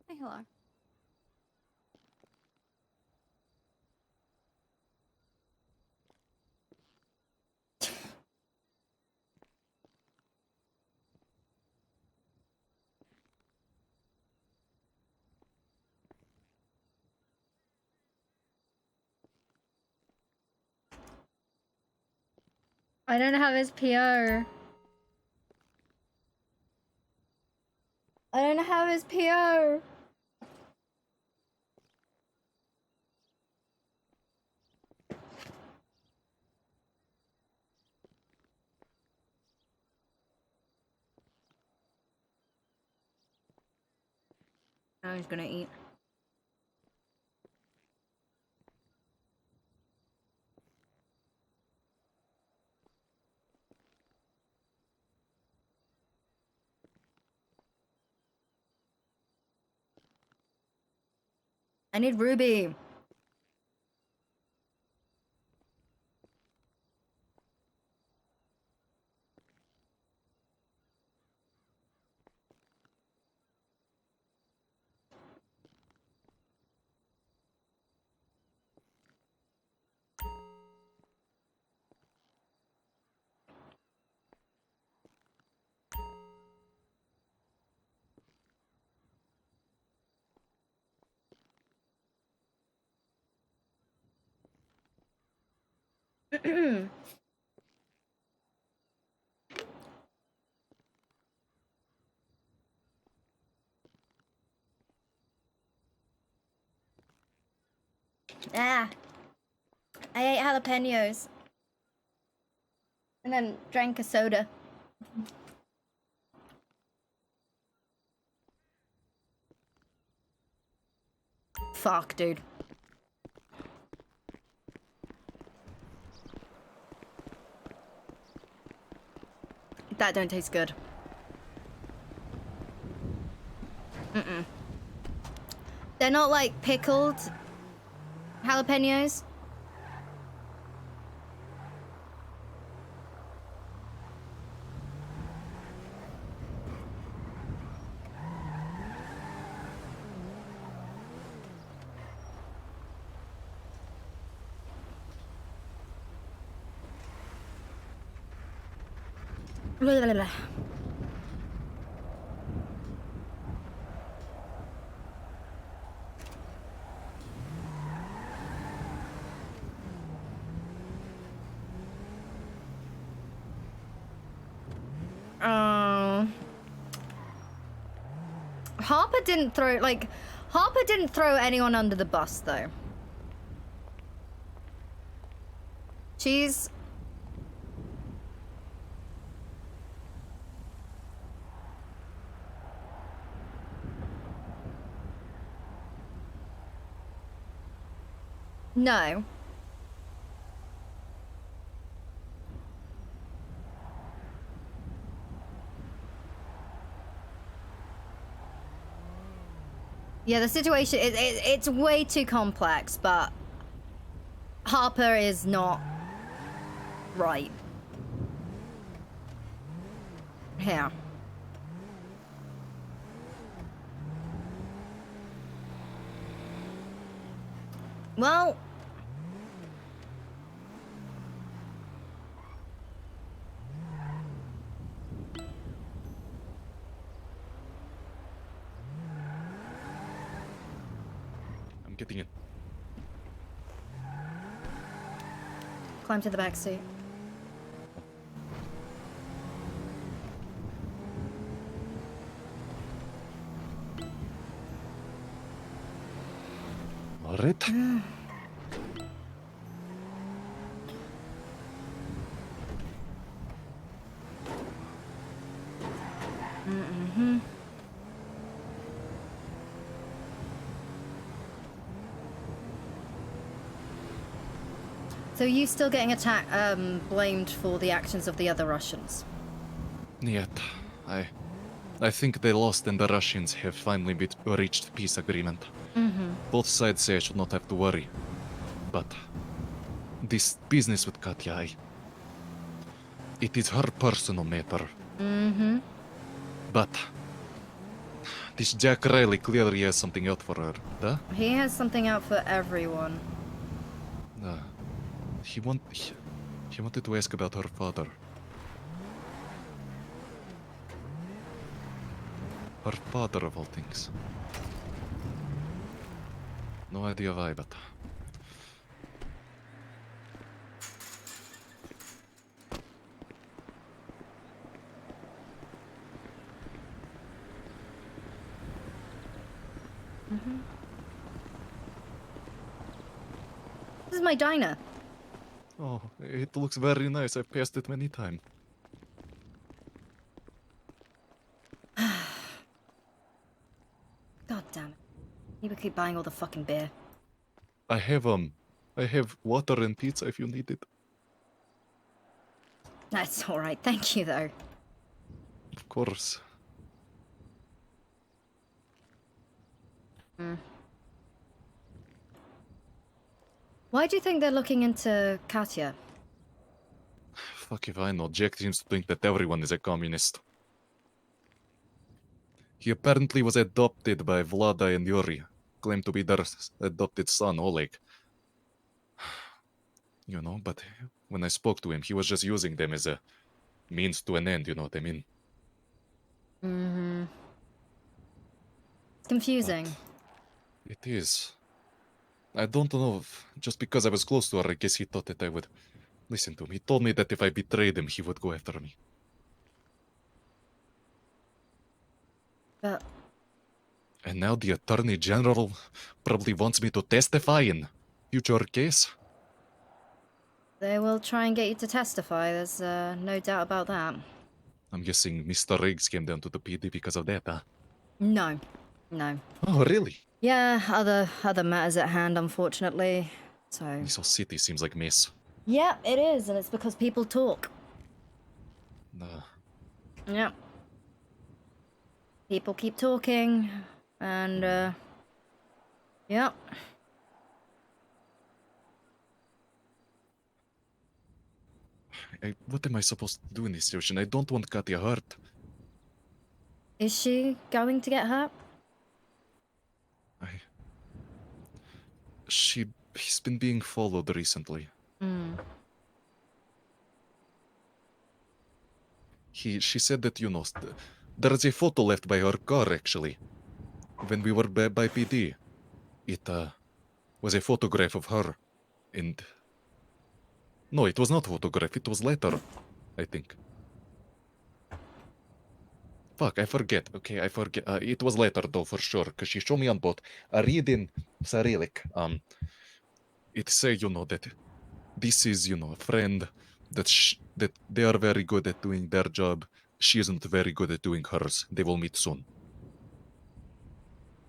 Hey, hello. I don't have his PO. I don't have his PO. Now he's gonna eat. I need Ruby. Ah. I ate jalapenos. And then drank a soda. Fuck, dude. That don't taste good. Mm-mm. They're not like pickled jalapenos. Blah, blah, blah. Harper didn't throw anyone under the bus though. She's no. Yeah, the situation, it's way too complex, but Harper is not right. Here. Well... I'm getting in. Climb to the back seat. Alright. Mm-hmm. So you still getting blamed for the actions of the other Russians? Yet, I think they lost and the Russians have finally reached peace agreement. Mm-hmm. Both sides say I should not have to worry. But this business with Katya, it is her personal matter. Mm-hmm. But this Jack Riley clearly has something out for her, huh? He has something out for everyone. He wanted to ask about her father. Her father of all things. No idea why, but... Mm-hmm. This is my diner. Oh, it looks very nice. I've passed it many times. God damn it. You would keep buying all the fucking beer. I have water and pizza if you need it. That's alright, thank you though. Of course. Mm. Why do you think they're looking into Katya? Fuck if I know. Jack seems to think that everyone is a communist. He apparently was adopted by Vlada and Yuri. Claimed to be their adopted son, Oleg. You know, but when I spoke to him, he was just using them as a means to an end, you know what I mean? Mm-hmm. Confusing. But it is. I don't know, just because I was close to her, I guess he thought that I would listen to him. He told me that if I betrayed him, he would go after me. But... And now the Attorney General probably wants me to testify in future case? They will try and get you to testify, there's no doubt about that. I'm guessing Mr. Riggs came down to the PD because of that, huh? No. No. Oh, really? Yeah, other matters at hand, unfortunately. So... This whole city seems like mess. Yeah, it is, and it's because people talk. Yeah. People keep talking, and, yeah. What am I supposed to do in this situation? I don't want Katya hurt. Is she going to get hurt? He's been being followed recently. Hmm. She said that, you know, there is a photo left by her car, actually. When we were by PD. It, was a photograph of her. And... No, it was not photograph, it was letter, I think. Fuck, I forget. Okay, I forget. It was letter, though, for sure, because she showed me on both. I read in Cyrillic. It say, you know, that this is, you know, a friend, that they are very good at doing their job. She isn't very good at doing hers. They will meet soon.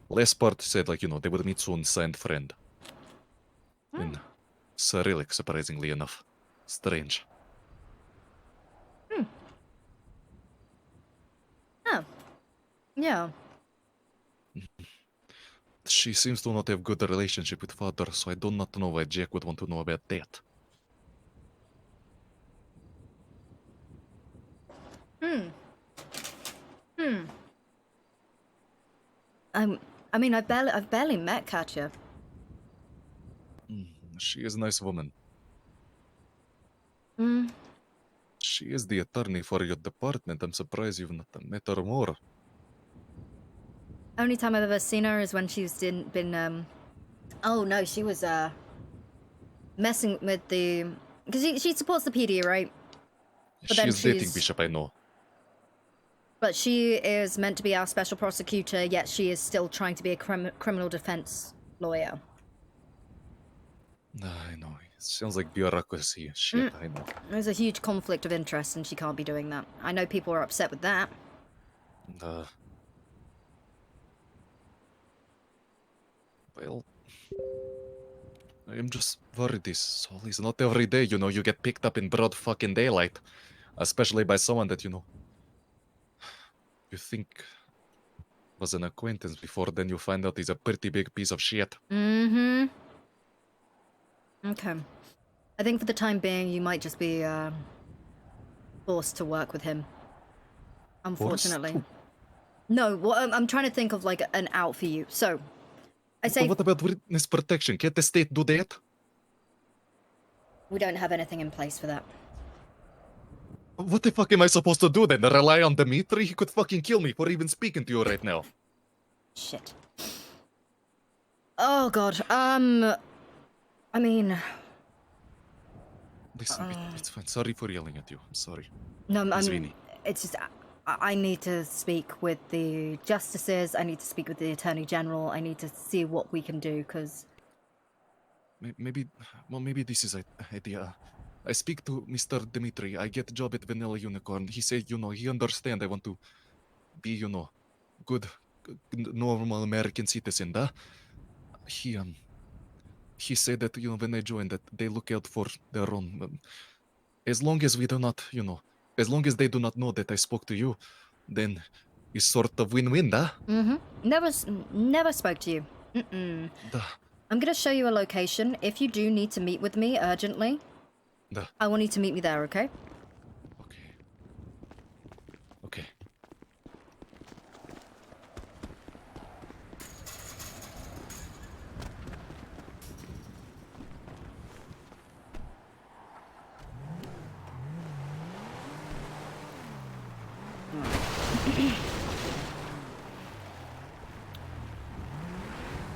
Last part said, like, you know, they will meet soon, signed friend. In Cyrillic, surprisingly enough. Strange. Oh. Yeah. She seems to not have good relationship with father, so I do not know why Jack would want to know about that. I mean, I've barely met Katya. She is a nice woman. Hmm. She is the attorney for your department. I'm surprised you've not met her more. Only time I've ever seen her is when she's been, oh no, she was, messing with the... Because she supports the PD, right? But She is dating Bishop, I know. But she is meant to be our special prosecutor, yet she is still trying to be a criminal defense lawyer. I know. It sounds like bureaucracy. Shit, I know. There's a huge conflict of interest and she can't be doing that. I know people are upset with that. Well, I am just worried this all is not every day, you know, you get picked up in broad fucking daylight. Especially by someone that, you know, you think was an acquaintance before, then you find out he's a pretty big piece of shit. Mm-hmm. Okay. I think for the time being, you might just be, forced to work with him. Unfortunately. No, well, I'm trying to think of, like, an out for you. So, I say... What about witness protection? Can't the state do that? We don't have anything in place for that. What the fuck am I supposed to do then? Rely on Dimitri? He could fucking kill me for even speaking to you right now. Shit. Oh, God. I mean... Listen, it's fine. Sorry for yelling at you. I'm sorry. No, Извини. it's just... I need to speak with the justices. I need to speak with the Attorney General. I need to see what we can do, because... Maybe this is an idea. I speak to Mr. Dimitri. I get a job at Vanilla Unicorn. He said, you know, he understand I want to be, you know, good, normal American citizen, da? He said that, you know, when I joined that they look out for their own. As long as we do not, you know, as long as they do not know that I spoke to you, then it's sort of win-win, da? Mm-hmm. Never spoke to you. Mm-mm. Da. I'm gonna show you a location. If you do need to meet with me urgently, I want you to meet me there, okay? Okay.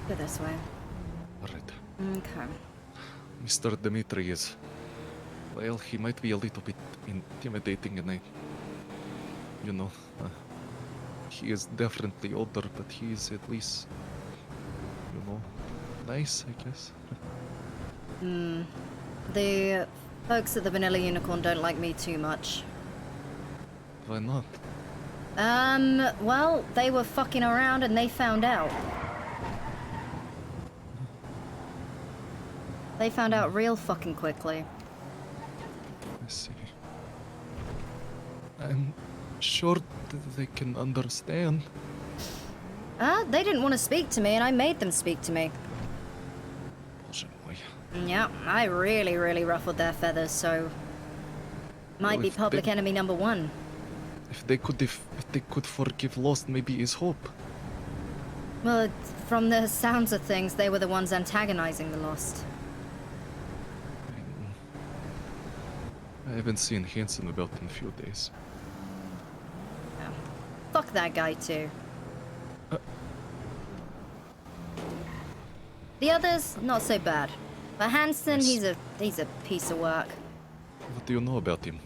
Go this way. Alright. Okay. Mr. Dimitri is... Well, he might be a little bit intimidating and you know, he is definitely older, but he is at least, you know, nice, I guess. The folks at the Vanilla Unicorn don't like me too much. Why not? Well, they were fucking around and they found out. They found out real fucking quickly. I see. I'm sure that they can understand. They didn't want to speak to me and I made them speak to me. Bullshit, boy. Yeah, I really ruffled their feathers, so... Might be public enemy number one. If they could forgive Lost, maybe is hope. Well, from the sounds of things, they were the ones antagonizing the Lost. I haven't seen Hanson about in a few days. Oh. Fuck that guy too. The others, not so bad. But Hanson, he's a piece of work. What do you know about him?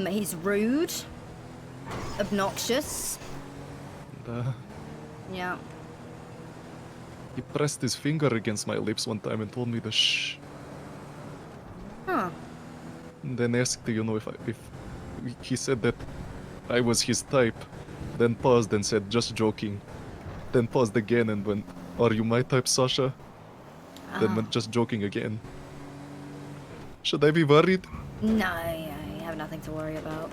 He's rude, obnoxious. Yeah. He pressed his finger against my lips one time and told me to shh. Huh. And then asked, you know, if he said that I was his type, then paused and said, just joking. Then paused again and went, are you my type, Sasha? Then went, just joking again. Should I be worried? No, you have nothing to worry about.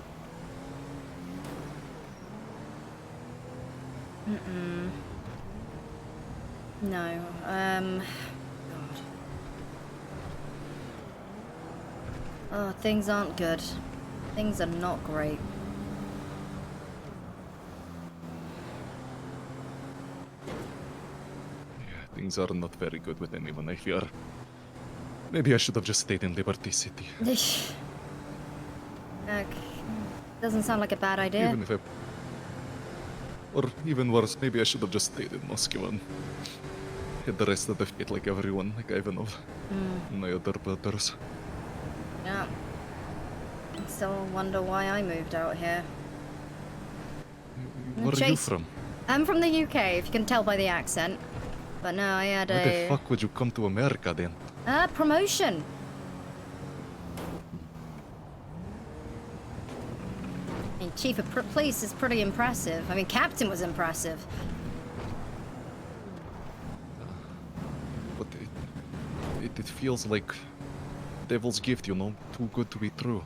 No, God. Oh, things aren't good. Things are not great. Yeah, things are not very good with anyone, I fear. Maybe I should have just stayed in Liberty City. Doesn't sound like a bad idea. Even if or even worse, maybe I should have just stayed in Moscow and had the rest of the fate like everyone, like Ivanov and my other brothers. Yeah. I still wonder why I moved out here. Where are you from? I'm from the UK, if you can tell by the accent. But no, I had Why the fuck would you come to America then? Promotion. I mean, Chief of Police is pretty impressive. I mean, Captain was impressive. But it feels like devil's gift, you know, too good to be true.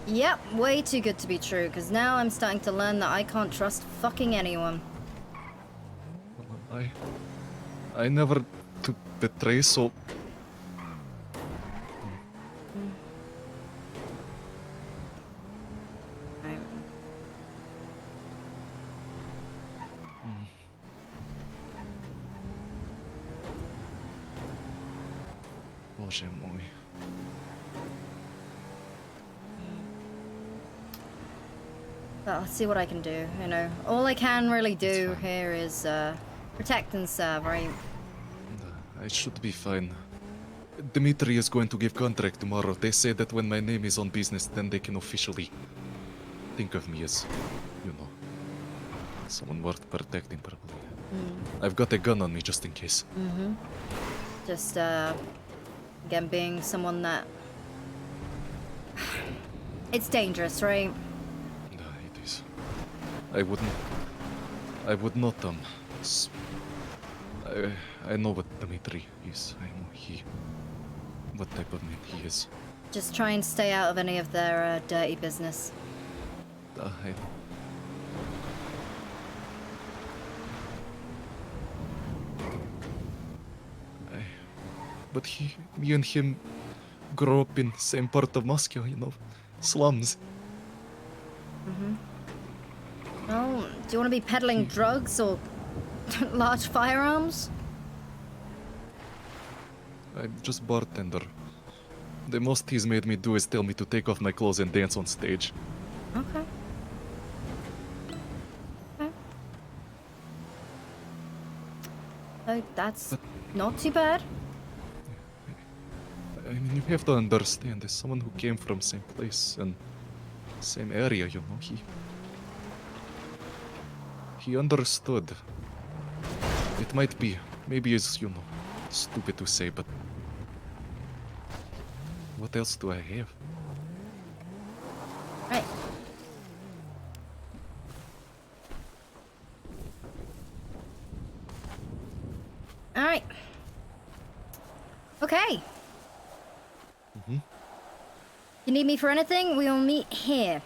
Yep, way too good to be true, because now I'm starting to learn that I can't trust fucking anyone. I never to betray, so Boże mój. But I'll see what I can do, you know. All I can really do here is protect and serve, right? I should be fine. Dmitri is going to give contract tomorrow. They say that when my name is on business, then they can officially think of me as, you know, someone worth protecting, probably. I've got a gun on me just in case. Just, again, being someone that... It's dangerous, right? It is. I would not, I know what Dmitri is. I know what type of man he is. Just try and stay out of any of their dirty business. But me and him grew up in the same part of Moscow, you know, slums. Oh, do you want to be peddling drugs or large firearms? I'm just bartender. The most he's made me do is tell me to take off my clothes and dance on stage. Okay. Oh, that's not too bad. I mean, you have to understand, as someone who came from same place and same area, you know, he understood. It might be, maybe it's, you know, stupid to say, but what else do I have? Right. All right. Okay. You need me for anything? We will meet here.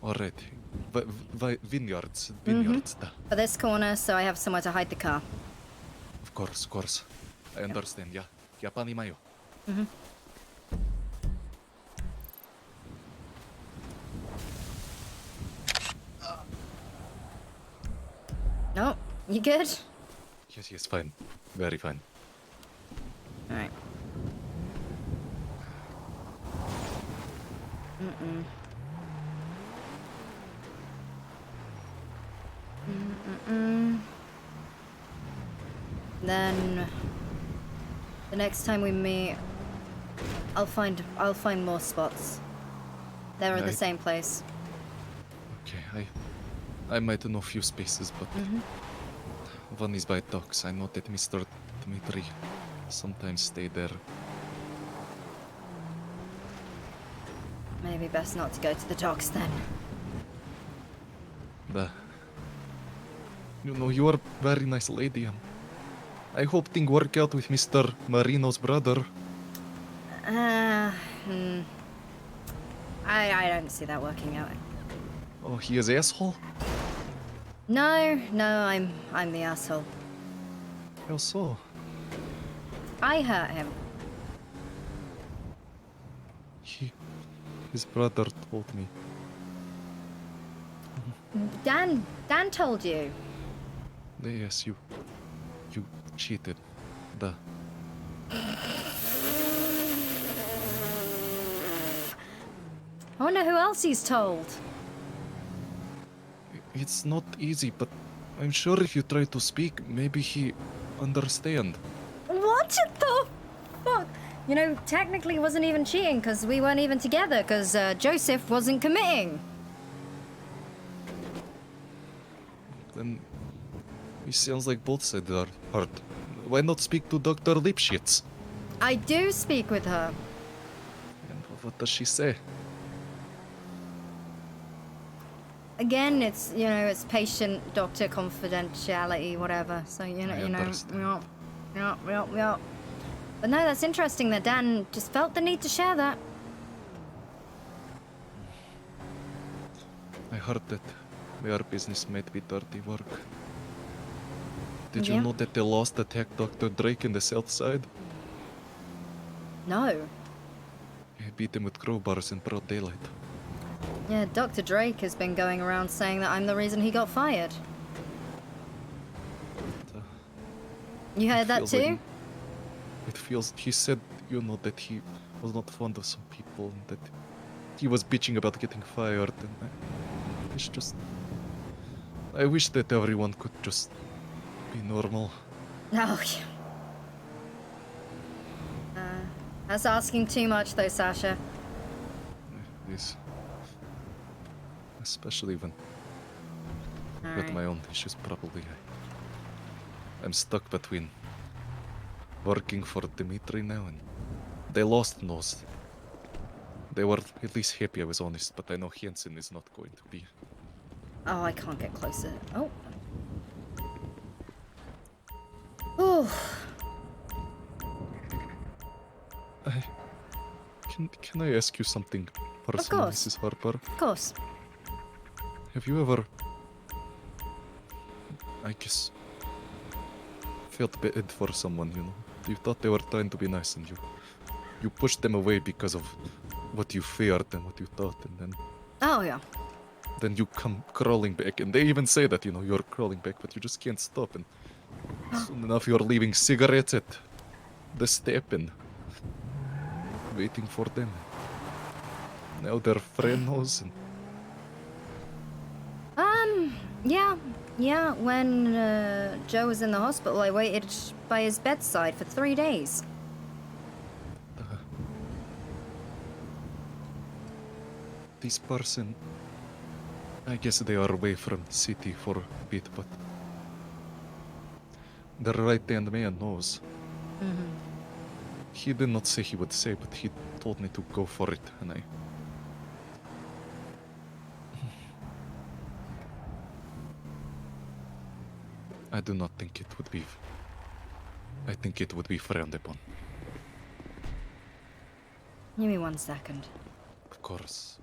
Alright. Vineyards. For this corner, so I have somewhere to hide the car. Of course. I understand, yeah. Я понимаю. No, you good? Yes, fine. Very fine. All right. Then the next time we meet, I'll find more spots. They're in the same place. Okay, I might know a few spaces, but one is by docks. I know that Mr. Dmitri sometimes stay there. Maybe best not to go to the docks then. You know, you are a very nice lady. I hope things work out with Mr. Marino's brother. I don't see that working out. Oh, he is asshole? No, I'm the asshole. How so? I hurt him. His brother told me. Dan told you. Yes, you cheated. I wonder who else he's told. It's not easy, but I'm sure if you try to speak, maybe he understand. What the fuck? You know, technically it wasn't even cheating because we weren't even together because Joseph wasn't committing. Then it sounds like both sides are hurt. Why not speak to Dr. Lipschitz? I do speak with her. And what does she say? Again, it's, you know, it's patient-doctor confidentiality, whatever. So, you know, yeah. But no, that's interesting that Dan just felt the need to share that. I heard that their business might be dirty work. Did you Yeah. know that they lost attacked Dr. Drake in the south side? No. He beat him with crowbars in broad daylight. Yeah, Dr. Drake has been going around saying that I'm the reason he got fired. You heard that Feels like- too? It feels... He said, you know, that he was not fond of some people, and that he was bitching about getting fired, and it's just... I wish that everyone could just be normal. Oh, yeah. That's asking too much though, Sasha. It is. Especially when with Alright. my own issues, probably. I'm stuck between working for Dimitri now and they lost nose. They were at least happy I was honest, but I know Jensen is not going to be. Oh, I can't get closer. Oh. Oh. Can I ask you something personal, course. Mrs. Harper? Of course. Have you ever, I guess, felt bad for someone, you know? You thought they were trying to be nice and you pushed them away because of what you feared and what you thought, and Oh, yeah. then you come crawling back, and they even say that, you know, you're crawling back, but you just can't stop, and soon enough you're leaving cigarettes at the step and waiting for them. Now their friend knows, and Yeah, when Joe was in the hospital, I waited by his bedside for 3 days. this person, I guess they are away from the city for a bit, but the right-hand man knows. He did not say he would say, but he told me to go for it, and I do not think it would be. I think it would be frowned upon. Give me 1 second. Of course.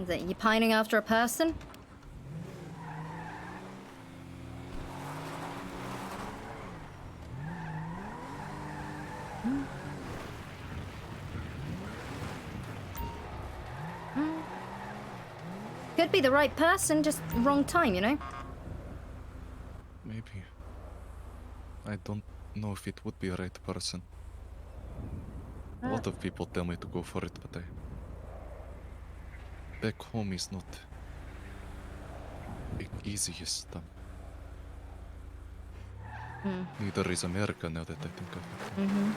Is it you pining after a person? Could be the right person, just wrong time, you know? Maybe. I don't know if it would be a right person. A lot of people tell me to go for it, but back home is not the easiest. Neither is America now that I think of it.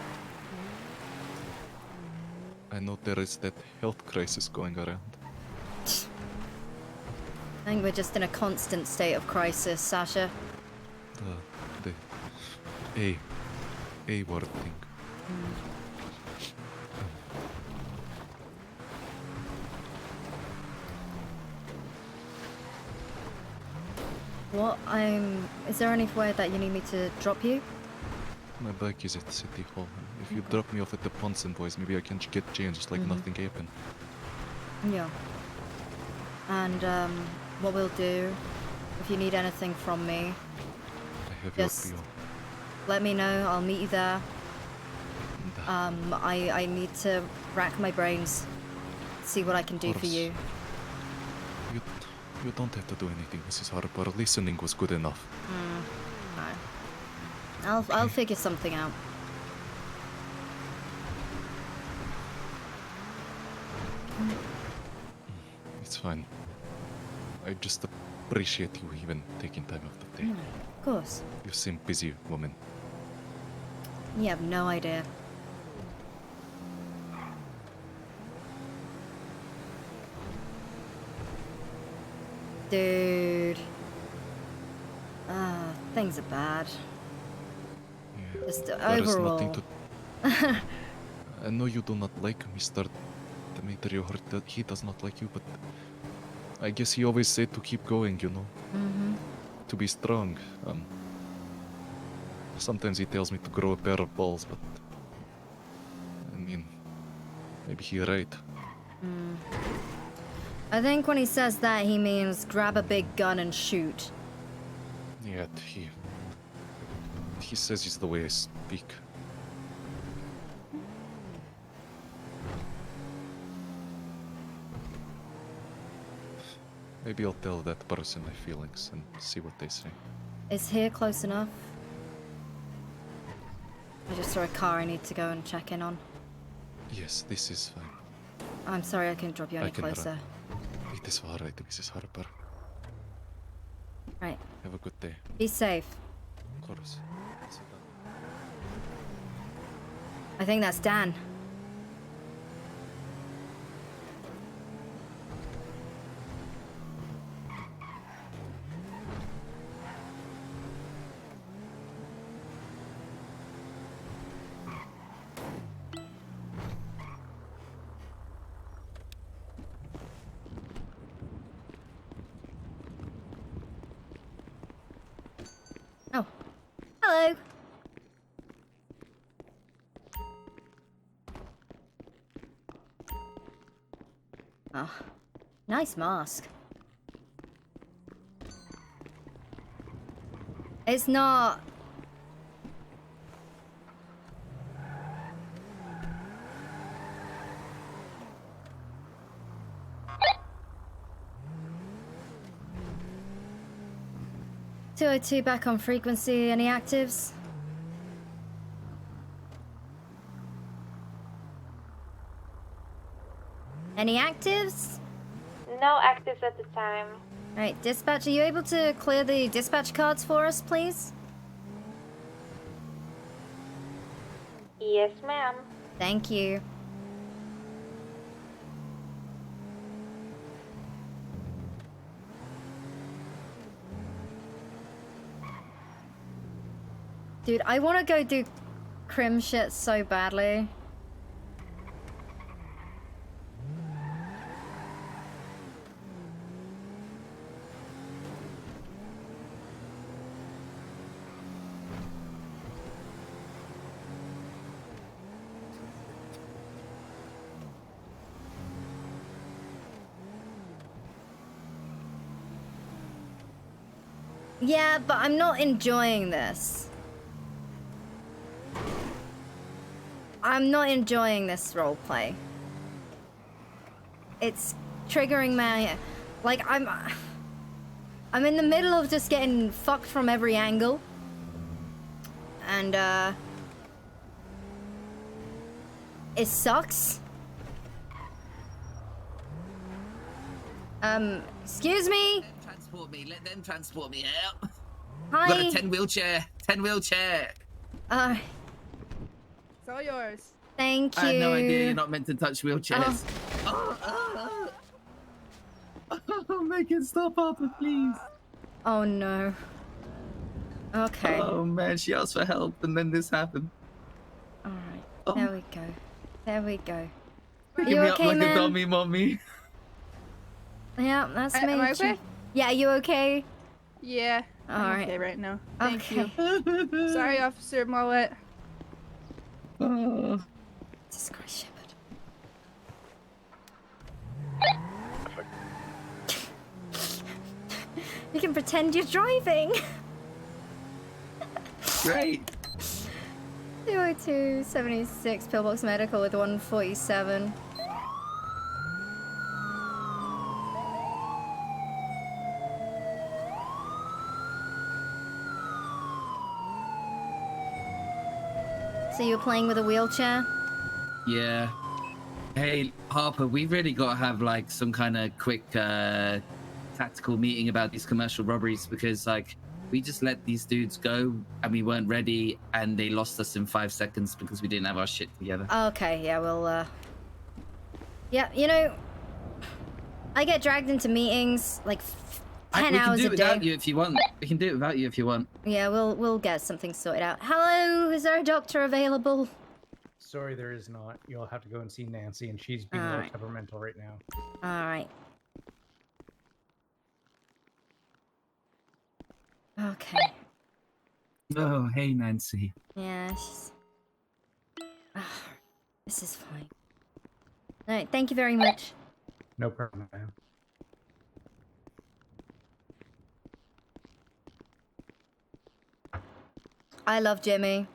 I know there is that health crisis going around. I think we're just in a constant state of crisis, Sasha. The A word thing. What? Is there any way that you need me to drop you? My bike is at City Hall. If you drop me off at the Ponson Boys, maybe I can get changed like nothing happened. Yeah. And, what we'll do, if you need anything from me, I have just your PO. let me know, I'll meet you there. I need to rack my brains, see what I can do for course. you. You don't have to do anything, Mrs. Harper. Listening was good enough. No. I'll figure something out. It's fine. I just appreciate you even taking time out of the day. Of course. You seem busy, woman. You have no idea. Dude. Things are bad. Just There is overall. nothing to... I know you do not like Mr. Dmitry, or that he does not like you, but I guess he always said to keep going, you know? To be strong. Sometimes he tells me to grow a pair of balls, but... I mean... Maybe he's right. I think when he says that, he means grab a big gun and shoot. Yet he says it's the way I speak. Maybe I'll tell that person my feelings and see what they say. Is here close enough? I just saw a car I need to go and check in on. Yes, this is fine. I'm sorry I couldn't drop you any can closer. run. It is alright, Mrs. Harper. Right. Have a good day. Be safe. Of course. I think that's Dan. Oh. Hello. Oh, nice mask. It's not... .202 back on frequency. Any actives? Any actives? No actives at the time. Alright, dispatch, are you able to clear the dispatch cards for us, please? Yes, ma'am. Thank you. Dude, I want to go do crim shit so badly. Yeah, but I'm not enjoying this. I'm not enjoying this roleplay. It's triggering my... Like, I'm in the middle of just getting fucked from every angle. And, it sucks. Excuse me? Transport me. Let them transport me out. Hi. Got a 10 wheelchair. 10 wheelchair. It's all yours. Thank you. I had no idea you're not meant to touch wheelchairs. Oh, make it stop, Harper, please. Oh no. Okay. Oh man, she asked for help and then this happened. Alright. There we go. There we go. Picking You me up okay, like man? a dummy, mommy. Yeah, that's me. Am I okay? Yeah, you okay? Yeah. All I'm right. okay right now. Thank Okay. you. Sorry, Officer Mullet. Jesus Christ, Shepard. You can pretend you're driving. Great. 202 76 pillbox medical with 147. So you're playing with a wheelchair? Yeah. Hey, Harper, we've really got to have like some kind of quick tactical meeting about these commercial robberies because like We just let these dudes go, and we weren't ready, and they lost us in 5 seconds because we didn't have our shit together. Okay, yeah, well, yeah, you know, I get dragged into meetings like 10 we can hours do a it day. without you if you want. We can do it without you if you want. Yeah, we'll get something sorted out. Hello, is there a doctor available? Sorry, there is not. You'll have to go and see Nancy, and she's being Alright. temperamental right now. Alright. Okay. Oh, hey, Nancy. Yeah, she's... this is fine. Alright, thank you very much. No problem, ma'am. I love Jimmy.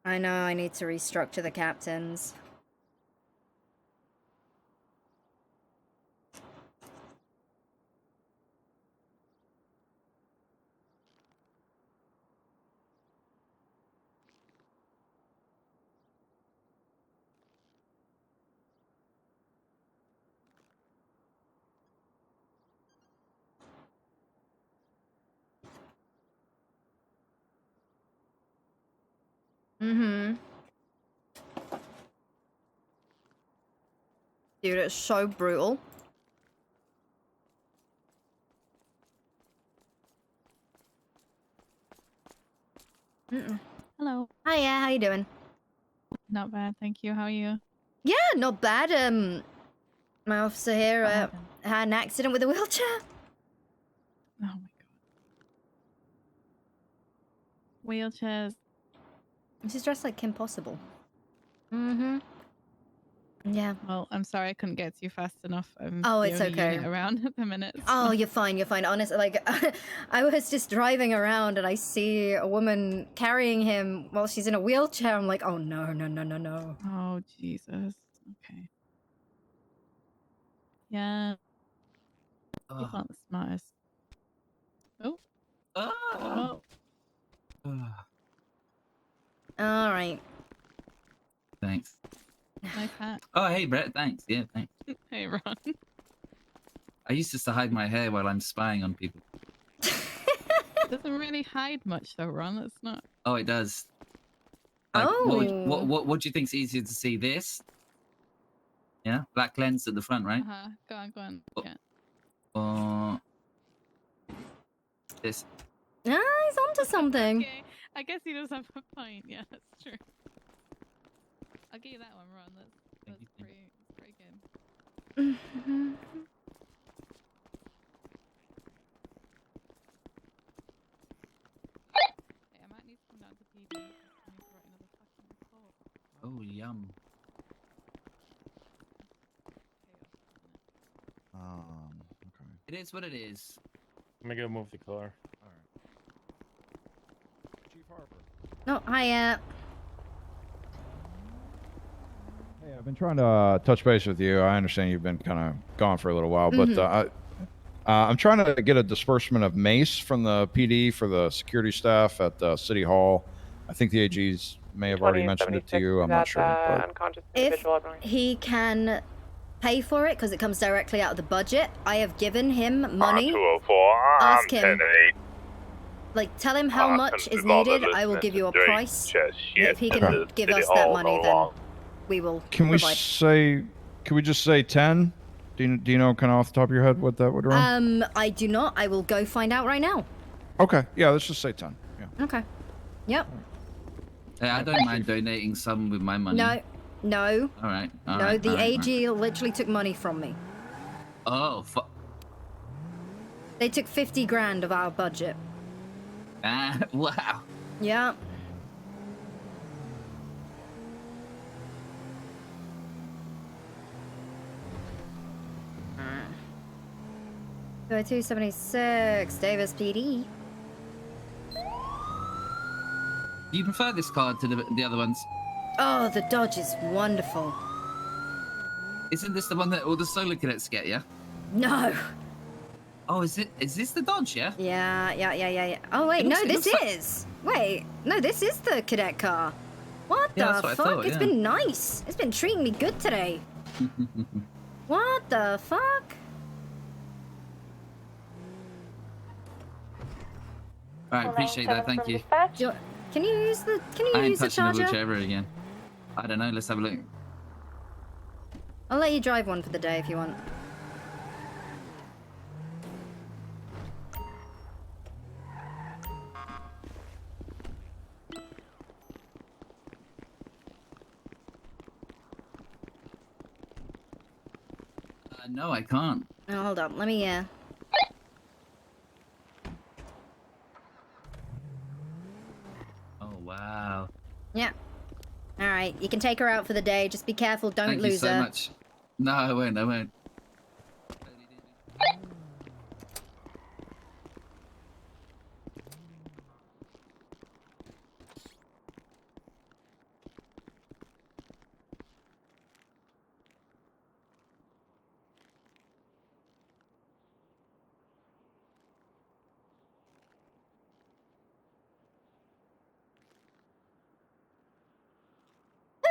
I know I need to restructure the captains. Mm-hmm. Dude, it's so brutal. Hello. Hiya, how you doing? Not bad, thank you. How are you? Yeah, not bad. My officer here had an accident with a wheelchair. Oh my god. Wheelchairs. She's dressed like Kim Possible. Mm-hmm. Yeah. Well, I'm sorry I couldn't get to you fast enough. I'm Oh, the it's only okay. unit around at the minute. Oh, you're fine, you're fine. Honestly, like, I was just driving around and I see a woman carrying him while she's in a wheelchair. I'm like, oh no, no, no, no, no. Oh, Jesus. Okay. Yeah. People aren't the smartest. Oh. Oh. All right. Thanks. Nice hat. Oh, hey, Brett. Thanks. Yeah, thanks. Hey, Ron. I used to hide my hair while I'm spying on people. Doesn't really hide much though, Ron. That's not. Oh, it does. What do you think's easier to see? This? Yeah, black lens at the front, right? Go on, go on. Yeah. Or this? Ah, he's onto something. Okay. I guess he does have a point. Yeah, that's true. I'll give you that one, Ron. That's pretty good. Hey, I might need to come down to PD. I need to write another fucking report. Oh, yum. Okay. It is what it is. Let me go move the car. Chief Harper. No, hi, Hey, I've been trying to touch base with you. I understand you've been kind of gone for a little while, but I'm trying to get a disbursement of mace from the PD for the security staff at City Hall. I think the AGs may have already mentioned it to you. I'm not sure. But... If he can pay for it, because it comes directly out of the budget, I have given him money. 204, Ask him. 10-8. Like, tell him how much is needed. I will give you a price. And if he can give us that money, then we will Can we provide. say? Can we just say 10? Do you know kind of off the top of your head what that would run? I do not. I will go find out right now. Okay. Yeah, let's just say 10. Yeah. Okay. Yep. Hey, I don't mind donating some with my money. No. No. All right. No, the AG literally took money from me. Oh, fuck. They took 50 grand of our budget. Ah, wow. Yeah. Go 276, Davis PD. Do you prefer this car to the other ones? Oh, the Dodge is wonderful. Isn't this the one that all the solar cadets get? Yeah. No. Oh, is it? Is this the Dodge? Yeah. Yeah. Oh wait, It no, looks- it this looks like- is. Wait, no, this is the cadet car. What Yeah, the that's what I fuck? thought, It's yeah. been nice. It's been treating me good today. What the fuck? All right, appreciate that. Thank you. Can you use the? Can I you ain't use the touching the charger? wheelchair ever again. I don't know. Let's have a look. I'll let you drive one for the day if you want. No, I can't. Oh, hold on. Let me. Oh wow. Yeah. All right. You can take her out for the day. Just be careful. Don't Thank lose you so her. much. No, I won't. I won't.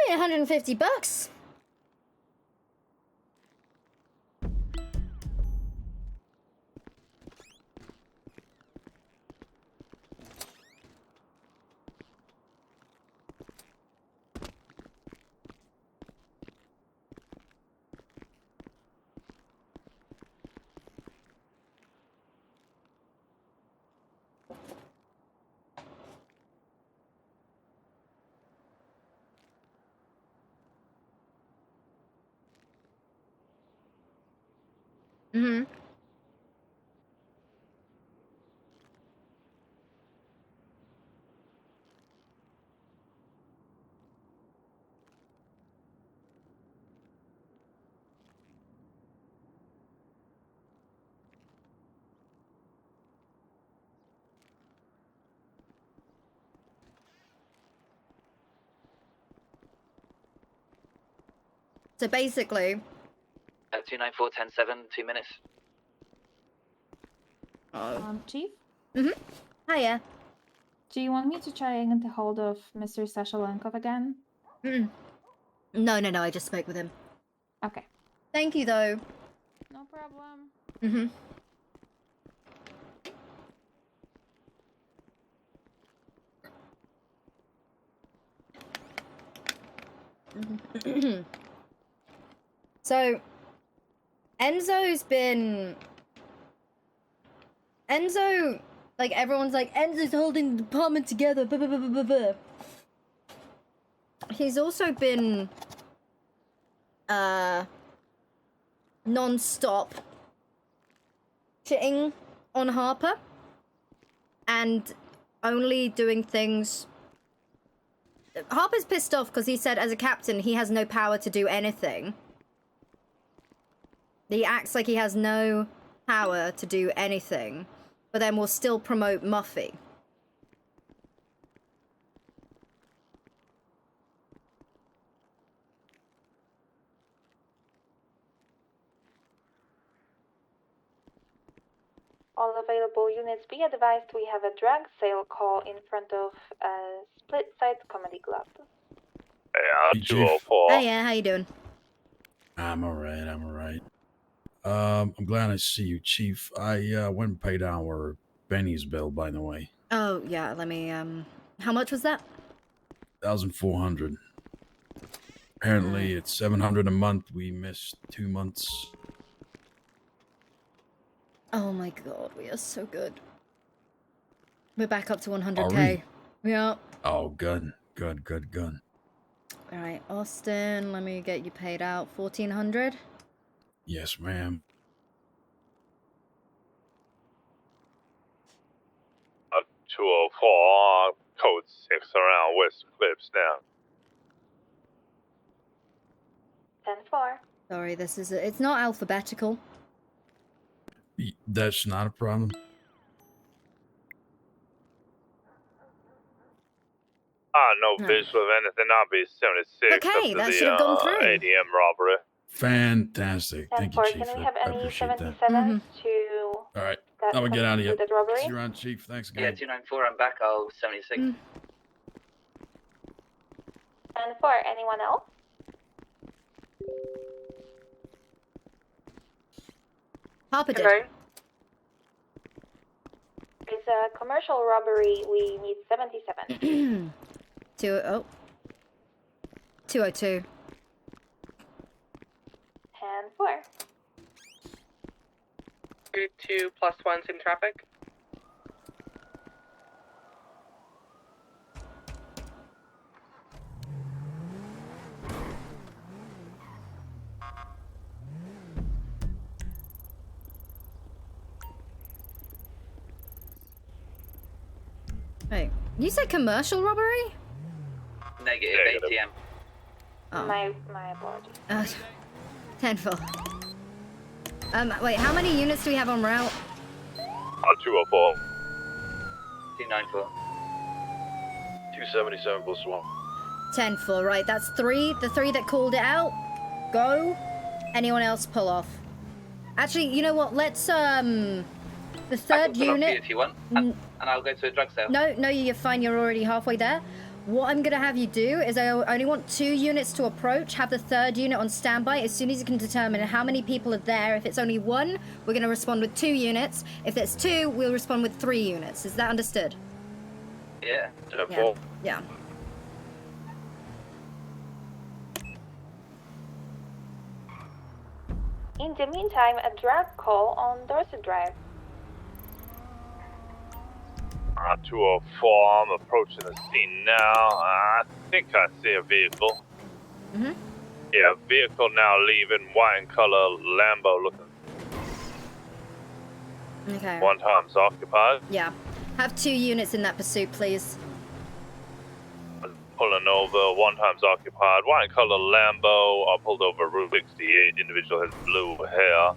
Hey, $150. Mm-hmm. So basically, 294-10-7, 2 minutes. Chief? Mm-hmm. Hiya. Do you want me to try and get a hold of Mr. Sashalenkov again? No, I just spoke with him. Okay. Thank you, though. No problem. Mm-hmm. So, Enzo, like, everyone's like, Enzo's holding the department together, blah, blah, blah, blah, blah, blah. He's also been, non-stop shitting on Harper and only doing things. Harper's pissed off because he said as a captain he has no power to do anything. He acts like he has no power to do anything, but then will still promote Muffy. All available units be advised we have a drug sale call in front of Split Side Comedy Club. Hey, 204. Oh yeah, how you doing? I'm alright. I'm glad I see you, Chief. I went and paid our Benny's bill, by the way. Oh yeah, let me how much was that? 1,400. Apparently it's 700 a month. We missed 2 months. Oh my god, we are so good. We're back up to 100k. Are we? Yeah. Oh, good. Alright, Austin, let me get you paid out. 1,400? Yes, ma'am. 204, code 6 around West Clips now. 10-4. Sorry, it's not alphabetical. That's not a problem. No visual of anything. I'll be 76 Okay, up that to should the have gone through. ATM robbery. Fantastic. Thank you, 10-4, Chief. can we have I any appreciate that. 77s to All right. that I will get out of here. with that robbery? See you around, Chief. Thanks Yeah, again. 294, I'm back. I'll 76. 10-4, anyone else? Harper did. Hello? It's a commercial robbery. We need 77. 202. 10-4. 2 plus 1's in traffic. Wait, you said commercial robbery? Negative, ATM. Oh. My apologies. 10-4. Wait, how many units do we have on route? 204. 294. 277 plus 1. 10-4, right, that's 3. The 3 that called it out, go. Anyone else pull off. Actually, you know what, let's, the I third can pull up unit... if you want, and I'll go to a drug sale. No, you're fine, you're already halfway there. What I'm gonna have you do is I only want 2 units to approach, have the third unit on standby as soon as you can determine how many people are there. If it's only 1, we're gonna respond with 2 units. If there's 2, we'll respond with 3 units. Is that understood? Yeah. Yeah. In the meantime, a drug call on Dorset Drive. 204. I'm approaching the scene now. I think I see a vehicle. Mm-hmm. Yeah, vehicle now leaving, white in color, Lambo looking. Okay. One time's occupied. Yeah. Have 2 units in that pursuit, please. Pulling over, one time's occupied, white in color Lambo. I pulled over Route 68. Individual has blue hair.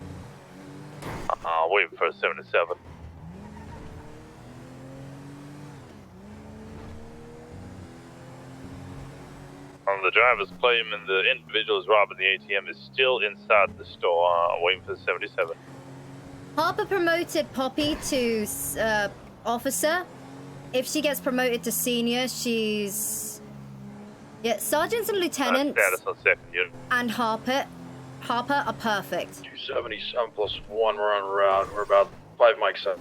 Waiting for a 77. The driver's claiming the individual is robbing the ATM is still inside the store, waiting for the 77. Harper promoted Poppy to officer. If she gets promoted to senior, she's... Yeah, sergeants and lieutenants Status on second unit. and Harper are perfect. 277 plus 1, we're on route. We're about 5 mics up.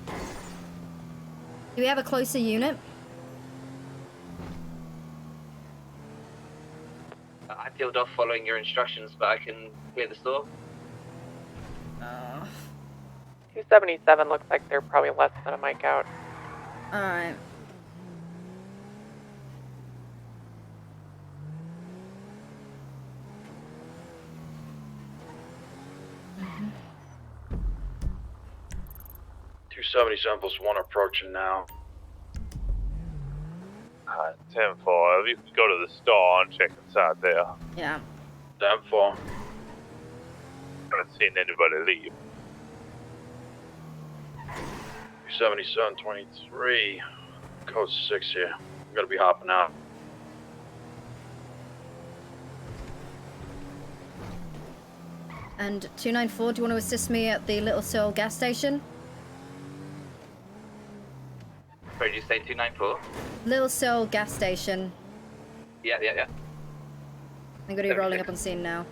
Do we have a closer unit? I peeled off following your instructions, but I can clear the store. 277 looks like they're probably less than a mic out. Alright. Mm-hmm. 277 plus 1 approaching now. 10-4. If you can go to the store and check inside there. Yeah. 10-4. Haven't seen anybody leave. 277 23. Code 6 here. I'm gonna be hopping out. And 294, do you want to assist me at the Little Seoul gas station? Where did you say 294? Little Seoul gas station. Yeah. I'm going to be rolling up on scene now.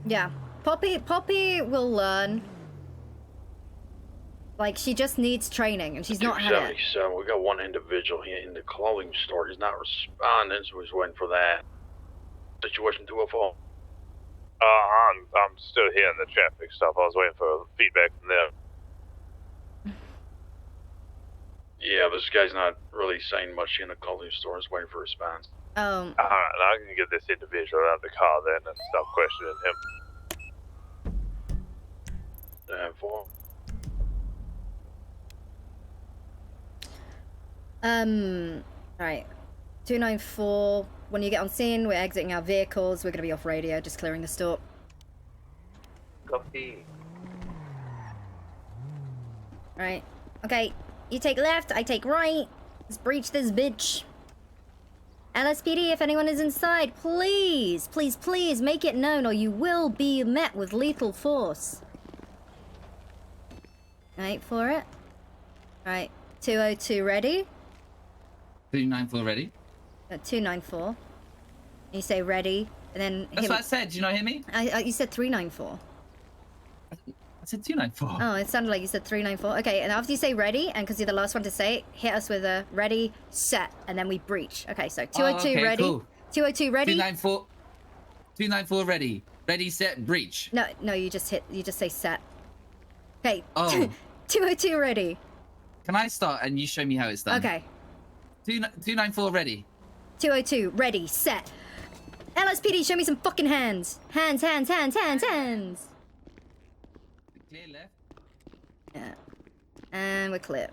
Yeah, Poppy will learn. Like, she just needs training, and she's not had it. 277. We got one individual here in the clothing store. He's not responding, so we're waiting for that. Situation 204. I'm still here in the traffic stop. I was waiting for feedback from them. Yeah, this guy's not really saying much in the clothing store. He's waiting for a response. Oh. Alright, I can get this individual out of the car then and stop questioning him. 4. Right. 294. When you get on scene, we're exiting our vehicles. We're going to be off radio, just clearing the store. Copy. Right. Okay. You take left, I take right. Let's breach this bitch. LSPD, if anyone is inside, please, please, please make it known or you will be met with lethal force. Right, for it. Right. 202 ready. 294 ready. 294. You say ready, and then... That's what I said. Did you not hear me? You said 394. I said 294. Oh, it sounded like you said 394. Okay, and after you say ready, and because you're the last one to say it, hit us with a ready, set, and then we breach. Okay, so 202 okay, ready. Cool. 202 ready. 294 ready. Ready, set, breach. No, you just say set. Okay. Oh. 202 ready. Can I start and you show me how it's done? Okay. 294 ready. 202 ready, set. LSPD, show me some fucking hands. Hands. Clear left. Yeah. And we're clear.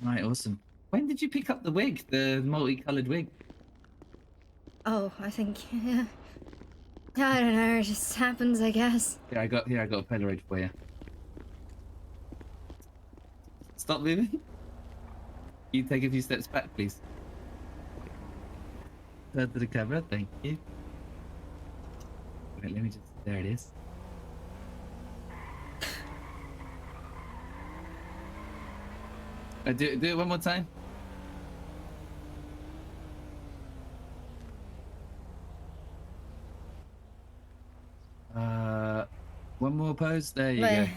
All right, awesome. When did you pick up the wig, the multicolored wig? Oh, I think, yeah. I don't know, it just happens, I guess. Here, I got a Polaroid for you. Stop moving. You take a few steps back, please. Turn to the camera, thank you. Wait, let me just... There it is. Do it one more time. One more pose. There you go.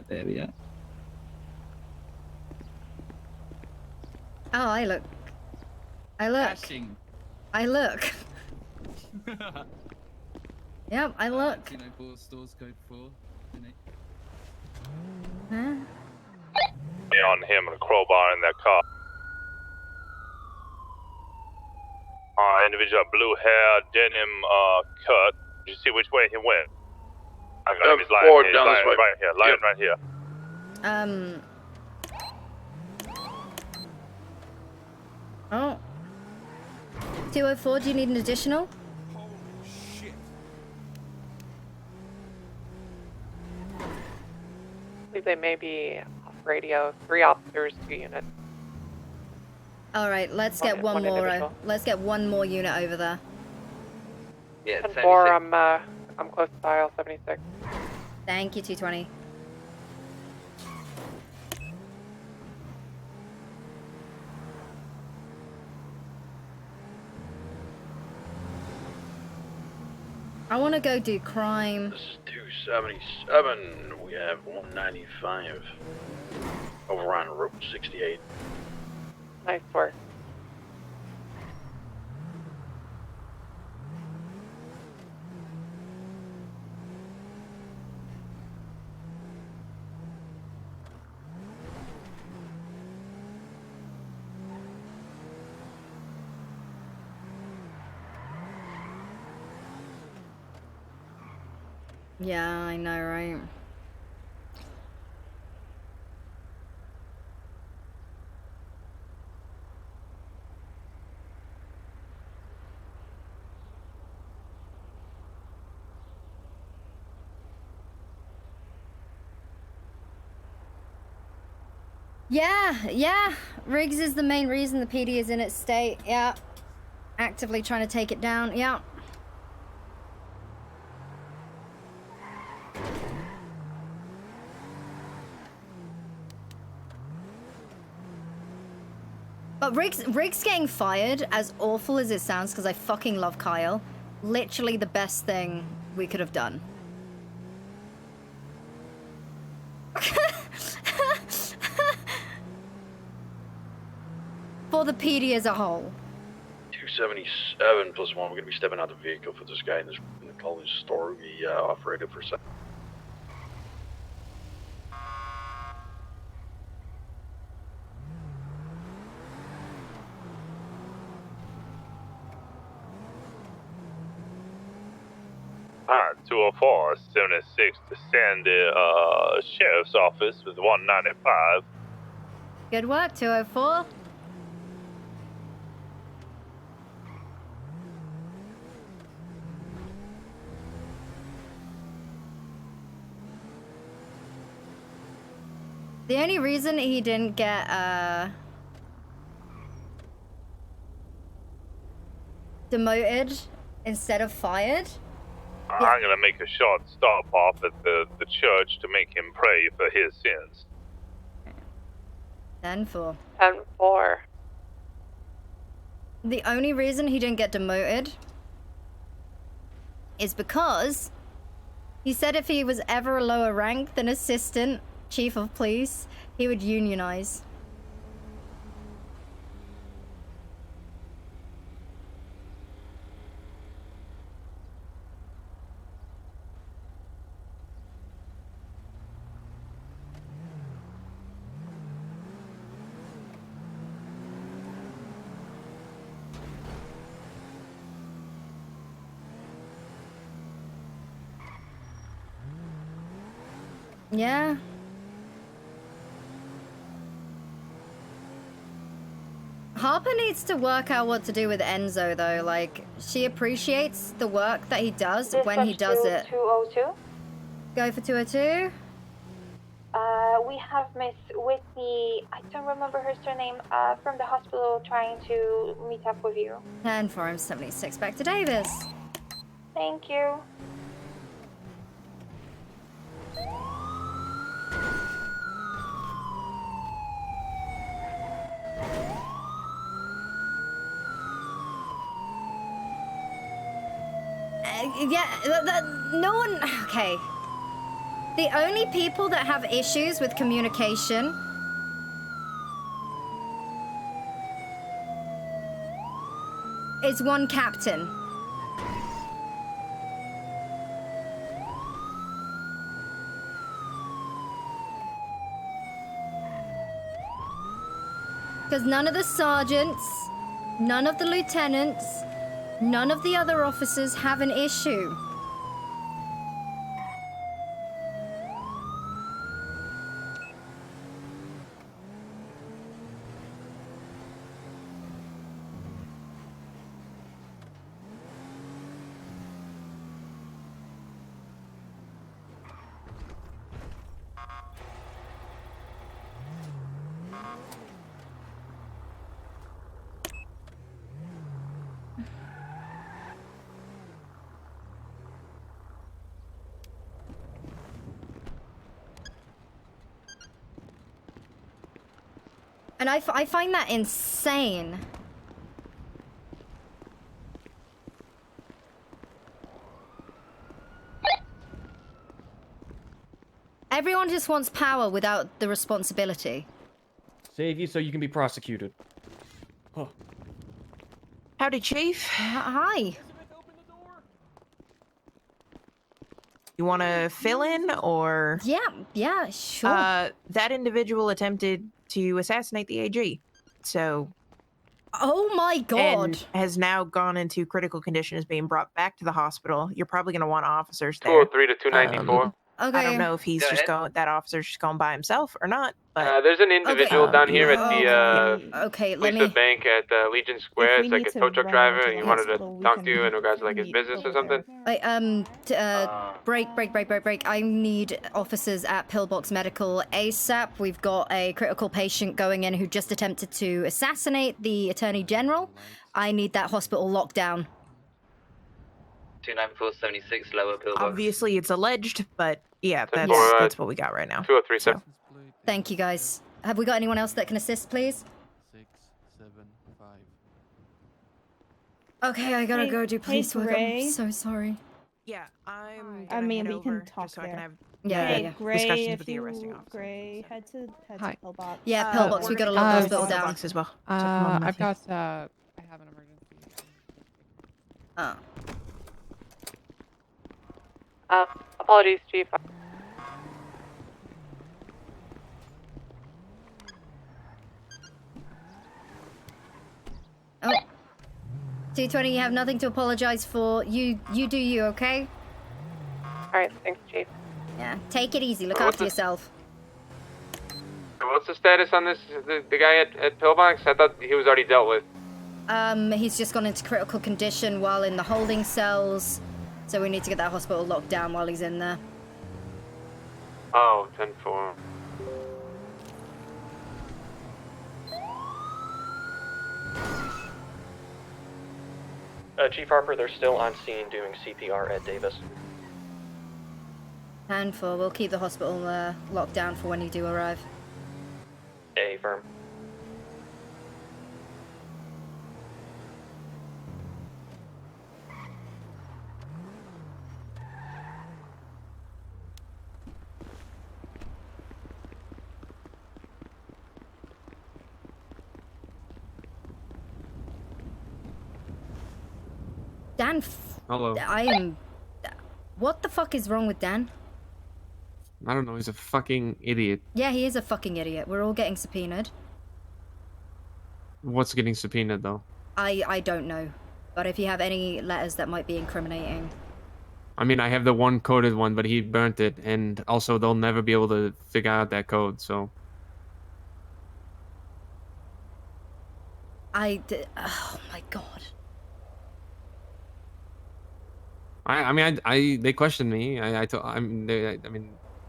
There we are. Oh, I look. Dashing. I look. Yep, I look. 294 stores code 4. Huh? Be on him and a crowbar in that car. Individual blue hair, denim cut. Did you see which way he went? I got him. He's lying here. He's lying right here. Lying right here. Oh. 204, do you need an additional? I believe they may be off radio. 3 officers, 2 units. All right, let's get one more. individual. Let's get one more unit over there. Yeah, 10-4, I'm close to aisle 76. Thank you, 220. I want to go do crime. This is 277. We have 195 over on Route 68. Nice work. Yeah, I know, right? Yeah. Riggs is the main reason the PD is in its state. Yeah. Actively trying to take it down. Yeah. But Riggs getting fired, as awful as it sounds, because I fucking love Kyle, literally the best thing we could have done. For the PD as a whole. 277 plus 1. We're going to be stepping out the vehicle for this guy in the college store. We operated for a second. Alright, 204, 76 to Sandy, Sheriff's Office with 195. Good work, 204. The only reason he didn't get, demoted instead of fired. I'm gonna make a short stop off at the church to make him pray for his sins. 10-4. 10-4. The only reason he didn't get demoted is because he said if he was ever a lower rank than assistant chief of police, he would unionize. Yeah. Harper needs to work out what to do with Enzo, though. Like, she appreciates the work that he does when he does it. 202. Go for 202. We have Miss Whitney, I don't remember her surname, from the hospital trying to meet up with you. 10-4, I'm 76. Back to Davis. Thank you. No one... Okay. The only people that have issues with communication is one captain. Because none of the sergeants, none of the lieutenants, none of the other officers have an issue. And I find that insane. Everyone just wants power without the responsibility. Save you so you can be prosecuted. Huh. Howdy, Chief. Hi. You want to fill in, or? Yeah, sure. That individual attempted to assassinate the AG, so... Oh my god! And has now gone into critical condition, is being brought back to the hospital. You're probably going to want officers there. 203 to 294. Okay. I don't know if he's just going, that officer's just going by himself or not, but... There's an individual down here at the okay, let Lisa me... Bank at Legion Square. It's like a tow truck driver, and he wanted to talk to you in regards to like his business or something. Break. I need officers at Pillbox Medical ASAP. We've got a critical patient going in who just attempted to assassinate the Attorney General. I need that hospital locked down. 29476 lower Pillbox. Obviously, it's alleged, but yeah, that's what we got right now. 2037. Thank you, guys. Have we got anyone else that can assist, please? 6, 7, 5. Okay, I gotta go do police work. I'm Gray. so sorry. Yeah, I'm. I mean, we over can talk just so I can there. have Yeah. Gray, discussions if with the arresting you, officer. Gray, head to Pillbox. Yeah, Pillbox. We gotta lock the hospital down. Pillbox as well. So come on, I've Matthew. got, I have an emergency. Apologies, Chief. Oh. 220, you have nothing to apologize for. You do you, okay? Alright, thanks, Chief. Yeah, take it easy. Look What's after the- yourself. What's the status on this? The guy at Pillbox? I thought he was already dealt with. He's just gone into critical condition while in the holding cells, so we need to get that hospital locked down while he's in there. Oh, 10-4. Chief Harper, they're still on scene doing CPR at Davis. 10-4. We'll keep the hospital locked down for when you do arrive. A firm. Dan, Hello. I am... What the fuck is wrong with Dan? I don't know, he's a fucking idiot. Yeah, he is a fucking idiot. We're all getting subpoenaed. What's getting subpoenaed, though? I don't know. But if you have any letters that might be incriminating... I mean, I have the one coded one, but he burnt it, and also they'll never be able to figure out that code, so... Oh my god. They questioned me.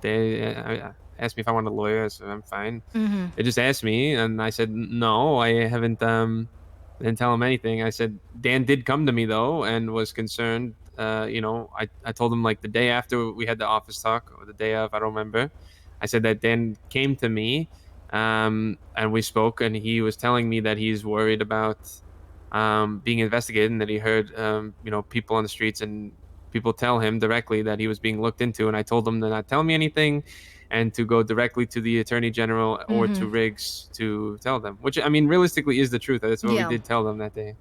They asked me if I wanted a lawyer. I said I'm fine. Mhm. They just asked me, and I said no. I haven't. Didn't tell him anything. I said Dan did come to me though, and was concerned. I told him like the day after we had the office talk, or the day of, I don't remember. I said that Dan came to me, and we spoke, and he was telling me that he's worried about being investigated, and that he heard people on the streets and people tell him directly that he was being looked into, and I told him to not tell me anything and to go directly to the Attorney General or to Riggs to tell them, which I mean realistically is the truth. That's what we did tell them that day.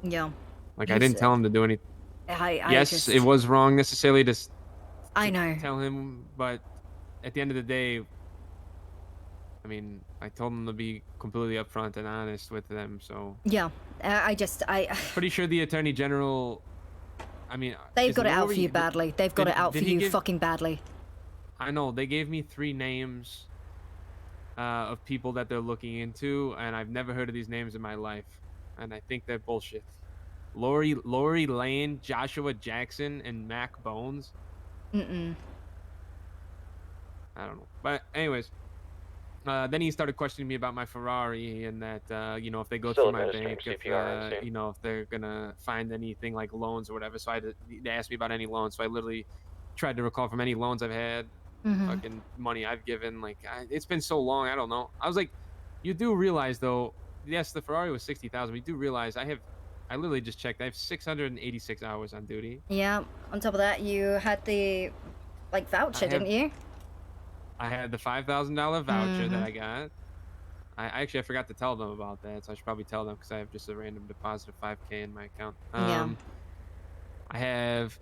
Yeah. Like I didn't tell him to do anything. Yes, it was was wrong necessarily to I know. tell him, but at the end of the day, I mean, I told him to be completely upfront and honest with them, so... Yeah, Pretty sure the Attorney General... I mean... They've got it out for you badly. They've got it out for you fucking badly. I know. They gave me 3 names of people that they're looking into, and I've never heard of these names in my life. And I think they're bullshit. Lori Lane, Joshua Jackson, and Mac Bones. Mm-mm. I don't know. But anyways... then he started questioning me about my Ferrari and that, if they go Still through my administering bank, CPR, if they're gonna find anything like loans or whatever. So they asked me about any loans. So I literally tried to recall from any loans I've had, fucking money I've given. Like, it's been so long, I don't know. I was like, you do realize though, yes, the Ferrari was 60,000. But you do realize I literally just checked. I have 686 hours on duty. Yeah. On top of that, you had the voucher, didn't you? I had the $5,000 voucher that I got. I forgot to tell them about that, so I should probably tell them because I have just a random deposit of $5K in my account. Yeah. I have,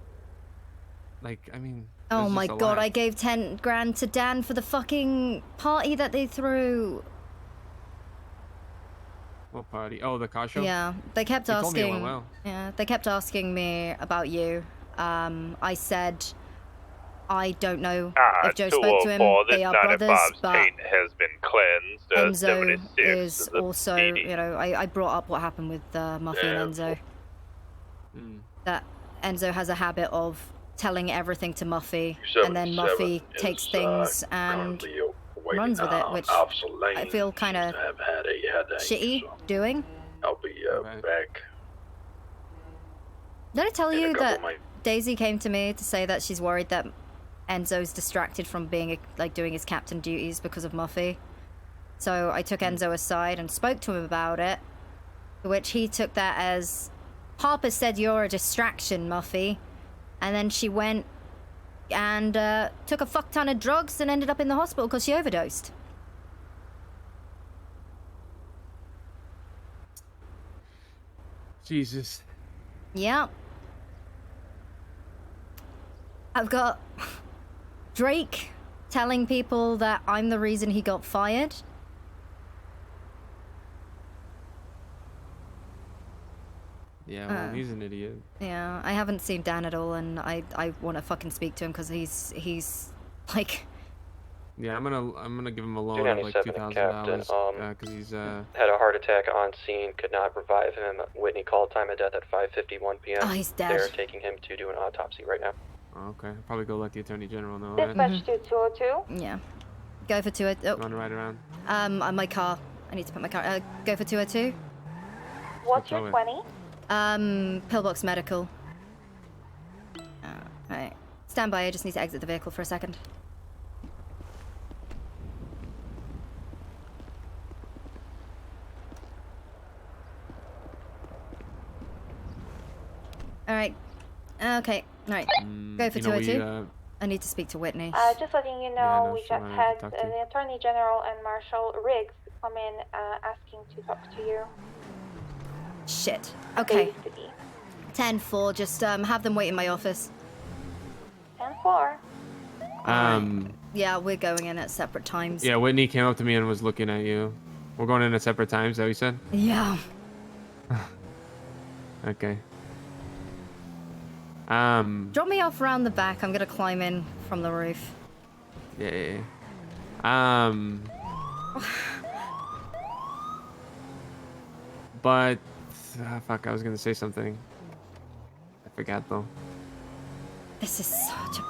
Oh there's my just a god, lot. I gave 10 grand to Dan for the fucking party that they threw. What party? Oh, the car show? Yeah, they kept He told me it asking. went well. Yeah, they kept asking me about you. I said I don't know if Joe spoke to him. They are brothers, but taint has been cleansed. Enzo 76 is the also, PD. I brought up what happened with Muffy and Enzo. That Enzo has a habit of telling everything to Muffy, and then Muffy takes things and runs with it, which I feel kind of shitty doing. I'll be back. Did I tell you a couple that of my- Daisy came to me to say that she's worried that Enzo's distracted from being doing his captain duties because of Muffy? So I took Enzo aside and spoke to him about it, to which he took that as, Harper said you're a distraction, Muffy. And then she went and took a fuck ton of drugs and ended up in the hospital because she overdosed. Jesus. Yeah. I've got Drake telling people that I'm the reason he got fired. Yeah, well, he's an idiot. Yeah, I haven't seen Dan at all, and I want to fucking speak to him because he's like. Yeah, I'm gonna give him a loan of like $2,000 because he's Had a heart attack on scene, could not revive him. Whitney called time of death at 5:51 p.m. Oh, he's dead. They're taking him to do an autopsy right now. Oh, okay. I'll probably go let the Attorney General know. Dispatch to 202. Yeah. Go for 202. Oh. Run right around. My car. I need to put my car. Go for 202. What's your 20? Pillbox Medical. Right. Stand by. I just need to exit the vehicle for a second. All right. Okay. All right. Go for 202. I need to speak to Whitney. Just letting you know, we just had the Attorney General and Marshal Riggs come in asking to talk to you. Shit. Okay. 10-4. Just have them wait in my office. 10-4. Yeah, we're going in at separate times. Yeah, Whitney came up to me and was looking at you. We're going in at separate times, is that what you said? Yeah. Okay. Drop me off around the back. I'm gonna climb in from the roof. Yeah. But fuck, I was gonna say something. I forgot though. This is such a.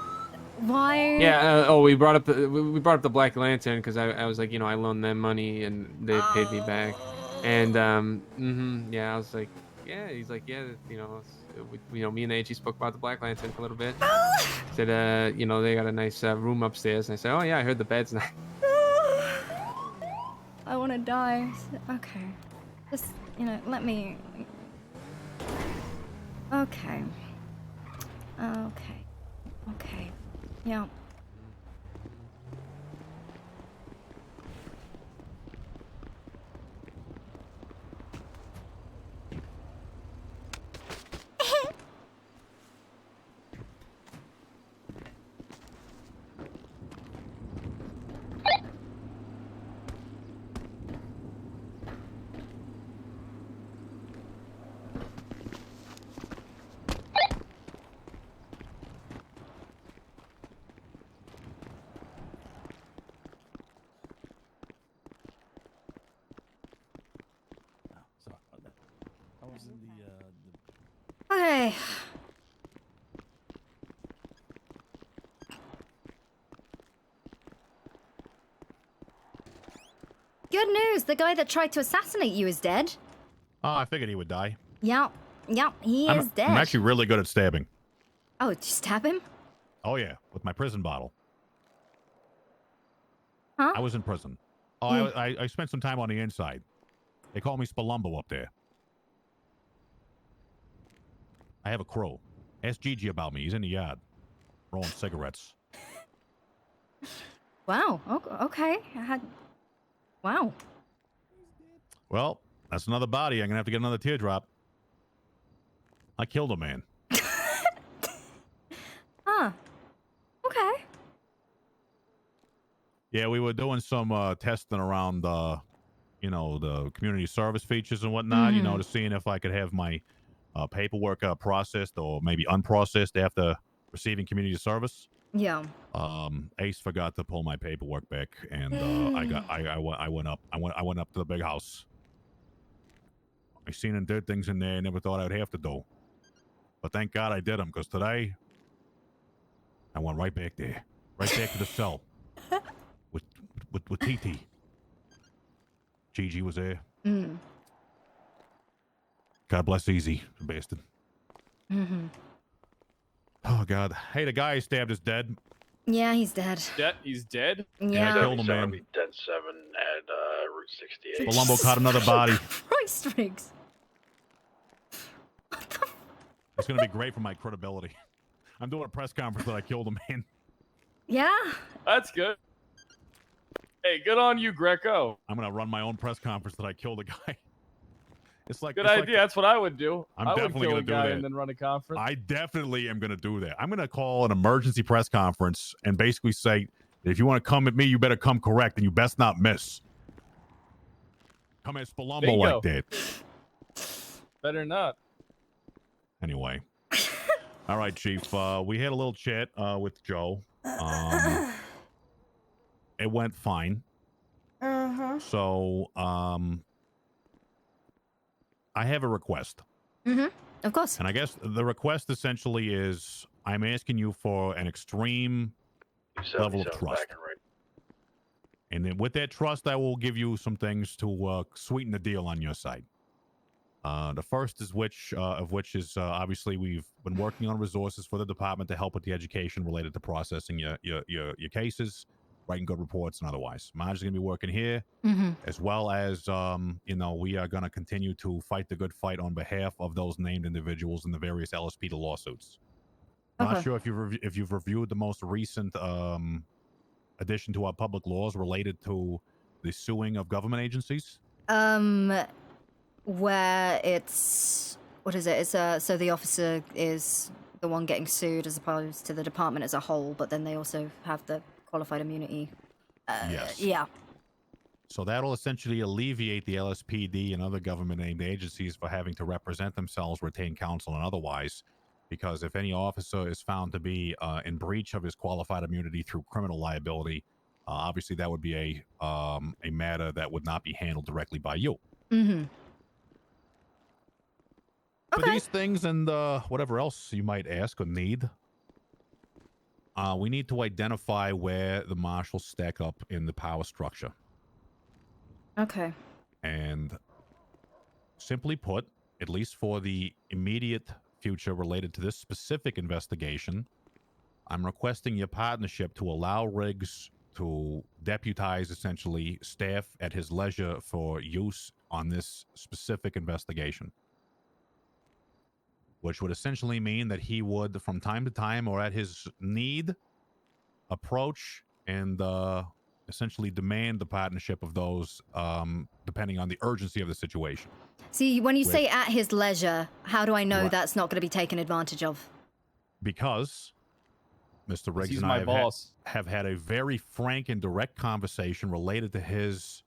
Why? Yeah. We brought up the Black Lantern because I was like, I loaned them money and they paid me back, and yeah, I was like, yeah. He's like, yeah, me and AG spoke about the Black Lantern for a little bit. Said, they got a nice room upstairs, and I said, oh yeah, I heard the bed's nice. I want to die. Okay. Just, let me. Okay. Okay. Yeah. Okay. Good news. The guy that tried to assassinate you is dead. Oh, I figured he would die. Yeah, he is dead. I'm actually really good at stabbing. Oh, did you stab him? Oh yeah, with my prison bottle. Huh? I was in prison. Oh, I spent some time on the inside. They call me Spalumbo up there. I have a crow. Ask Gigi about me. He's in the yard, rolling cigarettes. Wow. Okay. Wow. Well, that's another body. I'm gonna have to get another teardrop. I killed a man. Huh. Okay. Yeah, we were doing some testing around, the community service features and whatnot. Mm-hmm. To seeing if I could have my paperwork processed or maybe unprocessed after receiving community service. Yeah. Ace forgot to pull my paperwork back, and I went up to the big house. I seen and did things in there I never thought I'd have to do, but thank God I did them, because today I went right back there, right back to the cell with TT. Gigi was there. Mm. God bless Easy, bastard. Mm-hmm. Oh God! Hey, the guy I stabbed is dead. Yeah, he's dead. He's dead? Yeah. I killed him, man. Dead 7 at Route 68. Columbo caught another body. Christ, Riggs. It's gonna be great for my credibility. I'm doing a press conference that I killed a man. Yeah. That's good. Hey, good on you, Greco. I'm gonna run my own press conference that I killed a guy. It's like good idea. That's what I would do. I'm I would definitely kill gonna a do guy that. and then run a conference. I definitely am gonna do that. I'm gonna call an emergency press conference and basically say, if you want to come at me, you better come correct, and you best not miss. Come at Spalumbo like that. Better not. Anyway. All right, Chief. We had a little chat with Joe. It went fine. So, I have a request. Of course. And I guess the request essentially is I'm asking you for an extreme level of trust. And then with that trust, I will give you some things to sweeten the deal on your side. The first is which is obviously we've been working on resources for the department to help with the education related to processing your cases, writing good reports, and otherwise. Marge's going to be working here, as well as we are going to continue to fight the good fight on behalf of those named individuals in the various LSP lawsuits. Not sure if you've reviewed the most recent addition to our public laws related to the suing of government agencies. Where it's what is it? It's so the officer is the one getting sued as opposed to the department as a whole, but then they also have the qualified immunity. Yes. Yeah. So that'll essentially alleviate the LSPD and other government-named agencies for having to represent themselves, retain counsel, and otherwise, because if any officer is found to be in breach of his qualified immunity through criminal liability, obviously that would be a matter that would not be handled directly by you. For these things and whatever else you might ask or need, we need to identify where the marshals stack up in the power structure. Okay. And simply put, at least for the immediate future related to this specific investigation, I'm requesting your partnership to allow Riggs to deputize essentially staff at his leisure for use on this specific investigation. Which would essentially mean that he would, from time to time or at his need, approach and essentially demand the partnership of those, depending on the urgency of the situation. See, when you say at his leisure, how do I know Right. that's not going to be taken advantage of? Because Mr. Riggs He's and my I boss. have had a very frank and direct conversation related to his,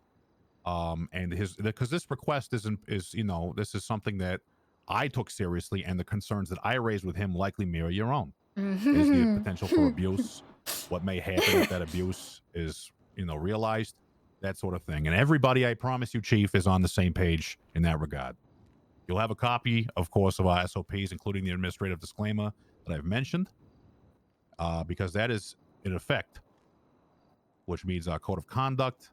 because this request this is something that I took seriously, and the concerns that I raised with him likely mirror your own. Is the potential for abuse, what may happen if that abuse is, realized, that sort of thing. And everybody, I promise you, Chief, is on the same page in that regard. You'll have a copy, of course, of our SOPs, including the administrative disclaimer that I've mentioned, because that is in effect, which means our code of conduct.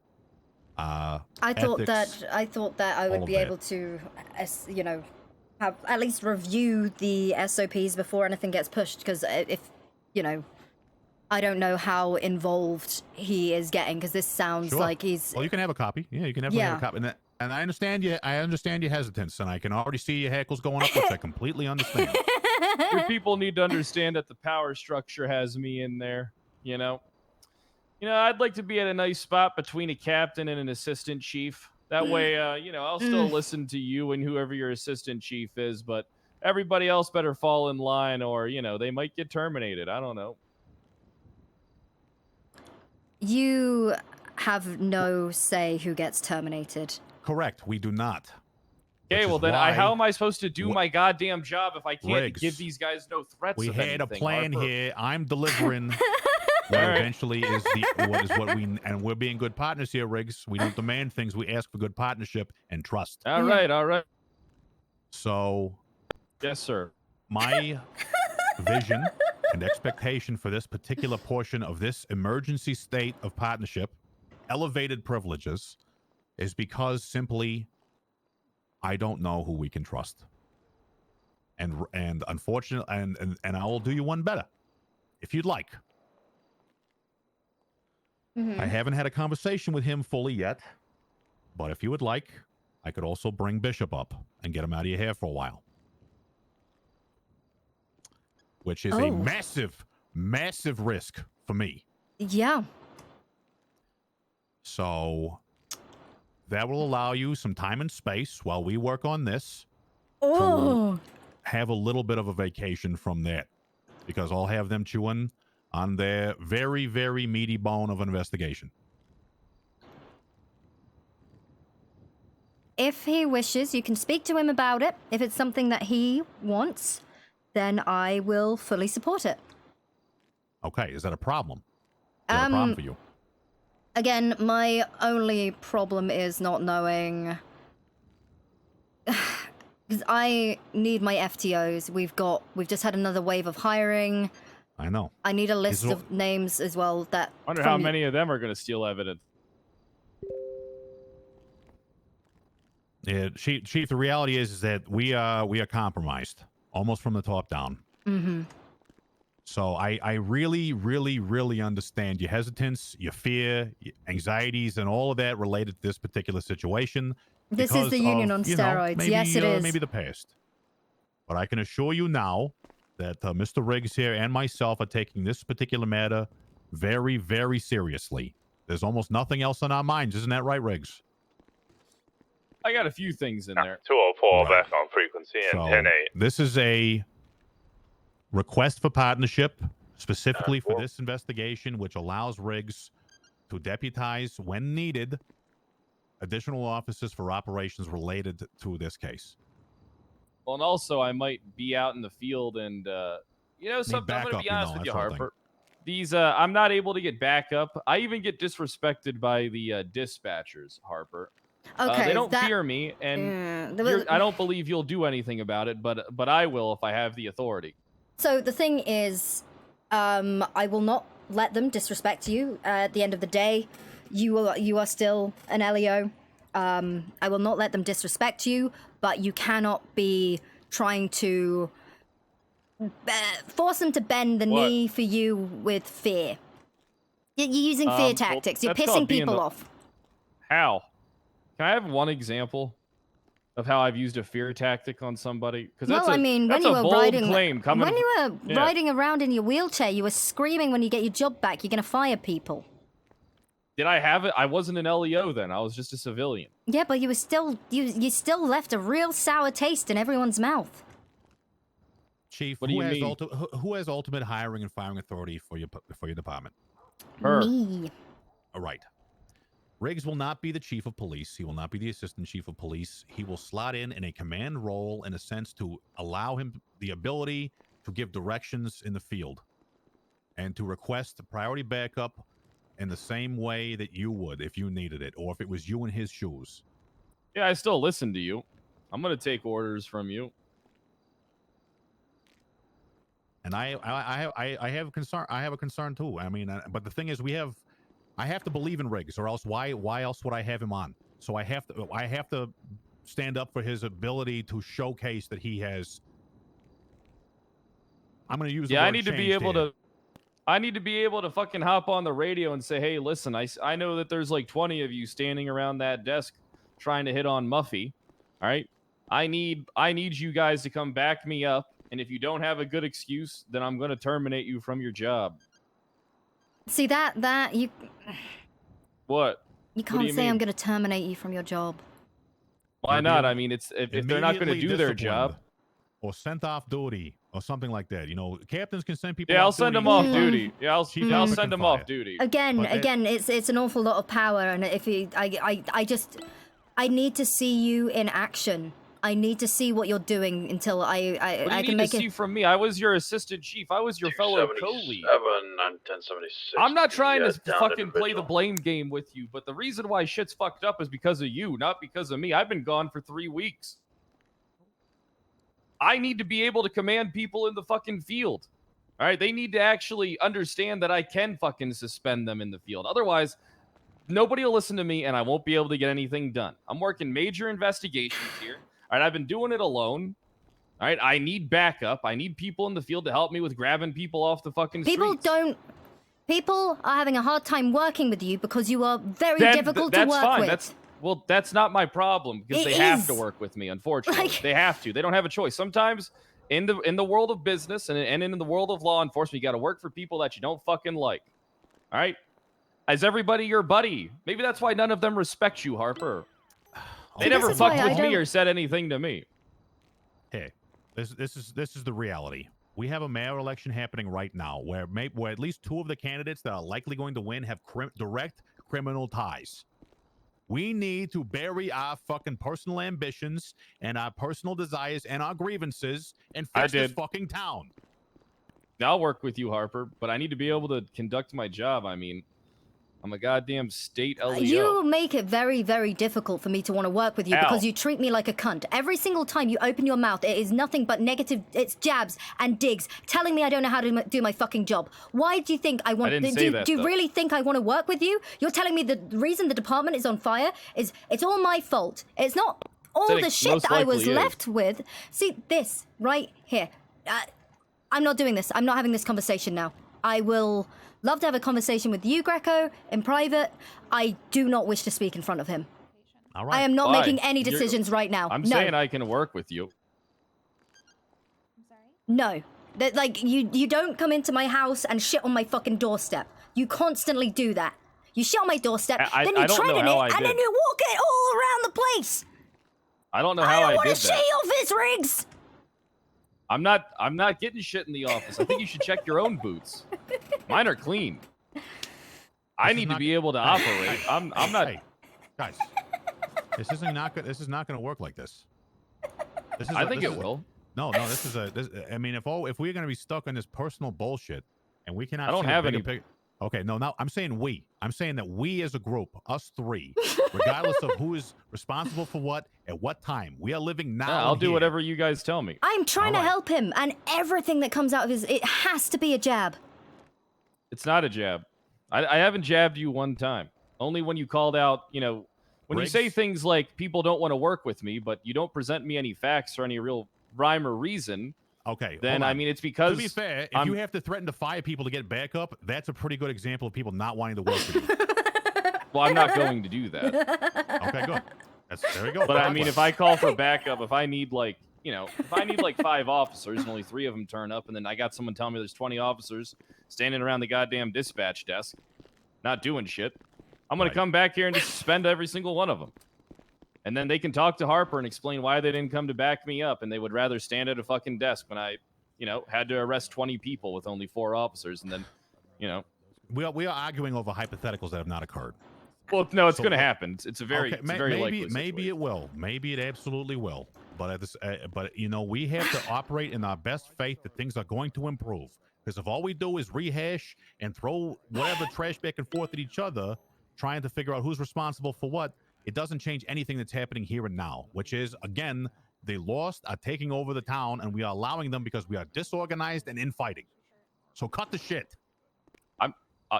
I thought that I would be able to, have at least review the SOPs before anything gets pushed, because if, I don't know how involved he is getting, because this sounds like he's... Well, you can have a copy. Yeah, you can definitely have a copy. And I understand your hesitance, and I can already see your hackles going up, which I completely understand. Your people need to understand that the power structure has me in there, I'd like to be at a nice spot between a captain and an assistant chief. That way, I'll still listen to you and whoever your assistant chief is, but everybody else better fall in line or, they might get terminated. I don't know. You have no say who gets terminated. Correct. We do not. Okay, well then, how am I supposed to do my goddamn job if I can't Riggs, give these guys no threats? We of had a anything, plan Harper? here. I'm delivering. What eventually is what we, and we're being good partners here, Riggs. We don't demand things. We ask for good partnership and trust. All right. So, yes, sir. My vision and expectation for this particular portion of this emergency state of partnership, elevated privileges, is because simply I don't know who we can trust. And unfortunately, and I will do you one better, if you'd like. I haven't had a conversation with him fully yet, but if you would like, I could also bring Bishop up and get him out of your hair for a while. Which is a massive, massive risk for me. Yeah. So that will allow you some time and space while we work on this to have a little bit of a vacation from that, because I'll have them chewing on their very, very meaty bone of investigation. If he wishes, you can speak to him about it, if it's something that he wants. then I will fully support it. Okay, is that a problem? Is that a problem for you? Again, my only problem is not knowing. Because I need my FTOs. We've just had another wave of hiring. I know. I need a list of names as well. That Wonder how many of them are going to steal evidence. Yeah, Chief. The reality is that we are compromised almost from the top down. Mm-hmm. So I really, really, really understand your hesitance, your fear, your anxieties, and all of that related to this particular situation. This is the union on steroids. Maybe, yes, it is. Maybe the past. But I can assure you now that Mr. Riggs here and myself are taking this particular matter very, very seriously. There's almost nothing else on our minds. Isn't that right, Riggs? I got a few things in there. 204 back on frequency and So 10-8. this is a request for partnership specifically for this investigation, which allows Riggs to deputize, when needed, additional officers for operations related to this case. Well, and also I might be out in the field and, something I'm going to be honest with you, Harper. These, I'm not able to get backup. I even get disrespected by the dispatchers, Harper. Okay, they don't fear me, and I don't believe you'll do anything about it, but I will if I have the authority. So the thing is, I will not let them disrespect you. At the end of the day, you are still an LEO. I will not let them disrespect you, but you cannot be trying to force them to bend the knee for you with fear. You're using fear tactics. You're pissing people off. How? Can I have one example of how I've used a fear tactic on somebody? Because that's when you were riding, riding around in your wheelchair, you were screaming when you get your job back, you're going to fire people. Did I have it? I wasn't an LEO then. I was just a civilian. Yeah, but you were still you still left a real sour taste in everyone's mouth. Chief, what do you mean? Who has ultimate hiring and firing authority for your department? Her. Me. All right. Riggs will not be the chief of police. He will not be the assistant chief of police. He will slot in a command role in a sense to allow him the ability to give directions in the field and to request priority backup in the same way that you would if you needed it or if it was you in his shoes. Yeah, I still listen to you. I'm going to take orders from you. And I have a concern. I have a concern too. I mean, but the thing is, I have to believe in Riggs, or else why else would I have him on? So I have to stand up for his ability to showcase that he has. I'm going to use. Yeah, I need to be able to. I need to be able to fucking hop on the radio and say, hey, listen, I know that there's like 20 of you standing around that desk trying to hit on Muffy. All right, I need you guys to come back me up. And if you don't have a good excuse, then I'm going to terminate you from your job. See that you. What? You can't say I'm going to terminate you from your job. Why not? I mean, it's if they're not going to do their job, or sent off duty, or something like that. You know, captains can send people. Yeah, off I'll send duty. them off duty. Yeah, I'll send them off duty. Again, it's an awful lot of power, and if I need to see you in action. I need to see what you're doing until I can make it. See from me? I was your assistant chief. I was your fellow co-lead. 1076. I'm not trying to fucking play the blame game with you, but the reason why shit's fucked up is because of you, not because of me. I've been gone for 3 weeks. I need to be able to command people in the fucking field. All right, they need to actually understand that I can fucking suspend them in the field. Otherwise, nobody will listen to me, and I won't be able to get anything done. I'm working major investigations here. All right, I've been doing it alone. All right, I need backup. I need people in the field to help me with grabbing people off the fucking streets. People are having a hard time working with you because you are very difficult to work with. That's not my problem because they have to work with me, unfortunately. They have to. They don't have a choice. Sometimes in the world of business and in the world of law enforcement, you got to work for people that you don't fucking like. All right? Is everybody your buddy? Maybe that's why none of them respect you, Harper. They never fucked with me or said anything to me. Hey, this is the reality. We have a mayor election happening right now where at least 2 of the candidates that are likely going to win have direct criminal ties. We need to bury our fucking personal ambitions and our personal desires and our grievances and fix this fucking town. I'll work with you, Harper, but I need to be able to conduct my job. I mean, I'm a goddamn state LEO. You make it very, very difficult for me to want to work with you because you treat me like a cunt. Every single time you open your mouth, it is nothing but negative. It's jabs and digs, telling me I don't know how to do my fucking job. Why do you think I want? I didn't say that, do you though. really think I want to work with you? You're telling me the reason the department is on fire is it's all my fault. It's not all Said the it shit most that I was likely is. left with. See this right here. I'm not doing this. I'm not having this conversation now. I will love to have a conversation with you, Greco, in private. I do not wish to speak in front of him. All right. I am not Why? making any decisions right now. I'm no. saying I can work with you. No. That, like, you don't come into my house and shit on my fucking doorstep. You constantly do that. You shit on my doorstep, I then you don't tread know in how it, I and did. then you walk it all around the place. I don't know how I I don't want did to that. shit your fizz rigs. I'm not getting shit in the office. I think you should check your own boots. Mine are clean. I need to be able to operate. I'm not. Hey, guys, this is not good. This is not going to work like this. I think it will. No. I mean, if we're going to be stuck in this personal bullshit, and we cannot. I don't see the have bigger any- pic- Okay, no. I'm saying we. I'm saying that we as a group, us three, regardless of who is responsible for what at what time, we are living now. Yeah, I'll do here. whatever you guys tell me. I'm trying to help him, and everything that comes out of it has to be a jab. It's not a jab. I haven't jabbed you one time. Only when you called out, when Riggs? you say things like people don't want to work with me, but you don't present me any facts or any real rhyme or reason. Okay. Then hold I on. mean, it's because to be fair, if you have to threaten to fire people to get backup, that's a pretty good example of people not wanting to work with you. Well, I'm not going to do that. Okay, good. There we go. But I mean, if I call for backup, if I need like 5 officers and only 3 of them turn up, and then I got someone telling me there's 20 officers standing around the goddamn dispatch desk, not doing shit, I'm gonna come back here and just suspend every single one of them. And then they can talk to Harper and explain why they didn't come to back me up, and they would rather stand at a fucking desk when I, had to arrest 20 people with only 4 officers, and then, we are arguing over hypotheticals that have not occurred. Well, no, it's going to happen. It's a very, Okay, it's a very likely maybe it will. Maybe it absolutely will. But at this, we have to operate in our best faith that things are going to improve. Because if all we do is rehash and throw whatever trash back and forth at each other, trying to figure out who's responsible for what, it doesn't change anything that's happening here and now. Which is, again, they are taking over the town, and we are allowing them because we are disorganized and infighting. So cut the shit.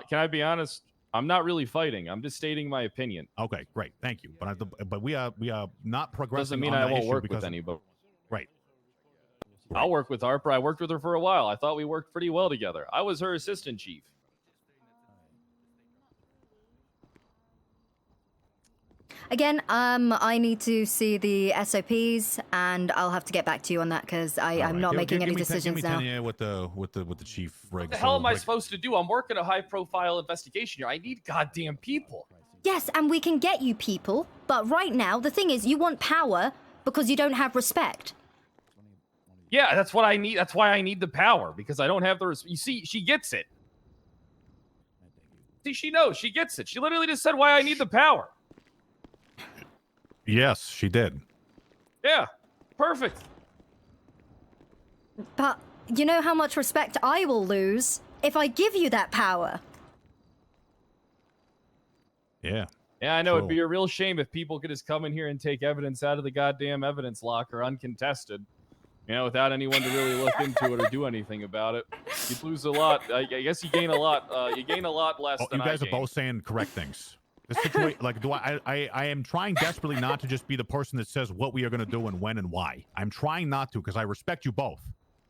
Can I be honest? I'm not really fighting. I'm just stating my opinion. Okay, great, thank you. But we are not progressing. Doesn't mean on I that won't issue work because with anybody. Right. I'll work with Harper. I worked with her for a while. I thought we worked pretty well together. I was her assistant chief. Again, I need to see the SOPs, and I'll have to get back to you on that because I'm not making any decisions now. Yeah, with the chief Riggs. What the hell am I supposed to do? I'm working a high-profile investigation here. I need goddamn people. Yes, and we can get you people, but right now, the thing is, you want power because you don't have respect. Yeah, that's what I need. That's why I need the power, because I don't have the... You see, she gets it. See, she knows. She gets it. She literally just said why I need the power. Yes, she did. Yeah, perfect. But you know how much respect I will lose if I give you that power. Yeah. Yeah, I know. True. It'd be a real shame if people could just come in here and take evidence out of the goddamn evidence locker uncontested, without anyone to really look into it or do anything about it. You'd lose a lot. I guess you gain a lot. You gain a lot less than you guys I are gain. both saying correct things. The situation, I am trying desperately not to just be the person that says what we are going to do and when and why. I'm trying not to because I respect you both,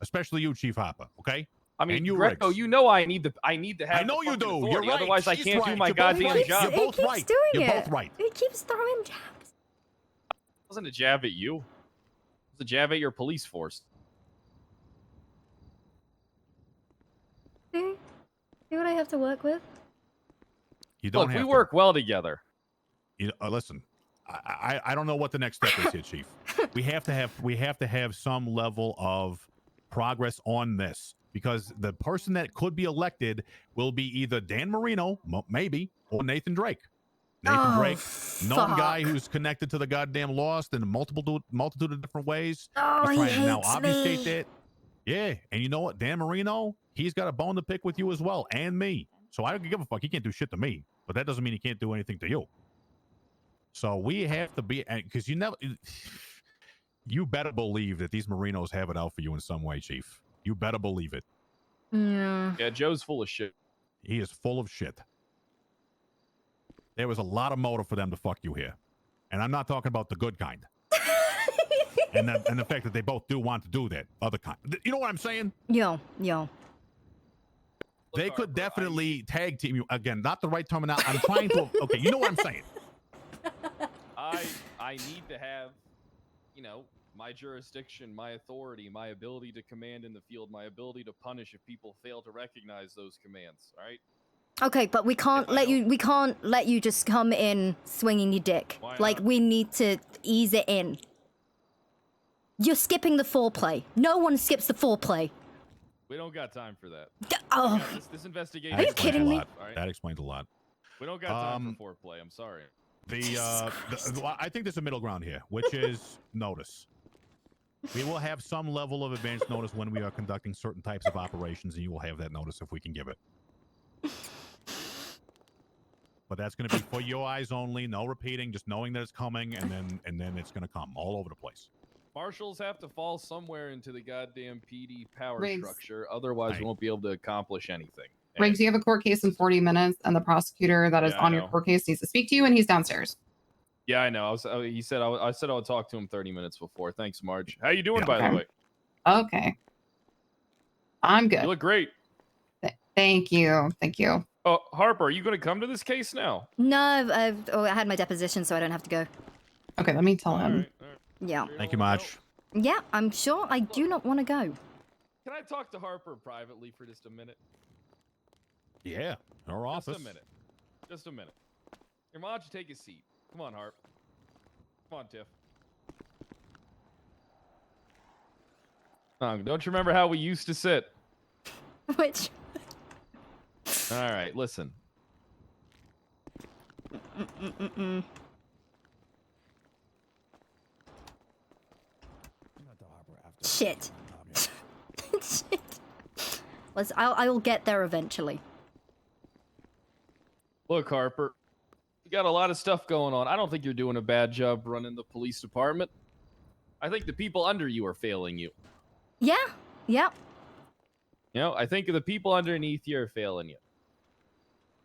especially you, Chief Harper. Okay. I mean, and you, Greco, Riggs. I need to have. I know the you fucking do. authority, You're right. Otherwise, I She's can't do right. my You're both goddamn right. job. You're both right. You're both right. He keeps throwing jabs. It wasn't a jab at you. It was a jab at your police force. See what I have to work with? You don't Look, have we to. work well together. Listen, I don't know what the next step is here, Chief. We have to have some level of progress on this because the person that could be elected will be either Dan Marino, maybe, or Nathan Drake. Nathan Drake, known fuck. guy who's connected to the goddamn Lost in a multitude of different ways. Oh, He's he trying to now hates obfuscate me. that. Yeah, and you know what? Dan Marino, he's got a bone to pick with you as well, and me. So I don't give a fuck. He can't do shit to me, but that doesn't mean he can't do anything to you. So we have to be, because you better believe that these Marinos have it out for you in some way, Chief. You better believe it. Yeah. Yeah, Joe's full of shit. He is full of shit. There was a lot of motive for them to fuck you here. And I'm not talking about the good kind. and the fact that they both do want to do that other kind. You know what I'm saying? Yo. They could definitely tag team you. Again, not the right terminology. I'm trying to... Okay, you know what I'm saying. I need to have, my jurisdiction, my authority, my ability to command in the field, my ability to punish if people fail to recognize those commands, all right? Okay, but we can't let you just come in swinging your dick. Why Like, not? we need to ease it in. You're skipping the foreplay. No one skips the foreplay. We don't got time for that. Oh. This investigation. Are you kidding me? All right? That explains a lot. We don't got time for foreplay. I'm sorry. I think there's a middle ground here, which is notice. We will have some level of advance notice when we are conducting certain types of operations, and you will have that notice if we can give it. But that's going to be for your eyes only, no repeating, just knowing that it's coming, and then it's going to come all over the place. Marshals have to fall somewhere into the goddamn PD power Riggs. structure, otherwise we won't be able to accomplish anything. Riggs, you have a court case in 40 minutes, and the prosecutor that is Yeah, I on your know. court case needs to speak to you, and he's downstairs. Yeah, I know. I said I would talk to him 30 minutes before. Thanks, Marge. How you doing, by the way? Okay. I'm good. You look great. Thank you. Thank you. Oh, Harper, are you going to come to this case now? No, I had my deposition, so I don't have to go. Okay, let me tell him. Yeah. Thank you, Marge. Yeah, I'm sure I do not want to go. Can I talk to Harper privately for just a minute? Yeah, our office. Just a minute. Just a minute. Here, why don't you take a seat? Come on, Harp. Come on, Tiff. Don't you remember how we used to sit? Which? All right, listen. Shit. Shit. I'll get there eventually. Look, Harper, you got a lot of stuff going on. I don't think you're doing a bad job running the police department. I think the people under you are failing you. Yeah. I think the people underneath you are failing you.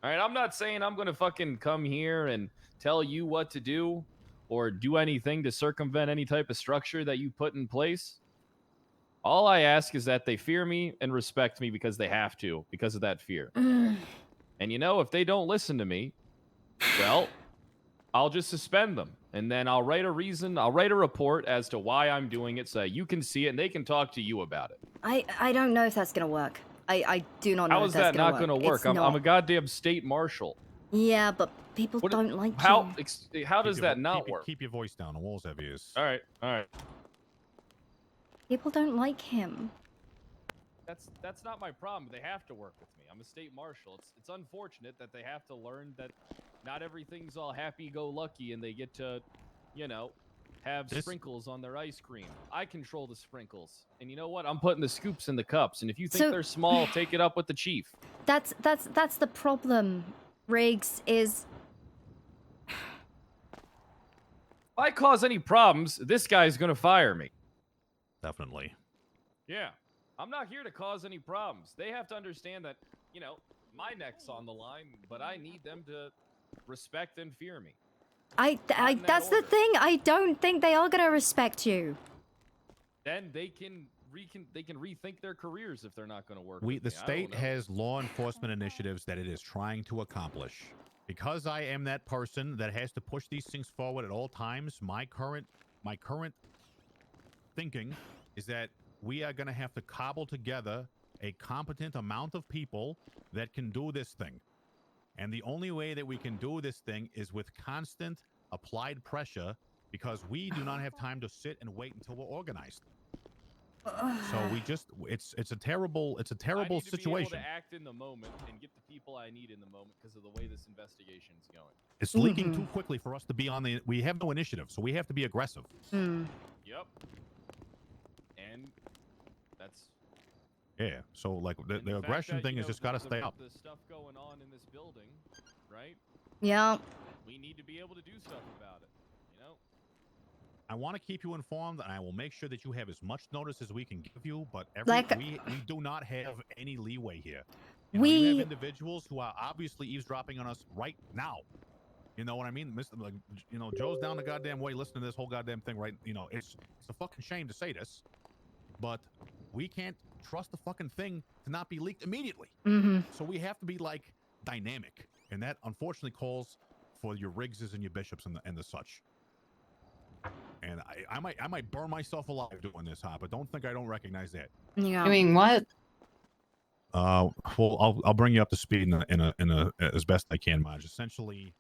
All right, I'm not saying I'm going to fucking come here and tell you what to do or do anything to circumvent any type of structure that you put in place. All I ask is that they fear me and respect me because they have to, because of that fear. And if they don't listen to me, well, I'll just suspend them. And then I'll write a report as to why I'm doing it so you can see it and they can talk to you about it. I don't know if that's going to work. I do not know How if is that's that not going to work? I'm a goddamn state marshal. Yeah, but people don't like How him. how does that not work? Keep your voice down. The walls have ears. All right. People don't like him. That's not my problem. They have to work with me. I'm a state marshal. It's unfortunate that they have to learn that not everything's all happy-go-lucky and they get to, have sprinkles on their ice cream. I control the sprinkles. And you know what? I'm putting the scoops in the cups. And if you think they're small, take it up with the chief. That's the problem, Riggs, is... If I cause any problems, this guy's going to fire me. Definitely. Yeah. I'm not here to cause any problems. They have to understand that, my neck's on the line, but I need them to respect and fear me. That's the thing. I don't think they are going to respect you. Then they can rethink their careers if they're not going to work. with The me. I don't state know. has law enforcement initiatives that it is trying to accomplish. Because I am that person that has to push these things forward at all times, my current thinking is that we are going to have to cobble together a competent amount of people that can do this thing. And the only way that we can do this thing is with constant applied pressure, because we do not have time to sit and wait until we're organized. So it's a terrible situation. To act in the moment and get the people I need in the moment because of the way this investigation is going. It's leaking too quickly for us to be on the. We have no initiative, so we have to be aggressive. Yep. And that's. Yeah. So like the aggression thing has just got to stay up. The stuff going on in this building, right? Yeah. We need to be able to do stuff about it. You know. I want to keep you informed, and I will make sure that you have as much notice as we can give you. But we do not have any leeway here. You have individuals who are obviously eavesdropping on us right now. You know what I mean? Like, Joe's down the goddamn way listening to this whole goddamn thing, right? It's a fucking shame to say this, but we can't trust the fucking thing to not be leaked immediately. So we have to be like dynamic, and that unfortunately calls for your Riggses and your Bishops and the such. And I might burn myself alive doing this, but don't think I don't recognize that. Yeah. Doing what? Well, I'll bring you up to speed in a as best I can, Maj. Essentially,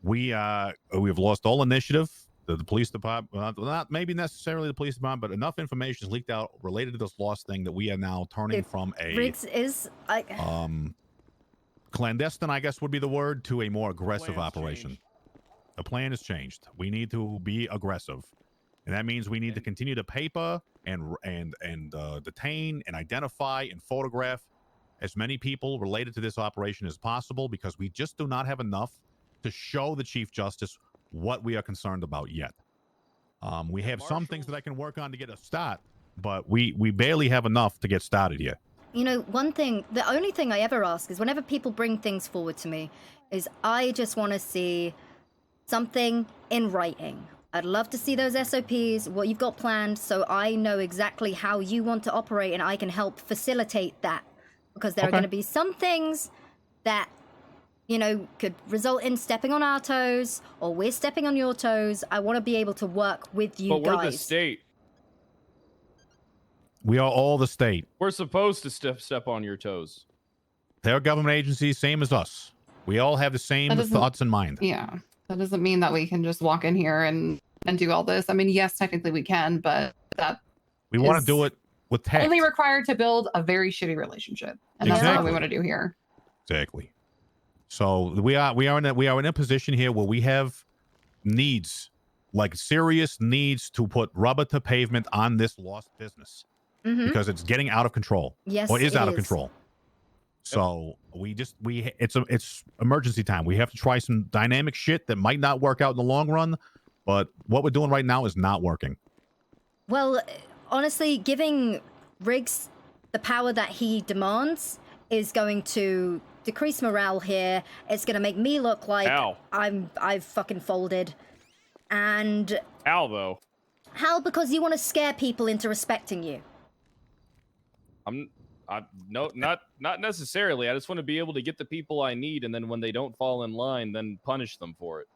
we have lost all initiative. The police department, not maybe necessarily the police department, but enough information is leaked out related to this lost thing that we are now turning from a Riggs is clandestine, I guess would be the word, to a more aggressive operation. The plan has changed. We need to be aggressive, and that means we need to continue to paper and detain and identify and photograph as many people related to this operation as possible, because we just do not have enough to show the Chief Justice what we are concerned about yet. We have some things that I can work on to get a start, but we barely have enough to get started here. One thing, the only thing I ever ask is whenever people bring things forward to me, is I just want to see something in writing. I'd love to see those SOPs, what you've got planned, so I know exactly how you want to operate and I can help facilitate that. Because there are going to be some things that, could result in stepping on our toes, or we're stepping on your toes. I want to be able to work with you guys. But we're the state. We are all the state. We're supposed to step on your toes. They're government agencies, same as us. We all have the same thoughts in mind. Yeah. That doesn't mean that we can just walk in here and do all this. I mean, yes, technically we can, but that we want to do it with tact. Only required to build a very shitty relationship, and that's not what we want to do here. Exactly. So we are in a position here where we have needs, like serious needs, to put rubber to pavement on this lost business because it's getting out of control. Yes, or is out of control. So it's emergency time. We have to try some dynamic shit that might not work out in the long run, but what we're doing right now is not working. Well, honestly, giving Riggs the power that he demands is going to decrease morale here. It's going to make me look like I've fucking folded. And how though? How? Because you want to scare people into respecting you. No, not necessarily. I just want to be able to get the people I need, and then when they don't fall in line, then punish them for it.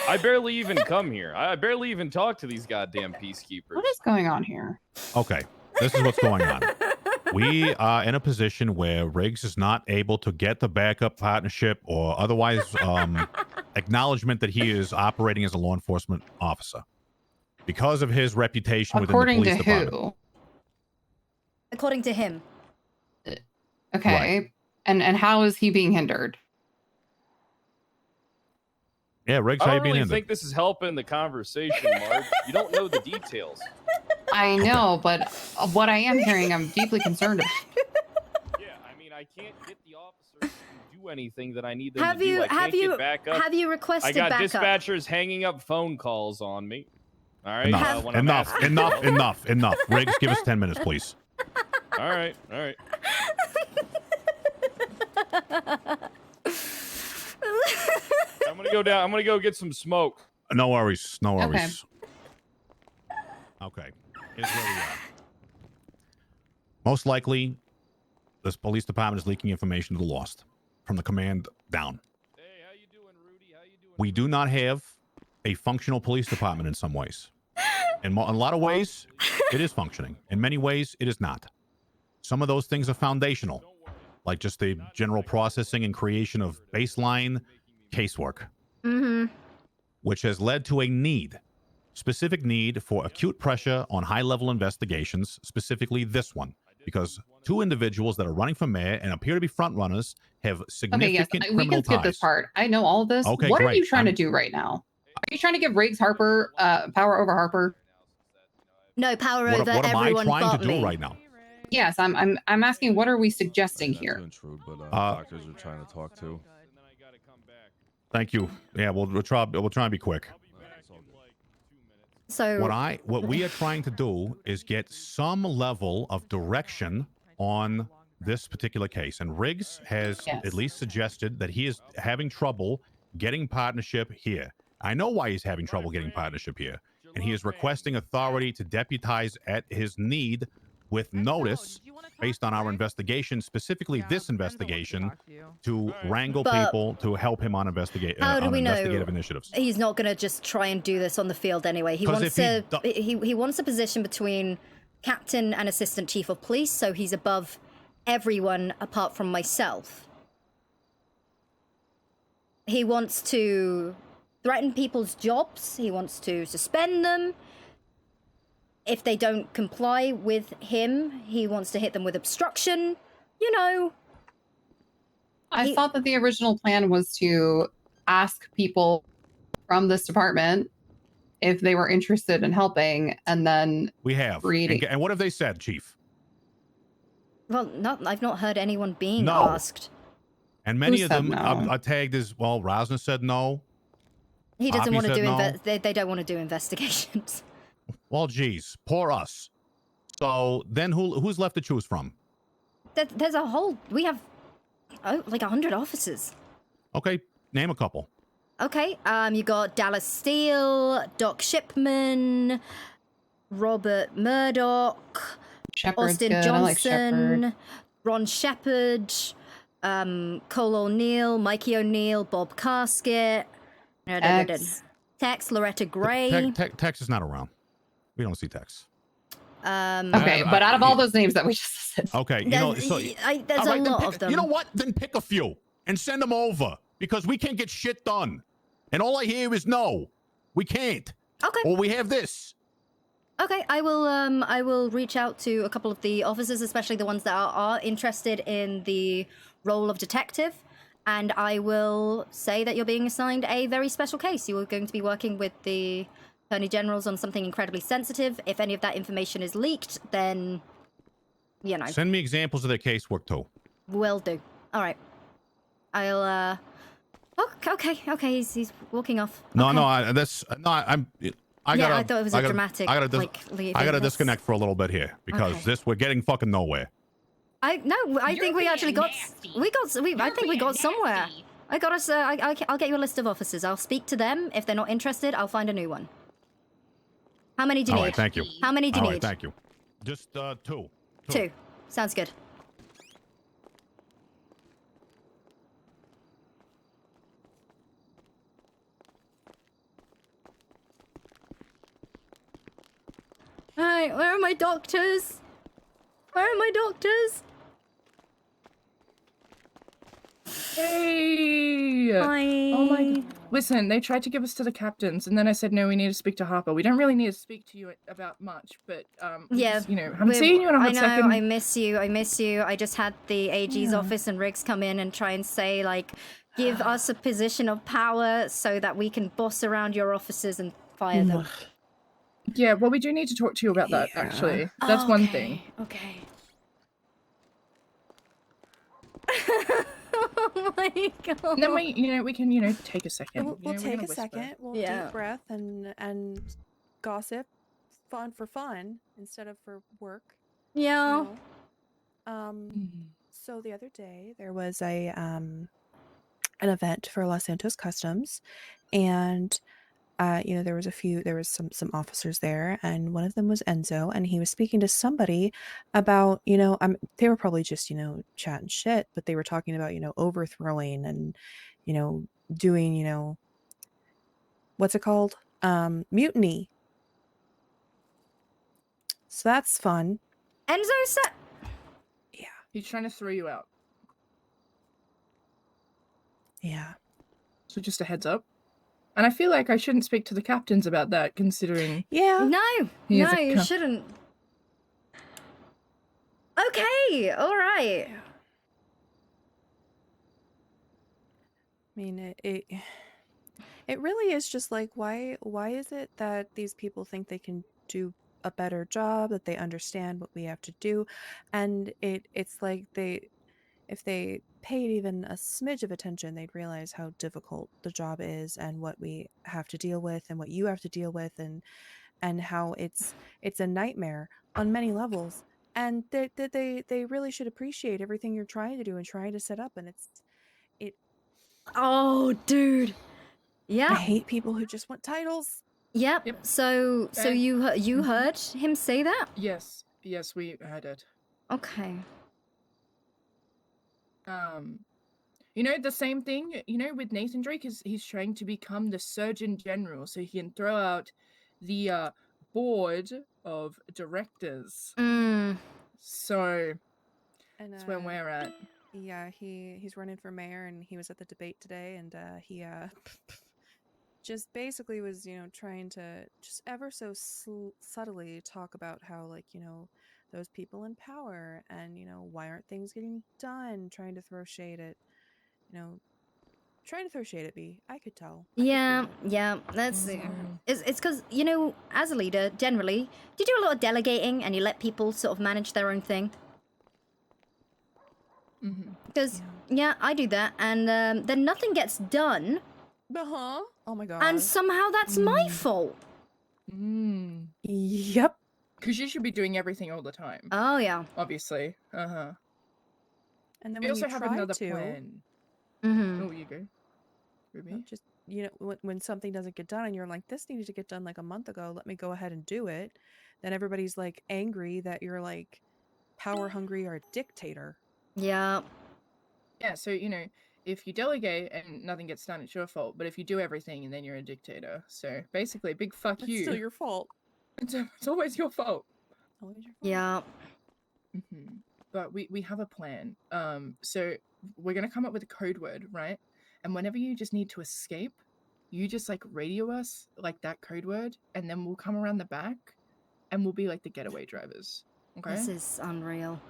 I barely even come here. I barely even talk to these goddamn peacekeepers. What is going on here? Okay, this is what's going on. We are in a position where Riggs is not able to get the backup partnership or otherwise acknowledgement that he is operating as a law enforcement officer because of his reputation within the police department. Who? According to him. Okay. Right. And how is he being hindered? Yeah, Riggs, I how don't you being really hindered? think this is helping the conversation, Mark. You don't know the details. I know, but what I am hearing, I'm deeply concerned about. Yeah, I mean, I can't get the officers to do anything that I need them to do. I can't get backup. Have you requested backup? I got backup? dispatchers hanging up phone calls on me. All right. Enough. Riggs, give us 10 minutes, please. All right. I'm gonna go down. I'm gonna go get some smoke. No worries. Okay. Here's where we are. Most likely, this police department is leaking information to the lost from the command down. Hey, how you doing, Rudy? How you doing? We do not have a functional police department in some ways. In a lot of ways, it is functioning. In many ways, it is not. Some of those things are foundational, like just the general processing and creation of baseline casework, which has led to a need specific need for acute pressure on high-level investigations, specifically this one, because 2 individuals that are running for mayor and appear to be front runners have significant we criminal can skip this ties. part. I know all of this. Okay, what are great. you trying to do right now? Are you trying to give Riggs Harper power over Harper? No, power What over am I everyone trying but to do me. right now? Yes, I'm asking. What are we suggesting here? Doctors are trying to talk to. Thank you. Yeah, we'll try and be quick. So What we are trying to do is get some level of direction on this particular case, and Riggs has at least suggested that he is having trouble getting partnership here. I know why he's having trouble getting partnership here, and he is requesting authority to deputize at his need with notice based on our investigation, specifically this investigation, to wrangle But people to help him on how do we know investigative initiatives. he's not going to just try and do this on the field anyway? He 'Cause wants he wants a position between captain and assistant chief of police, so he's above everyone apart from myself. He wants to threaten people's jobs. He wants to suspend them. If they don't comply with him, he wants to hit them with obstruction. You know. I thought that the original plan was to ask people from this department if they were interested in helping, and then We have. And what have they said, Chief? Well, I've not heard anyone being No. asked. And many Who of said them no? are tagged as, well, Rosner said no. He doesn't Hoppy want to said do no. they don't want to do investigations. Well, geez, poor us. So then who's left to choose from? There's a whole we have like 100 officers. Okay, name a couple. Okay, you got Dallas Steele, Doc Shipman, Robert Murdoch, Shepard's Austin good. I like Johnson, Shepard. Ron Shepard, Cole O'Neill, Mikey O'Neill, Bob Casket, Tex, Loretta Gray. Tex is not around. We don't see Tex. Okay, but out of all those names that we just said, Okay, There's all right, a then lot pick- of them. You know what? Then pick a few and send them over, because we can't get shit done. And all I hear is no, we can't. Okay. Or we have this. Okay, I will reach out to a couple of the officers, especially the ones that are interested in the role of detective, and I will say that you're being assigned a very special case. You are going to be working with the Attorney Generals on something incredibly sensitive. If any of that information is leaked, then, you know. Send me examples of their casework too. Will do. All right. I'll, okay, he's walking off. No, Okay. no, I gotta. I thought it was a dramatic, I gotta, like, leaving. I gotta That's- disconnect for a little bit here because we're getting fucking nowhere. I think we actually got. I think we got somewhere. I got us. I'll get you a list of officers. I'll speak to them. If they're not interested, I'll find a new one. How many do you All need? right, thank you. How many do you All need? right, thank you. Just two. Two. Sounds good. Alright, where are my doctors? Where are my doctors? Hey! Hi. Oh my. Listen, they tried to give us to the captains, and then I said, no, we need to speak to Harper. We don't really need to speak to you about much, but, Yeah. just, haven't seen you in a hot I know, second. I miss you. I just had the AG's Yeah. office and Riggs come in and try and say, like, give us a position of power so that we can boss around your officers and fire them. Yeah, well, we do need to talk to you about that, actually. That's one thing. Okay. Oh my god. And then we can, take a second. We'll we're take gonna a whisper. second. We'll Yeah. deep breath and gossip, fun for fun instead of for work. Yeah. So the other day there was a an event for Los Santos Customs, and there was some officers there, and one of them was Enzo, and he was speaking to somebody about, they were probably just, chatting shit, but they were talking about, overthrowing and, doing, what's it called? Mutiny. So that's fun. Enzo said... Yeah. He's trying to throw you out. Yeah. So just a heads up. And I feel like I shouldn't speak to the captains about that, considering. Yeah. No, He is no, a you co- shouldn't. Okay, all right. I mean, it really is just like why is it that these people think they can do a better job, that they understand what we have to do, and it's like if they paid even a smidge of attention, they'd realize how difficult the job is and what we have to deal with and what you have to deal with and how it's a nightmare on many levels, and they really should appreciate everything you're trying to do and trying to set up, and it Oh, dude. Yeah. I hate people who just want titles. Yep. So And- you heard him say that? Yes, we heard it. Okay. You know, the same thing, you know, with Nathan Drake is he's trying to become the Surgeon General so he can throw out the board of directors. So And that's where we're at. Yeah, he's running for mayor, and he was at the debate today, and he just basically was, you know, trying to just ever so subtly talk about how, like, you know, those people in power, and, you know, why aren't things getting done, trying to throw shade at, you know, me. I could tell. Yeah, that's it's because, you know, as a leader, generally, you do a lot of delegating and you let people sort of manage their own thing. Because yeah, I do that, and then nothing gets done. Oh my god. And somehow that's my fault. Yep. Because you should be doing everything all the time. Oh yeah. Obviously. And then We when also you have try another to, plan. Oh, you go. Ruby? just, you know, when something doesn't get done and you're like, this needed to get done like a month ago, let me go ahead and do it, then everybody's like angry that you're like power hungry or a dictator. Yeah. Yeah, so, you know, if you delegate and nothing gets done, it's your fault. But if you do everything, and then you're a dictator. So basically, big fuck It's you. still your fault. It's always your fault. Always your fault. Yeah. But we have a plan. So we're gonna come up with a code word, right? And whenever you just need to escape, you just like radio us like that code word, and then we'll come around the back, and we'll be like the getaway drivers. Okay. This is unreal.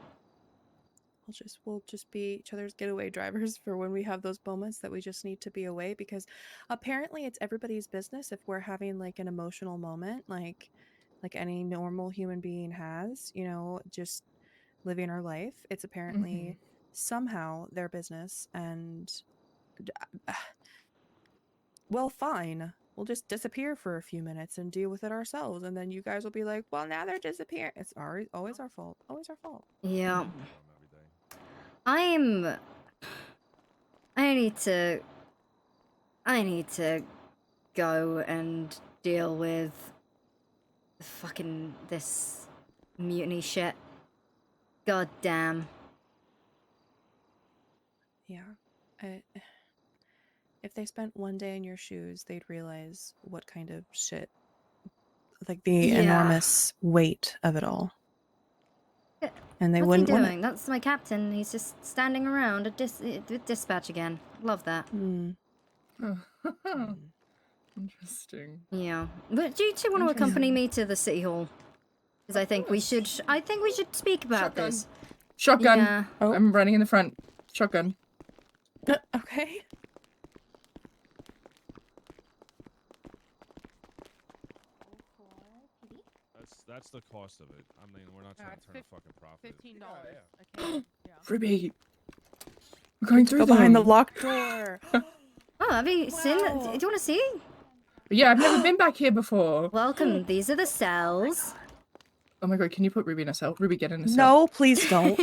We'll just be each other's getaway drivers for when we have those moments that we just need to be away, because apparently it's everybody's business if we're having like an emotional moment, like any normal human being has, you know, just living our life. It's apparently somehow their business, and well, fine. We'll just disappear for a few minutes and deal with it ourselves, and then you guys will be like, well, now they're disappearing. It's always our fault. Always our fault. Yeah. I need to go and deal with fucking this mutiny shit. God damn. Yeah. If they spent one day in your shoes, they'd realize what kind of shit, like the enormous weight of it all. And they What's he wouldn't want doing? That's my captain. He's just standing around at dispatch again. Love that. Interesting. Yeah. But do you two want to accompany me to the city hall? Because I think we should speak about this. Shotgun. Yeah. Oh, I'm running in the front. Shotgun. Okay. That's the cost of it. I mean, we're not trying to turn a fucking profit. $15. Ruby. We're going through Go behind the them. locked door. Oh, have you seen that? Do you want to see? Yeah, I've never been back here before. Welcome. These are the cells. Oh my god, can you put Ruby in a cell? Ruby, get in a cell. No, please don't.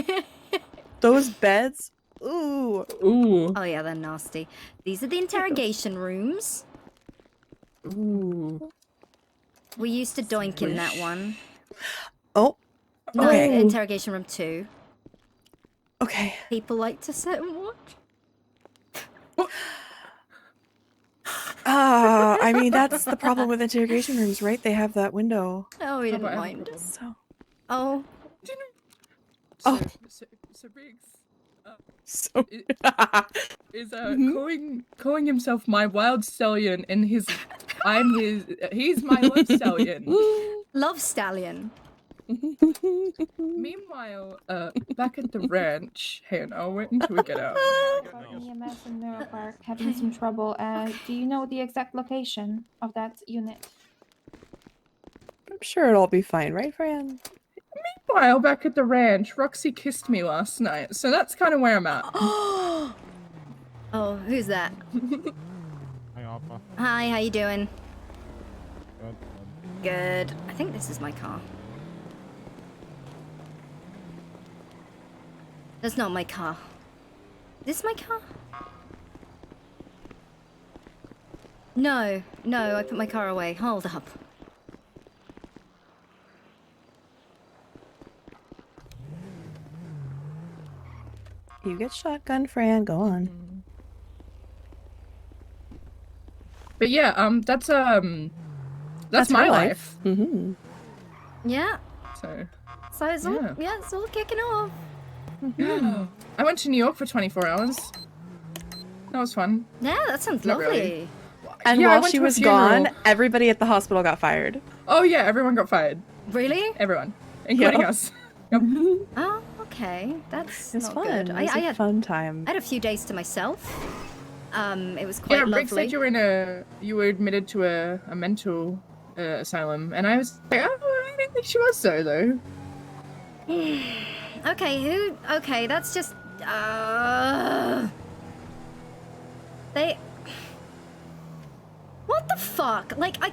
Those beds. Ooh. Ooh. Oh yeah, they're nasty. These are the interrogation rooms. Ooh. We used to doink in that one. Oh. No, Okay. interrogation room 2. Okay. People like to sit and watch. I mean, that's the problem with interrogation rooms, right? They have that window. Oh, we didn't but I have a mind. problem. So. Oh. So Riggs, So is calling himself my wild stallion, and he's my love stallion. Love stallion. Meanwhile, back at the ranch, hang on, I'll wait until we get out. EMS in Mirror Park having some trouble. Do you know the exact location of that unit? I'm sure it'll all be fine, right, Fran? Meanwhile, back at the ranch, Roxy kissed me last night, so that's kind of where I'm at. Oh, who's that? Hi, Harper. Hi, how you doing? Good. Good. I think this is my car. That's not my car. Is this my car? No, I put my car away. Hold up. You get shotgun, Fran. Go on. But yeah, that's my her life. Mm-hmm. Yeah. So it's all, yeah, it's all kicking off. Yeah. I went to New York for 24 hours. That was fun. Yeah, that sounds Not lovely. really. And Yeah, I while went she to a was funeral. gone, everybody at the hospital got fired. Oh yeah, everyone got fired. Really? Everyone, including Yeah. us. Oh, okay. That's It's not fun. good. It was a fun time. I had a few days to myself. It was Yeah, quite Rick lovely. said you were admitted to a mental asylum, and I was like, oh, I didn't think she was though. Okay, that's just they what the fuck? Like I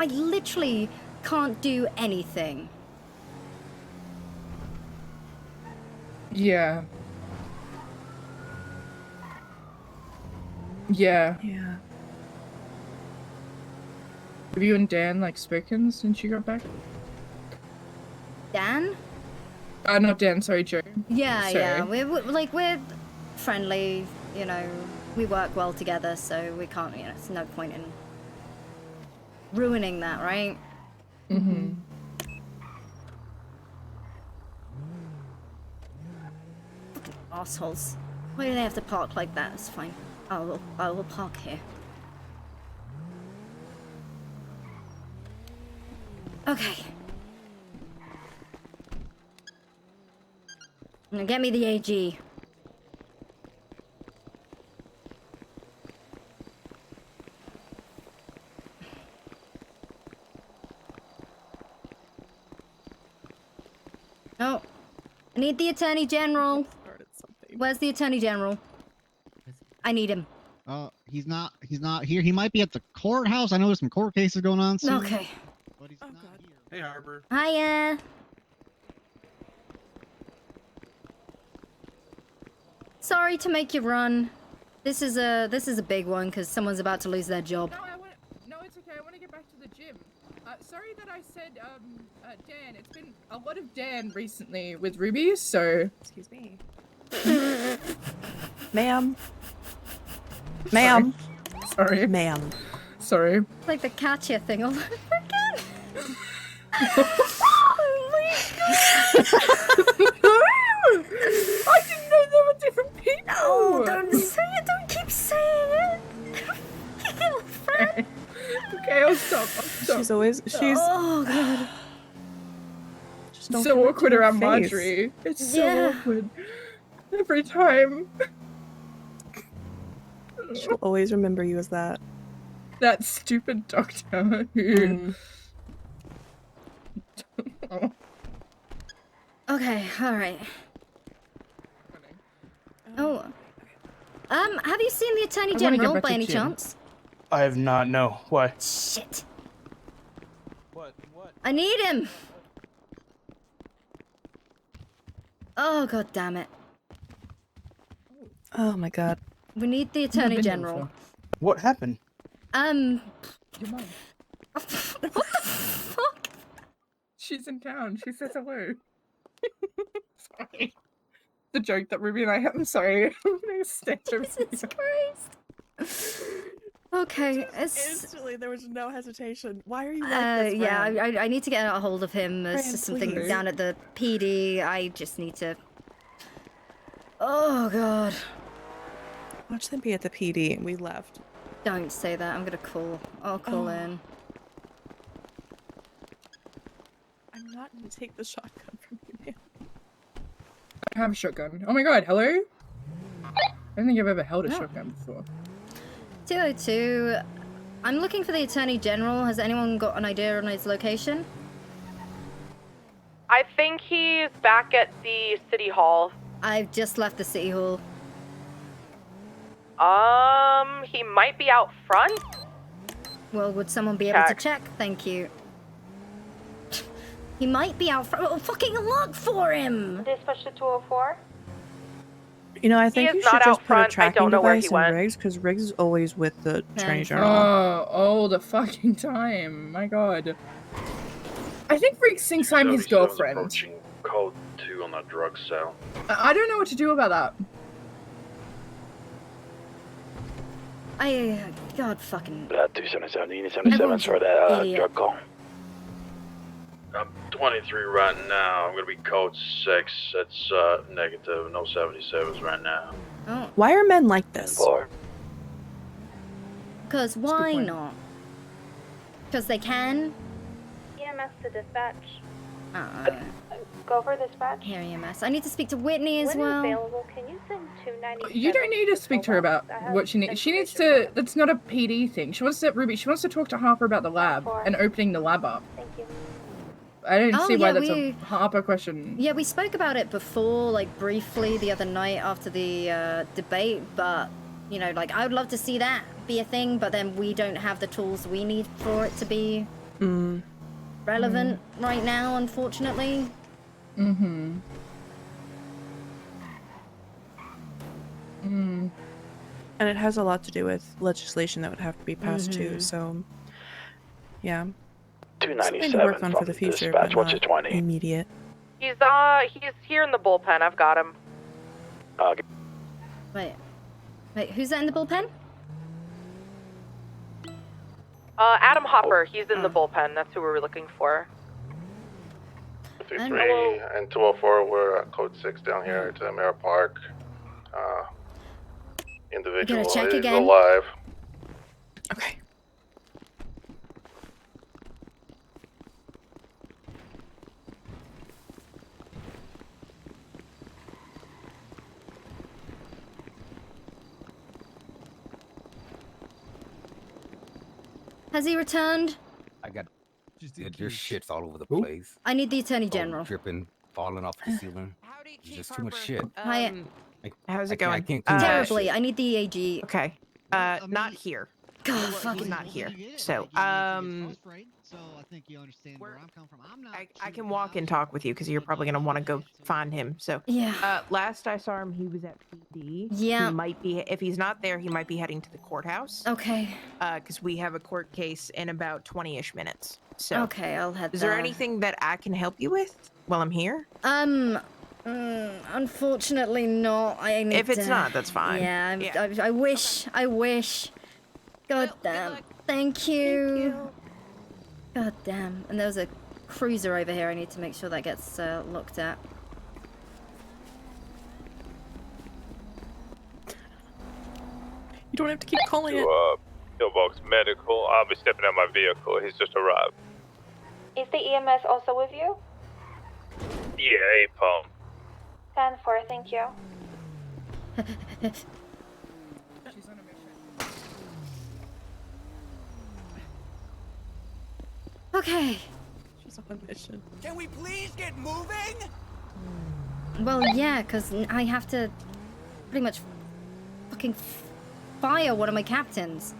literally can't do anything. Yeah. Yeah. Yeah. Have you and Dan spoken since you got back? Dan? Not Dan, sorry, Joe. Yeah, Sorry. yeah. We're friendly, we work well together, so we can't, there's no point in ruining that, right? Mm-hmm. Assholes. Why do they have to park like that? It's fine. I will park here. Okay. Now get me the AG. No. I need the Attorney General. Where's the Attorney General? I need him. He's not here. He might be at the courthouse. I know there's some court cases going on soon. Okay. But he's not here. Hey, Harper. Hiya. Sorry to make you run. This is a big one because someone's about to lose their job. No, it's okay. I want to get back to the gym. Sorry that I said, Dan. It's been a lot of Dan recently with Ruby, so... Excuse me. Ma'am. Ma'am. Sorry. Ma'am. Sorry. It's like the catcher thing all over again. I didn't know there were different people! No, don't say it. Don't keep saying it. Okay, I'll stop. She's always... Oh, God. Just don't so come awkward into her around face. Marjorie. It's so awkward. Every time. She'll always remember you as that. That stupid doctor who... Okay, alright. Oh. Have you seen the Attorney I wanna get General back by to any gym. chance? I have not, no. Why? Shit. What? I need him. Oh, God damn it. Oh my god. We need the Attorney General. What happened? Your mom. What the fuck? She's in town. She says hello. Sorry. The joke that Ruby and I have. I'm sorry. I'm gonna stand over Jesus Christ. Okay, Instantly, there was no hesitation. Why are you like this, yeah, Fran? I need to get a hold of him. There's Fran, just something please. down at the PD. I just need to... Oh god. Watch them be at the PD and we left. Don't say that. I'm gonna call. I'll call in. I'm not gonna take the shotgun from you, man. I have a shotgun. Oh my god, hello? I don't think I've ever held a shotgun before. 202. I'm looking for the Attorney General. Has anyone got an idea on his location? I think he's back at the city hall. I've just left the city hall. He might be out front. Well, would someone be able to check? Thank you. He might be out front. Oh, fucking look for him! Dispatch to 204. You know, I think is you should not just out put front. a tracking I don't know where device he in went. Riggs, because Riggs is always with the Attorney General. Oh, all the fucking time. My god. I think Riggs thinks I'm his 77's girlfriend. Approaching code 2 on that drug cell. I don't know what to do about that. God fucking... 277, you need 77 for that drug call. I'm 23 right now. I'm gonna be code 6. It's negative. No 77s right now. Oh. Why are men like this? Because why not? Because they can? EMS to dispatch. Go for dispatch. Here, EMS. I need to speak to Whitney as When well. available, can you send 297? You don't need to speak to her about what she needs. She needs to. That's not a PD thing. She wants to, Ruby. She wants to talk to Harper about the lab and opening the lab up. Thank you. I don't Oh, see why yeah, that's a Harper question. Yeah, we spoke about it before, like, briefly the other night after the debate, but, you know, like, I would love to see that be a thing, but then we don't have the tools we need for it to be relevant right now, unfortunately. Mm-hmm. And it has a lot to do with legislation that would have to be passed too, so yeah. 297 Something to work on for the future, but dispatch, what's not your 20? immediate. He's here in the bullpen. I've got him. Wait, who's that in the bullpen? Adam Hopper. He's in the bullpen. That's who we were looking for. 53 and 204, we're at code 6 down here at Mirror Park. Individual You gonna check is again? alive. Okay. Has he returned? I got your shit's all over the place. I need the Attorney General. Dripping, falling off the ceiling. There's just too much shit. Hi. How's it I going? can't clean that Terribly. shit. I need the AG. Okay. Not here. God, fucking. He's not here. So, So I think you understand where I'm coming from. I'm not. I can walk and talk with you because you're probably gonna want to go find him. So, yeah. Last I saw him, he was at PD. Yeah. He might be. If he's not there, he might be heading to the courthouse. Okay. Because we have a court case in about 20-ish minutes. So. Okay, I'll head Is there there. anything that I can help you with while I'm here? Unfortunately not. I need If it's to- not, that's fine. Yeah, I wish. God damn. Thank you. God damn. And there's a cruiser over here. I need to make sure that gets looked at. You don't have to keep calling it. Pillbox Medical. I'll be stepping out my vehicle. He's just arrived. Is the EMS also with you? Yeah, A-Pump. 10-4, thank you. Okay. She's on a mission. Can we please get moving? Well, yeah, because I have to pretty much fucking fire one of my captains.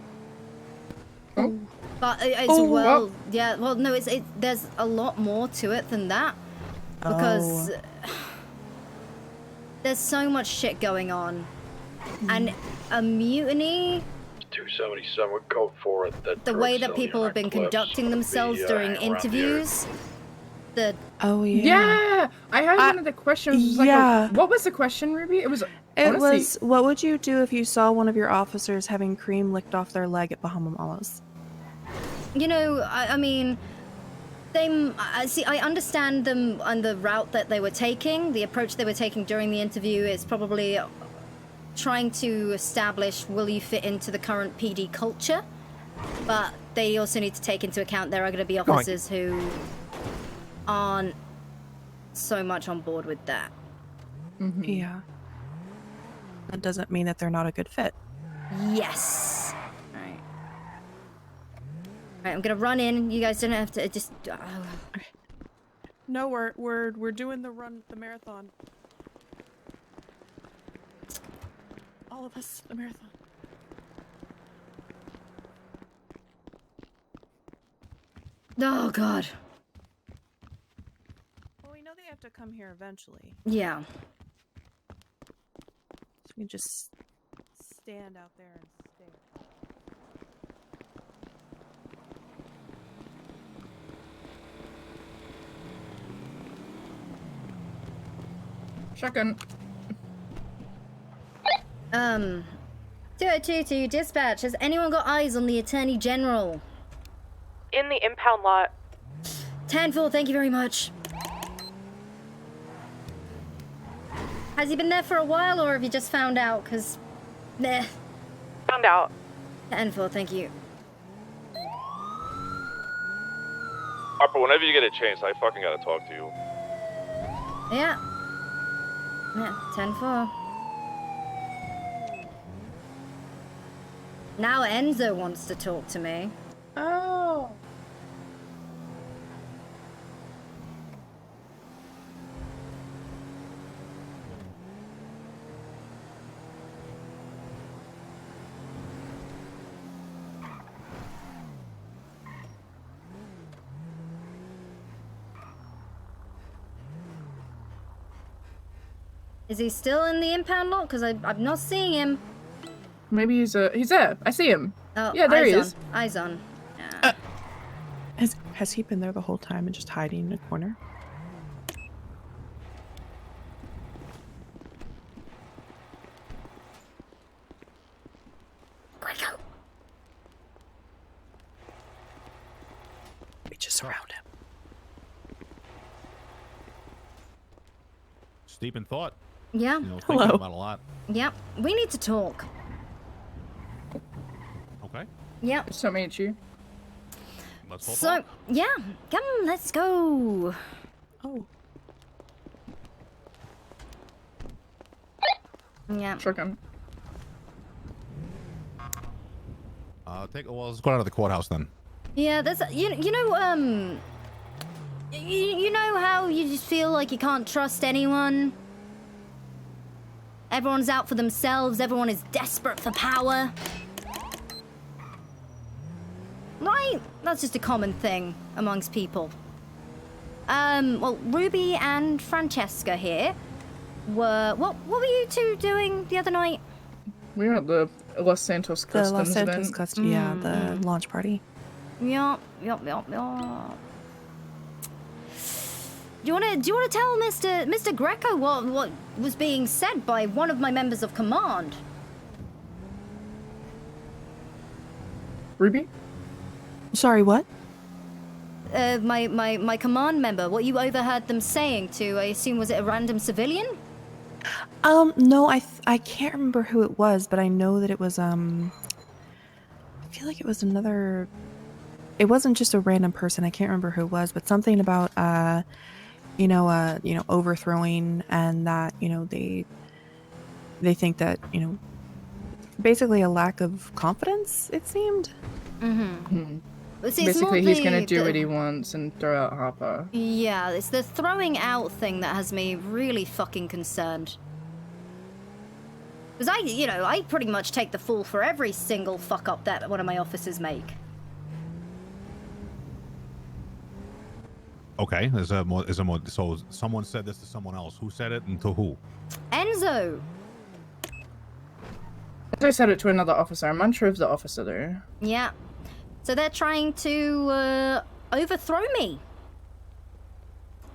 But as well, yeah, well, no, there's a lot more to it than that. Because there's so much shit going on. And a mutiny, 277 with code 4 at that the drug way cell that people have been unit clips. conducting themselves during hang around the area. interviews, the... Oh, Yeah, I had one of the questions. It was like yeah. what was the question, Ruby? It was. It honestly, was, what would you do if you saw one of your officers having cream licked off their leg at Bahama Mamas? You know, I mean, See, I understand them and the route that they were taking. The approach they were taking during the interview is probably trying to establish, will you fit into the current PD culture? But they also need to take into account there are going to be officers who aren't so much on board with that. Yeah. That doesn't mean that they're not a good fit. Yes. Alright. Alright, I'm gonna run in. You guys don't have to just... No, we're doing the marathon. All of us, the marathon. Oh, God. Well, we know they have to come here eventually. Yeah. So we can just stand out there and stare. Shotgun. 2022 dispatch. Has anyone got eyes on the Attorney General? In the impound lot. 10-4, thank you very much. Has he been there for a while, or have you just found out? Because, meh. Found out. 10-4, thank you. Harper, whenever you get a chance, I fucking gotta talk to you. Yeah. Yeah, 10-4. Now Enzo wants to talk to me. Oh. Is he still in the impound lot? Because I'm not seeing him. Maybe he's there. I see him. Oh, yeah, there he eyes is. on. Eyes on. Has he been there the whole time and just hiding in a corner? We just surround him. Steep in thought. Yeah. You know, thinking about a lot. Yep. We need to talk. Okay. Yep. So meet you. Let's all So, talk. yeah. Come, let's go. Oh. Yeah. Shotgun. Let's go down to the courthouse then. Yeah, there's you know you know how you just feel like you can't trust anyone? Everyone's out for themselves, everyone is desperate for power. Right? That's just a common thing amongst people. Well, Ruby and Francesca here were what were you two doing the other night? We were at the Los Santos Customs The Los Santos event. Customs, yeah, the launch party. Yup. Do you wanna tell Mr. Greco what was being said by one of my members of command? Ruby? Sorry, what? My command member, what you overheard them saying to, I assume, was it a random civilian? No, I can't remember who it was, but I know that it was, I feel like it was another, it wasn't just a random person, I can't remember who it was, but something about, overthrowing, and that, they think that, basically a lack of confidence, it seemed. Mm-hmm. See, it's Basically, more he's gonna do what he wants and throw out Harper. Yeah, it's the throwing out thing that has me really fucking concerned. Because I pretty much take the fall for every single fuck up that one of my officers make. Okay, so someone said this to someone else. Who said it and to who? Enzo! I said it to another officer. I'm unsure of the officer though. Yeah. So they're trying to overthrow me.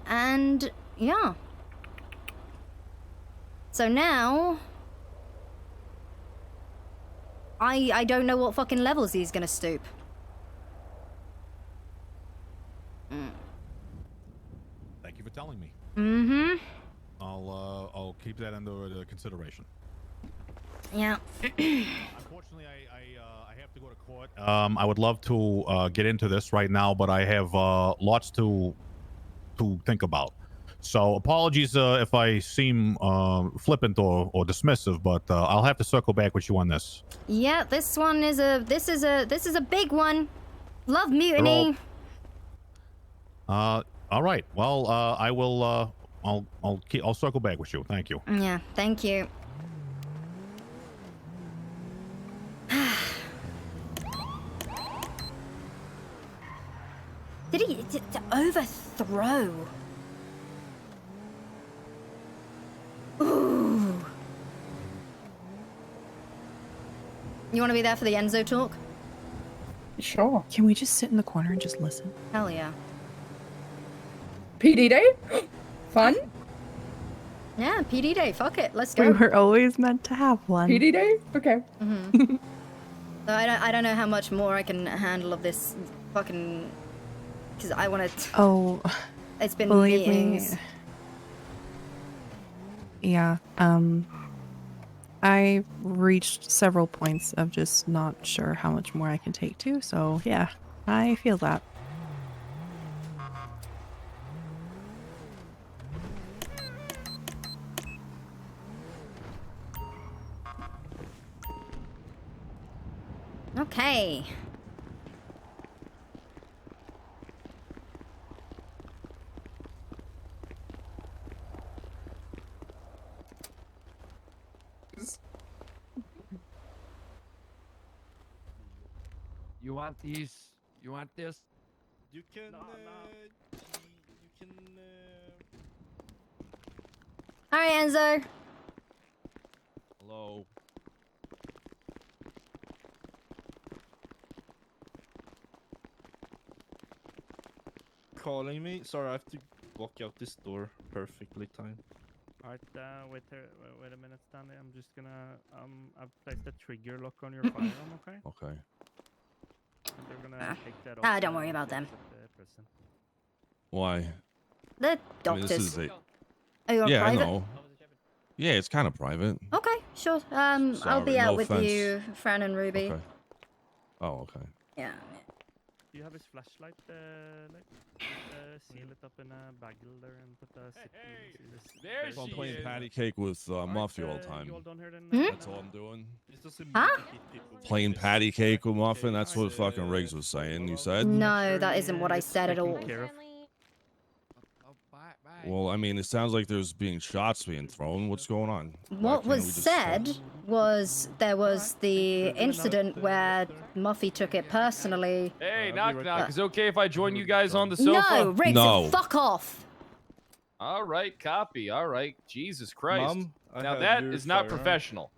And yeah. So now I don't know what fucking levels he's gonna stoop. I'll keep that under consideration. Yeah. Unfortunately, I have to go to court. I would love to get into this right now, but I have lots to think about. So apologies if I seem flippant or dismissive, but I'll have to circle back with you on this. Yeah, this is a big one. Love mutiny. All right. Well, I will. I'll circle back with you. Thank you. Yeah, thank you. Did he overthrow? Ooh. You want to be there for the Enzo talk? Sure. Can we just sit in the corner and just listen? Hell yeah. PD day? Fun? Yeah, PD day. Fuck it. Let's go. We were always meant to have one. PD day? Okay. Mm-hmm. So I don't know how much more I can handle of this fucking... Because I want to... Oh, it's been believe meetings. me. Yeah, I reached several points of just not sure how much more I can take to, so yeah, I feel that. Okay. You want these? You want this? You can. You can. All right, Enzo. Hello. Calling me? Sorry, I have to walk out this door. Perfectly timed. Alright, wait a minute, Stanley. I'm just gonna I've placed a trigger lock on your firearm, okay? Okay. And they're gonna take that off. Don't worry about them. Why? The I mean, this doctors. is a... Are you on Yeah, private? I know. Yeah, it's kind of private. Okay, sure. I'll be Sorry, out no with offense. you, Fran and Ruby. Okay. Oh, okay. Yeah. Do you have his flashlight? Seal it up in a bagel there and put a If I'm playing patty cake with Muffy all the time. Hmm? That's all I'm doing. Huh? Playing patty cake with Muffin. That's what fucking Riggs was saying. You said. No, that isn't what I said at all. Well, I mean, it sounds like there's being shots being thrown. What's going on? What was said was there was the incident where Muffy took it personally. Hey, knock knock. Is it okay if I join you guys on the sofa? No, Riggs, fuck off. All right, copy. All right. Jesus Christ. Mom, I now have that your is not firearm. professional.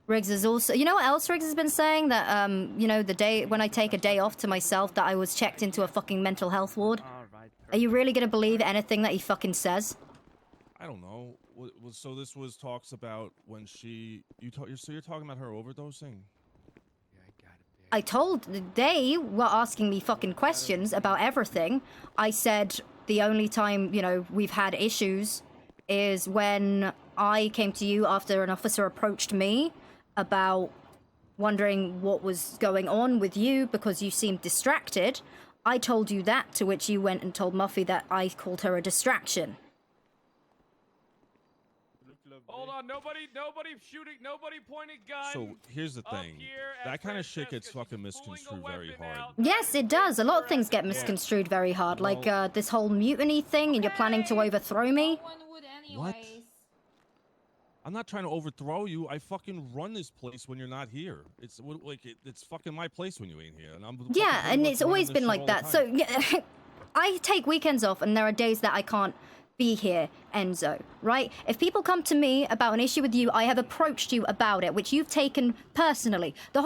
Riggs is also, you know what else Riggs has been saying? That, you know, the day when I take a day off to myself, that I was checked into a fucking mental health ward. Are you really gonna believe anything that he fucking says? I don't know. So this was talks about when she so you're talking about her overdosing. I told, they were asking me fucking questions about everything. I said the only time, you know, we've had issues is when I came to you after an officer approached me about wondering what was going on with you because you seemed distracted. I told you that, to which you went and told Muffy that I called her a distraction. Hold on, nobody shooting, nobody pointing guns. So here's the thing. That kind of shit gets fucking misconstrued very hard. Yes, it does. A lot of things get misconstrued very hard, like this whole mutiny thing, and you're planning to overthrow me. What? I'm not trying to overthrow you. I fucking run this place when you're not here. It's like it's fucking my place when you ain't here. And I'm Yeah, and it's always been like that. So yeah, I take weekends off, and there are days that I can't be here, Enzo, right? If people come to me about an issue with you, I have approached you about it, which you've taken personally. When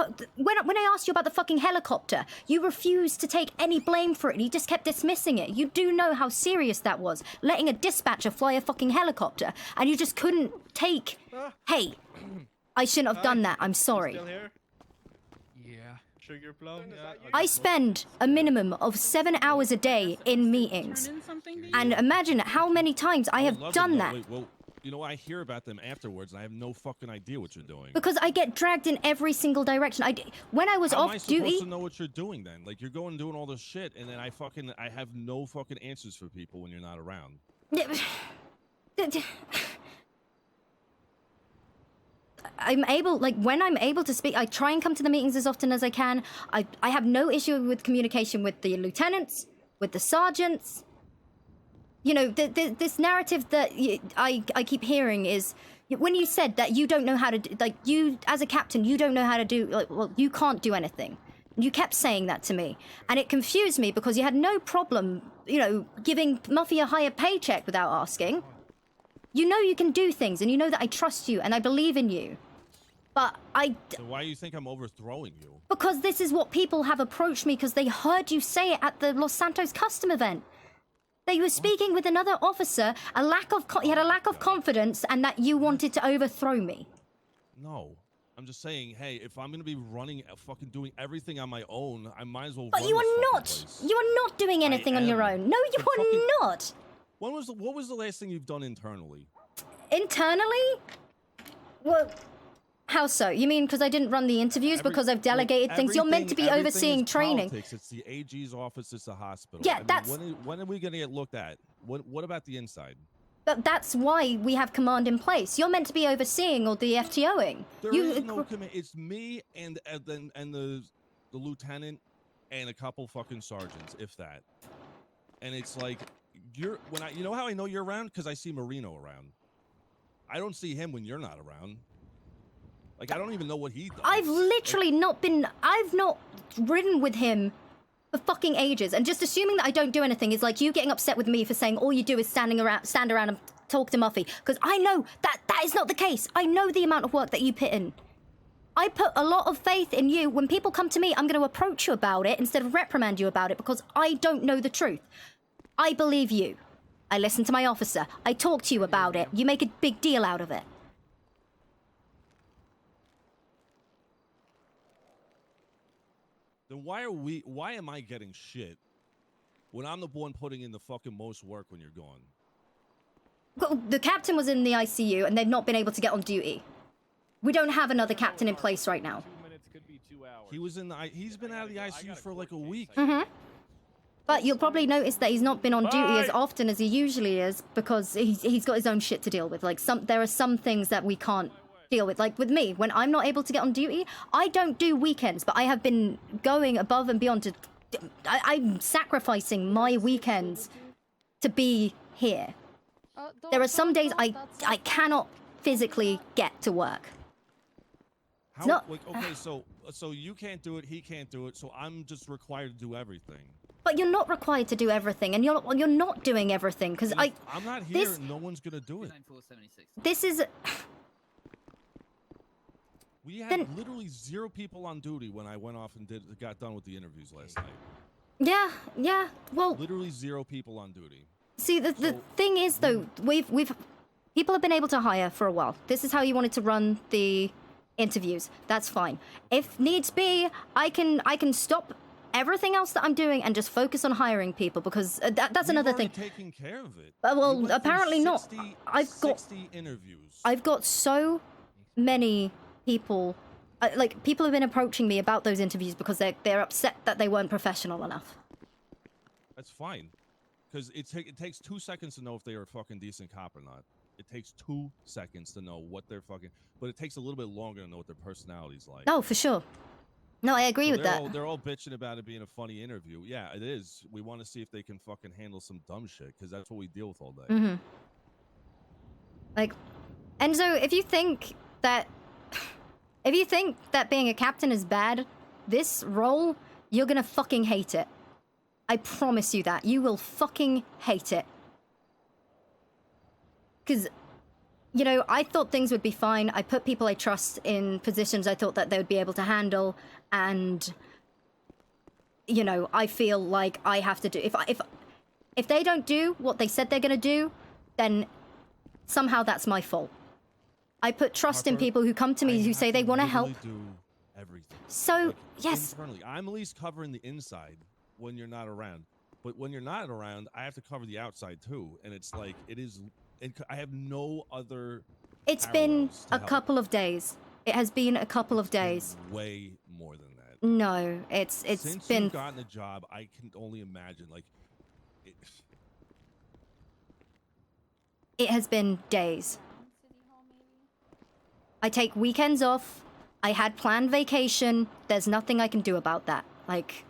I asked you about the fucking helicopter, you refused to take any blame for it, and you just kept dismissing it. You do know how serious that was, letting a dispatcher fly a fucking helicopter, and you just couldn't take, hey, I shouldn't have done that, I'm sorry. Sugar plum? Yeah. I spend a minimum of 7 hours a day in meetings. And imagine how many times I have done that. Wait, You know, I hear about them afterwards, and I have no fucking idea what you're doing. Because I get dragged in every single direction. When I was How off am I duty. supposed to know what you're doing then? Like, you're going and doing all this shit, and then I have no fucking answers for people when you're not around. I'm able, like, when I'm able to speak, I try and come to the meetings as often as I can. I have no issue with communication with the lieutenants, with the sergeants. You know, this narrative that I keep hearing is, when you said that you don't know how to do, like, you, as a captain, you don't know how to do, like, well, you can't do anything. You kept saying that to me, and it confused me because you had no problem, you know, giving Muffy a higher paycheck without asking. You know you can do things, and you know that I trust you, and I believe in you. But So why do you think I'm overthrowing you? because this is what people have approached me because they heard you say it at the Los Santos custom event. They were speaking with another officer, he had a lack of confidence, and that you wanted to overthrow me. No. I'm just saying, hey, if I'm gonna be running, fucking doing everything on my own, I might as well. But run you this are fucking not. place. You are not doing anything on your own. No, you are not. What was the last thing you've done internally? Internally? Well, how so? You mean because I didn't run the interviews because I've delegated things? You're meant to be everything overseeing is training. Politics. It's the AG's office. It's the hospital. Yeah, I mean, that's- when are we gonna get looked at? What about the inside? But that's why we have command in place. You're meant to be overseeing or the FTOing. There is no command. It's me and the lieutenant and a couple fucking sergeants, if that. And it's like you know how I know you're around? Because I see Marino around. I don't see him when you're not around. Like, I don't even know what he does. I've literally I've not ridden with him for fucking ages. And just assuming that I don't do anything is like you getting upset with me for saying all you do is stand around and talk to Muffy. Because I know that is not the case. I know the amount of work that you put in. I put a lot of faith in you. When people come to me, I'm going to approach you about it instead of reprimand you about it because I don't know the truth. I believe you. I listen to my officer. I talk to you about it. You make a big deal out of it. Then why am I getting shit when I'm the one putting in the fucking most work when you're gone? Well, the captain was in the ICU and they've not been able to get on duty. We don't have another captain in place right now. 2 minutes could be 2 hours. He's been out of the ICU for like a week. Mm-hmm. But you'll probably notice that he's not been on duty as Bye. often as he usually is because he's got his own shit to deal with. Like there are some things that we can't deal with. Like with me, when I'm not able to get on duty, I don't do weekends, but I have been going above and beyond to. I'm sacrificing my weekends to be here. There are some days I cannot physically get to work. How, not- like, okay, so you can't do it, he can't do it, so I'm just required to do everything. But you're not required to do everything, and you're not doing everything because I'm not here. No one's gonna do it. This is. We had literally 0 people on duty when I went off and got done with the interviews last night. Yeah. Well, Literally 0 people on duty. see, the thing is though, we've people have been able to hire for a while. This is how you wanted to run the interviews. That's fine. If needs be, I can stop everything else that I'm doing and just focus on hiring people because that's another thing. Taking care of it. Well, We went through apparently not. 60 interviews. I've got so many people. Like people have been approaching me about those interviews because they're upset that they weren't professional enough. That's fine, because it takes 2 seconds to know if they are a fucking decent cop or not. It takes 2 seconds to know what they're fucking, but it takes a little bit longer to know what their personality's like. Oh, for sure. No, I agree with that. They're all bitching about it being a funny interview. Yeah, it is. We want to see if they can fucking handle some dumb shit, because that's what we deal with all day. Mm-hmm. Like, and so if you think that being a captain is bad, this role, you're gonna fucking hate it. I promise you that. You will fucking hate it. Because, you know, I thought things would be fine. I put people I trust in positions I thought that they would be able to handle, and, you know, I feel like I have to do... If they don't do what they said they're gonna do, then somehow that's my fault. I put trust in people who come to me who say they want to help. Do everything. So, Like, yes. Internally, I'm at least covering the inside when you're not around. But when you're not around, I have to cover the outside too. And it's like, it is and I have no other. It's been parallels to a help. couple of days. It has been a couple of days. Way more than that. No, it's Since been. you've gotten a job, I can only imagine. Like, It has been days. I take weekends off. I had planned vacation. There's nothing I can do about that. Like,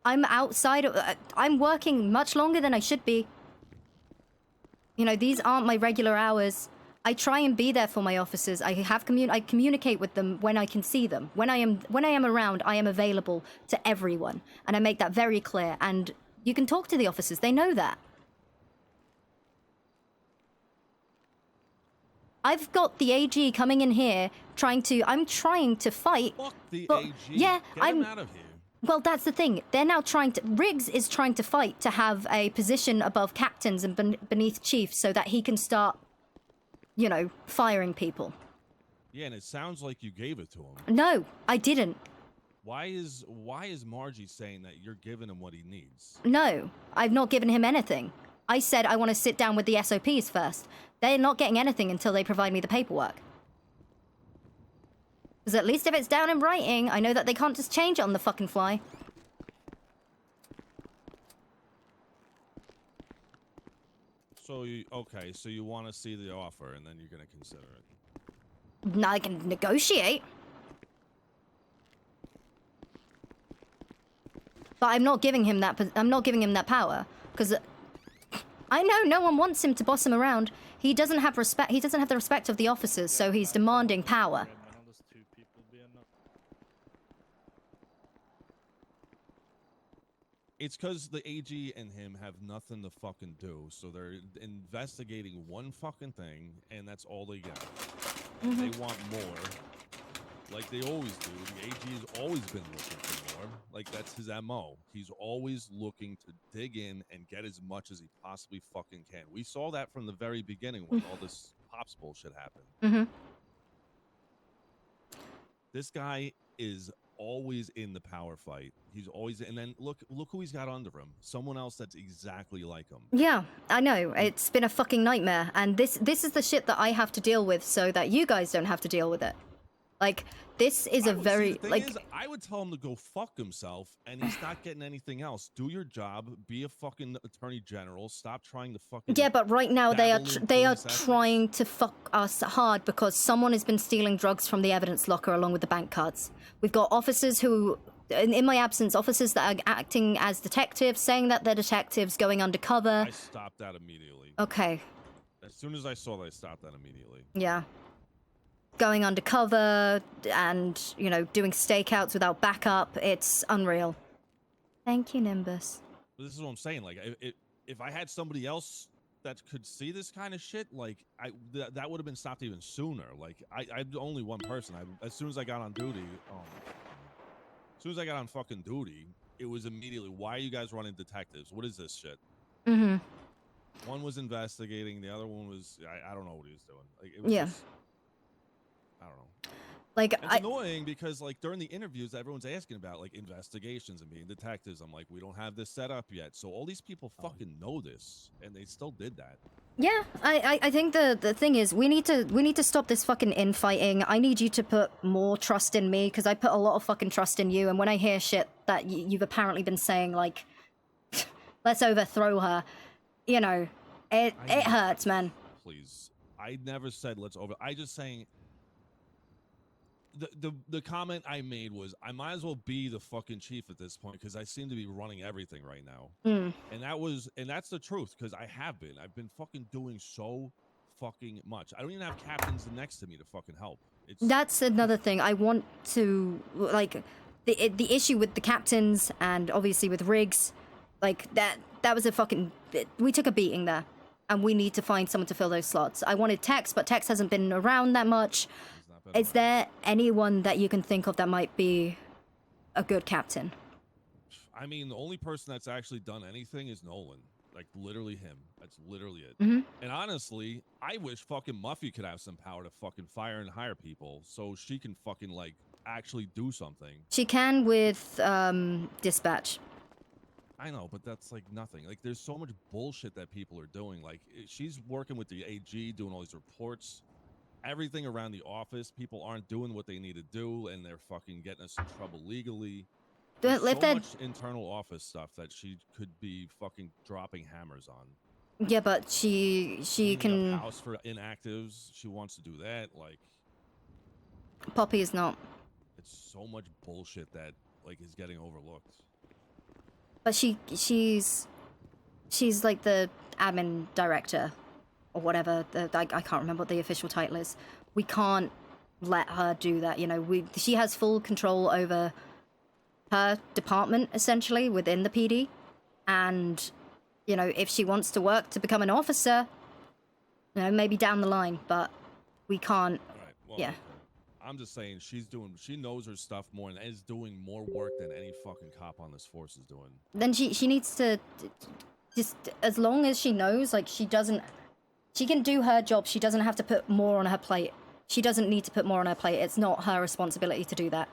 I'm outside of. I'm working much longer than I should be. You know, these aren't my regular hours. I try and be there for my officers. I communicate with them when I can see them. When I am around, I am available to everyone, and I make that very clear. And you can talk to the officers. They know that. I've got the AG coming in here I'm trying to fight. Fuck the but, AG. Yeah, Get him out of here. Well, that's the thing. They're now Riggs is trying to fight to have a position above captains and beneath chiefs so that he can start, you know, firing people. Yeah, and it sounds like you gave it to him. No, I didn't. Why is Margie saying that you're giving him what he needs? No, I've not given him anything. I said I want to sit down with the SOPs first. They're not getting anything until they provide me the paperwork. Because at least if it's down in writing, I know that they can't just change it on the fucking fly. So you want to see the offer and then you're gonna consider it. Now I can negotiate. But I'm not giving him that. I'm not giving him that power because I know no one wants him to boss him around. He doesn't have respect. He doesn't have the respect of the officers, so he's demanding power. It's because the AG and him have nothing to fucking do, so they're investigating one fucking thing, and that's all they get. And they want more, like they always do. The AG has always been looking for more. Like, that's his MO. He's always looking to dig in and get as much as he possibly fucking can. We saw that from the very beginning when all this Pops bullshit happened. This guy is always in the power fight. He's always, and then look who he's got under him. Someone else that's exactly like him. Yeah, I know. It's been a fucking nightmare, and this is the shit that I have to deal with, so that you guys don't have to deal with it. Like, this is a very I would tell him to go fuck himself, and he's not getting anything else. Do your job. Be a fucking attorney general. Stop trying to fucking. Yeah, but right now they are police trying to fuck us hard because someone has been stealing drugs from the evidence locker along with the bank cards. We've got officers who, in my absence, officers that are acting as detectives, saying that they're detectives, going undercover. I stopped that immediately. Okay. As soon as I saw that, I stopped that immediately. Yeah. Going undercover and, you know, doing stakeouts without backup. It's unreal. Thank you, Nimbus. This is what I'm saying. Like, if I had somebody else that could see this kind of shit, like, that would have been stopped even sooner. Like, I'm only one person. As soon as I got on duty, as soon as I got on fucking duty, it was immediately, why are you guys running detectives? What is this shit? One was investigating, the other one was, I don't know what he was doing. Like, it was just, I don't know. Like, it's annoying because, like, during the interviews, everyone's asking about, like, investigations and being detectives. I'm like, we don't have this set up yet. So all these people fucking know this, and they still did that. Yeah, I think the thing is we need to stop this fucking infighting. I need you to put more trust in me because I put a lot of fucking trust in you. And when I hear shit that you've apparently been saying, like, let's overthrow her, you know, it hurts, man. Please, I never said let's over. I just saying. The comment I made was I might as well be the fucking chief at this point because I seem to be running everything right now. And that's the truth because I have been. I've been fucking doing so fucking much. I don't even have captains next to me to fucking help. That's another thing. I want to, like, the issue with the captains and obviously with Riggs, like, that was a fucking, we took a beating there. And we need to find someone to fill those slots. I wanted Tex, but Tex hasn't been around that much. Is there anyone that you can think of that might be a good captain? I mean, the only person that's actually done anything is Nolan. Like, literally him. That's literally it. And honestly, I wish fucking Muffy could have some power to fucking fire and hire people so she can fucking, like, actually do something. She can with dispatch. I know, but that's like nothing. Like, there's so much bullshit that people are doing. Like, she's working with the AG, doing all these reports. Everything around the office, people aren't doing what they need to do, and they're fucking getting us in trouble legally. There's so much internal office stuff that she could be fucking dropping hammers on. Yeah, but she Cleaning can. up house for inactives. She wants to do that. Like, Poppy is not. it's so much bullshit that like is getting overlooked. But she's like the admin director or whatever. I can't remember what the official title is. We can't let her do that. You know, she has full control over her department essentially within the PD, and you know, if she wants to work to become an officer, you know, maybe down the line, but we can't. Well, yeah. I'm just saying she knows her stuff more and is doing more work than any fucking cop on this force is doing. Then she needs to just, as long as she knows, like, she can do her job. She doesn't have to put more on her plate. She doesn't need to put more on her plate. It's not her responsibility to do that.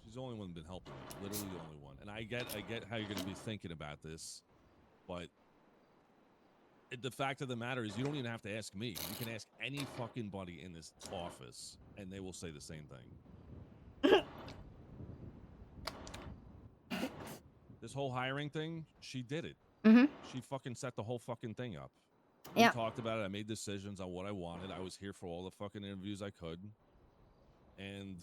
She's the only one that's been helping me, literally the only one. And I get how you're going to be thinking about this, but the fact of the matter is you don't even have to ask me. You can ask any fucking buddy in this office, and they will say the same thing. This whole hiring thing, she did it. Mm-hmm. She fucking set the whole fucking thing up. Yeah. We talked about it. I made decisions on what I wanted. I was here for all the fucking interviews I could. And,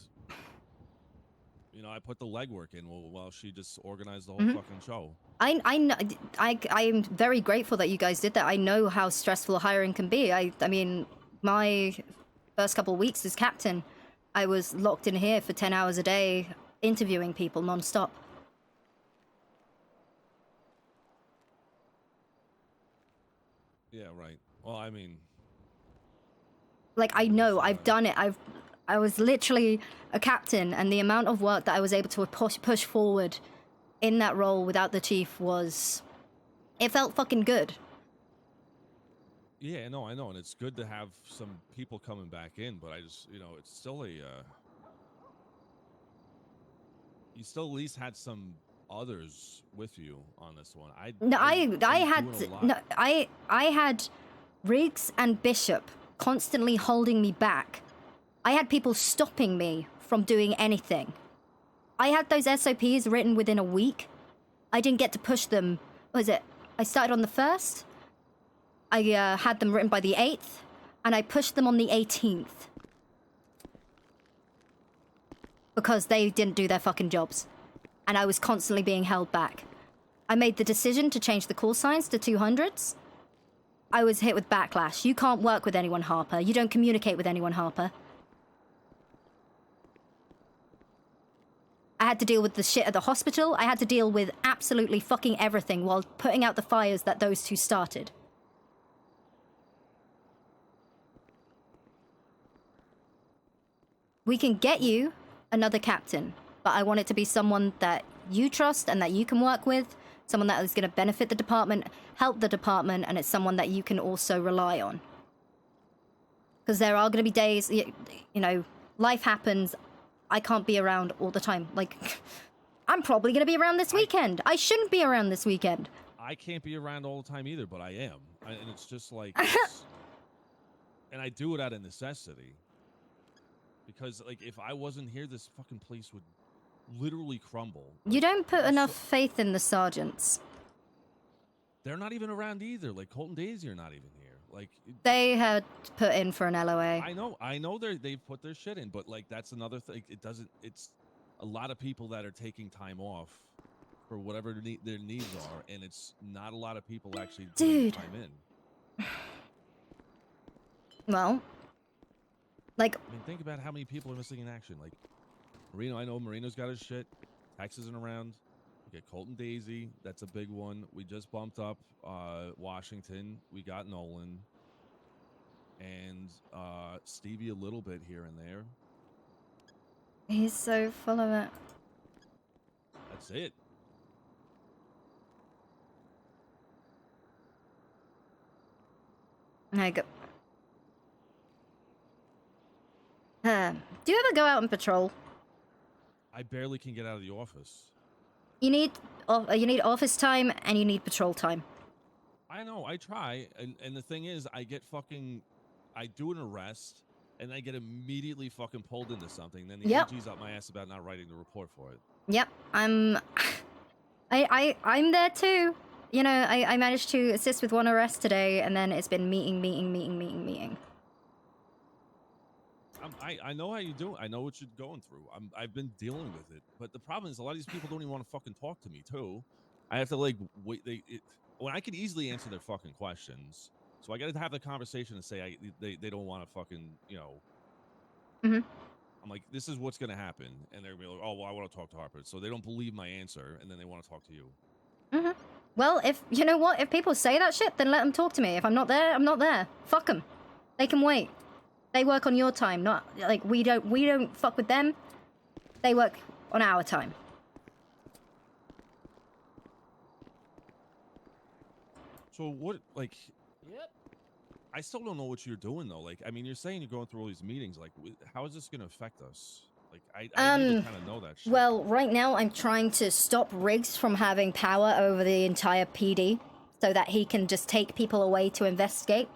you know, I put the legwork in while she just organized the whole fucking show. I'm very grateful that you guys did that. I know how stressful hiring can be. I mean, my first couple of weeks as captain, I was locked in here for 10 hours a day interviewing people non-stop. Yeah, right. Well, I mean, like, I know, I've done it. I was literally a captain, and the amount of work that I was able to push forward in that role without the chief was, it felt fucking good. yeah, no, I know, and it's good to have some people coming back in, but I just, you know, it's still you still at least had some others with you on this one. I had Riggs and Bishop constantly holding me back. I had people stopping me from doing anything. I had those SOPs written within a week. I didn't get to push them. What was it? I started on the 1st. I had them written by the 8th, and I pushed them on the 18th. Because they didn't do their fucking jobs. And I was constantly being held back. I made the decision to change the call signs to 200s. I was hit with backlash. You can't work with anyone, Harper. You don't communicate with anyone, Harper. I had to deal with the shit at the hospital. I had to deal with absolutely fucking everything while putting out the fires that those two started. We can get you another captain, but I want it to be someone that you trust and that you can work with, someone that is going to benefit the department, help the department, and it's someone that you can also rely on. Because there are going to be days, you know, life happens. I can't be around all the time. Like, I'm probably going to be around this weekend. I shouldn't be around this weekend. I can't be around all the time either, but I am. And it's just like, and I do it out of necessity. Because, like, if I wasn't here, this fucking place would literally crumble. You don't put enough faith in the sergeants. They're not even around either. Like, Colt and Daisy are not even here. Like, They had put in for an LOA. I know they've put their shit in, but like that's another thing. It's a lot of people that are taking time off for whatever their needs are, and it's not a lot of people actually putting time in. Well, like, I mean, think about how many people are missing in action. Like Marino, I know Marino's got his shit. Tex isn't around. We get Colt and Daisy. That's a big one. We just bumped up Washington. We got Nolan. And Stevie a little bit here and there. He's so full of it. That's it. I go. Do you ever go out and patrol? I barely can get out of the office. You need. you need office time and you need patrol time. I know, I try, and the thing is, I do an arrest, and I get immediately fucking pulled into something. Then the Yep. AG's up my ass about not writing the report for it. Yep, I'm there too. You know, I managed to assist with one arrest today, and then it's been meeting. I know how you do it. I know what you're going through. I've been dealing with it, but the problem is a lot of these people don't even want to fucking talk to me too. I have to like wait. When I could easily answer their fucking questions, so I got to have the conversation and say they don't want to fucking, you know. Mhm. I'm like, this is what's gonna happen, and they're gonna be like, oh well, I want to talk to Harper, so they don't believe my answer, and then they want to talk to you. Mhm. Well, if you know what, if people say that shit, then let them talk to me. If I'm not there, I'm not there. Fuck them. They can wait. They work on your time, not like we don't fuck with them. They work on our time. So what, like? Yep. I still don't know what you're doing though. Like, I mean, you're saying you're going through all these meetings. Like, how is this going to affect us? Like, I need to kind of know that shit. Well, right now I'm trying to stop Riggs from having power over the entire PD, so that he can just take people away to investigate.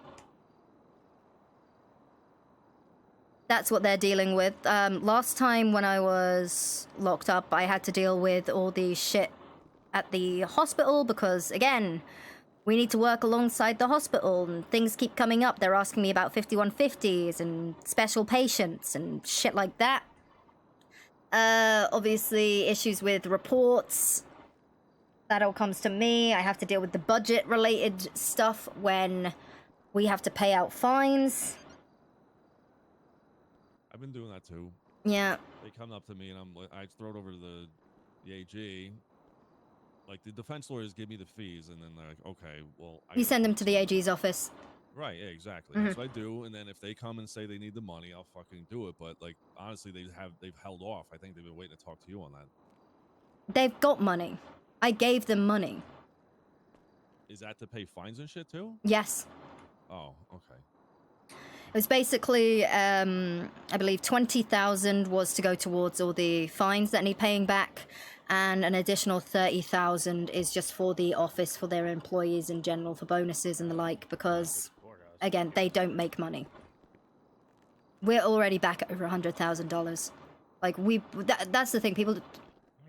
That's what they're dealing with. Last time when I was locked up, I had to deal with all the shit at the hospital because, again, we need to work alongside the hospital and things keep coming up. They're asking me about 5150s and special patients and shit like that. Obviously, issues with reports. That all comes to me. I have to deal with the budget-related stuff when we have to pay out fines. I've been doing that too. Yeah. They come up to me and I throw it over to the AG. Like the defense lawyers give me the fees, and then they're like, okay, well, You send them to the AG's office. right, yeah, exactly. That's what I do. And then if they come and say they need the money, I'll fucking do it. But like honestly, they've held off. I think they've been waiting to talk to you on that. They've got money. I gave them money. Is that to pay fines and shit too? Yes. Oh, okay. It was basically, I believe 20,000 was to go towards all the fines that need paying back, and an additional 30,000 is just for the office, for their employees in general, for bonuses and the like, because, again, they don't make money. We're already back at over $100,000. Like, that's the thing, people,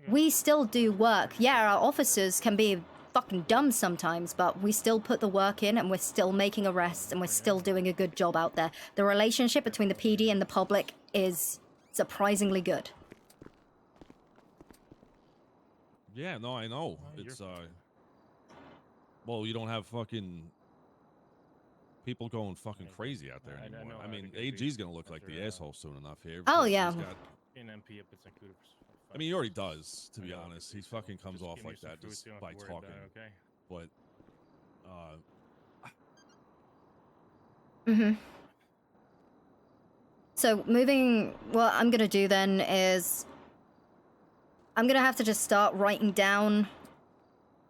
we still do work. Yeah, our officers can be fucking dumb sometimes, but we still put the work in and we're still making arrests and we're still doing a good job out there. The relationship between the PD and the public is surprisingly good. Yeah, no, I know. It's well, you don't have fucking people going fucking crazy out there anymore. I mean, AG's gonna look like the asshole soon enough here. Oh yeah. I mean, he already does, to be honest. He fucking comes off like that just by talking. But, So what I'm gonna do then is I'm gonna have to just start writing down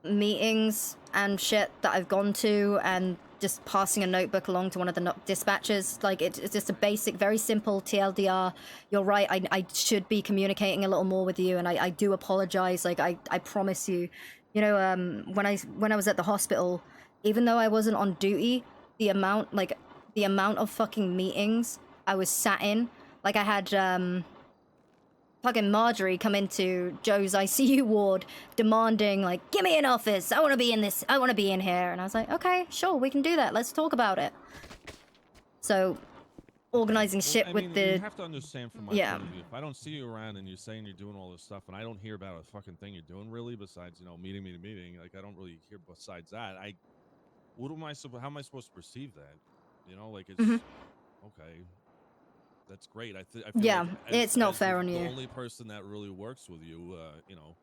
meetings and shit that I've gone to and just passing a notebook along to one of the dispatchers. Like, it's just a basic, very simple TLDR. You're right, I should be communicating a little more with you, and I do apologize. Like, I promise you. You know, when I was at the hospital, even though I wasn't on duty, the amount of fucking meetings I was sat in, like I had, fucking Marjorie come into Joe's ICU ward demanding, like, give me an office, I want to be in this, I want to be in here. And I was like, okay, sure, we can do that, let's talk about it. So, organizing shit with the... You have to understand from my point of view, if I don't see you around and you're saying you're doing all this stuff and I don't hear about a fucking thing you're doing really besides, you know, meeting, like, I don't really hear besides that, how am I supposed to perceive that? You know, like, it's... Okay. That's great. I feel like it's not fair on you. The only person that really works with you, you know.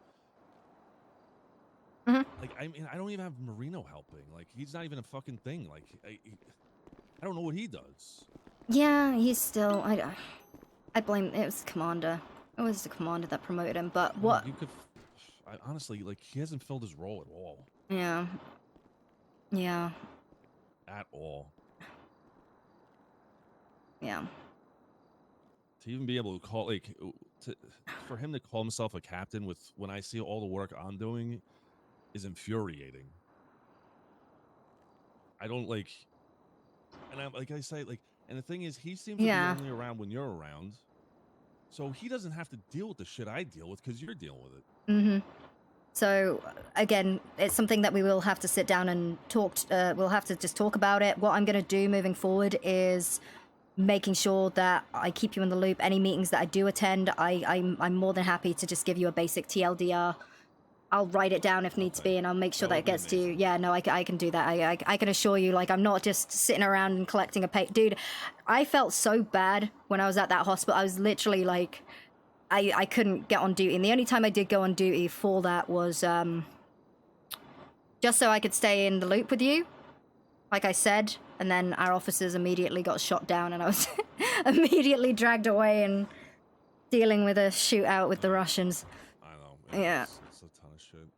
Like, I mean, I don't even have Marino helping. Like, he's not even a fucking thing. Like, I don't know what he does. Yeah, he's still... I blame... It was the commander. It was the commander that promoted him, but what... You could... honestly, like, he hasn't filled his role at all. Yeah. Yeah. At all. Yeah. To even be able to call, like, for him to call himself a captain with, when I see all the work I'm doing, is infuriating. I don't like, and I'm like I say, like, and the thing is, he seems to be only around when you're around, so he doesn't have to deal with the shit I deal with because you're dealing with it. Mm-hmm. So again, it's something that we will have to sit down and talk. We'll have to just talk about it. What I'm going to do moving forward is making sure that I keep you in the loop. Any meetings that I do attend, I'm more than happy to just give you a basic TLDR. I'll write it down if needs be, and I'll make sure that it gets to you. Yeah, no, I can do that. I can assure you, like, I'm not just sitting around and collecting a pay. Dude, I felt so bad when I was at that hospital. I was literally like, I couldn't get on duty. And the only time I did go on duty for that was just so I could stay in the loop with you, like I said. And then our officers immediately got shot down, and I was immediately dragged away and dealing with a shootout with the Russians. I know. Yeah. It's a ton of shit.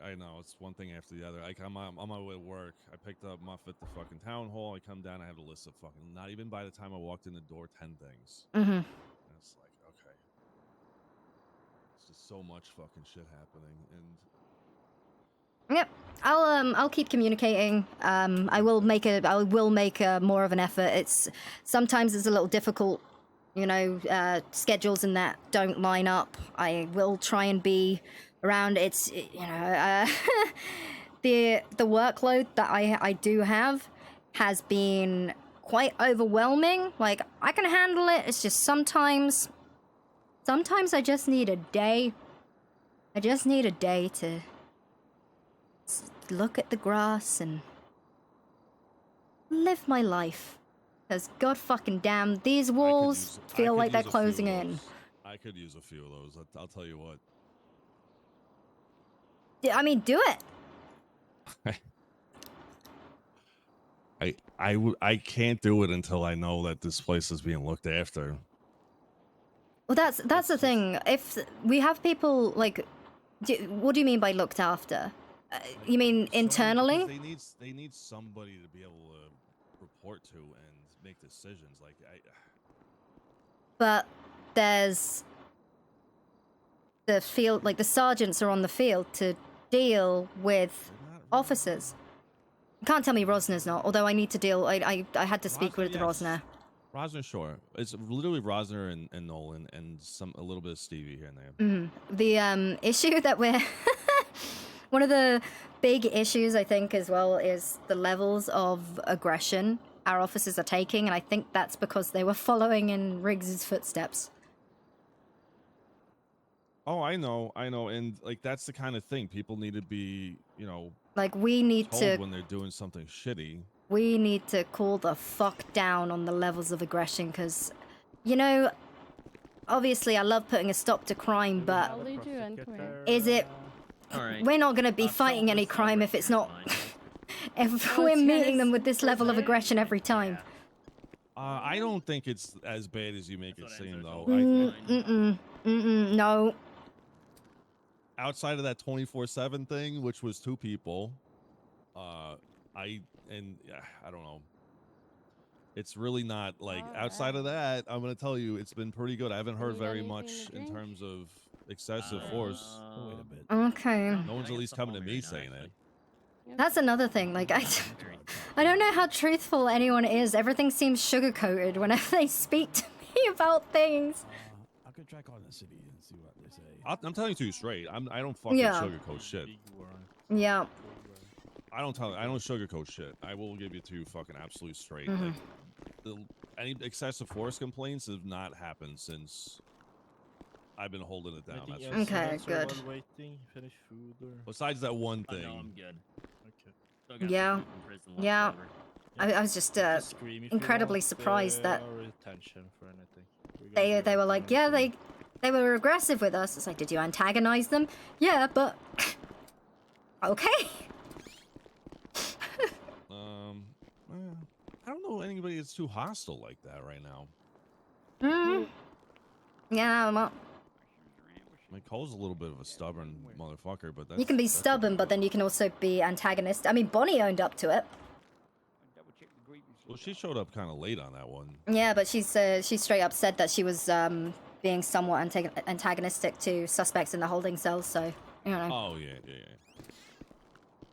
I know. It's one thing after the other. Like, I'm on my way to work. I picked up Muff at the fucking town hall. I come down. I have a list of fucking, not even by the time I walked in the door, 10 things. Mm-hmm. And it's like, okay. It's just so much fucking shit happening. And Yep, I'll keep communicating. I will make more of an effort. Sometimes it's a little difficult, you know, schedules and that don't line up. I will try and be around. It's, you know, the workload that I do have has been quite overwhelming. Like, I can handle it. It's just sometimes I just need a day. I just need a day to look at the grass and live my life. Because god fucking damn, these walls feel like they're closing in. I could use a few of those. I'll tell you what. I mean, do it. I can't do it until I know that this place is being looked after. Well, that's the thing. If we have people, like, what do you mean by looked after? You mean internally? They need somebody to be able to report to and make decisions. Like, But there's the field, like the sergeants are on the field to deal with officers. You can't tell me Rosner's not, although I need to deal, I had to speak with Rosner. Rosner, sure. It's literally Rosner and Nolan and a little bit of Stevie here and there. Mm-hmm. The issue that we're one of the big issues, I think, as well, is the levels of aggression our officers are taking, and I think that's because they were following in Riggs's footsteps. Oh, I know, and like that's the kind of thing people need to be, you know, like we need told to when they're doing something shitty. We need to cool the fuck down on the levels of aggression, because, you know, obviously I love putting a stop to crime, but is it? We're not going to be fighting any crime if it's not. If we're meeting them with this level of aggression every time. I don't think it's as bad as you make it seem, though. No. Outside of that 24/7 thing, which was 2 people, I don't know. It's really not like outside of that. I'm gonna tell you, it's been pretty good. I haven't heard very much in terms of excessive force. Wait a bit. Okay. No one's at least coming to me saying it. That's another thing. Like I don't know how truthful anyone is. Everything seems sugar-coated whenever they speak to me about things. I could track on the city and see what they say. I'm telling you to you straight. I don't fucking sugarcoat shit. Yeah. I don't sugarcoat shit. I will give you two fucking absolute straight. Mm-hmm. Like, any excessive force complaints have not happened since I've been holding it down. That's Okay, good. Finish food or... Besides that one thing. No, I'm good. Okay. Yeah. Yeah. I was just incredibly surprised that they were like, yeah, they were aggressive with us. It's like, did you antagonize them? Yeah, but okay. I don't know anybody that's too hostile like that right now. Yeah, well, Like, Cole's a little bit of a stubborn motherfucker, but that's, you can be stubborn, but then you can also be antagonist. I mean, Bonnie owned up to it. Well, she showed up kind of late on that one. Yeah, but she straight up said that she was being somewhat antagonistic to suspects in the holding cells. So you know. Oh yeah.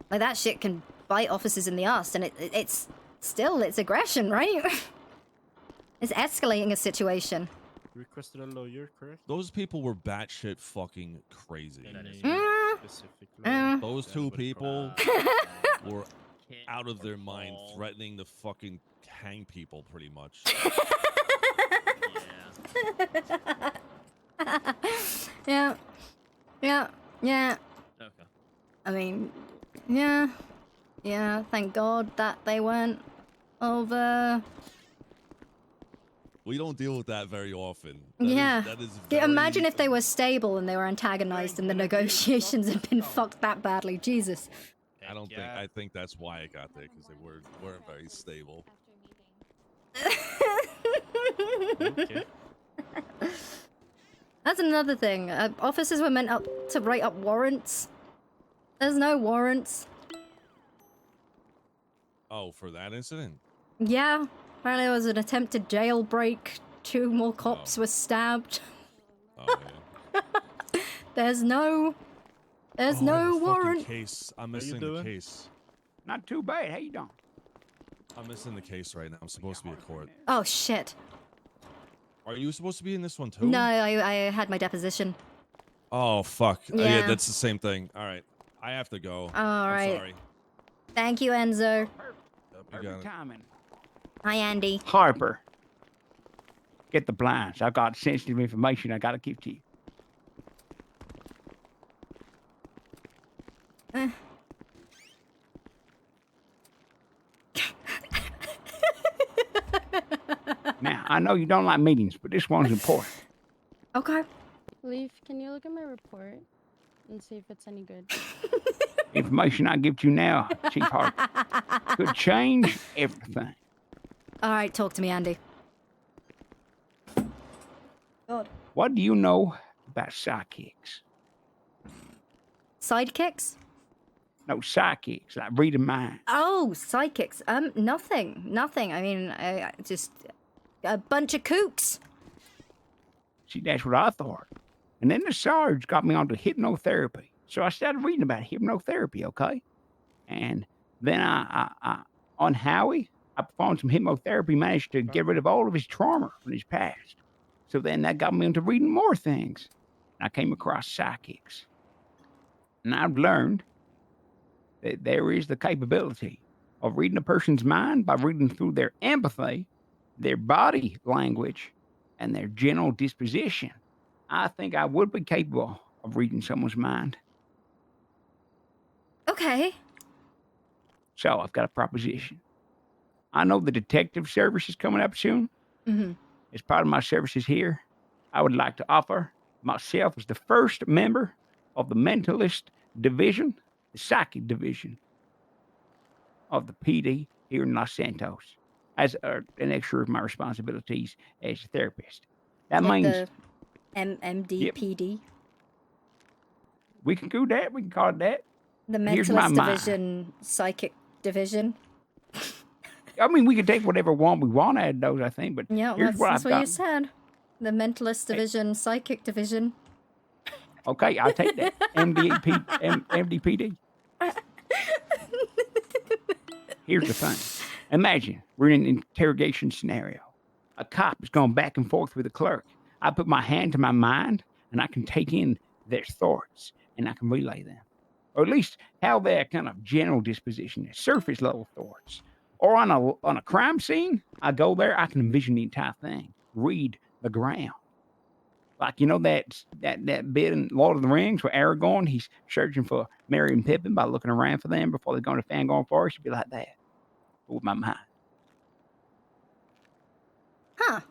Like, that shit can bite officers in the ass, and it's aggression, right? It's escalating a situation. You requested a lawyer, correct? Those people were batshit fucking crazy. Those two people were out of their mind, threatening to fucking hang people, pretty much. Yeah. Okay. I mean, yeah, thank God that they went over. We don't deal with that very often. That is very... Imagine if they were stable and they were antagonized and the negotiations had been fucked that badly. Jesus. I think that's why it got there, because they weren't very stable. Okay. That's another thing. Officers were meant to write up warrants. There's no warrants. Oh, for that incident? Yeah. Apparently there was an attempted jailbreak. 2 more cops were stabbed. Oh, yeah. There's no warrant. Case. I'm missing the case. Not too bad. How you doing? I'm missing the case right now. I'm supposed to be at court. Oh, shit. Are you supposed to be in this one too? No, I had my deposition. Oh, fuck. Yeah. Yeah, that's the same thing. All right. I have to go. All right. I'm sorry. Thank you, Enzo. You got it. Hi, Andy. Harper. Get the blinds. I've got sensitive information I gotta give to you. Now, I know you don't like meetings, but this one's important. Okay. Leaf, can you look at my report and see if it's any good? Information I give to you now, Chief Harper, could change everything. All right, talk to me, Andy. God. What do you know about sidekicks? Sidekicks? No, sidekicks, like reading minds. Oh, sidekicks. Nothing. I mean, I just a bunch of kooks. See, that's what I thought. And then the Sarge got me onto hypnotherapy. So I started reading about hypnotherapy, okay? And then I on Howie, I performed some hypnotherapy, managed to get rid of all of his trauma from his past. So then that got me into reading more things. And I came across psychics. And I've learned that there is the capability of reading a person's mind by reading through their empathy, their body language, and their general disposition. I think I would be capable of reading someone's mind. Okay. So I've got a proposition. I know the detective service is coming up soon. Mm-hmm. As part of my services here, I would like to offer myself as the first member of the mentalist division, the psychic division of the PD here in Los Santos, as an extra of my responsibilities as a therapist. That like means the MDPD. We can do that. We can call it that. The Here's my mentalist mind. division, psychic division. I mean, we can take whatever one we want out of those, I think. But Yeah, here's that's what what I've you got. said. The mentalist division, psychic division. Okay, I'll take that. MDPD. Here's the thing. Imagine we're in an interrogation scenario. A cop is going back and forth with a clerk. I put my hand to my mind, and I can take in their thoughts, and I can relay them. Or at least how their kind of general disposition is, surface level thoughts. Or on a crime scene, I go there, I can envision the entire thing, read the ground. Like, you know, that bit in Lord of the Rings where Aragorn, he's searching for Merry and Pippin by looking around for them before they go to Fangorn Forest. It'd be like that, but with my mind. Huh.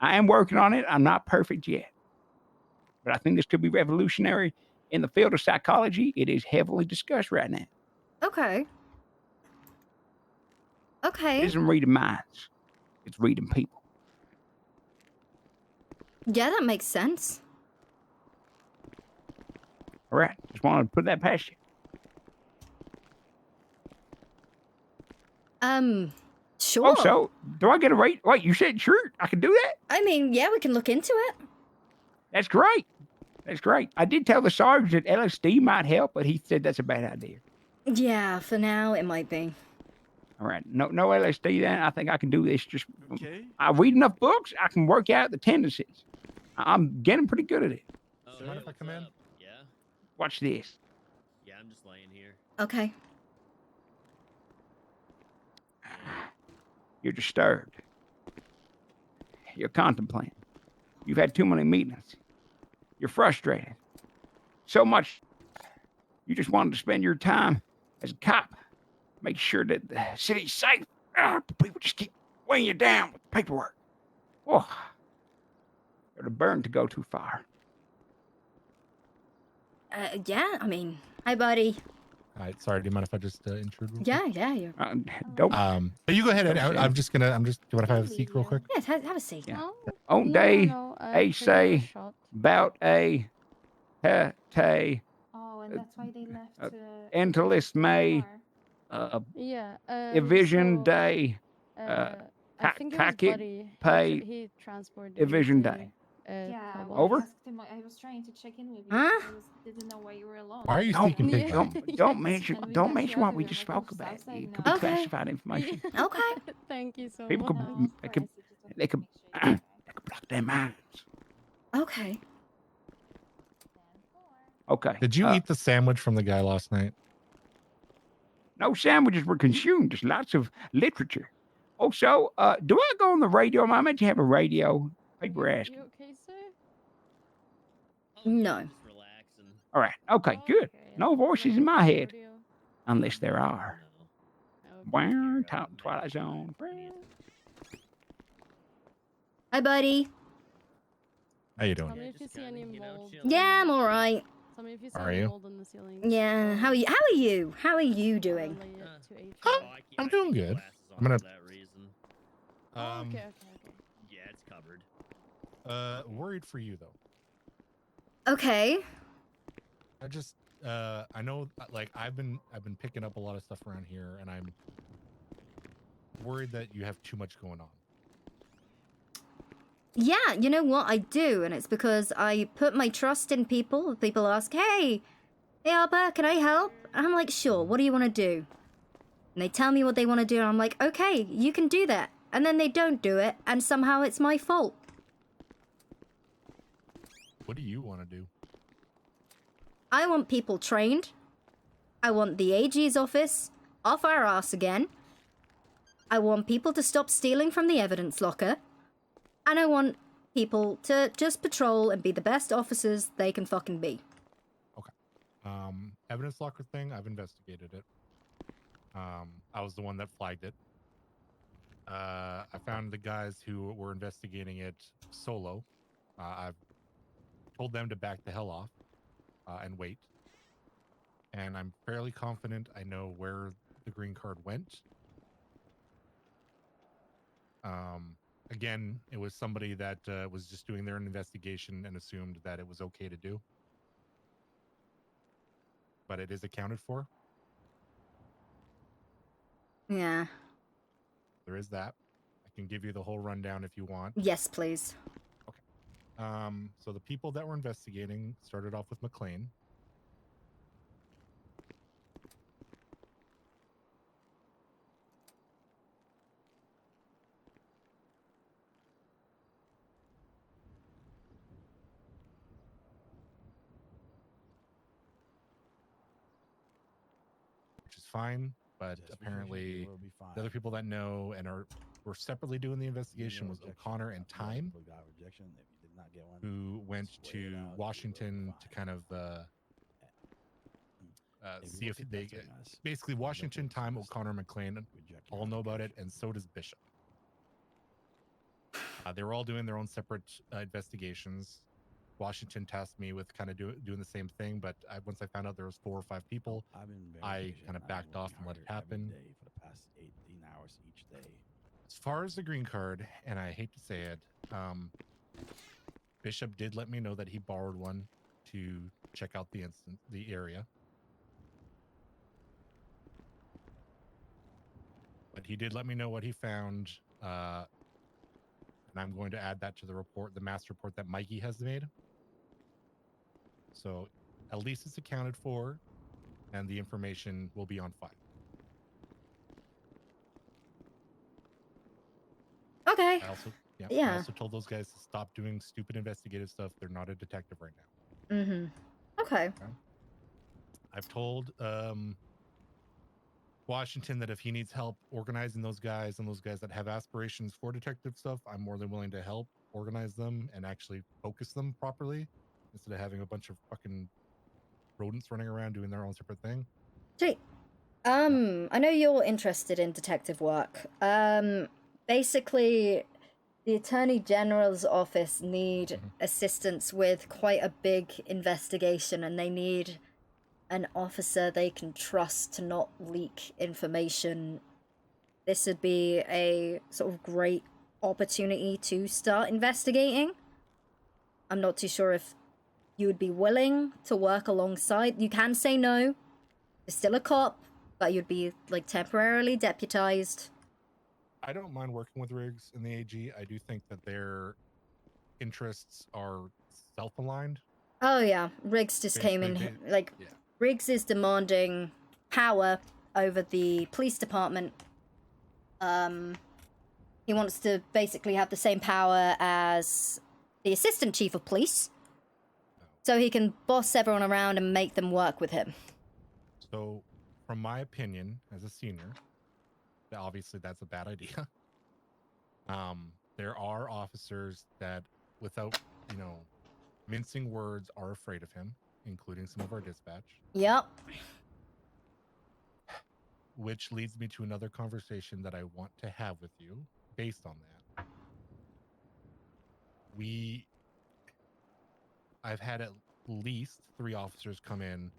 I am working on it. I'm not perfect yet. But I think this could be revolutionary in the field of psychology. It is heavily discussed right now. Okay. Okay. It isn't reading minds. It's reading people. Yeah, that makes sense. All right. Just wanted to put that past you. Sure. Oh, so do I get a rate? Wait, you said sure I can do that? I mean, yeah, we can look into it. That's great. That's great. I did tell the sergeant that LSD might help, but he said that's a bad idea. Yeah, for now it might be. All right, no LSD then. I think I can do this. Just Okay. I read enough books. I can work out the tendencies. I'm getting pretty good at it. So mind if I come in? Yeah. Watch this. Yeah, I'm just laying here. Okay. You're disturbed. You're contemplating. You've had too many meetings. You're frustrated. So much. You just wanted to spend your time as a cop. Make sure that the city's safe. People just keep weighing you down with paperwork. Oh, you're the burn to go too far. Yeah, I mean, hi, buddy. All right, sorry. Do you mind if I just intrude? Real quick? Yeah, you're... Don't. You go ahead. I'm just gonna. Do you mind if I have a seat real quick? Yes, have a seat. Yeah. On day, a say, about a, te, Oh, and that's why they left. entalist may, Yeah. evision so, day, I think it was kaki Buddy. pay, He transported evision me to, day. Yeah, Kabul. Over? asked him, I was trying to check in with you. Huh? Didn't know why you were alone. Why are you seeking payback? Don't mention what we just spoke about. It could be classified information. Okay. Thank you so People much. they could block their minds. Okay. Okay. Did you eat the sandwich from the guy last night? No sandwiches were consumed. Just lots of literature. Also, do I go on the radio? Am I meant to have a radio? People were asking. You okay, sir? No. All right. Okay, good. No voices in my head. Unless there are. Wow, top Twilight Zone. Hi, buddy. How you Tell doing? me if you see any mold. Yeah, I'm all right. Tell me if you see Are any you? mold in the ceiling. Yeah. How are you? How are you? How are you doing? I'm doing good. I'm gonna. Okay. Yeah, it's covered. Worried for you though. Okay. I just I know like I've been picking up a lot of stuff around here, and I'm worried that you have too much going on. Yeah, you know what? I do, and it's because I put my trust in people. People ask, hey, Harper, can I help? And I'm like, sure, what do you want to do? And they tell me what they want to do, and I'm like, okay, you can do that. And then they don't do it, and somehow it's my fault. What do you want to do? I want people trained. I want the AG's office off our ass again. I want people to stop stealing from the evidence locker. And I want people to just patrol and be the best officers they can fucking be. Evidence locker thing, I've investigated it. I was the one that flagged it. I found the guys who were investigating it solo. I've told them to back the hell off and wait. And I'm fairly confident I know where the green card went. Again, it was somebody that was just doing their investigation and assumed that it was okay to do. But it is accounted for. Yeah. There is that. I can give you the whole rundown if you want. Yes, please. So the people that were investigating started off with McLean. Which is fine, but apparently the other people that know and were separately doing the investigation was O'Connor and Time, who went to Washington to kind of see if they basically Washington, Time, O'Connor, McLean all know about it, and so does Bishop. They were all doing their own separate investigations. Washington tasked me with kind of doing the same thing, but once I found out there was 4 or 5 people, I kind of backed off and let it happen. For the past 18 hours each day. As far as the green card, and I hate to say it, Bishop did let me know that he borrowed one to check out the area. But he did let me know what he found, and I'm going to add that to the report, the mass report that Mikey has made. So at least it's accounted for, and the information will be on file. Okay. I also, I Yeah. also told those guys to stop doing stupid investigative stuff. They're not a detective right now. Mm-hmm. Okay. I've told Washington that if he needs help organizing those guys and those guys that have aspirations for detective stuff, I'm more than willing to help organize them and actually focus them properly instead of having a bunch of fucking rodents running around doing their own separate thing. Gee, I know you're interested in detective work. Basically, the Attorney General's office need assistance with quite a big investigation, and they need an officer they can trust to not leak information. This would be a sort of great opportunity to start investigating. I'm not too sure if you would be willing to work alongside. You can say no. You're still a cop, but you'd be like temporarily deputized. I don't mind working with Riggs and the AG. I do think that their interests are self-aligned. Oh yeah, Riggs just came in, Basically, like, Riggs is demanding power over the police department. He wants to basically have the same power as the assistant chief of police, so he can boss everyone around and make them work with him. So, from my opinion, as a senior, obviously that's a bad idea. There are officers that, without, mincing words, are afraid of him, including some of our dispatch. Yep. Which leads me to another conversation that I want to have with you based on that. I've had at least 3 officers come in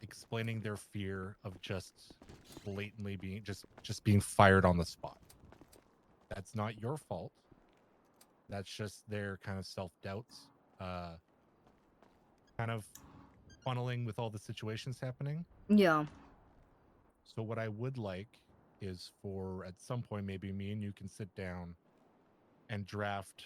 explaining their fear of just blatantly being just being fired on the spot. That's not your fault. That's just their kind of self-doubts, kind of funneling with all the situations happening. Yeah. So what I would like is for, at some point, maybe me and you can sit down and draft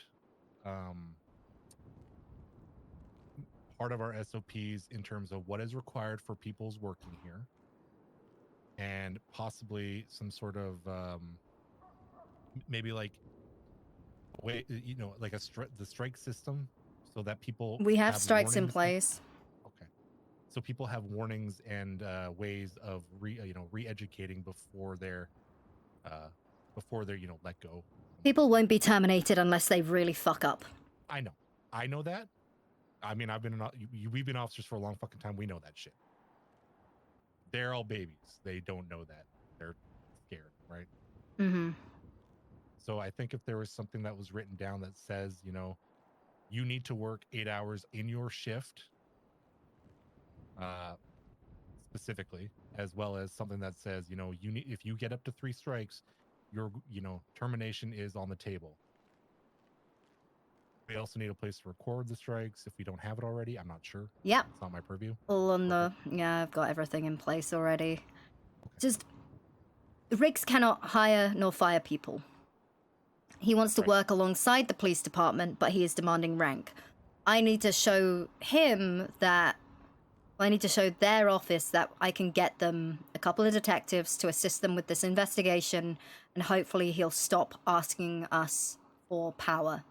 part of our SOPs in terms of what is required for people's working here, and possibly some sort of maybe like way, like the strike system, so that people We have strikes in warnings. place. Okay, so people have warnings and ways of re-educating before they're let go. People won't be terminated unless they really fuck up. I know that. I mean, we've been officers for a long fucking time. We know that shit. They're all babies. They don't know that. They're scared, right? Mm-hmm. So I think if there was something that was written down that says, you need to work 8 hours in your shift, specifically, as well as something that says, if you get up to 3 strikes, your, termination is on the table. We also need a place to record the strikes if we don't have it already. I'm not sure. Yep. It's not my purview. All on the... Yeah, I've got everything in place already. Just... Riggs cannot hire nor fire people. He wants to work alongside the police department, but he is demanding rank. I need to show him that... I need to show their office that I can get them a couple of detectives to assist them with this investigation, and hopefully he'll stop asking us for power.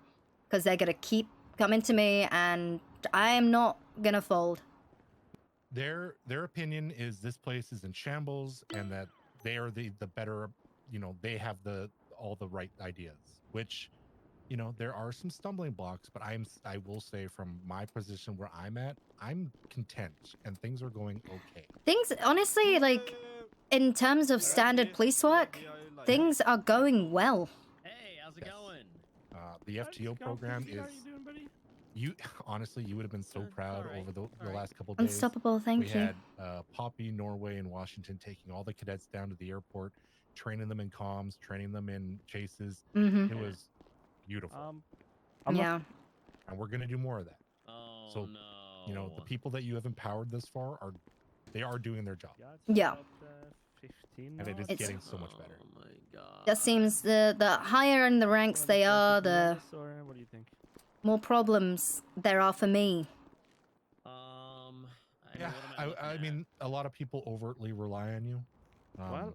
Because they're going to keep coming to me, and I am not going to fold. Their opinion is this place is in shambles, and that they are the better, they have all the right ideas, which, there are some stumbling blocks, but I will say from my position where I'm at, I'm content and things are going okay. Things, honestly, like, in terms of standard police work, things are going well. Hey, how's it going? The FTO program is... You honestly, you would have been so proud over the last couple days. Unstoppable, thank you. We had Poppy, Norway, and Washington taking all the cadets down to the airport, training them in comms, training them in chases. Mhm. It was beautiful. Yeah. And we're gonna do more of that. Oh, so, the people that you have empowered thus far they are doing their job. Yeah. And it is getting so much better. Oh my god. Just seems the higher in the ranks they are, the Or what do you think? more problems there are for me. Yeah, I mean, a lot of people overtly rely on you. Well,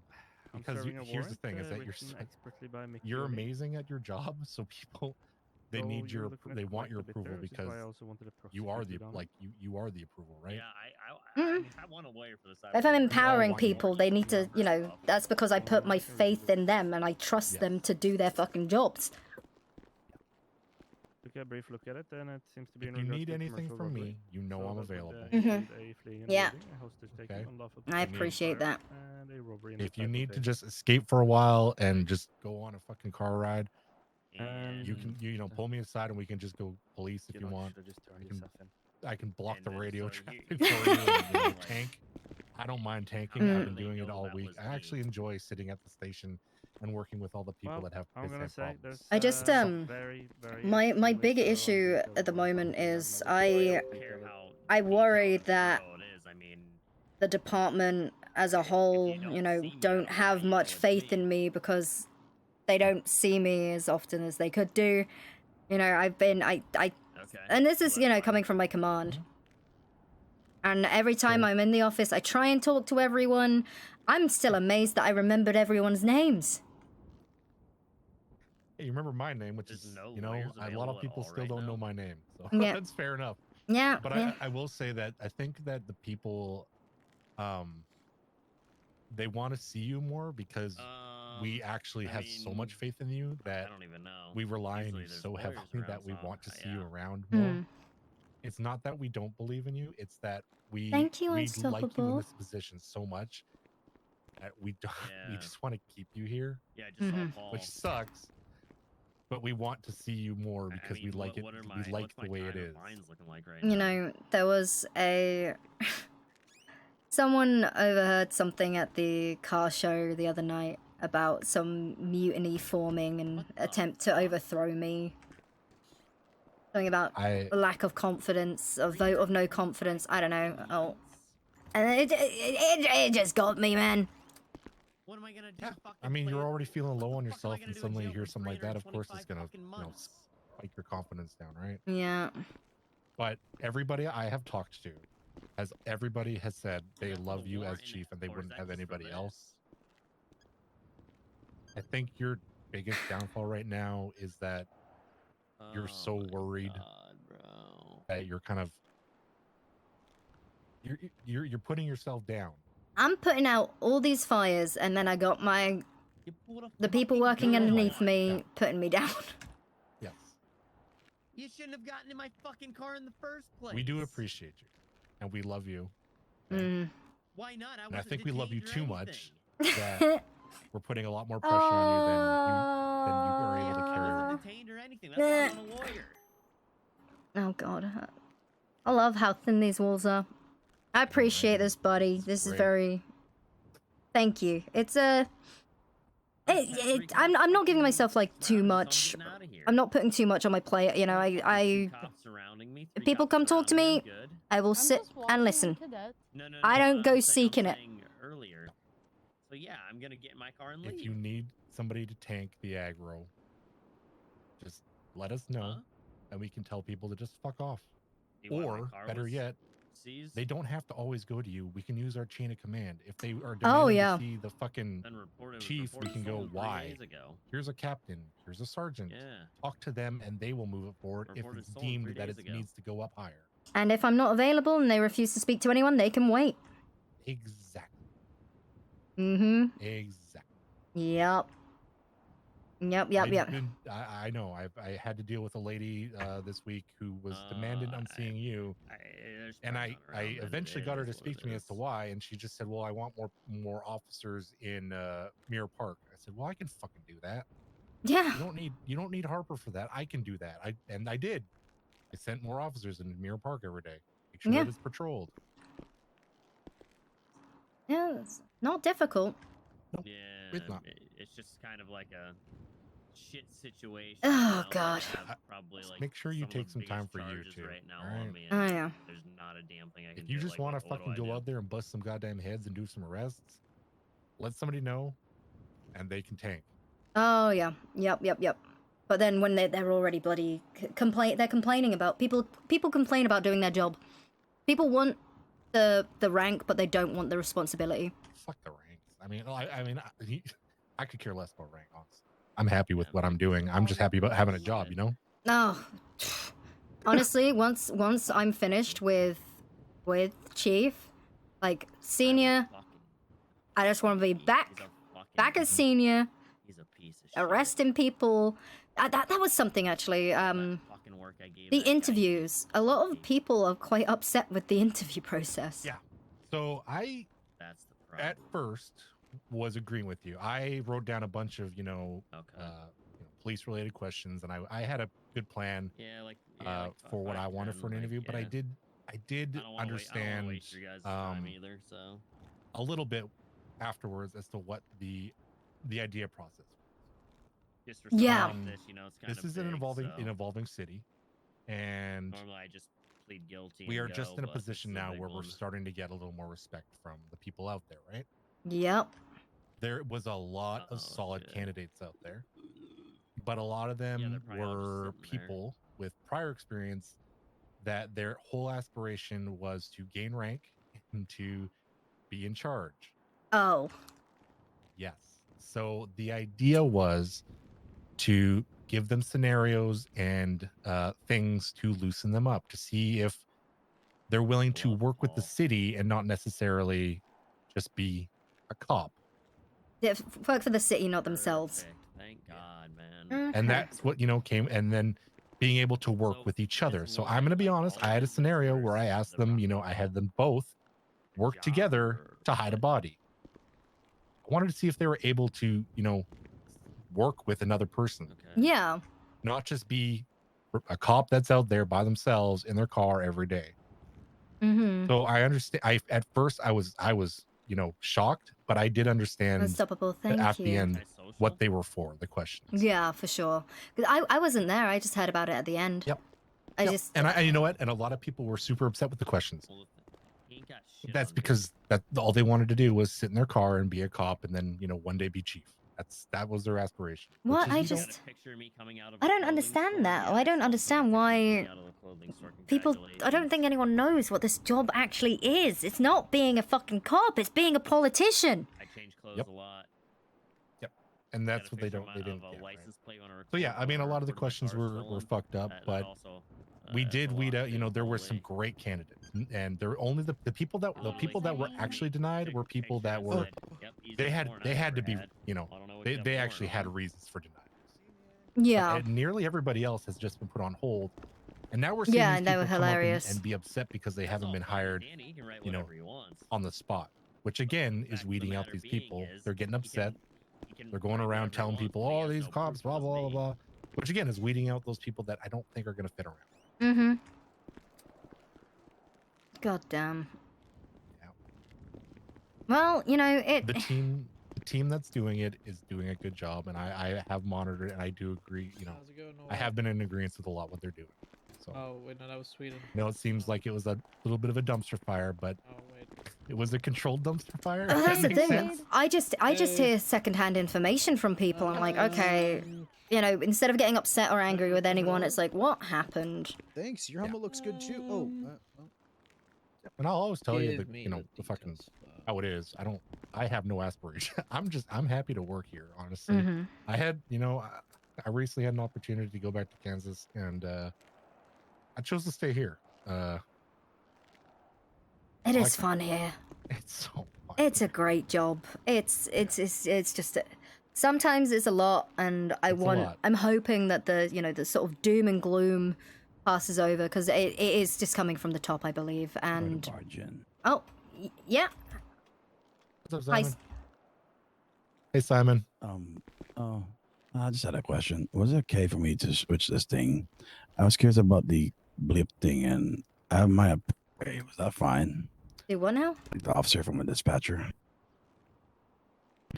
I'm because serving a here's the warrant, thing: is that written expertly by Mickey you're Oli. amazing at your job, so people they So need you're your looking at they want quite your a bit approval there, which is why because I also wanted to you are the prosecute it on you are the approval, right? Yeah, I mean, I want a lawyer for this. If I'm empowering people, they need to, you know, that's because I put my faith in them and I trust them to do their fucking jobs. Took a brief look at it, and it seems to be. If in you regards need to anything commercial from robbery. me, you know So I'm that would, available. include a fleeing and Yeah. eluding, a hostage taken, Okay. unlawful I possession of appreciate that. firearm, and a robbery in the If you type of need to vehicle. just escape for a while and just go on a fucking car ride, And you can you know pull me aside and we can just go police if you want. Just turn yourself in. I can block the radio so traffic you- for you and like, tank. I don't mind tanking. Mm. I've been doing it all week. I actually enjoy sitting at the station and working with all the people that have I'm the gonna same say problems. I just my big issue at the moment is I worry that the department as a whole, you know, don't have much faith in me because they don't see me as often as they could do. You know, I've been and this is, you know, coming from my command. And every time I'm in the office, I try and talk to everyone. I'm still amazed that I remembered everyone's names. Hey, you remember my name, which is, you know, a lot of people still don't know my name. So Yeah. that's fair enough. Yeah. But yeah. I will say that I think that the people, they want to see you more because we actually have so much faith in you that I don't even know. we rely on Usually you there's so lawyers heavily around, that we so, want to see yeah. you around Hmm. more. It's not that we don't believe in you; it's that we Thank you, like you in Unstoppable. this position so much that we don't. We just want to keep you here. Yeah, I just saw Paul. Which sucks. But we want to see you more because we like it. We like the way it is. Looking like right You know, there was a someone overheard something at the car show the other night about some mutiny forming and attempt to overthrow me. Something about lack of confidence, a vote of no confidence. I don't know. Oh, and it just got me, man. What am I gonna do? I mean, you're already feeling low on yourself, and suddenly you hear something like that. Of course, it's gonna, you know, spike your confidence down, right? Yeah. But everybody I have talked to, everybody has said they love you as chief, and they wouldn't have anybody else. I think your biggest downfall right now is that you're so worried that you're kind of you're putting yourself down. I'm putting out all these fires, and then I got the people working underneath me putting me down. Yes. You shouldn't have gotten in my fucking car in the first place. We do appreciate you, and we love you. Mm. Why not? And I think we love you too much that we're putting a lot more pressure on you than you are able to carry around. Detained or anything. That's why I'm a lawyer. Oh god. I love how thin these walls are. I appreciate this, buddy. This is Great. very... Thank you. It's a... I'm not giving myself, like, too much... I'm not putting too much on my plate, you know, If people come talk to me, I will sit and listen. No, I don't go seeking it. Earlier. So yeah, I'm gonna get in my car and leave. If you need somebody to tank the aggro, just let us know, and we can tell people to just fuck off. Or, better yet, they don't have to always go to you. We can use our chain of command. If they are demanding to see the fucking chief, we can go, why? Here's a captain. Here's a sergeant. Talk to them, and they will move it forward if it's deemed that it needs to go up higher. And if I'm not available and they refuse to speak to anyone, they can wait. Exactly. Mm-hmm. Exactly. Yep. Yep. I know. I had to deal with a lady this week who was demanded on seeing you, and I eventually got her to speak to me as to why, and she just said, "Well, I want more officers in Mirror Park." I said, "Well, I can fucking do that. Yeah. You don't need Harper for that. I can do that. I did. I sent more officers in Mirror Park every day. Make sure that it's patrolled. Yeah, it's not difficult. Yeah, it's not. It's just kind of like a shit situation. Oh, God. Probably like Make sure you take some time for you too. Right now, all right? on me, Oh, yeah. There's not a damn thing I can If you do. just like, want to what fucking do I go do? out there and bust some goddamn heads and do some arrests, let somebody know, and they can tank. Oh, yeah. Yep. But then when they're already bloody they're complaining about people complain about doing their job. People want the rank, but they don't want the responsibility. Fuck the ranks. I could care less about rank, honestly. I'm happy with what I'm doing. I'm just happy about having a job, you know? No. Honestly, once I'm finished with Chief, like senior, I just want to be back as senior, arresting people. That was something actually. The interviews. A lot of people are quite upset with the interview process. Yeah. So I, at first, was agreeing with you. I wrote down a bunch of, police-related questions, and I had a good plan for what I wanted for an interview, but I did understand a little bit afterwards as to what the idea process was. Yeah. This is an evolving city, and normally I just plead guilty. we are just in a position now where we're starting to get a little more respect from the people out there, right? Yep. There was a lot of solid candidates out there, but a lot of them were people with prior experience that their whole aspiration was to gain rank and to be in charge. Oh. Yes. So the idea was to give them scenarios and things to loosen them up, to see if they're willing to work with the city and not necessarily just be a cop. Yeah, work for the city, not themselves. Thank God, man. And that's what, came, and then being able to work with each other. So I'm going to be honest, I had a scenario where I asked them, I had them both work together to hide a body. I wanted to see if they were able to, work with another person. Yeah. Not just be a cop that's out there by themselves in their car every day. Mm-hmm. So I understand. At first I was, shocked, but I did understand Unstoppable, thank at you. the end what they were for, the questions. Yeah, for sure. Because I wasn't there. I just heard about it at the end. Yep. Yep. And you know what? And a lot of people were super upset with the questions. That's because all they wanted to do was sit in their car and be a cop, and then one day be chief. That was their aspiration. What? I don't understand that. I don't understand why people. I don't think anyone knows what this job actually is. It's not being a fucking cop. It's being a politician. I change clothes a lot. Yep. And that's what they didn't get. Right? So yeah, a lot of the questions were fucked up, but we did weed out. There were some great candidates, and there were only the people that were actually denied were people that were they had to be they actually had reasons for denial. Yeah. And nearly everybody else has just been put on hold, and now we're seeing Yeah, these and they people were come up hilarious. and be upset because they haven't been hired, on the spot. Which again is weeding out these people. They're getting upset. They're going around telling people, "Oh, these cops, blah blah blah blah," which again is weeding out those people that I don't think are going to fit around. Mm-hmm. God damn. Yeah. Well, it. The team that's doing it is doing a good job, and I have monitored it, and I do agree. How's it going? I have been in agreement with a lot what they're doing. So. Oh wait, no, that was Sweden. It seems like it was a little bit of a dumpster fire, but it was a controlled dumpster fire. Oh, if that's that the makes thing. sense. I just hear secondhand information from people. I'm like, okay, instead of getting upset or angry with anyone, it's like, what happened? Thanks. Your helmet looks good too. Oh. And I'll always tell you Give that me the fucking how it is. I have no aspiration. I'm happy to work here, honestly. Mhm. I had, I recently had an opportunity to go back to Kansas, and I chose to stay here. It is fun here. It's so fun. It's a great job. It's just sometimes it's a lot, and I'm hoping that the sort of doom and gloom passes over, because it is just coming from the top, I believe. And yeah. What's up, Simon? Hey, Simon. I just had a question. Was it okay for me to switch this thing? I was curious about the blip thing, and I have my. Was that fine? Do what now? The officer from a dispatcher.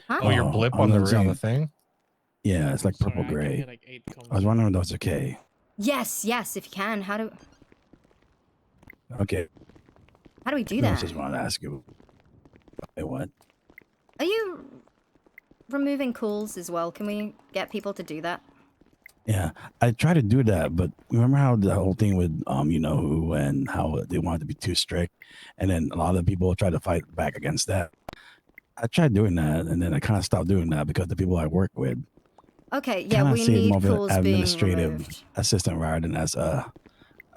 Huh? Oh, your blip on the thing? Yeah, it's like purple gray. I was wondering if that was okay. Yes, if you can. How do Okay. we do I that? just wanted to ask you. Wait, what? Are you removing calls as well? Can we get people to do that? Yeah, I try to do that, but remember how the whole thing with you know who and how they wanted to be too strict, and then a lot of people try to fight back against that. I tried doing that, and then I kind of stopped doing that because the people I work with Okay, yeah, kind of we see need more of an calls being administrative removed. assistant rather than as a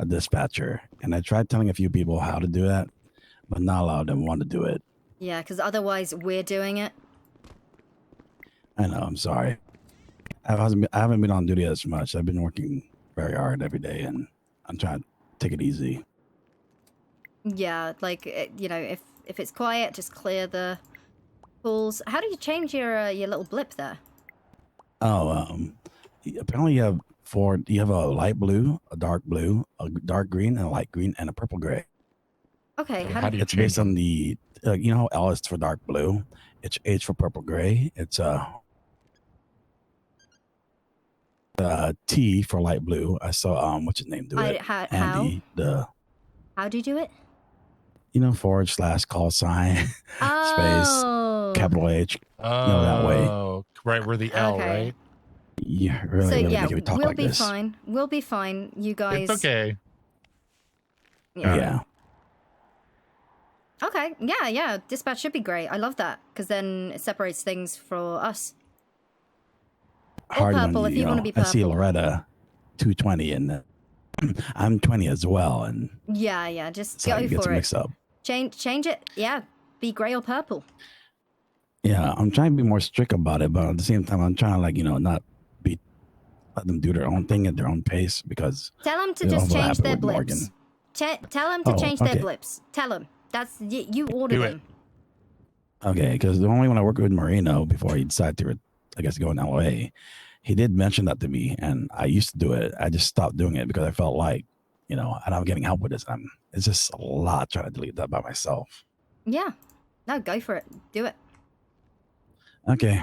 dispatcher. And I tried telling a few people how to do that, but not a lot of them want to do it. Yeah, because otherwise we're doing it. I know. I'm sorry. I haven't been on duty as much. I've been working very hard every day, and I'm trying to take it easy. Yeah, like you know, if it's quiet, just clear the calls. How do you change your little blip there? Oh, apparently you have four. You have a light blue, a dark green, and a light green, and a purple gray. Okay, So how do you it's change based on the you know how L is for dark blue, it's H for purple gray, it's T for light blue. I saw what's his name do it. Andy, how do you do it? you know, / call sign space Oh. capital H. You know that way. Oh, right where the L, Okay. right? You really, So really yeah, make me talk we'll like be this. fine. We'll be fine. You guys. It's okay. Yeah. Okay. Yeah, yeah. Dispatch should be great. I love that because then it separates things for us. Hard purple when if you wanna be I see purple. Loretta 220 and I'm 20 as well, and Yeah, yeah. Just so go it gets for it. mixed up. Change it. Yeah. Be gray or purple. Yeah, I'm trying to be more strict about it, but at the same time, I'm trying to not let them do their own thing at their own pace because Tell them to it just change overlapped their with blips. Morgan. Tell them to Oh, change their okay. blips. Tell them. That's you order Do it. them. Okay, because the only when I worked with Marino before he decided to, I guess, go in LA, he did mention that to me, and I used to do it. I just stopped doing it because I felt like, and I'm getting help with this. It's just a lot trying to delete that by myself. Yeah. No, go for it. Do it. Okay.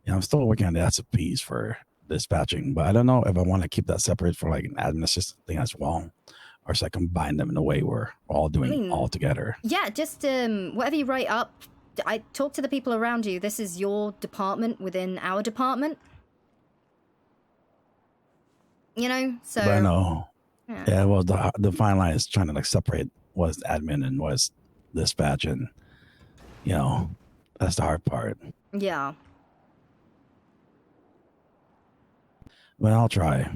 Yeah, I'm still working on the SOPs for dispatching, but I don't know if I want to keep that separate for like an admin assistant thing as well, or should I combine them in a way where we're all doing all together? Yeah, just whatever you write up. I talk to the people around you. This is your department within our department. So. But I know. Yeah. Yeah, well, the fine line is trying to like separate what's admin and what's dispatch, and that's the hard part. Yeah. But I'll try.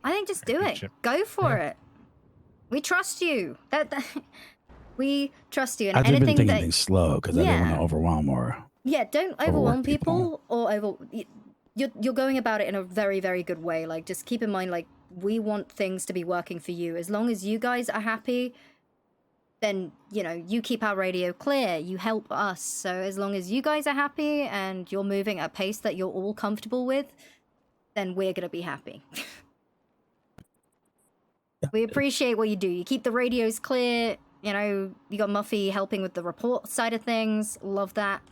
I think just do it. Go for it. We trust you. We trust you. And I've just been anything taking things slow because I didn't want to overwhelm or. Yeah, don't overwork overwhelm people or you're going about it in a very, very good way. Like, just keep in mind, like, we want things to be working for you. As long as you guys are happy, then, you keep our radio clear. You help us. So as long as you guys are happy and you're moving at a pace that you're all comfortable with, then we're going to be happy. We appreciate what you do. You keep the radios clear. You got Muffy helping with the report side of things. Love that.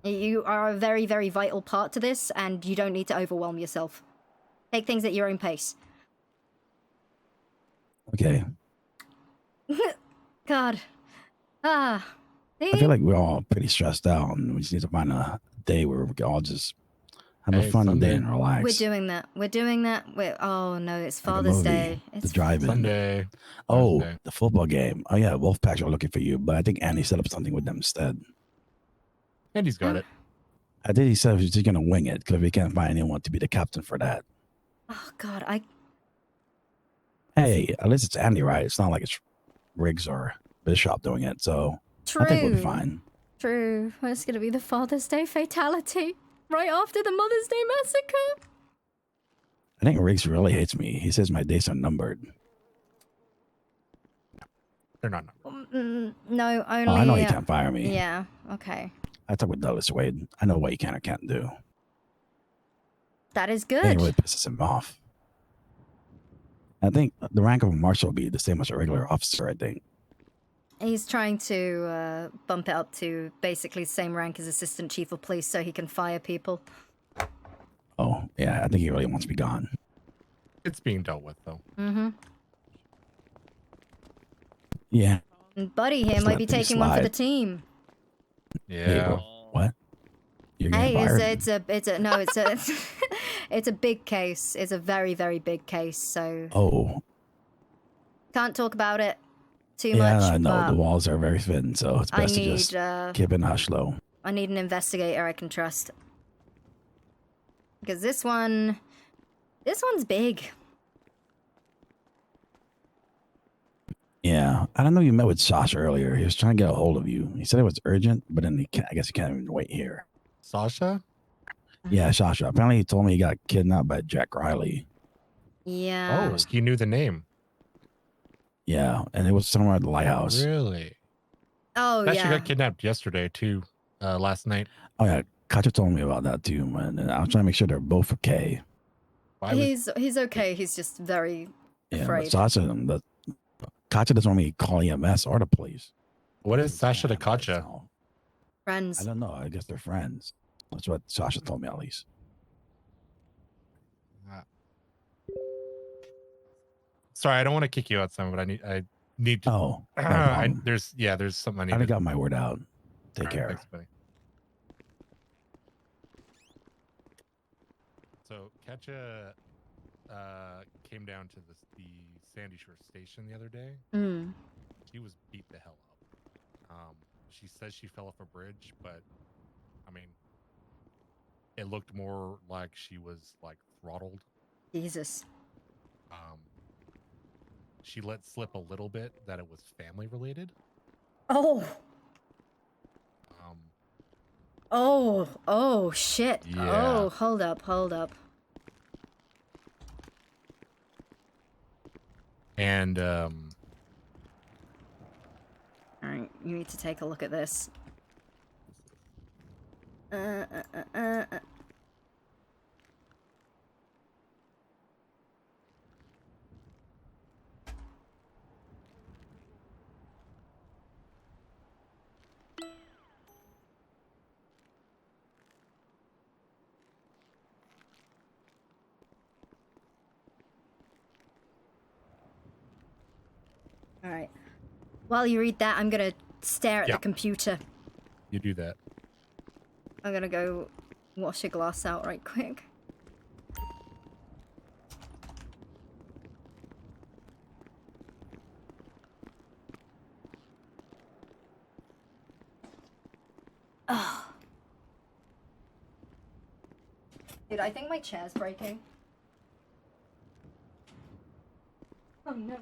You are a very, very vital part to this, and you don't need to overwhelm yourself. Take things at your own pace. Okay. God. I feel like we're all pretty stressed out, and we just need to find a day where we can all just have a fun day and relax. We're doing that. Oh no, it's Father's Day. The drive-in. Sunday. Oh, Thursday. the football game. Oh yeah, Wolfpacks are looking for you, but I think Andy set up something with them instead. Andy's got it. I think he said he's just gonna wing it because we can't find anyone to be the captain for that. Oh God, Hey, at least it's Andy, right? It's not like it's Riggs or Bishop doing it, so I think we'll be fine. True. It's gonna be the Father's Day fatality right after the Mother's Day massacre. I think Riggs really hates me. He says my days are numbered. They're not. No, only. Oh, I know he can't fire me. Yeah. Okay. I talked with Douglas Wade. I know what he can or can't do. That is I good. think it really pisses him off. I think the rank of a marshal will be the same as a regular officer, I think. He's trying to bump it up to basically the same rank as Assistant Chief of Police so he can fire people. Oh, yeah, I think he really wants to be gone. It's being dealt with, though. Mm-hmm. Yeah. And Buddy here Just might let be things taking one for the slide. team. Yeah. Hey, what? You're getting Hey, fired. it's a big case. It's a very, very big case. So Oh, can't talk about it too yeah, much. I know but the walls are very thin, so it's I best to need just keep it hush low. I need an investigator I can trust. Because this one's big. Yeah, I don't know. You met with Sasha earlier. He was trying to get a hold of you. He said it was urgent, but then I guess he can't even wait here. Sasha? Yeah, Sasha. Apparently, he told me he got kidnapped by Jack Riley. Yeah. Oh, he knew the name. Yeah, and it was somewhere at the lighthouse. Really? Oh, Actually yeah. got kidnapped yesterday too. Last night. Oh yeah, Katja told me about that too, man. And I was trying to make sure they're both okay. He's okay. He's just very Yeah, afraid. but Sasha, Katja doesn't want me to call EMS or the police. What is Sasha to Katja? Friends. I don't know. I guess they're friends. That's what Sasha told me at least. Sorry, I don't want to kick you out, Simon, but I need to. Oh, no problem. there's something I need. I to got my word out. Take All right, care. thanks, buddy. So Katja came down to the Sandy Shore station the other day. Mm. She was beat the hell up. She says she fell off a bridge, but I mean, it looked more like she was like throttled. Jesus. She let slip a little bit that it was family related. Oh. Oh, shit. Yeah. Oh, hold up. And Alright, you need to take a look at this. Alright. While you read that, I'm gonna stare at the computer. you do that. I'm gonna go wash a glass out right quick. Oh. Dude, I think my chair's breaking. Oh no.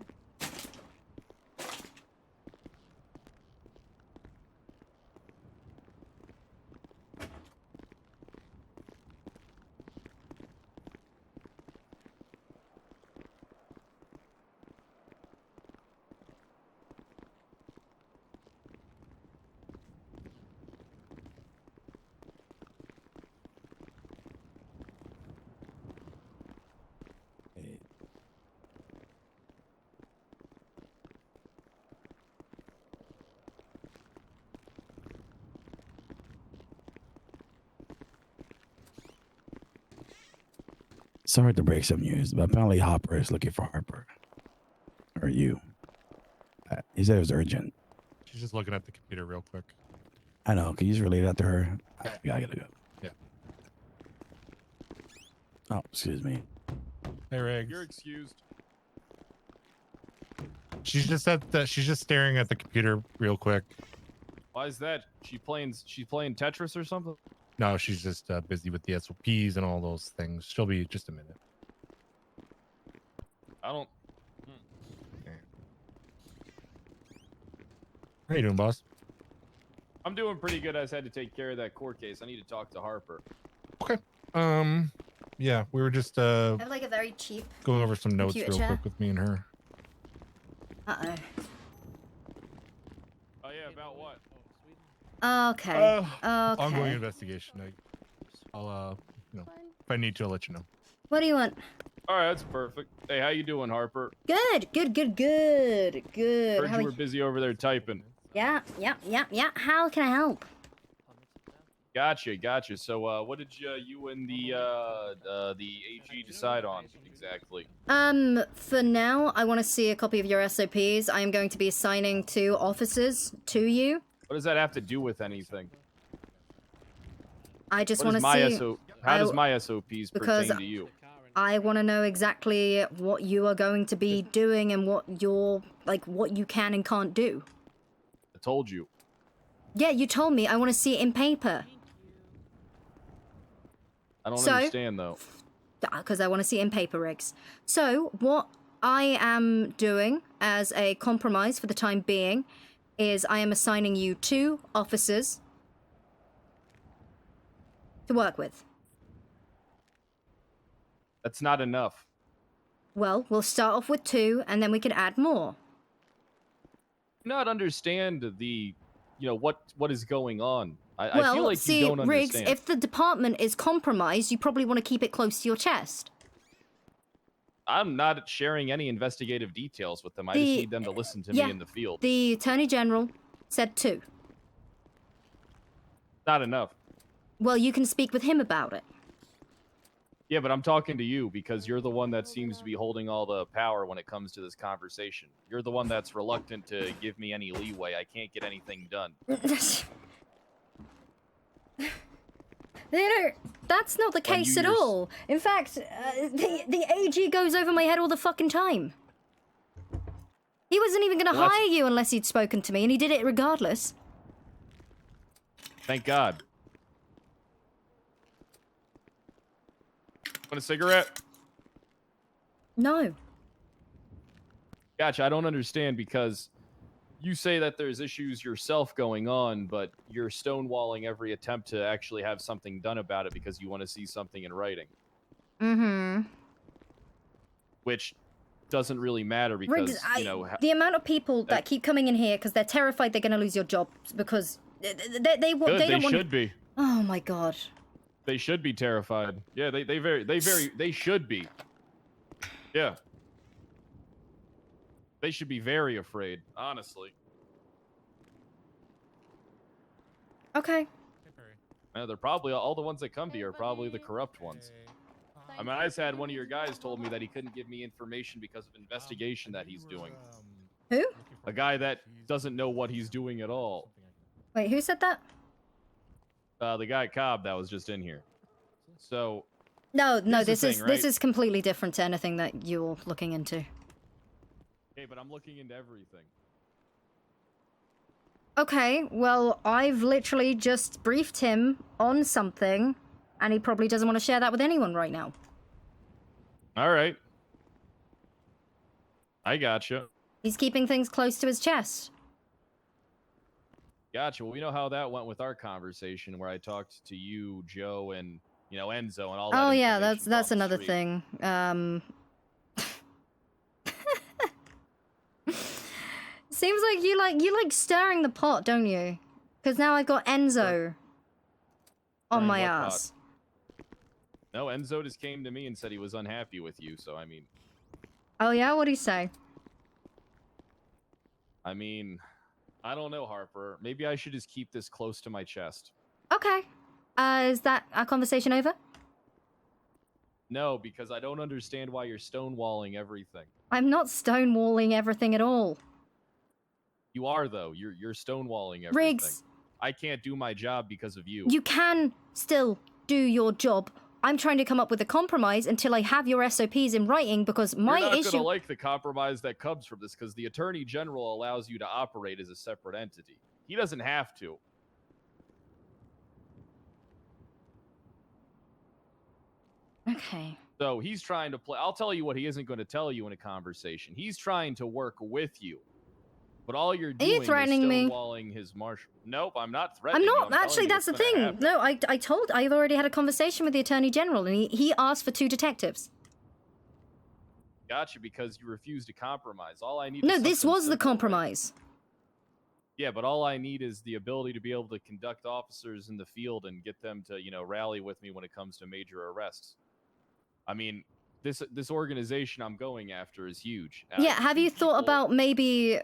Sorry to break some news, but apparently Harper is looking for Harper. Or you. He said it was urgent. She's just looking at the computer real quick. I know. Can you just relay that to her? I gotta go. Yeah. Oh, excuse me. Hey, Riggs. You're excused. She's just she's just staring at the computer real quick. Why is that? She's playing Tetris or something? No, she's just busy with the SOPs and all those things. She'll be just a minute. I don't. How you doing, boss? I'm doing pretty good. I just had to take care of that court case. I need to talk to Harper. Okay. Yeah, we were just I have like a very cheap going over some notes computer real chair. quick with me and her. Uh-oh. Oh yeah, about what? Okay. Okay. Ongoing investigation. I'll if I need to, I'll let you know. What do you want? All right, that's perfect. Hey, how you doing, Harper? Good. Heard How you were busy over there typing. Yeah. How can I help? Gotcha. So, what did you and the AG decide on exactly? For now, I want to see a copy of your SOPs. I am going to be assigning 2 officers to you. What does that have to do with anything? I just What want is to my see. How does I- my SOPs because pertain to you? I want to know exactly what you are going to be doing and what what you can and can't do. I told you. Yeah, you told me. I want to see it in paper. I don't So- understand though. Because I want to see it in paper, Riggs. So, what I am doing as a compromise for the time being is I am assigning you 2 officers to work with. That's not enough. Well, we'll start off with 2, and then we can add more. Not understand the, what is going on. I Well, feel like see, you don't Riggs, understand. if the department is compromised, you probably want to keep it close to your chest. I'm not sharing any investigative details with them. I just need them to listen to me in the field. The Attorney General said 2. Not enough. Well, you can speak with him about it. Yeah, but I'm talking to you because you're the one that seems to be holding all the power when it comes to this conversation. You're the one that's reluctant to give me any leeway. I can't get anything done. That's not the case at all. In fact, the AG goes over my head all the fucking time. He wasn't even going to Well, hire you unless he'd spoken to me, and he did it regardless. Thank God. Want a cigarette? No. Gotcha, I don't understand because you say that there's issues yourself going on, but you're stonewalling every attempt to actually have something done about it because you want to see something in writing. Mm-hmm. Which doesn't really matter because, Riggs, the amount of people that keep coming in here because they're terrified they're going to lose your job because they don't want... They should be. Oh my God. They should be terrified. Yeah, they should be. Yeah. They should be very afraid, honestly. Okay. They're probably, all the ones that come to you are probably the corrupt ones. I mean, I just had one of your guys told me that he couldn't give me information because of investigation that he's doing. Who? A guy that doesn't know what he's doing at all. Wait, who said that? The guy Cobb that was just in here. So. No, here's the this thing, is right? this is completely different to anything that you're looking into. Okay, but I'm looking into everything. Okay, well, I've literally just briefed him on something, and he probably doesn't want to share that with anyone right now. All right. I gotcha. He's keeping things close to his chest. Gotcha. Well, we know how that went with our conversation where I talked to you, Joe, and, Enzo and all that. Oh yeah, information that's off the another street. thing. Seems like you like stirring the pot, don't you? Because now I've got Enzo on Stirring my what pot? ass. No, Enzo just came to me and said he was unhappy with you, so I mean, Oh yeah, what'd he say? I don't know, Harper. Maybe I should just keep this close to my chest. Okay. Is that our conversation over? No, because I don't understand why you're stonewalling everything. I'm not stonewalling everything at all. You are, though. You're stonewalling everything. Riggs. I can't do my job because of you. You can still do your job. I'm trying to come up with a compromise until I have your SOPs in writing because my You're not issue... gonna like the compromise that comes from this because the Attorney General allows you to operate as a separate entity. He doesn't have to. Okay. So he's trying to play. I'll tell you what he isn't going to tell you in a conversation. He's trying to work with you. But all you're doing threatening is me? stonewalling his marshal. Nope, I'm not I'm threatening you. not. telling Actually, you that's the what's gonna thing. happen. No, I've already had a conversation with the Attorney General, and he asked for 2 detectives. Gotcha, because you refused to compromise. All I need No, is this something was the simple, right? compromise. Yeah, but all I need is the ability to be able to conduct officers in the field and get them to, rally with me when it comes to major arrests. I mean, this organization I'm going after is huge. Yeah, have you thought about maybe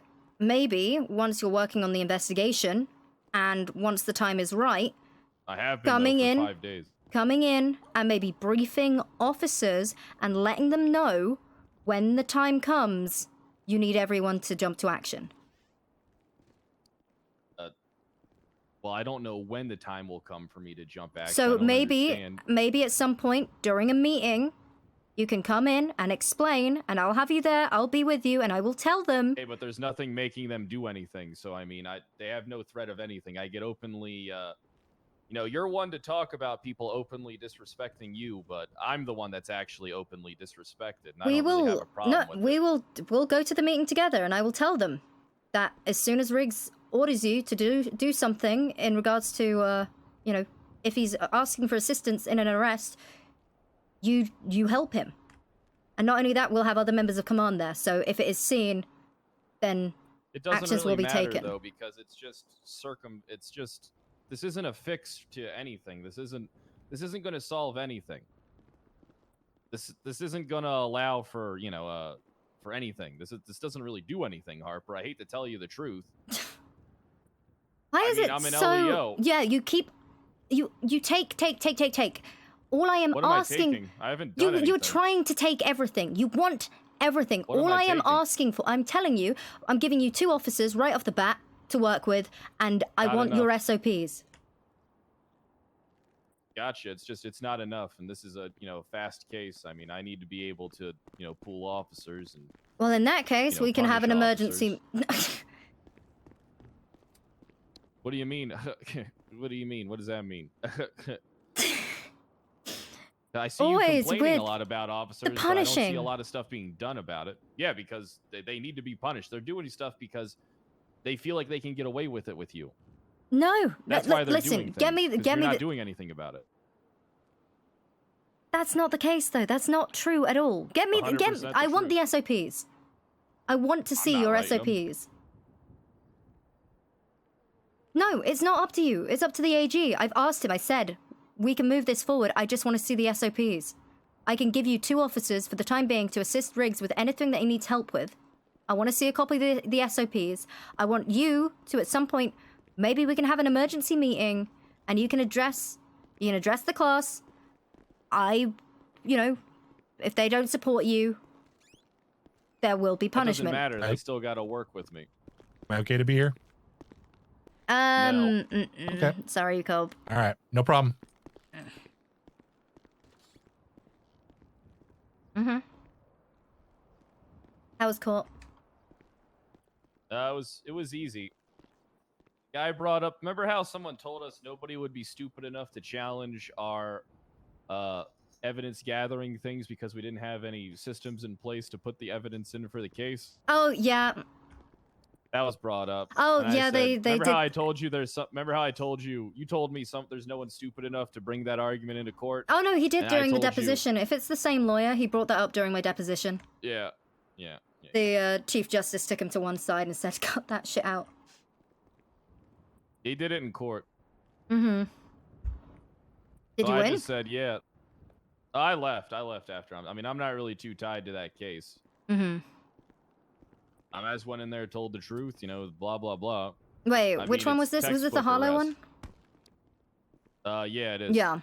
once you're working on the investigation, and once the time is right, I have been coming though, for in, 5 days. coming in and maybe briefing officers and letting them know when the time comes, you need everyone to jump to action. Well, I don't know when the time will come for me to jump back. So I don't maybe, understand. maybe at some point during a meeting, you can come in and explain, and I'll have you there. I'll be with you, and I will tell them. Hey, but there's nothing making them do anything. So I mean, they have no threat of anything. I get openly, you know, you're one to talk about people openly disrespecting you, but I'm the one that's actually openly disrespected. And I don't really have a problem with it. We'll go to the meeting together, and I will tell them that as soon as Riggs orders you to do something in regards to, you know, if he's asking for assistance in an arrest, you help him. And not only that, we'll have other members of command there. So if it is seen, then It doesn't actions really will be matter, taken. though, because it's just it's just, this isn't a fix to anything. This isn't going to solve anything. This isn't going to allow for, you know, for anything. This doesn't really do anything, Harper. I hate to tell you the truth. Why is it I'm an so? LEO. Yeah, you keep you take. All I am What asking. am I taking? I haven't done anything. You're trying to take everything. You want everything. What am All I I am taking? asking for, I'm telling you, I'm giving you 2 officers right off the bat to work with, and I Not want enough. your SOPs. Gotcha. It's not enough, and this is a, you know, fast case. I mean, I need to be able to, you know, pool officers and. Well, in that case, You know, we can have an punish emergency. What do you mean? What do you mean? What does that mean? I see Always you complaining a with lot about officers, but I don't see punishing. a lot of stuff being done about it. Yeah, because they need to be punished. They're doing stuff because they feel like they can get away with it with you. No, That's why they're listen. doing things, Get me, 'cause get you're me. not doing anything about it. That's not the case, though. That's not true at all. Get me. 100% the I want the SOPs. I want to see not your writing 'em. SOPs. No, it's not up to you. It's up to the AG. I've asked him. I said, we can move this forward. I just want to see the SOPs. I can give you 2 officers for the time being to assist Riggs with anything that he needs help with. I want to see a copy of the SOPs. I want you to, at some point, maybe we can have an emergency meeting, and you can address the class. You know, if they don't support you, there will be punishment. It doesn't matter. They still got to work with me. Am I okay to be here? Okay. Sorry, Cobb. All right, no problem. Mm-hmm. How was court? It was easy. Guy brought up. Remember how someone told us nobody would be stupid enough to challenge our evidence gathering things because we didn't have any systems in place to put the evidence in for the case? Oh, yeah. That was brought up. Oh, And I yeah, said, they remember did. how I told you there's some. Remember how I told you? You told me there's no one stupid enough to bring that argument into court. Oh, no, he did And I during the told you- deposition. If it's the same lawyer, he brought that up during my deposition. Yeah. The Chief Justice took him to one side and said, cut that shit out. He did it in court. Mm-hmm. Did So you I win? just said, yeah. I left after. I mean, I'm not really too tied to that case. Mm-hmm. I just went in there, told the truth, you know, blah, blah, blah. Wait, I which mean, one was it's this? Was it the textbook Harlow arrest. one? Yeah, it is. Yeah.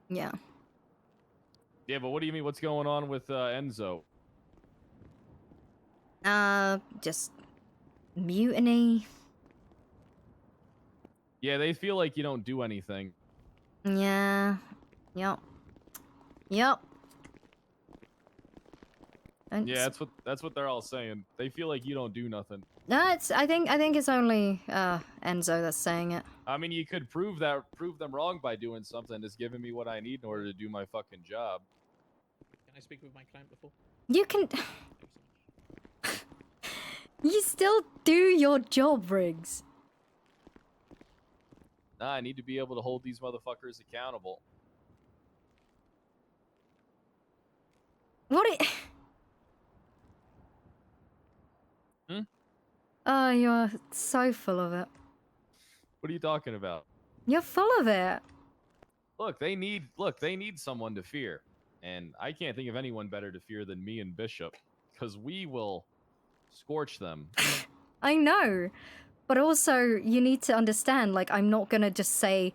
Yeah. Yeah, but what do you mean? What's going on with Enzo? Just mutiny. Yeah, they feel like you don't do anything. Yeah. Yep. Yep. And Yeah, that's what they're all saying. They feel like you don't do nothing. no, I think it's only Enzo that's saying it. I mean, you could prove them wrong by doing something. Just giving me what I need in order to do my fucking job. Can I speak with my client before? You can. You still do your job, Riggs. Nah, I need to be able to hold these motherfuckers accountable. What? Oh, you're so full of it. What are you talking about? You're full of it. Look, they need someone to fear. And I can't think of anyone better to fear than me and Bishop. Because we will scorch them. I know. But also, you need to understand, like, I'm not gonna just say,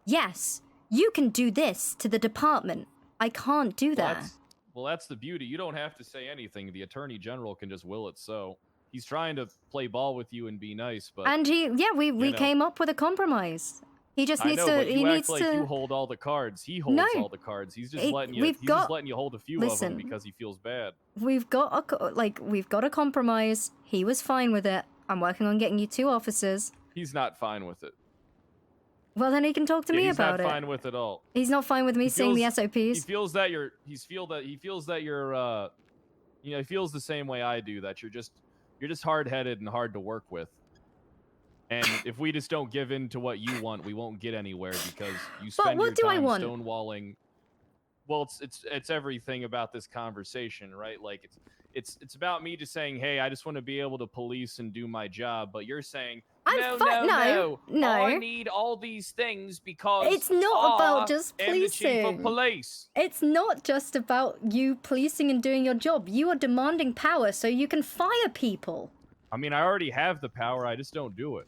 yes, you can do this to the department. I can't do that. Well, that's the beauty. You don't have to say anything. The Attorney General can just will it so. he's trying to play ball with you and be nice, but And we know. came up with a compromise. He just I needs know, to. but you He act needs like to. you hold all the cards. He holds No. all the cards. He's just It- letting you. we've He's got- just letting you hold a few of listen. them because he feels bad. We've got a compromise. He was fine with it. I'm working on getting you 2 officers. He's not fine with it. Well, then he can talk to me he's about not it. fine with it all. He's not fine with me seeing the SOPs. He feels that you're. He feels that you're. He feels the same way I do. That you're just hard-headed and hard to work with. And if we just don't give in to what you want, we won't get anywhere because you spend what your do I time want? stonewalling. Well, it's everything about this conversation, right? Like it's about me just saying, hey, I just want to be able to police and do my job, but you're saying, no, I need all these things because It's not about just I'm the chief of policing. police. It's not just about you policing and doing your job. You are demanding power so you can fire people. I mean, I already have the power. I just don't do it.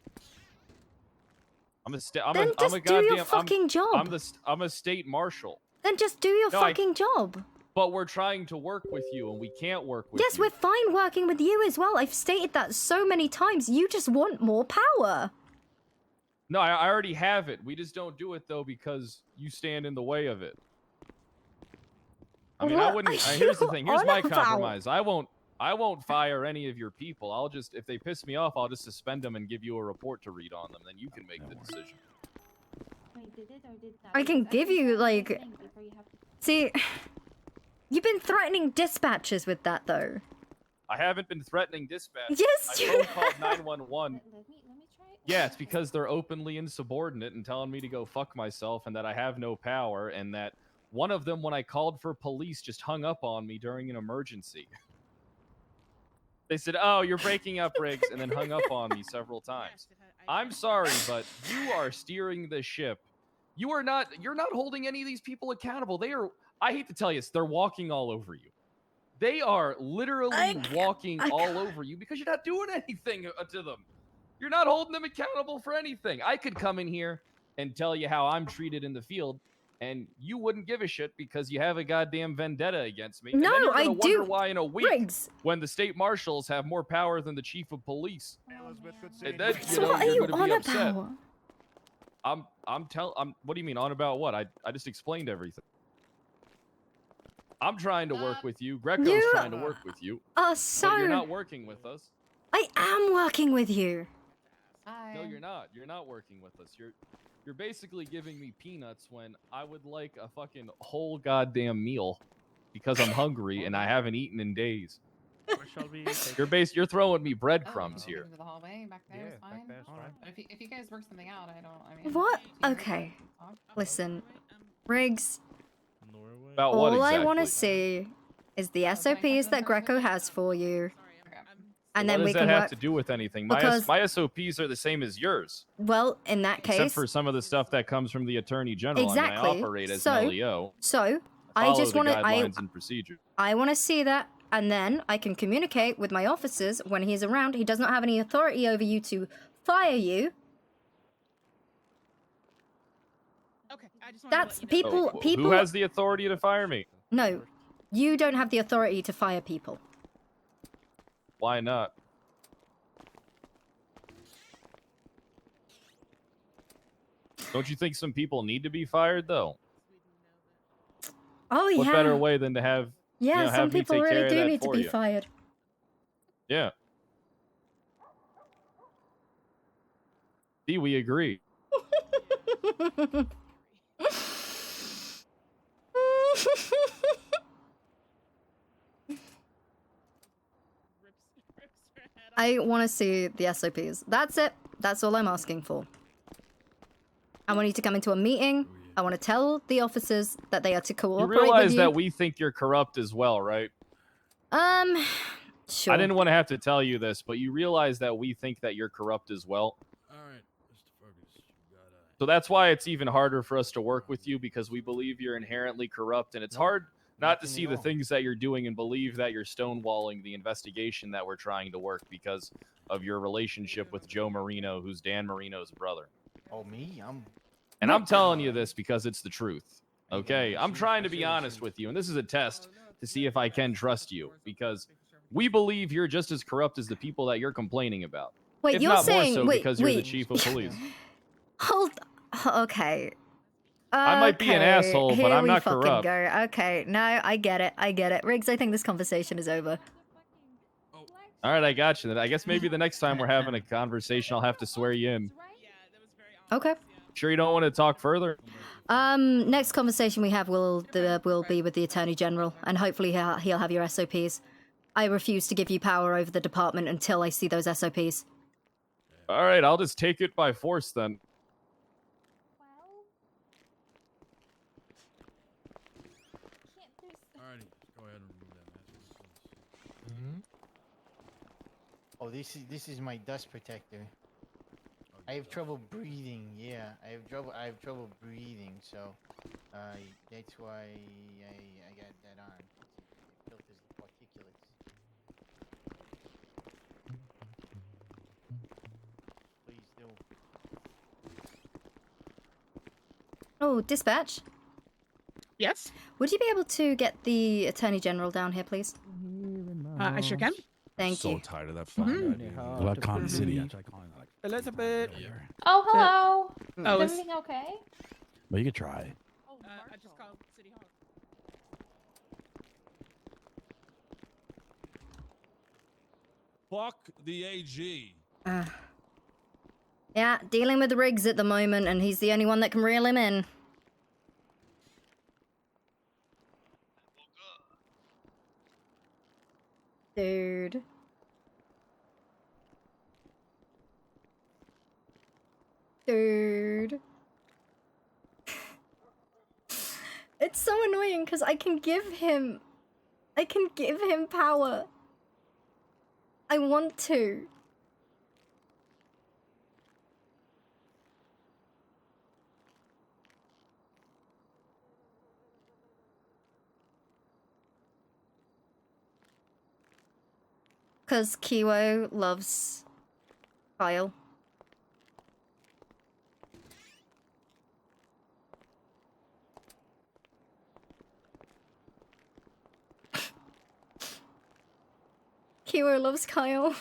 I'm a Then just do your fucking job. I'm a state marshal. Then just do your No, fucking job. But we're trying to work with you, and we can't work with Yes, you. we're fine working with you as well. I've stated that so many times. You just want more power. No, I already have it. We just don't do it though because you stand in the way of it. I mean, I What wouldn't. are Here's the you thing. Here's on my about? compromise. I won't fire any of your people. I'll just, if they piss me off, I'll just suspend them and give you a report to read on them. Then you can make the decision. I can give you, like... See, you've been threatening dispatchers with that, though. I haven't been threatening dispatch. Yes, I you phone called 911. Yeah, it's because they're openly insubordinate and telling me to go fuck myself and that I have no power and that one of them, when I called for police, just hung up on me during an emergency. They said, "Oh, you're breaking up, Riggs," and then hung up on me several times. I'm sorry, but you are steering the ship. You're not holding any of these people accountable. They are, I hate to tell you, they're walking all over you. They are literally walking all over you because you're not doing anything to them. You're not holding them accountable for anything. I could come in here and tell you how I'm treated in the field, and you wouldn't give a shit because you have a goddamn vendetta against me. And No, then you're I gonna wonder do. why in a week, Riggs. when the state marshals have more power than the chief of police, and then So what are you you're gonna on be upset. about? What do you mean on about what? I just explained everything. I'm trying to work with you. Greco's You trying to work with you. are so... But you're not working with us. I am working with you. No, you're not. You're not working with us. You're basically giving me peanuts when I would like a fucking whole goddamn meal because I'm hungry and I haven't eaten in days. Where shall we take You're throwing me breadcrumbs here. The hallway back there is fine. But if you guys work something out, I mean. What? Okay. Listen, Riggs. About what All I exactly? want to see is the SOPs that Greco has for you. And then what we does can that have work... to do with anything? Because- My SOPs are the same as yours. Well, in that Except case... for some of the stuff that comes from the Attorney General. Exactly. I mean, I operate as an LEO. So, I Follow just the want to... guidelines and procedure. I want to see that, and then I can communicate with my officers when he's around. He does not have any authority over you to fire you. Okay, I just That's people. So, People. Who has the authority to fire me? No, you don't have the authority to fire people. Why not? Don't you think some people need to be fired, though? Oh What yeah. better way than to have Yeah, you know, some have me people take care really of do that need to for be you? fired. Yeah. See, we agree. I want to see the SOPs. That's it. That's all I'm asking for. I want you to come into a meeting. I want to tell the officers that they are to You cooperate realize with you. that we think you're corrupt as well, right? Sure. I didn't want to have to tell you this, but you realize that we think that you're corrupt as well. All right, Mr. Fergus, you got So that's why it's even harder for us to work with you because we believe you're inherently corrupt, and it's hard not to see the things that you're doing and believe that you're stonewalling the investigation that we're trying to work because of your relationship with Joe Marino, who's Dan Marino's brother. Oh, me? And I'm telling you this because it's the truth. Okay? I'm trying to be honest with you, and this is a test to see if I can trust you because we believe you're just as corrupt as the people that you're complaining about. Wait, if you're not saying more so because you're the wait. chief of police. Hold. Okay. I might be an Okay, asshole, but here I'm we not fucking corrupt. go. Okay, no, I get it. I get it. Riggs, I think this conversation is over. All right, I got you. Then I guess maybe the next time we're having a conversation, I'll have to swear you in. Okay. Sure you don't want to talk further? Next conversation we have will be with the Attorney General, and hopefully he'll have your SOPs. I refuse to give you power over the department until I see those SOPs. All right, I'll just take it by force then. Alrighty, go ahead and remove that mask. Oh, this is my dust protector. I have trouble breathing. Yeah, I have trouble breathing. So, that's why I got that on. It filters the particulates. Please do. Oh, dispatch. Yes. Would you be able to get the Attorney General down here, please? I sure can. Thank so you. tired of that fucking Electron City. I tried calling that. Elizabeth. Oh, hello. Oh, Is it's- everything okay? But you could try. I just called City Hall. Fuck the AG. Yeah, dealing with Riggs at the moment, and he's the only one that can reel him in. Dude. Dude. It's so annoying because I can give him power. I want to. Because Kiwo loves Kyle. Kiwo loves Kyle.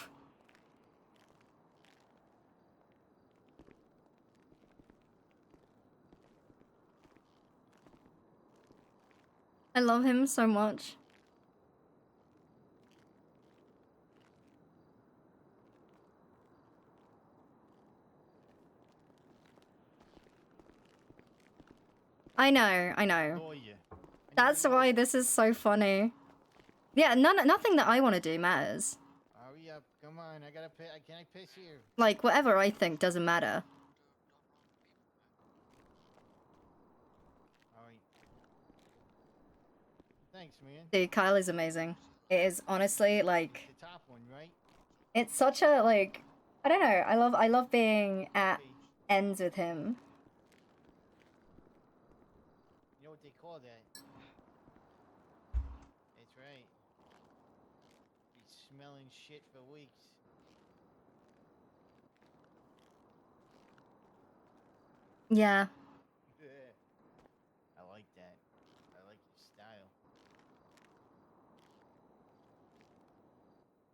I love him so much. I know. That's why this is so funny. Yeah, nothing that I want to do matters. Hurry up. Come on. I gotta piss. Can I piss here? Like, whatever I think doesn't matter. Alright. Thanks, man. Dude, Kyle is amazing. It is honestly, like... The top one, right? It's such a, like... I don't know. I love being at ends with him. You know what they call that? That's right. He's smelling shit for weeks. Yeah. I like that. I like your style.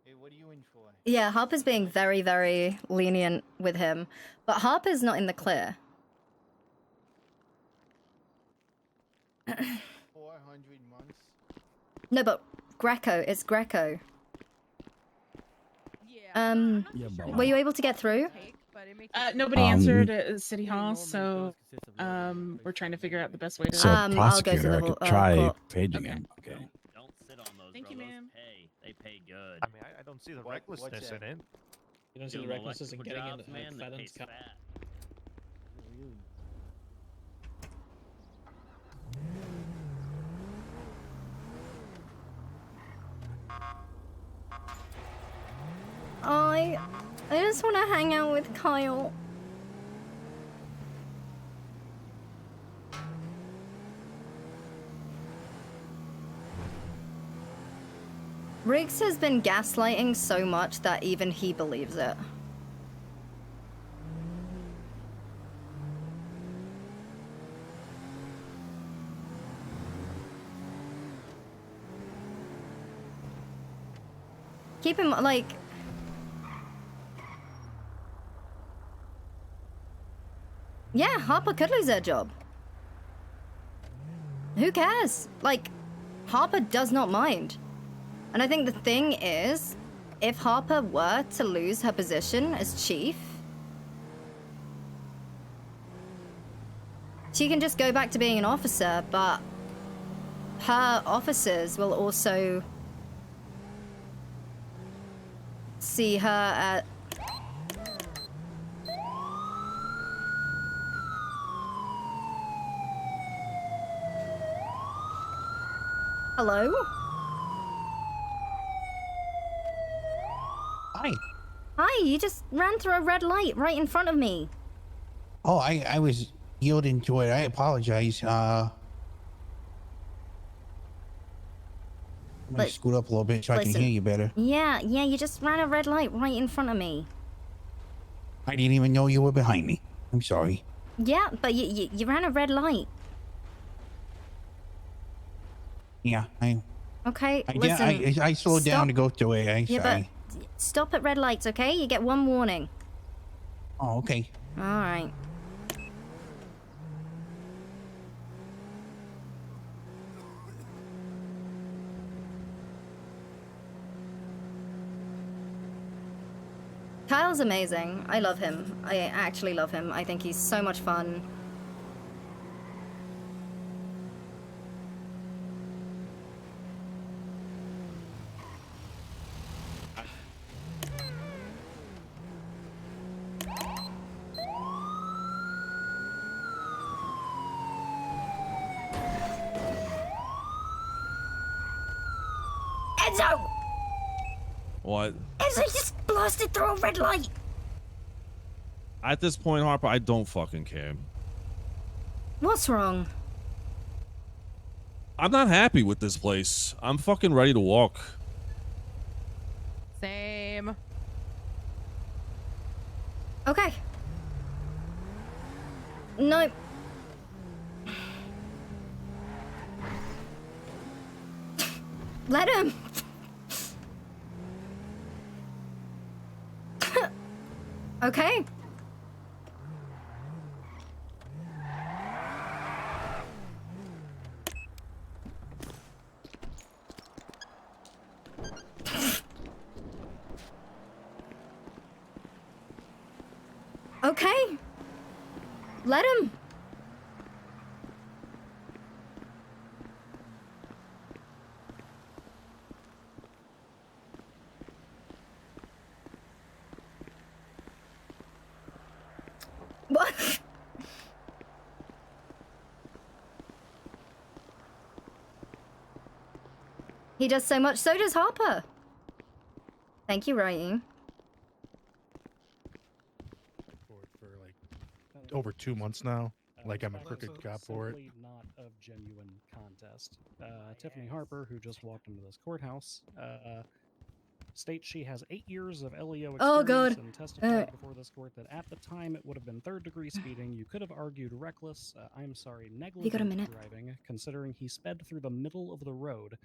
Hey, what are you in for? Yeah, Harper's being very, very lenient with him. But Harper's not in the clear. 400 months? No, but Greco. It's Greco. Were you able to get through? Nobody answered at City Hall, so we're trying to figure out the best way to. So I'll go to prosecutor, I the could try court. paging him. Okay. Don't sit on those. Thank you, bro. ma'am. They pay good. I mean, I don't see the recklessness in it. You don't see the Doing recklessness in electrical getting jobs, in man, that Fallon's pays car. fat. I just want to hang out with Kyle. Riggs has been gaslighting so much that even he believes it. Keep him, like... Yeah, Harper could lose her job. Who cares? Like, Harper does not mind. And I think the thing is, if Harper were to lose her position as chief, she can just go back to being an officer, but her officers will also see her at... Hello? Hi. Hi, you just ran through a red light right in front of me. Oh, I was yielding to it. I apologize. Let me scoot up a little bit so I can hear you better. Yeah, you just ran a red light right in front of me. I didn't even know you were behind me. I'm sorry. Yeah, but you ran a red light. Yeah, Okay, I listen. I slowed down to go through it. I'm Yeah, sorry. but stop at red lights, okay? You get one warning. Oh, okay. All right. Kyle's amazing. I love him. I actually love him. I think he's so much fun. Enzo! What? Enzo just blasted through a red light! At this point, Harper, I don't fucking care. What's wrong? I'm not happy with this place. I'm fucking ready to walk. Same. Okay. No. Let him. Okay. Okay. Let him. What? He does so much, so does Harper. Thank you, Ryan. For like over 2 months now. Like I'm a crooked cop for it. Not of genuine contest. Tiffany Harper, who just walked into this courthouse, states she has 8 years of LEO experience Oh, God. and testified before this court that at the time it would have been third-degree speeding. You could have argued reckless, I'm sorry, negligent driving, considering he sped through the middle of the road.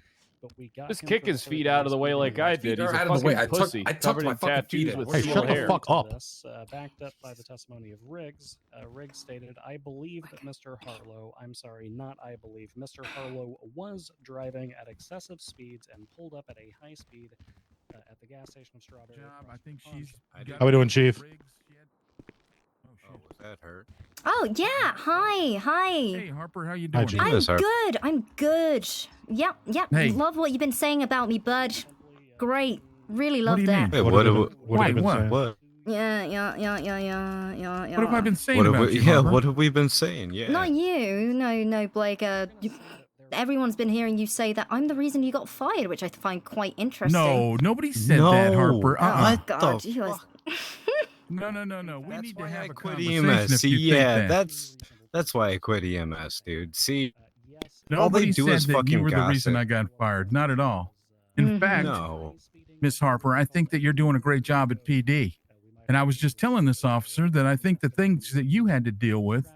But we got Just him kick for his the feet third-degree out of the way speeding. like I did. He's a fucking pussy. Covered in tattoos with Hey, steel shut the hair. fuck up. This, backed up by the testimony of Riggs. Riggs stated, I believe that Mr. Harlow, I'm sorry, not I believe, Mr. Harlow was driving at excessive speeds and pulled up at a high speed at the gas station of Strawberry. I think she's. How we doing, Chief? Oh, was that her? Oh, yeah. Hi. Hey, Harper, how you doing? I'm good. I'm good. Yep. Hey. Love what you've been saying about me, bud. Great. Really love do you that. mean? Wait, What Yeah. What have I been saying about you, Yeah, Harper? what have we been saying? Yeah. Not you. No, Blake. Everyone's been hearing you say that I'm the reason you got fired, which I find quite interesting. No, nobody said that, Harper. Oh, God. You guys... No. We need to have a Quit conversation EMS. if See, you think that. that's why I quit EMS, dude. See, all Nobody they do said is that fucking you were the gossip. reason I got fired. Not at all. In fact, No. Miss Harper, I think that you're doing a great job at PD. And I was just telling this officer that I think the things that you had to deal with,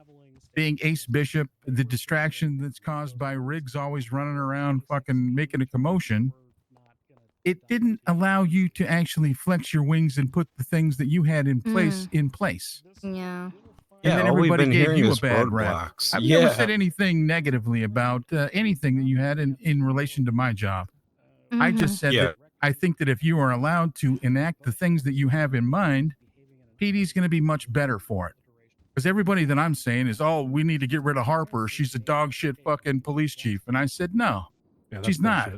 being Ace Bishop, the distraction that's caused by Riggs always running around fucking making a commotion, it didn't allow you to actually flex your wings and put the things that you had in place in place. Yeah. And then all we've everybody been gave hearing you a is bad rap. roadblocks. I've Yeah. never said anything negatively about anything that you had in relation to my job. I just said that I think that if you are allowed to enact the things that you have in mind, PD's going to be much better for it. Because everybody that I'm saying is, oh, we need to get rid of Harper. She's a dog shit fucking police chief. And I said, no, she's not.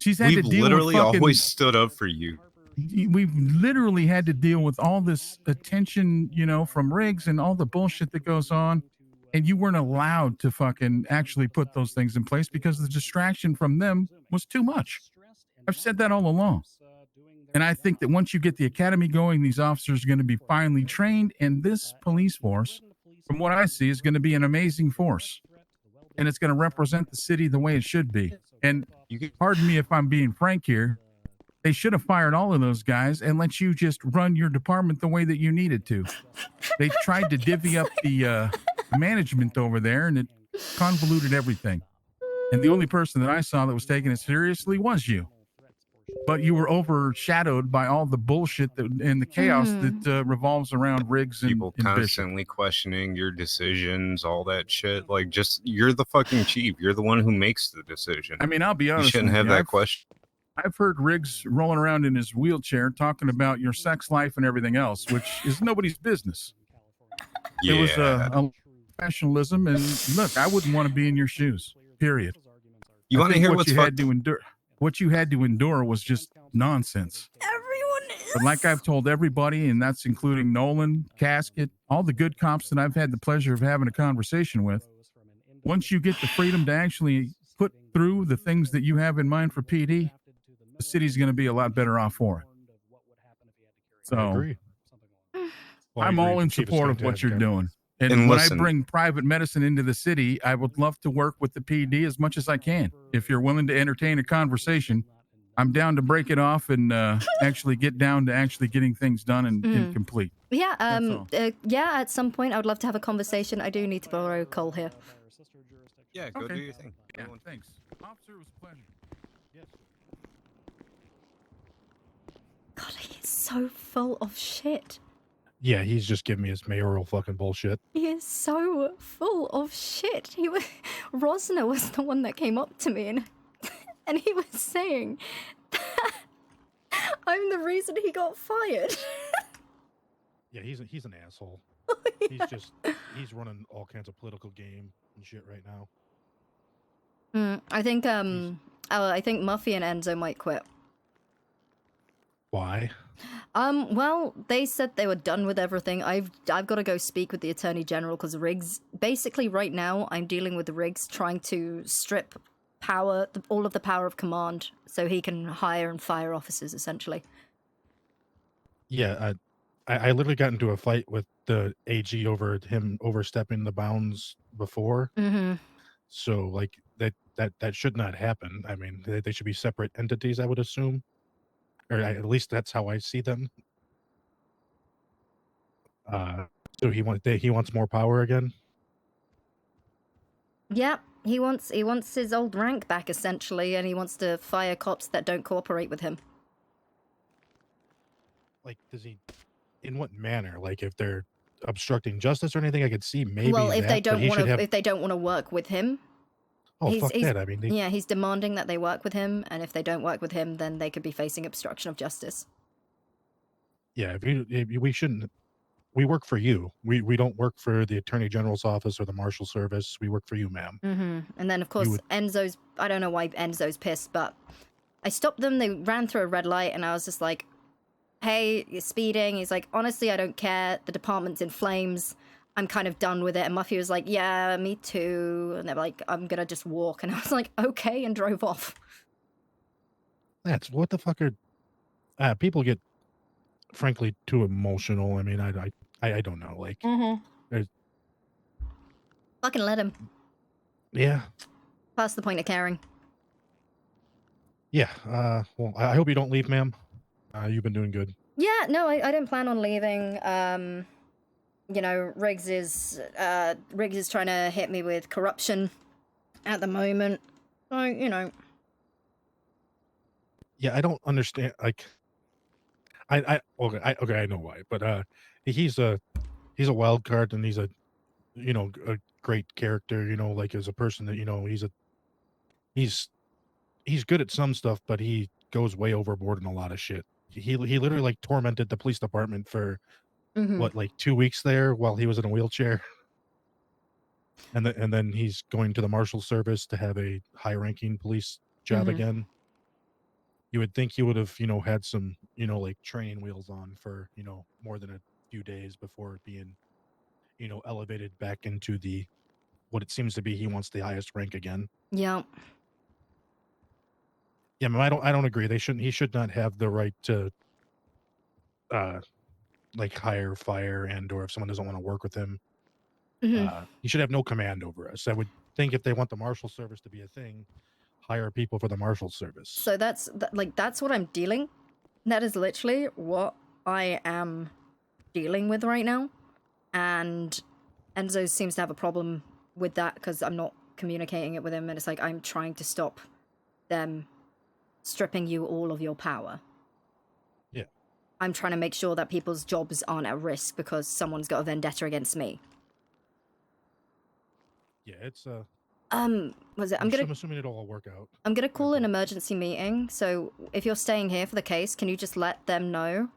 She's had We've to deal literally with fucking, always stood up for you. we've literally had to deal with all this attention, you know, from Riggs and all the bullshit that goes on. And you weren't allowed to fucking actually put those things in place because the distraction from them was too much. I've said that all along. And I think that once you get the academy going, these officers are going to be finely trained. And this police force, from what I see, is going to be an amazing force. And it's going to represent the city the way it should be. And pardon me if I'm being frank here, they should have fired all of those guys and let you just run your department the way that you needed to. They tried to divvy up the management over there, and it convoluted everything. And the only person that I saw that was taking it seriously was you. But you were overshadowed by all the bullshit that, and the chaos that revolves around Riggs and People and Bishop. constantly questioning your decisions, all that shit. Like, just, you're the fucking chief. You're the one who makes the decision. I mean, I'll be honest You shouldn't with have you. that question. I've heard Riggs rolling around in his wheelchair talking about your sex life and everything else, which is nobody's business. Yeah. It was a professionalism, and look, I wouldn't want to be in your shoes. Period. You want to hear what what's you had fucked? to endure? What you had to endure was just nonsense. Everyone is. But like I've told everybody, and that's including Nolan, Casket, all the good cops that I've had the pleasure of having a conversation with, once you get the freedom to actually put through the things that you have in mind for PD, the city's going to be a lot better off for it. So I agree. Well, I I'm agree. all in Chief is support of what fantastic. you're doing. And And when listen. I bring private medicine into the city, I would love to work with the PD as much as I can. If you're willing to entertain a conversation, I'm down to break it off and actually get down to actually getting things done and complete. Yeah, That's all. yeah, at some point I would love to have a conversation. I do need to borrow Cole here. Yeah, go do your thing. Yeah, thanks. Officer, it was a pleasure. Yes. God, he's so full of shit. Yeah, he's just giving me his mayoral fucking bullshit. He is so full of shit. Rosner was the one that came up to me and he was saying that I'm the reason he got fired. Yeah, he's an asshole. He's running all kinds of political game and shit right now. I think Muffy and Enzo might quit. Why? Well, they said they were done with everything. I've got to go speak with the Attorney General because Riggs, basically right now, I'm dealing with Riggs trying to strip power, all of the power of command, so he can hire and fire officers, essentially. Yeah, I literally got into a fight with the AG over him overstepping the bounds before. Mm-hmm. So, like, that should not happen. I mean, they should be separate entities, I would assume. Or at least that's how I see them. So he wants more power again. Yeah, he wants his old rank back, essentially, and he wants to fire cops that don't cooperate with him. Like, does he? In what manner? Like, if they're obstructing justice or anything, I could see maybe. Well, if that, they but don't he want should to, have- if they don't want to work with him. Oh, fuck that. I mean, yeah, he's demanding that they work with him, and if they don't work with him, then they could be facing obstruction of justice. yeah, we shouldn't. We work for you. We don't work for the Attorney General's office or the Marshal Service. We work for you, ma'am. Mm-hmm. And then, of course, Enzo's... I don't know why Enzo's pissed, but I stopped them. They ran through a red light, and I was just like, hey, you're speeding. He's like, honestly, I don't care. The department's in flames. I'm kind of done with it. And Muffy was like, yeah, me too. And they were like, I'm going to just walk. And I was like, okay, and drove off. That's what the fuck are people get, frankly, too emotional. I mean, I don't know. Like, there's, Fucking let him. yeah, Past the point of caring. yeah. Well, I hope you don't leave, ma'am. You've been doing good. Yeah, no, I don't plan on leaving. You know, Riggs is trying to hit me with corruption at the moment. So, you know. Yeah, I don't understand. Like, okay, I know why, but he's a wild card, and he's a a great character. Like as a person that he's good at some stuff, but he goes way overboard in a lot of shit. He literally like tormented the police department for Mhm. what, like 2 weeks there while he was in a wheelchair. And then he's going to the marshal service to have a high-ranking police job Mhm. again. You would think he would have, had some, like training wheels on for, more than a few days before being, elevated back into the what it seems to be he wants the highest rank again. Yeah. Yeah, I don't agree. He should not have the right to like hire, fire, and or if someone doesn't want to work with him. Mhm. He should have no command over us. I would think if they want the marshal service to be a thing, hire people for the marshal service. So that's what I'm dealing. That is literally what I am dealing with right now, and Enzo seems to have a problem with that because I'm not communicating it with him, and it's like I'm trying to stop them stripping you all of your power. Yeah. I'm trying to make sure that people's jobs aren't at risk because someone's got a vendetta against me. Yeah, it's Was it? I'm assuming it'll all work out. I'm gonna call an emergency meeting. So if you're staying here for the case, can you just let them know?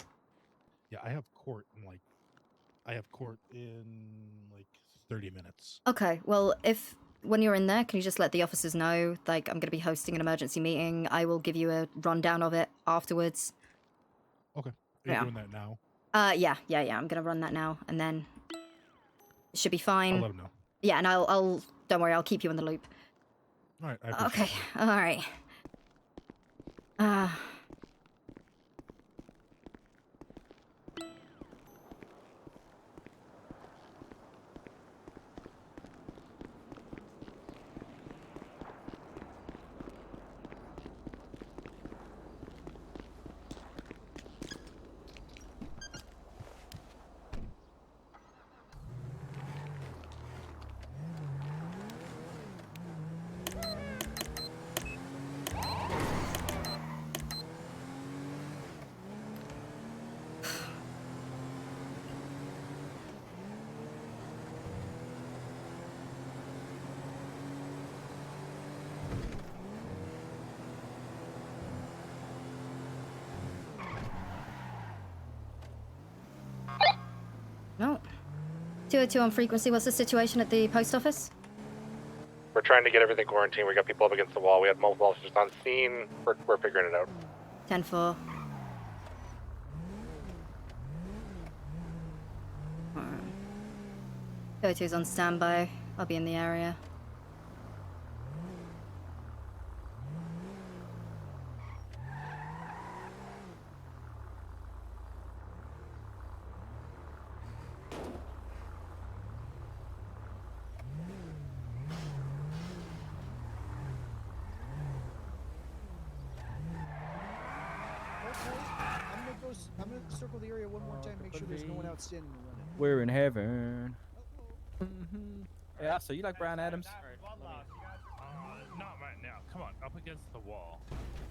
Yeah, I have court in like 30 minutes. Okay. Well, when you're in there, can you just let the officers know? Like, I'm gonna be hosting an emergency meeting. I will give you a rundown of it afterwards. Okay. Are you doing that now? Yeah. I'm gonna run that now, and then it should be fine. I'll let them know. Yeah, and I'll don't worry, I'll keep you in the loop. All right. I appreciate Okay. All right. No. 202 on frequency. What's the situation at the post office? We're trying to get everything quarantined. We got people up against the wall. We had multiple officers on scene. We're figuring it out. 10-4. 202's on standby. I'll be in the area. I'm gonna circle the area one more time, make sure there's no one out standing and running. We're in heaven. Yeah, so you like Brian Adams? Not right now. Come on, up against the wall.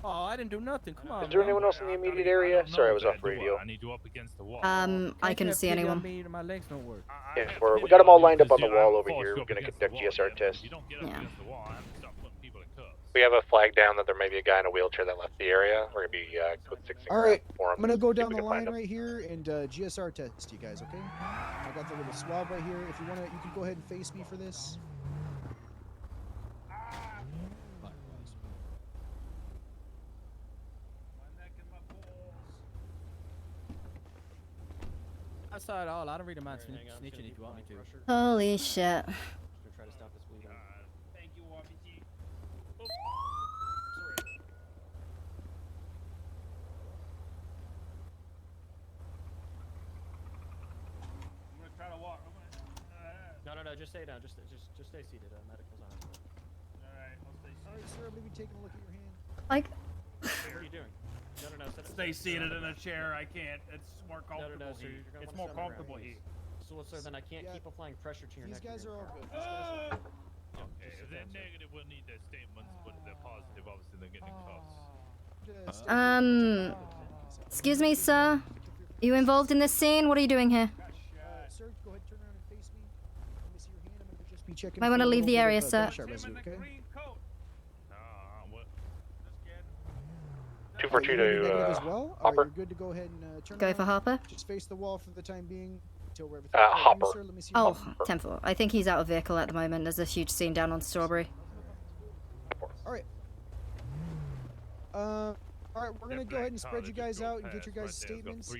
Oh, I didn't do nothing. Come on. Is there anyone else in the immediate area? Sorry, I was off radio. I need you up against the wall. I couldn't see anyone. My legs don't work. Yeah, we got them all lined up on the wall over here. We're gonna conduct GSR tests. Yeah. We have a flag down that there may be a guy in a wheelchair that left the area. We're gonna be code 6. All right, for him. I'm gonna go See if down we the can find line him. right here and GSR test you guys, okay? I got the little swab right here. If you wanna, you can go ahead and face me for this. I saw it all. I don't really mind snitching if you want me to. Holy shit. Try to stop this bleeding. Thank you, RPG. I'm gonna try to walk. No, just stay down. Just stay seated. Medical's on. Alright, I'll stay seated. Alright, sir, I'm gonna be taking a look at your hand. Like. What are you doing? No. Stay seated in a chair. I can't. It's more comfortable No, sir. here. You're gonna It's wanna more sit on the comfortable ground, here. So, sir, then I can't keep applying pressure to your These neck. guys are all good. These guys are good. Okay, if they're negative, we'll need their statements, but if they're positive, obviously they're getting cuffs. Excuse me, sir. Are you involved in this scene? What are you doing here? Sir, go ahead, turn around and face me. Let me see your hand. I'm gonna just be checking. Might want to leave the area, sir. Gunshot residue, okay? 242 negative to as well. Harper. You're good to go ahead and turn Go around. for Harper. Just face the wall for the time being until we're Harper. Sir, let me see your Oh, hand. 10-4. I think he's out of vehicle at the moment. There's a huge scene down on Strawberry. All right. All right, we're gonna go ahead and spread you guys out and get your guys' statements.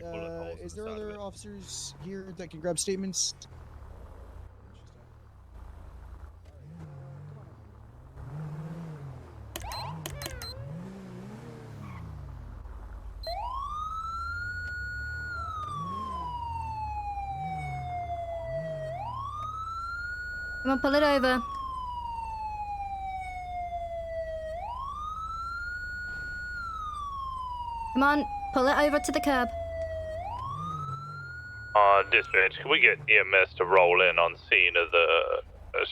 Is there other officers here that can grab statements? Come on, pull it over. Come on, pull it over to the curb. Dispatch, can we get EMS to roll in on scene of the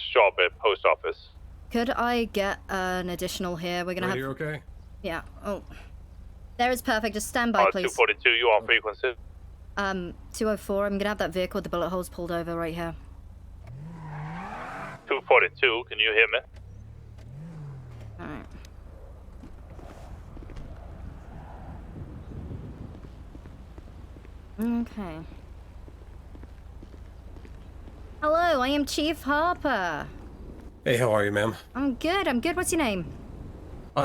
Strawberry Post Office? Could I get an additional here? We're gonna have. You're okay? Yeah. Oh. There is perfect. Just stand by, please. 242, you on frequency? 204. I'm gonna have that vehicle with the bullet holes pulled over right here. 242, can you hear me? Alright. Okay. Hello, I am Chief Harper. Hey, how are you, ma'am? I'm good. I'm good. What's your name?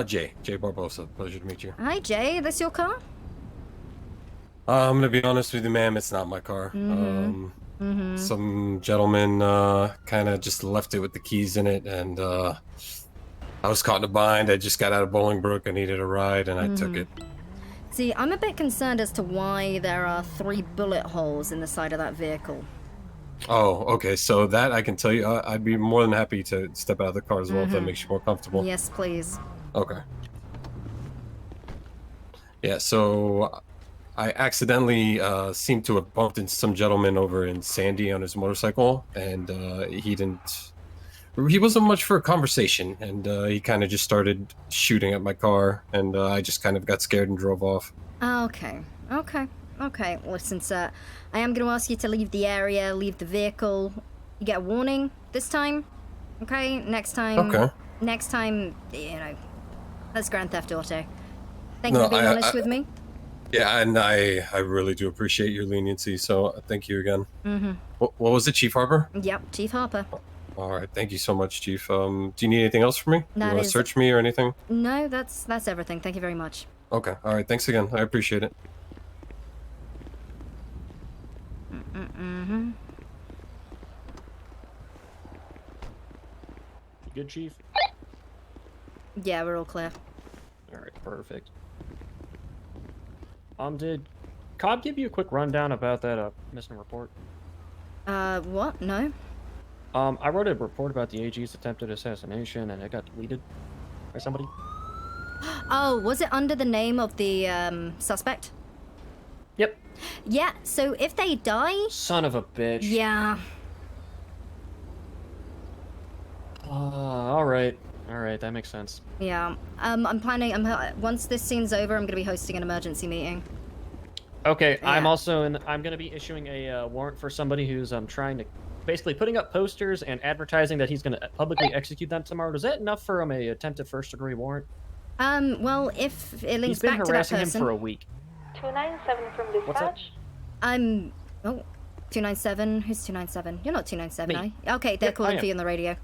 Jay Barbosa. Pleasure to meet you. Hi, Jay. This your car? I'm gonna be honest with you, ma'am. It's not my car. Some gentleman kind of just left it with the keys in it, and I was caught in a bind. I just got out of Bolingbrook. I needed a ride, and I took it. See, I'm a bit concerned as to why there are 3 bullet holes in the side of that vehicle. Oh, okay. So that I can tell you, I'd be more than happy to step out of the car as well if that makes you more comfortable. Yes, please. Okay. Yeah. So I accidentally seemed to have bumped into some gentleman over in Sandy on his motorcycle, and he wasn't much for a conversation, and he kind of just started shooting at my car, and I just kind of got scared and drove off. Okay. Listen, sir. I am going to ask you to leave the area, leave the vehicle. You get a warning this time. Okay? Next time. Okay. Next time, that's Grand Theft Auto. Thank you for being honest with me. Yeah, and I really do appreciate your leniency, so thank you again. What was it, Chief Harper? Yep, Chief Harper. All right, thank you so much, Chief. Do you need anything else from me? Do you That want to is- search me or anything? No, that's everything. Thank you very much. Okay, all right, thanks again. I appreciate it. Good, Chief? Yeah, we're all clear. Alright, perfect. Did Cobb give you a quick rundown about that missing report? What? No? I wrote a report about the AG's attempted assassination, and it got deleted by somebody. Oh, was it under the name of the suspect? Yep. Yeah, so if they die... Son of a bitch. Yeah. Alright, that makes sense. Yeah. I'm planning... once this scene's over, I'm going to be hosting an emergency meeting. Okay, Yeah. I'm going to be issuing a warrant for somebody who's trying to... basically putting up posters and advertising that he's going to publicly execute them tomorrow. Is that enough for a attempted first-degree warrant? Well, if it links He's been back to that harassing person... him for a week. 297 from dispatch. I'm... Oh, 297? Who's 297? You're not 297, Me. are you? Okay, they're Yep, I calling am. for you on the radio.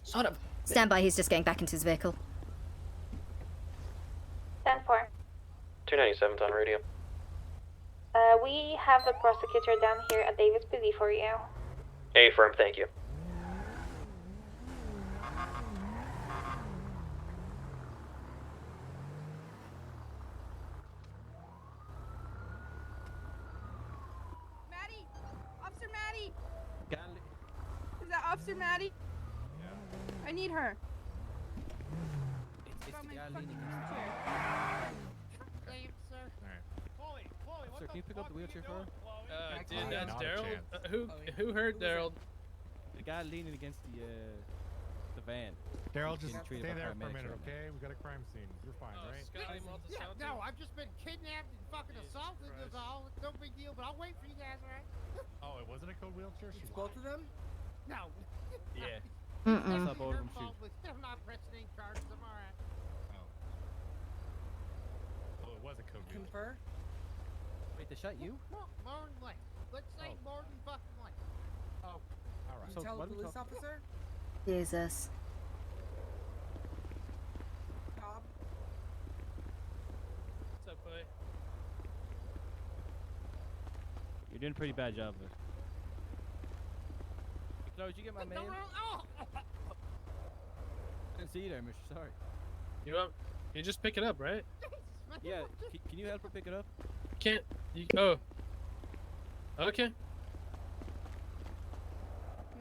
Son of... Stand by, he's just getting back into his vehicle. 10-4. 297's on radio. We have a prosecutor down here at Davis PD for you. A firm, thank you. Maddie! Officer Maddie! Is that Officer Maddie? I need her. It's the guy leaning Sir, can you pick up the wheelchair for her? Dude, that's Daryl. Who hurt Daryl? The guy leaning against the van. Daryl, just Getting stay treated by there for a paramedics minute, right now. okay? We got a crime scene. You're fine, right? No, I've just been kidnapped and fucking assaulted. Is all. It's no big deal, but I'll wait for you guys, all right? Oh, it wasn't a code wheelchair? She Both of them? No. Yeah. Mm-mm. What's up, Their Odom? fault, but I'm not pressing any charges. I'm all right. Oh, it was a code wheelchair. Confer? Wait, they shot you? More than less. Let's say more than fucking less. Oh. All right. So So, what police officer? Jesus. Bob? What's up, boy? You're doing a pretty bad job of it. Chloe, did you get my mail? Oh! I didn't see you there, Mr. Sorry. You want? You just pick it up, right? Yeah, can you help her pick it up? Can't. You, oh. Okay. I'm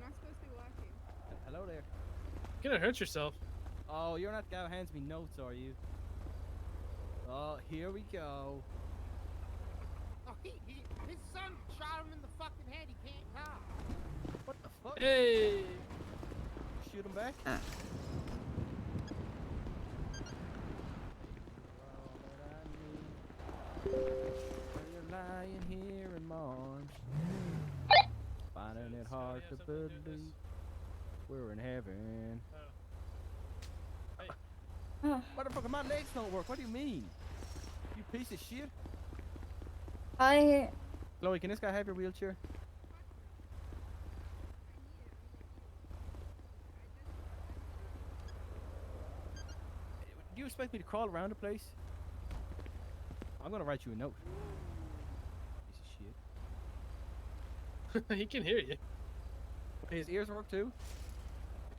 not supposed to be walking. Hello there. You're gonna hurt yourself. Oh, you're not the guy who hands me notes, are you? Oh, here we go. Oh, his son shot him in the fucking head. He can't talk. What the fuck? Hey! Shoot him back? You're lying here in March, finding it hard to believe we're in heaven. Motherfucker, my legs don't work. What do you mean? You piece of shit. Chloe, can this guy have your wheelchair? Do you expect me to crawl around the place? I'm gonna write you a note. Piece of shit. He can hear you. His ears work too?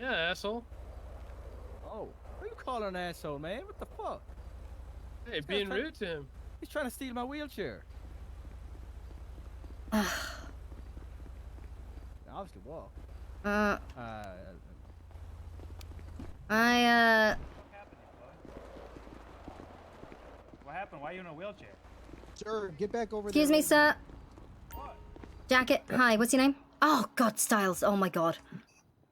Yeah, asshole. Oh, who you calling an asshole, man? What the fuck? Hey, This guy's being trying- rude to him. He's trying to steal my wheelchair. Obviously walk. What happened? Why are you in a wheelchair? Sir, get back over Excuse there. me, sir. Jacket. Hi, what's your name? Oh, God, Styles. Oh, my God.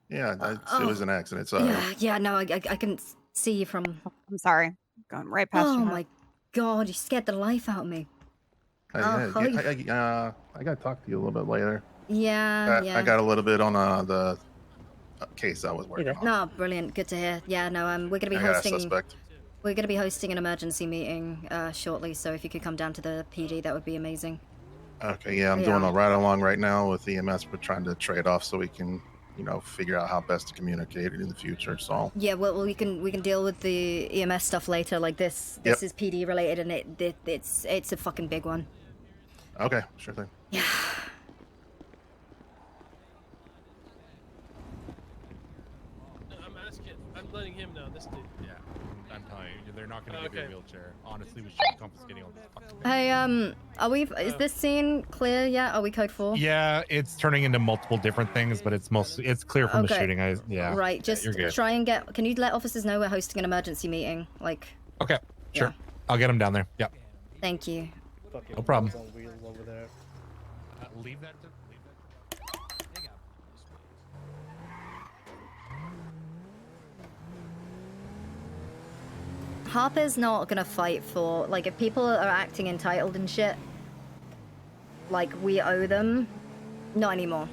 Yeah, it was an accident. Yeah, no, I can see you from... I'm sorry. Going right past Oh, you. my God, you scared the life out of me. I got to talk to you a little bit later. Yeah, yeah. I got a little bit on the case I was working on. No, brilliant. Good to hear. Yeah, no, we're gonna be I got a hosting. suspect. We're gonna be hosting an emergency meeting shortly. So if you could come down to the PD, that would be amazing. Okay, yeah, I'm doing a ride along right now with EMS. We're trying to trade off so we can, figure out how best to communicate in the future. So Yeah, well, we can deal with the EMS stuff later. Like this is PD related, and it's a fucking big one. okay, sure thing. Yeah. No, I'm asking. I'm letting him know. This dude. Yeah, I'm telling you, they're not going to give you a Okay. wheelchair. Honestly, we should be confiscating all this fucking thing. Hey, are we? Is this scene clear yet? Are we code 4? Yeah, it's turning into multiple different things, but it's clear from the Okay. shooting. Yeah. Right. Just you're good. try and get. Can you let officers know we're hosting an emergency meeting? Like. Okay, sure. I'll get them down there. Yep. Thank you. No problem. Leave that to. Harper's not gonna fight for, like, if people are acting entitled and shit, like, we owe them, not anymore.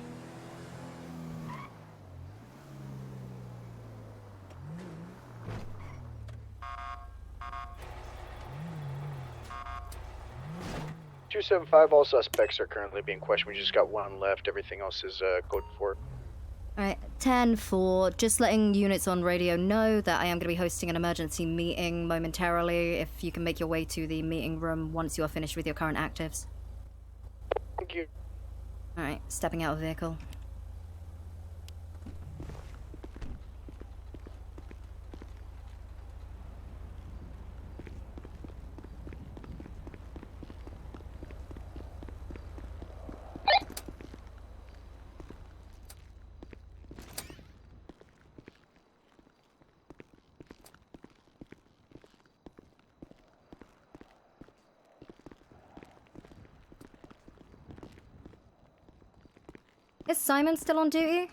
$275, all suspects are currently being questioned. We just got one left. Everything else is code 4. Alright, 10-4, just letting units on radio know that I am going to be hosting an emergency meeting momentarily. If you can make your way to the meeting room once you are finished with your current actives. Thank you. Alright, stepping out of vehicle. Is Simon still on duty?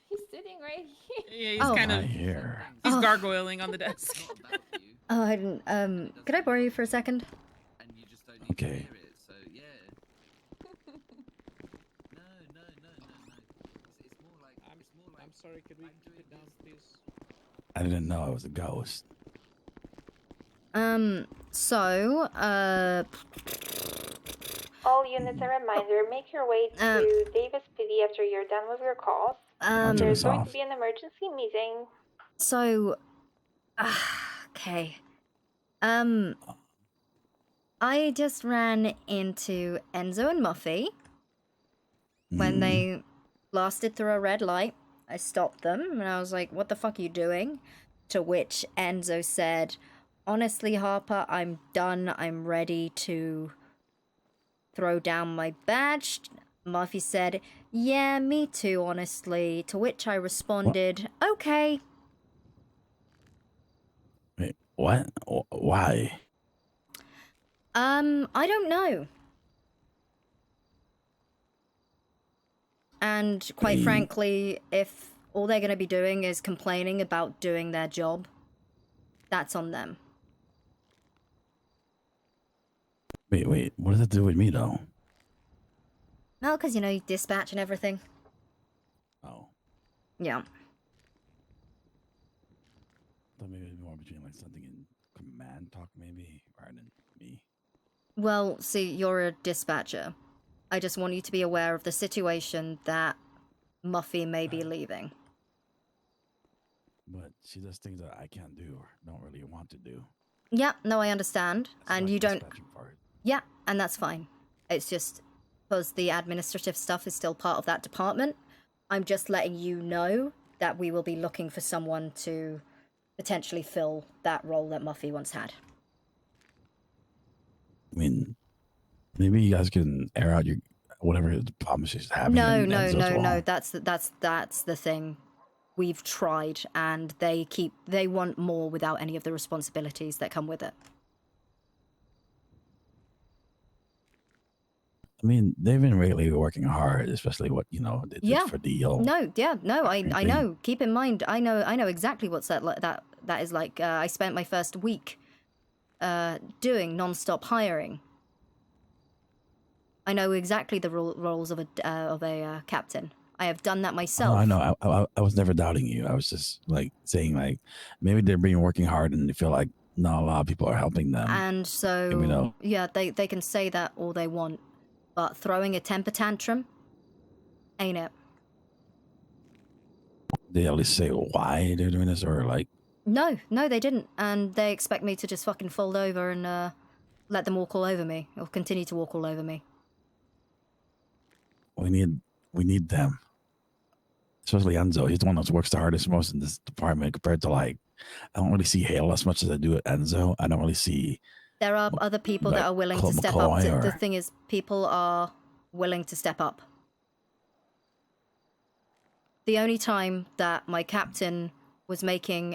He's sitting right here. Yeah, he's Oh. kind of Right here. he's Oh. gargoyling on the desk. Oh, I didn't. Could I borrow you for a second? Okay. I'm sorry, could we keep it down, please? I didn't know I was a ghost. So, All units, a reminder, make your way to Davis PD after you're done with your calls. turn There's this going off. to be an emergency meeting. So, okay. I just ran into Enzo and Muffy when they blasted through a red light. I stopped them and I was like, what the fuck are you doing? To which Enzo said, honestly, Harper, I'm done. I'm ready to throw down my badge. Muffy said, yeah, me too, honestly. To which I responded, okay. Wait, what? Why? I don't know. And quite frankly, if all they're going to be doing is complaining about doing their job, that's on them. Wait. What does it do with me, though? No, because, you know, you dispatch and everything. Oh. Yeah. Thought maybe it was more between like something in command talk, maybe, rather than me. Well, see, you're a dispatcher. I just want you to be aware of the situation that Muffy may be leaving. But she does things that I can't do or don't really want to do. Yeah, no, I understand. And you don't... Dispatching part. Yeah, and that's fine. It's just because the administrative stuff is still part of that department. I'm just letting you know that we will be looking for someone to potentially fill that role that Muffy once had. I mean, maybe you guys can air out your whatever the problem she's having. No, and no, Enzo's no, wrong. no. That's the thing. We've tried, and they want more without any of the responsibilities that come with it. I mean, they've been really working hard, especially what they did for Deal. I know. Keep in mind, I know exactly what's that is like. I spent my first week doing non-stop hiring. I know exactly the roles of a captain. I have done that myself. Oh, I know. I was never doubting you. I was just like saying like maybe they're being working hard and they feel like not a lot of people are helping them. And so yeah, they can say that all they want, but throwing a temper tantrum ain't it. They at least say why they're doing this, or like No, they didn't, and they expect me to just fucking fold over and let them walk all over me, or continue to walk all over me. we need them. Especially Enzo. He's the one that works the hardest most in this department compared to like I don't really see Hale as much as I do at Enzo. I don't really see There are other people that are willing to step up. The thing is, people are willing to step up. The only time that my captain was doing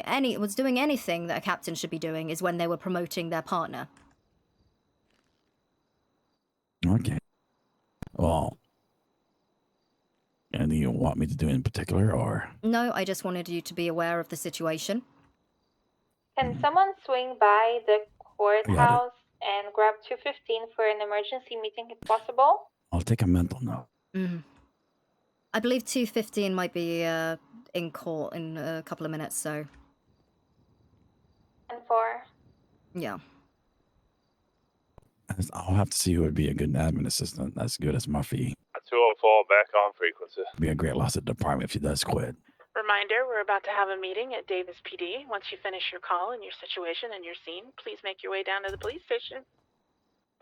anything that a captain should be doing is when they were promoting their partner. Okay. Well, anything you want me to do in particular, or? No, I just wanted you to be aware of the situation. Can someone swing by the courthouse and grab 215 for an emergency meeting if possible? I'll take a mental note. I believe 215 might be in court in a couple of minutes, so... And 4. Yeah. I'll have to see who would be a good admin assistant as good as Muffy. 204 back on frequency. Be a great loss at the department if she does quit. Reminder, we're about to have a meeting at Davis PD. Once you finish your call and your situation and your scene, please make your way down to the police station.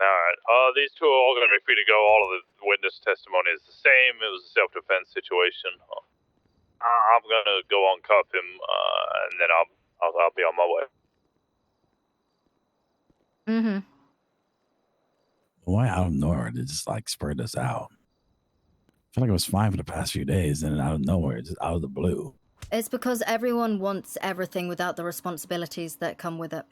Alright, these two are all going to be free to go. All of the witness testimony is the same. It was a self-defense situation. I'm going to go uncuff him, and then I'll be on my way. Why out of nowhere they just like spread us out? I feel like it was fine for the past few days, and then out of nowhere, just out of the blue. It's because everyone wants everything without the responsibilities that come with it.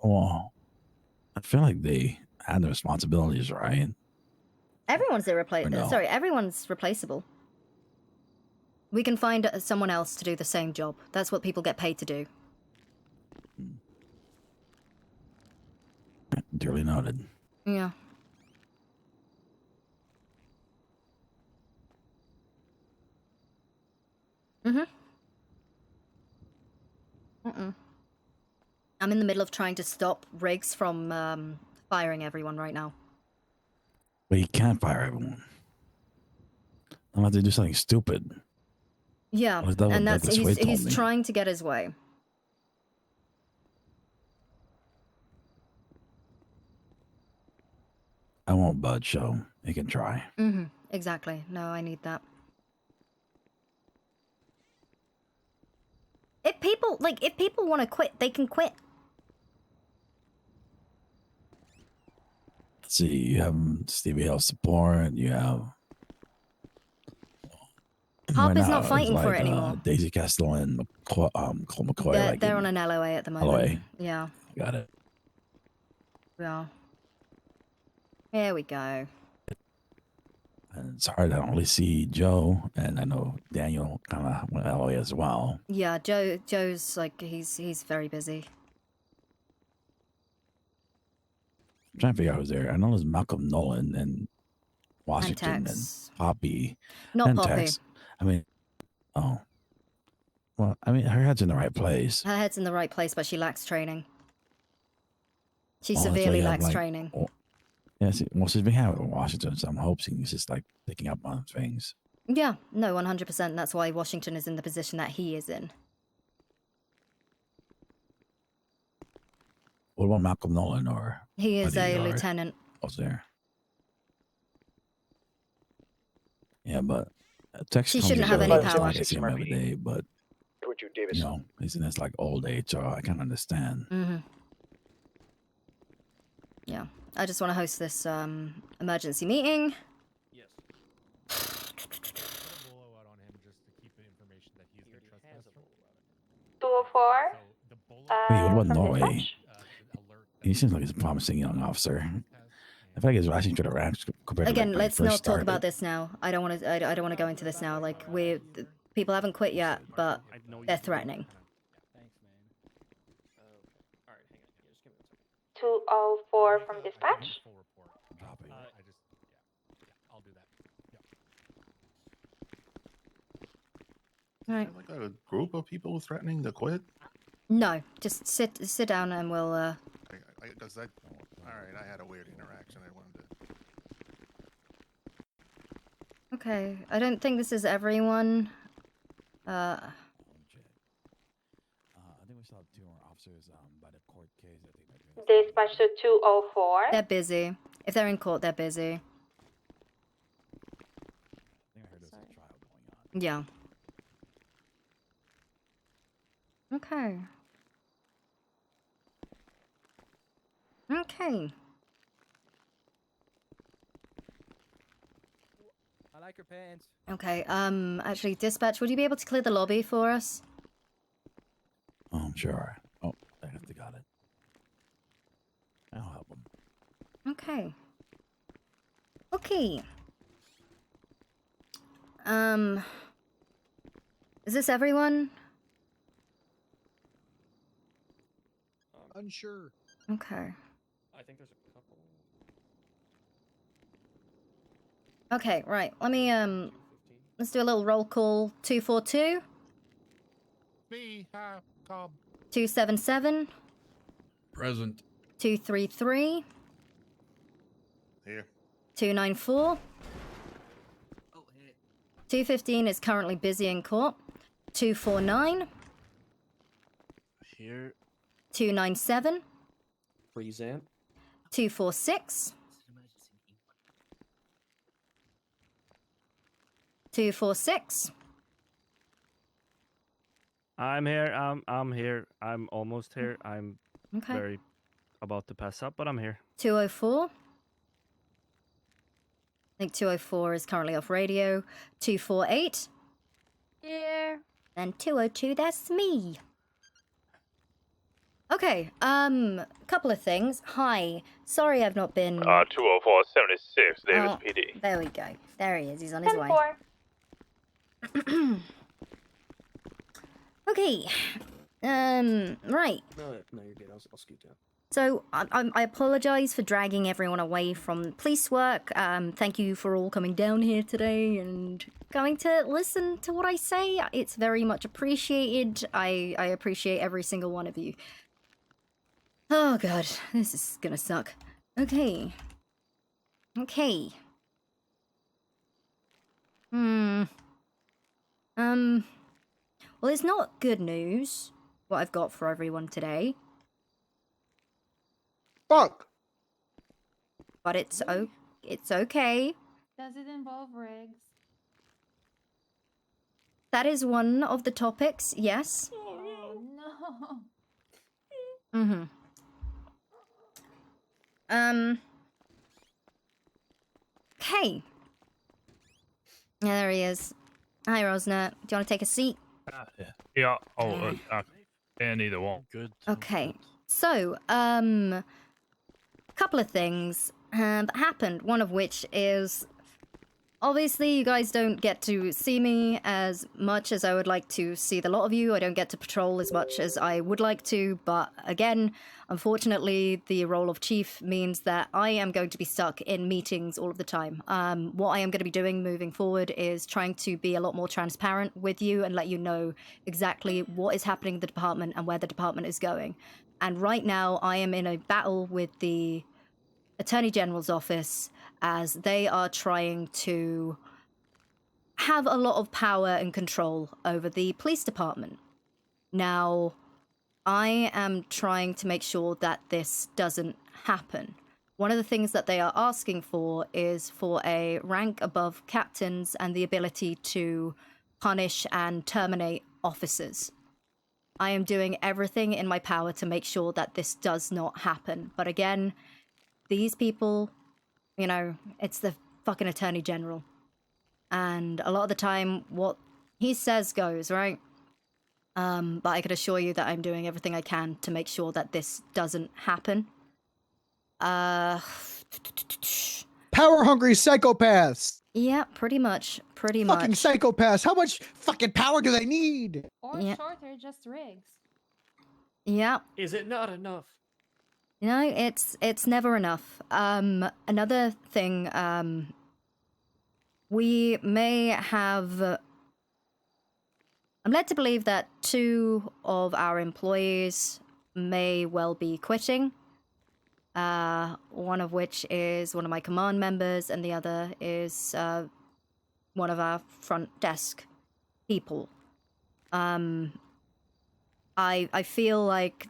Well, I feel like they have the responsibilities, right? Everyone's Or no? Sorry, everyone's replaceable. We can find someone else to do the same job. That's what people get paid to do. Duly noted. Yeah. Mm-hmm. I'm in the middle of trying to stop Riggs from firing everyone right now. But you can't fire everyone. Unless they do something stupid. Yeah, Well, that and what that's Douglas Wade told he's me. trying to get his way. I won't budge, so you can try. Mm-hmm. Exactly. No, I need that. If people want to quit, they can quit. Let's see, you have Stevie Health support, you have Harper's not fighting for it like, anymore. Daisy Castell and Cole McCoy. They're on an LOA at the moment. LOA. Yeah. Got it. Yeah. Here we go. And it's hard. I don't really see Joe, and I know Daniel kind of went LOA as well. Yeah, Joe's like he's very busy. I'm trying to figure out who's there. I know there's Malcolm Nolan and Washington and Tex. Poppy. Not and Poppy. Tex. I mean, oh. Well, I mean, her head's in the right place. Her head's in the right place, but she lacks training. She Oh, that's why severely you have, lacks like, training. Yeah, well, she's been having Washington, so I'm hoping he's just like picking up on things. Yeah, no, 100%. That's why Washington is in the position that he is in. What about Malcolm Nolan or? He is Buddy a or lieutenant. Was there? Yeah, but Tex She comes shouldn't have and any goes, power. like I see him every day, but Towards you, Davis. you know, he's in his like old age, so I can't understand. Mm-hmm. Yeah, I just want to host this emergency meeting. Yes. 204. Wait, what about from Norway? dispatch. He seems like he's a promising young officer. I feel like he's rushing to the ranks compared Again, to like, when he let's first not talk started. about this now. I don't want to. I don't want to go into this now. Like people haven't quit yet, but they're threatening. 204 from dispatch. Right. Like a group of people threatening to quit. No, just sit down and we'll. All right, I had a weird interaction. I wanted to. Okay, I don't think this is everyone. I think we still have 2 more officers by the court case. I think Dispatch to 204. They're busy. If they're in court, they're busy. Yeah. Okay. Okay. I like your pants. Okay, actually, dispatch, would you be able to clear the lobby for us? Sure. Oh, I have to got it. I'll help him. Okay. Okay. Is this everyone? Unsure. Okay. I think there's a couple. Okay, right. Let me, let's do a little roll call. 242. Me, Cobb. 277. Present. 233. Here. 294. 215 is currently busy in court. 249. Here. 297. Present. 246. 246. I'm here. I'm here. I'm almost here. I'm Okay. very about to pass out, but I'm here. 204. I think 204 is currently off radio. 248. Here. And 202, that's me. Okay, couple of things. Hi. Sorry I've not been... 20476, Davis Oh, PD. there we go. There he is. He's on his way. 10-4. Okay. Right. No, you're good. I'll scoot down. So, I apologize for dragging everyone away from police work. Thank you for all coming down here today and coming to listen to what I say. It's very much appreciated. I appreciate every single one of you. Oh god, this is gonna suck. Okay. Okay. Well, it's not good news, what I've got for everyone today. Fuck! But it's okay. Does it involve rigs? That is one of the topics, yes. Oh no. Mm-hmm. Okay. Yeah, there he is. Hi, Rosner. Do you want to take a seat? Yeah. And either one. Good. Okay. So, couple of things that happened. One of which is, obviously, you guys don't get to see me as much as I would like to see the lot of you. I don't get to patrol as much as I would like to, but again, unfortunately, the role of chief means that I am going to be stuck in meetings all of the time. What I am going to be doing moving forward is trying to be a lot more transparent with you and let you know exactly what is happening in the department and where the department is going. And right now, I am in a battle with the Attorney General's office as they are trying to have a lot of power and control over the police department. Now, I am trying to make sure that this doesn't happen. One of the things that they are asking for is for a rank above captains and the ability to punish and terminate officers. I am doing everything in my power to make sure that this does not happen. But again, these people, you know, it's the fucking Attorney General. And a lot of the time, what he says goes, right? But I can assure you that I'm doing everything I can to make sure that this doesn't happen. Power-hungry psychopaths! Yeah, pretty much. Pretty Fucking much. psychopaths! How much fucking power do they need? Or Yeah. shorter, just rigs. Yeah. Is it not enough? You know, it's never enough. Another thing, we may have... I'm led to believe that 2 of our employees may well be quitting. One of which is one of my command members, and the other is one of our front desk people. I feel like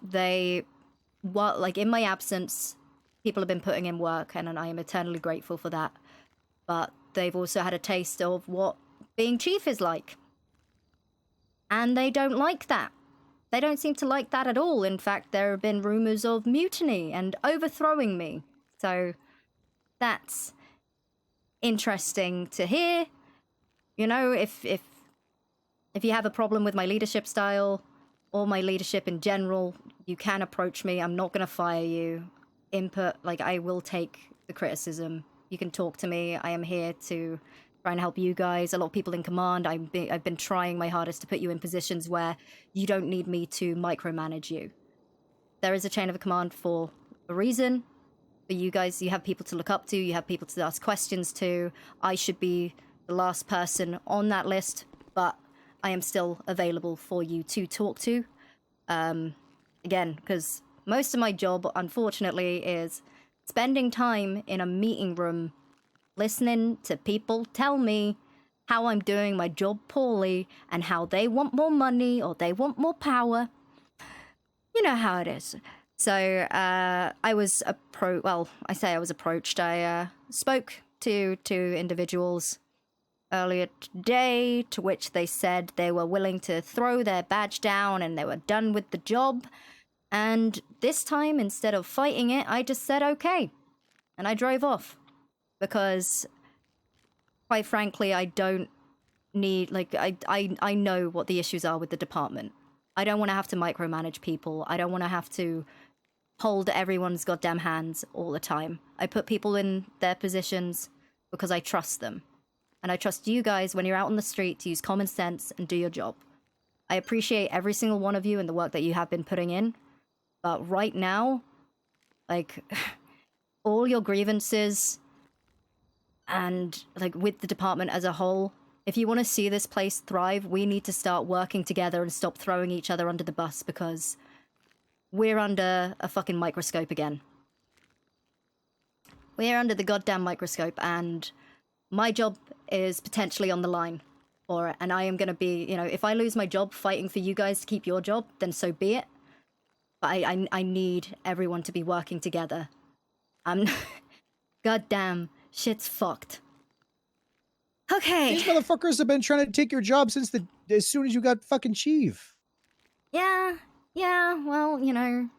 like in my absence, people have been putting in work, and I am eternally grateful for that. But they've also had a taste of what being chief is like. And they don't like that. They don't seem to like that at all. In fact, there have been rumors of mutiny and overthrowing me. So that's interesting to hear. You know, if you have a problem with my leadership style or my leadership in general, you can approach me. I'm not going to fire you. Input, like, I will take the criticism. You can talk to me. I am here to try and help you guys. A lot of people in command, I've been trying my hardest to put you in positions where you don't need me to micromanage you. There is a chain of command for a reason. For you guys, you have people to look up to, you have people to ask questions to. I should be the last person on that list, but I am still available for you to talk to. Again, because most of my job, unfortunately, is spending time in a meeting room listening to people tell me how I'm doing my job poorly and how they want more money or they want more power. You know how it is. So, I was approached. I spoke to 2 individuals earlier today, to which they said they were willing to throw their badge down and they were done with the job. And this time, instead of fighting it, I just said okay. And I drove off. Because, quite frankly, I don't need, like, I know what the issues are with the department. I don't want to have to micromanage people. I don't want to have to hold everyone's goddamn hands all the time. I put people in their positions because I trust them. And I trust you guys when you're out on the street to use common sense and do your job. I appreciate every single one of you and the work that you have been putting in. But right now, like, all your grievances and, like, with the department as a whole, if you want to see this place thrive, we need to start working together and stop throwing each other under the bus because we're under a fucking microscope again. We're under the goddamn microscope, and my job is potentially on the line for it, and I am going to be, you know, if I lose my job fighting for you guys to keep your job, then so be it. But I need everyone to be working together. Goddamn, shit's fucked. Okay. These motherfuckers have been trying to take your job since as soon as you got fucking chief. Yeah, well, you know,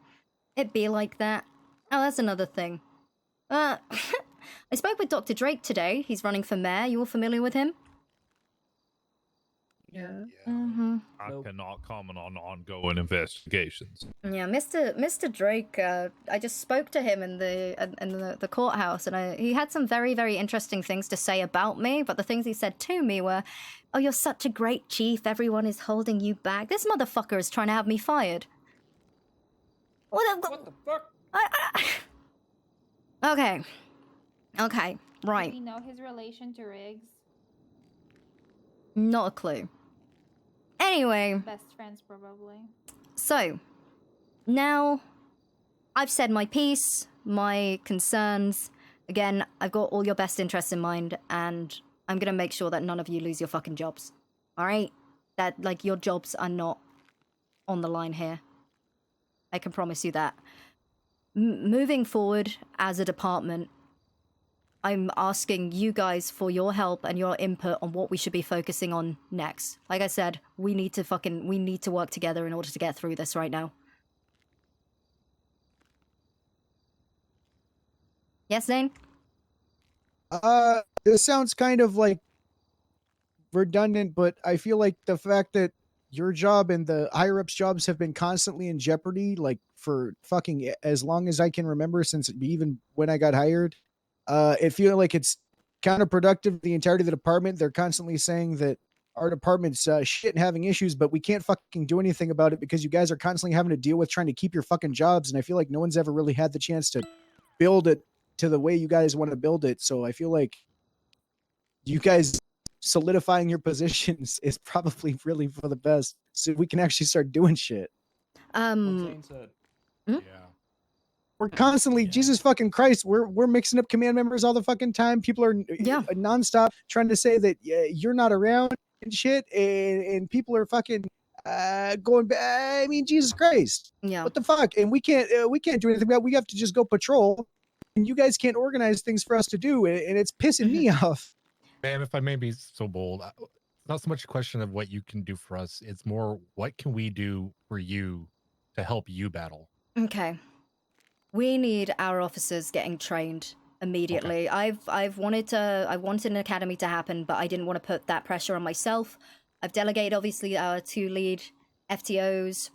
it be like that. Oh, that's another thing. I spoke with Dr. Drake today. He's running for mayor. You all familiar with him? Yeah. I cannot comment on ongoing investigations. Yeah, Mr. Drake. I just spoke to him in the courthouse, and he had some very, very interesting things to say about me. But the things he said to me were, "Oh, you're such a great chief. Everyone is holding you back. This motherfucker is trying to have me fired." What the fuck? Okay, right. Do we know his relation to Riggs? Not a clue. Anyway. Best friends, probably. So, now I've said my piece, my concerns. Again, I've got all your best interests in mind, and I'm gonna make sure that none of you lose your fucking jobs. Alright? That, like, your jobs are not on the line here. I can promise you that. Moving forward as a department, I'm asking you guys for your help and your input on what we should be focusing on next. Like I said, we need to work together in order to get through this right now. Yes, Zane? This sounds kind of like redundant, but I feel like the fact that your job and the higher ups jobs have been constantly in jeopardy, like for fucking as long as I can remember, since even when I got hired, it feels like it's counterproductive to the entirety of the department. They're constantly saying that our department's shit and having issues, but we can't fucking do anything about it because you guys are constantly having to deal with trying to keep your fucking jobs. And I feel like no one's ever really had the chance to build it to the way you guys want to build it. So I feel like you guys solidifying your positions is probably really for the best, so we can actually start doing shit. We're constantly, Jesus fucking Christ, we're mixing up command members all the fucking time. People are nonstop trying to say that you're not around and shit, and people are fucking going back. I mean, Jesus Christ, what the fuck? And we can't do anything about it. We have to just go patrol, and you guys can't organize things for us to do, and it's pissing me off. Ma'am, if I may be so bold, it's not so much a question of what you can do for us. It's more, what can we do for you to help you battle? Okay. We need our officers getting trained immediately. Okay. I wanted an academy to happen, but I didn't want to put that pressure on myself. I've delegated, obviously, our 2 lead FTOs.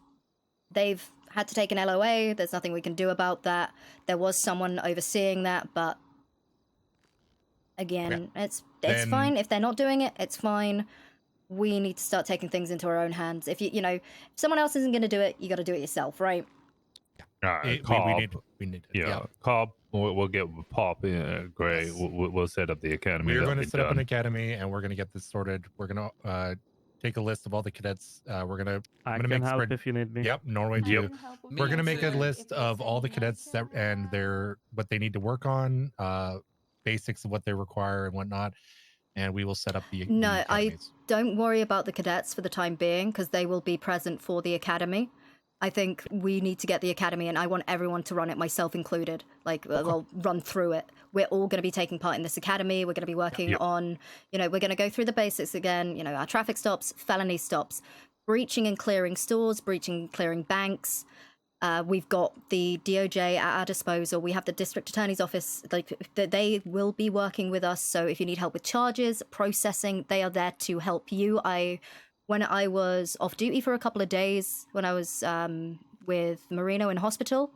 They've had to take an LOA. There's nothing we can do about that. There was someone overseeing that, but again, it's fine. If they're not doing it, it's fine. We need to start taking things into our own hands. If if someone else isn't going to do it, you got to do it yourself, right? Cobb, we need Cobb, we'll get with Pop in Gray. Yes. We'll set up the academy. We're going to set up an academy, and we're going to get this sorted. We're going to take a list of all the cadets. We're going to. I can help if you need me. Yep, Norway too. Yep. We're going to make a list of all the cadets and what they need to work on, basics of what they require and whatnot, and we will set up the. No, I don't worry about the cadets for the time being because they will be present for the academy. I think we need to get the academy, and I want everyone to run it, myself included. Like, well, run through it. We're all going to be taking part in this academy. We're going to be working on, we're going to go through the basics again. Our traffic stops, felony stops, breaching and clearing stores, breaching and clearing banks. We've got the DOJ at our disposal. We have the district attorney's office. Like, they will be working with us. So if you need help with charges, processing, they are there to help you. I when I was off duty for a couple of days, when I was with Marino in hospital,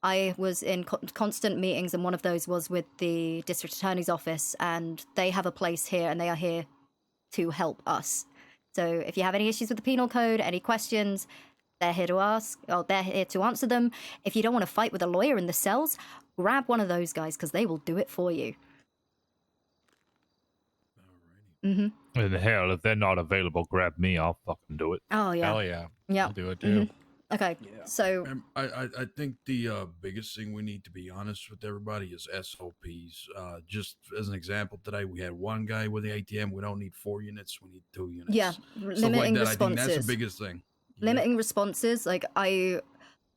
I was in constant meetings, and one of those was with the district attorney's office, and they have a place here, and they are here to help us. So if you have any issues with the penal code, any questions, they're here to ask, or they're here to answer them. If you don't want to fight with a lawyer in the cells, grab one of those guys, because they will do it for you. Mm-hmm. And hell, if they're not available, grab me. I'll fucking do it. Oh, yeah. Hell yeah. Yeah. I'll do it too. Okay, so... I think the biggest thing we need to be honest with everybody is SOPs. Just as an example, today we had one guy with the ATM. We don't need 4 units. We need 2 units. Yeah, Stuff limiting like that. responses. I think that's the biggest thing. Limiting responses, like, I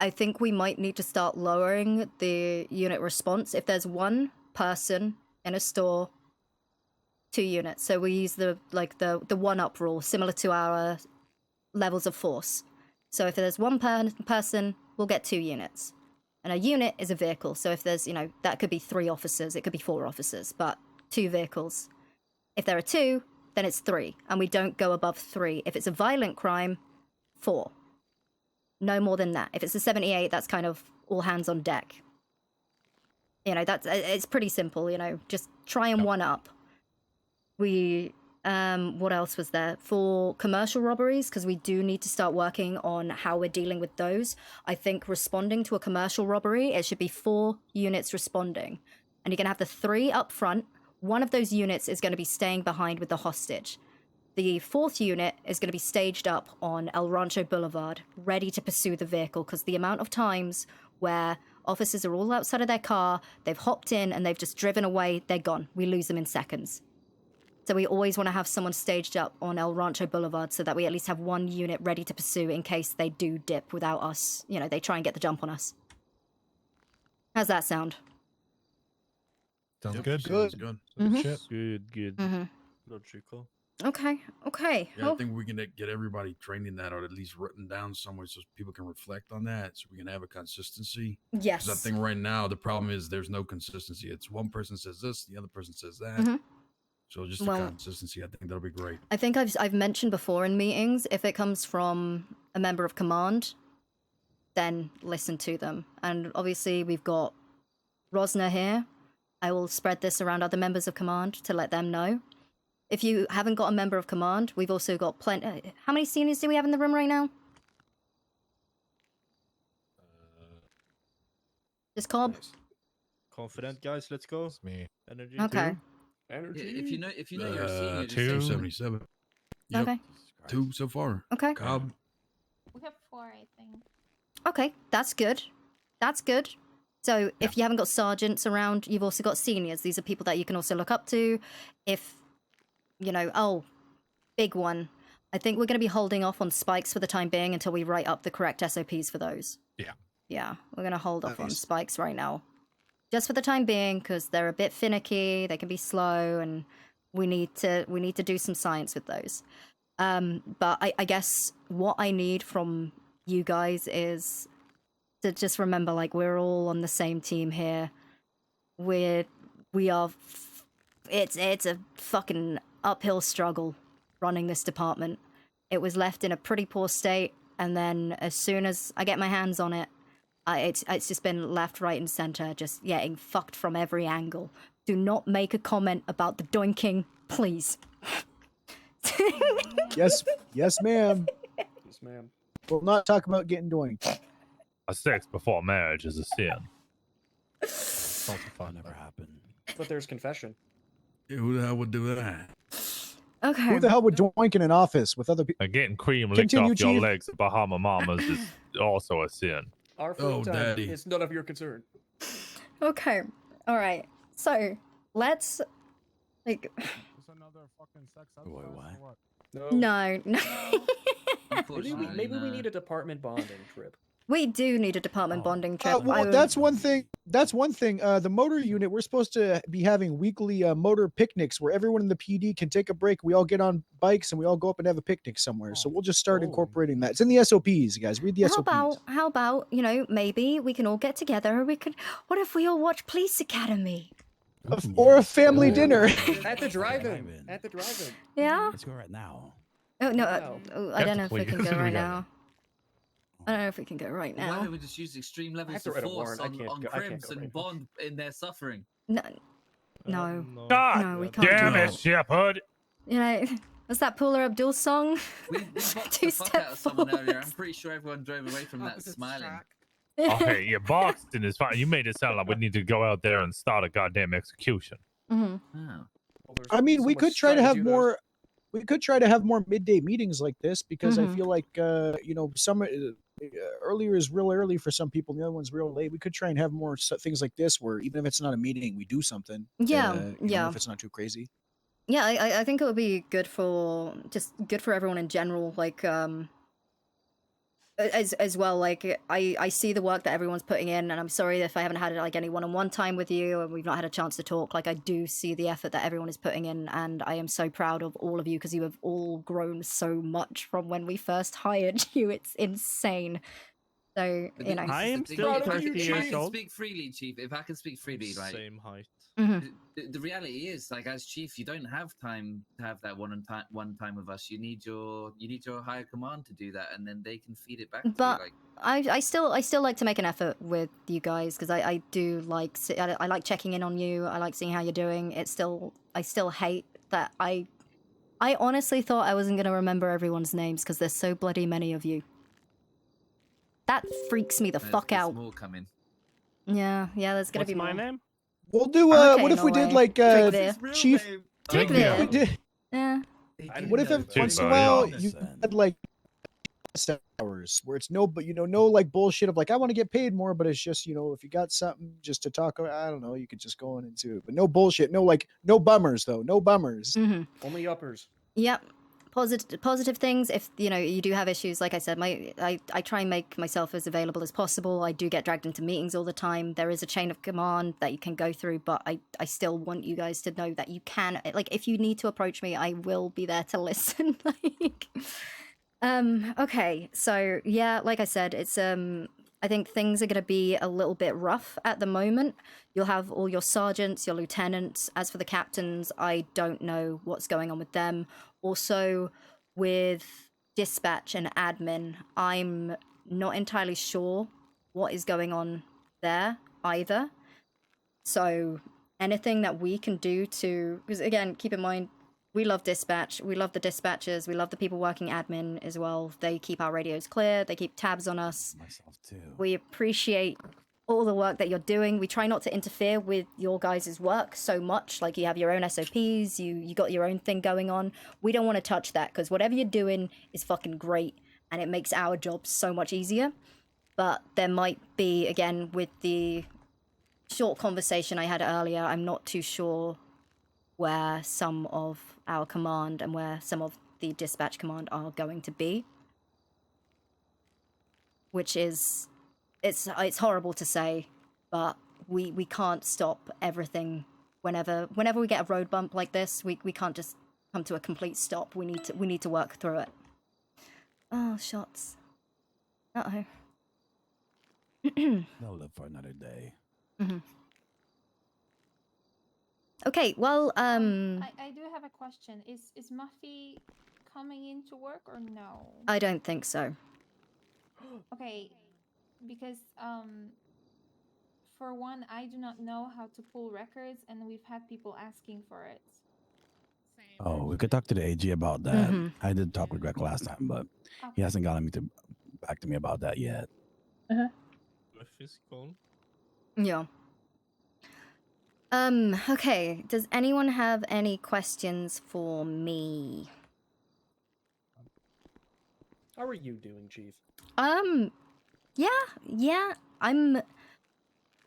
think we might need to start lowering the unit response. If there's one person in a store, 2 units. So we use the 1-up rule, similar to our levels of force. So if there's one person, we'll get 2 units. And a unit is a vehicle. So if there's, that could be 3 officers, it could be 4 officers, but 2 vehicles. If there are 2, then it's 3, and we don't go above 3. If it's a violent crime, 4. No more than that. If it's a 78, that's kind of all hands on deck. It's pretty simple, just try and 1-up. What else was there? For commercial robberies, because we do need to start working on how we're dealing with those. I think responding to a commercial robbery, it should be 4 units responding. And you're going to have the 3 up front. One of those units is going to be staying behind with the hostage. The 4th unit is going to be staged up on El Rancho Boulevard, ready to pursue the vehicle, because the amount of times where officers are all outside of their car, they've hopped in and they've just driven away, they're gone. We lose them in seconds. So we always want to have someone staged up on El Rancho Boulevard so that we at least have 1 unit ready to pursue in case they do dip without us. They try and get the jump on us. How's that sound? Sounds good. Sounds good. Good. Mhm. Logical. Okay. Yeah, I think we can get everybody trained in that, or at least written down somewhere so people can reflect on that, so we can have a consistency. Yes. 'Cause I think right now the problem is there's no consistency. It's one person says this, the other person says that. Mhm. So just the consistency, I think that'll be great. I think I've mentioned before in meetings, if it comes from a member of command, then listen to them. And obviously we've got Rosner here. I will spread this around other members of command to let them know. If you haven't got a member of command, we've also got plenty. How many seniors do we have in the room right now? Just Cobb? Confident guys, let's go. It's me. Energy. Okay. 2. Energy. If you know you're a senior, just 277. Yep. Okay. 2 so far. Okay. Cobb. We have 4, I think. Okay, that's good. That's good. So if you haven't got sergeants around, you've also got seniors. These are people that you can also look up to. If, big one. I think we're going to be holding off on spikes for the time being until we write up the correct SOPs for those. Yeah. Yeah, we're going to hold off on spikes right now. Just for the time being, because they're a bit finicky, they can be slow, and we need to do some science with those. But I guess what I need from you guys is to just remember, we're all on the same team here. We are. It's a fucking uphill struggle running this department. It was left in a pretty poor state, and then as soon as I get my hands on it, it's just been left, right, and center, just getting fucked from every angle. Do not make a comment about the doinking, please. Yes, ma'am. Yes, ma'am. We'll not talk about getting doinked. A sex before marriage is a sin. Fun never happened. But there's confession. Yeah, who the hell would do that? Okay. Who the hell would doink in an office with other people? Getting cream licked Continue, off your Chief. legs at Bahama Mamas is also a sin. Our free time Daddy. is none of your concern. Okay. All right. So let's Is another fucking sex Wait, what? No. Maybe we need a department bonding trip. We do need a department bonding trip. Well, that's one thing. The motor unit, we're supposed to be having weekly motor picnics where everyone in the PD can take a break. We all get on bikes and we all go up and have a picnic somewhere. So we'll just start incorporating that. It's in the SOPs, guys. Read the SOPs. How about, maybe we can all get together. What if we all watch Police Academy? Or a family dinner. At the drive-in. Yeah? Let's go right now. Oh no, I don't know if we Tactically, can that's go what we right got. now. I don't know if we can go right Why now. don't we just use extreme levels to of write a force warrant. I on, can't on go- I can't Crims go and right Bond in their suffering? No, no, God no, we can't damn do it, that. Shepard! You know, what's that Paula Abdul song? We boxed the Two fuck step out of someone forward. earlier. I'm pretty sure everyone drove away from that smiling. Okay, yeah, Boston is fine. You made it sound like we need to go out there and start a goddamn execution. Mm-hmm. Oh. I mean, we could try to have more. We could try to have more midday meetings like this because I Mhm. feel like you know, some earlier is real early for some people, and the other one's real late. We could try and have more things like this where even if it's not a meeting, we do something. Yeah, you yeah. know, if it's not too crazy. Yeah, I think it would be good for everyone in general. Like as well. Like I see the work that everyone's putting in, and I'm sorry if I haven't had like any one-on-one time with you and we've not had a chance to talk. Like I do see the effort that everyone is putting in, and I am so proud of all of you because you have all grown so much from when we first hired you. It's insane. So you know, I am still 30 If I years can old. speak freely, Chief. If I can speak freely, right? Same height. The reality is, like, as Chief, you don't have time to have that one time with us. You need your higher command to do that, and then they can feed it back to but you. Like, I still like to make an effort with you guys because I do like I like checking in on you. I like seeing how you're doing. I still hate that I honestly thought I wasn't gonna remember everyone's names because there's so bloody many of you. That freaks me the fuck there's out. more coming. Yeah, there's gonna What's be my more. name? We'll do. Okay, what if we did like Trickvir. Chief? Trickvir. We did- Yeah. What if once in a while you had like hours where it's no, but you know, no like bullshit of like I want to get paid more, but it's just you know if you got something just to talk about, I don't know, you could just go on into it, but no bullshit, no like no bummers though, no bummers. Only uppers. Yep. Positive things. If you know you do have issues, like I said, I try and make myself as available as possible. I do get dragged into meetings all the time. There is a chain of command that you can go through, but I still want you guys to know that you can. Like, if you need to approach me, I will be there to listen. Like, okay. So yeah, like I said, it's I think things are going to be a little bit rough at the moment. You'll have all your sergeants, your lieutenants. As for the captains, I don't know what's going on with them. Also, with dispatch and admin, I'm not entirely sure what is going on there either. So anything that we can do to... Because again, keep in mind, we love dispatch. We love the dispatchers. We love the people working admin as well. They keep our radios clear. They keep tabs on us. Myself too. We appreciate all the work that you're doing. We try not to interfere with your guys' work so much. Like, you have your own SOPs, you got your own thing going on. We don't want to touch that because whatever you're doing is fucking great and it makes our job so much easier. But there might be, again, with the short conversation I had earlier, I'm not too sure where some of our command and where some of the dispatch command are going to be. Which is... It's horrible to say, but we can't stop everything. Whenever we get a road bump like this, we can't just come to a complete stop. We need to work through it. Oh, shots. Uh-oh. They'll live for another day. Okay, well, I do have a question. Is Muffy coming into work or no? I don't think so. Okay, because for one, I do not know how to pull records, and we've had people asking for it. Oh, we could talk to the AG about that. Mhm. I did talk with Greg last time, but he hasn't gotten back to me about that yet. Physical. Yeah. Okay. Does anyone have any questions for me? How are you doing, Chief? Yeah. I'm...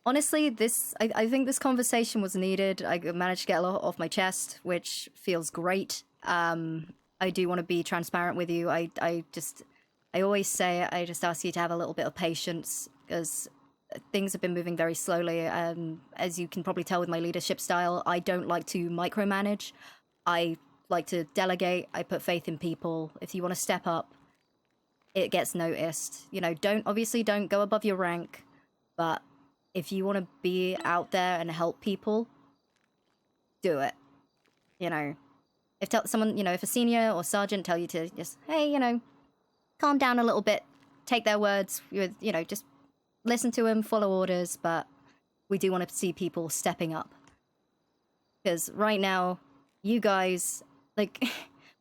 Honestly, I think this conversation was needed. I managed to get a lot off my chest, which feels great. I do want to be transparent with you. I always say, I just ask you to have a little bit of patience, because things have been moving very slowly. As you can probably tell with my leadership style, I don't like to micromanage. I like to delegate. I put faith in people. If you want to step up, it gets noticed. You know, don't go above your rank, but if you want to be out there and help people, do it. You know, If someone, if a senior or sergeant tell you to just, hey, calm down a little bit, take their words, just listen to them, follow orders, but we do want to see people stepping up. Because right now, you guys,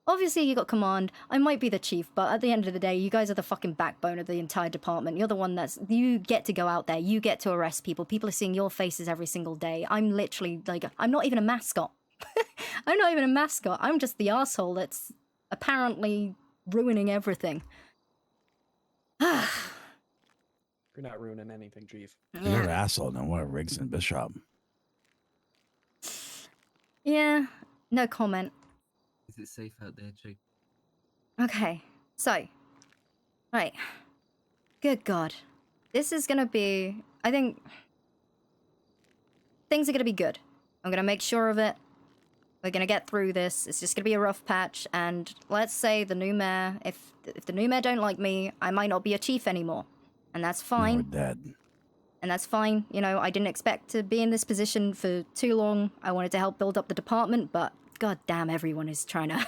obviously you got command, I might be the chief, but at the end of the day, you guys are the fucking backbone of the entire department. You're the one you get to go out there, you get to arrest people, people are seeing your faces every single day. I'm literally, I'm not even a mascot. I'm not even a mascot, I'm just the arsehole that's apparently ruining everything. You're not ruining anything, Chief. You're an asshole, no more Riggs and Bishop. Yeah, no comment. Is it safe out there, Jake? Okay, so, right. Good God. This is gonna be, I think, things are gonna be good. I'm gonna make sure of it. We're gonna get through this. It's just gonna be a rough patch, and let's say the new mayor, if the new mayor don't like me, I might not be a chief anymore. And that's fine. You're dead. And that's fine. I didn't expect to be in this position for too long. I wanted to help build up the department, but god damn, everyone is trying to...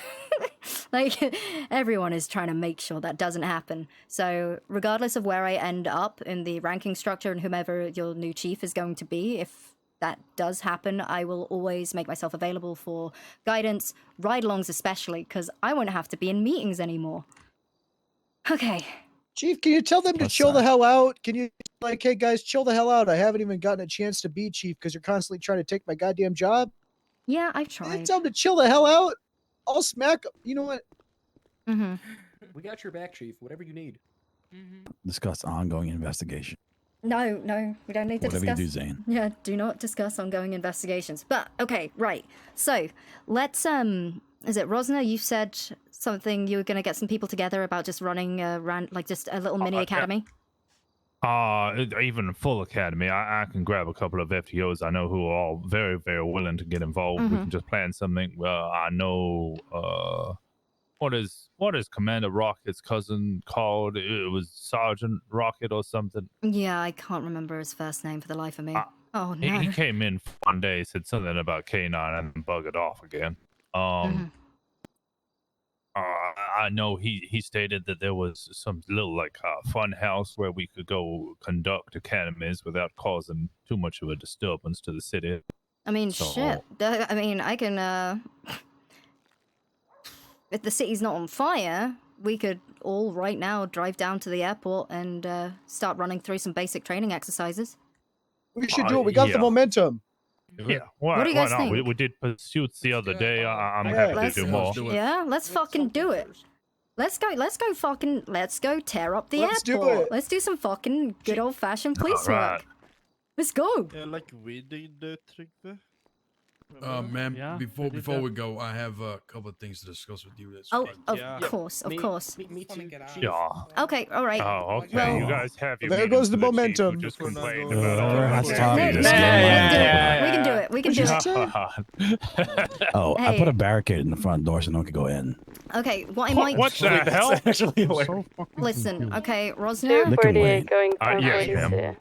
everyone is trying to make sure that doesn't happen. So, regardless of where I end up in the ranking structure and whomever your new chief is going to be, if that does happen, I will always make myself available for guidance, ride-alongs especially, because I won't have to be in meetings anymore. Okay. Chief, can you tell them to chill the hell out? Can you, hey guys, chill the hell out? I haven't even gotten a chance to be chief because you're constantly trying to take my goddamn job. Yeah, I've tried. Tell them to chill the hell out. I'll smack them. You know what? Mm-hmm. We got your back, Chief. Whatever you need. Discuss ongoing investigation. No, we don't need to Whatever discuss. you do, Zane. Yeah, do not discuss ongoing investigations. But, okay, right. So, let's, is it Rosner? You said something, you were going to get some people together about just running just a little mini academy? Even a full academy. I can grab a couple of FTOs I know who are all very, very willing to get involved. We can just plan something. I know, what is Commander Rocket's cousin called? It was Sergeant Rocket or something. Yeah, I can't remember his first name for the life of me. Oh, no. He came in one day, said something about K9 and then buggered off again. I know he stated that there was some little fun house where we could go conduct academies without causing too much of a disturbance to the city. I mean, shit. I mean, I can, if the city's not on fire, we could all right now drive down to the airport and start running through some basic training exercises. We should do it. We got the momentum. Yeah, what do you guys think? We did pursuits the other day. I'm happy to do more. Yeah, let's fucking do it. Let's go tear up the Let's airport. do it. Let's do some fucking good old-fashioned police work. Let's go. Yeah, like we did, Trygve. Ma'am, before we go, I have a couple of things to discuss with you. Of course. Me too. Yeah. Okay, all right. Oh, okay. Well, you guys have your there goes the meetings with momentum. chief who just complained No, about we can do it. We can do it. Oh, I Hey. put a barricade in the front door so no one could go in. Okay, what I might... What the hell? Actually hilarious. Listen, okay, Rosner. They can wait. Yes, ma'am.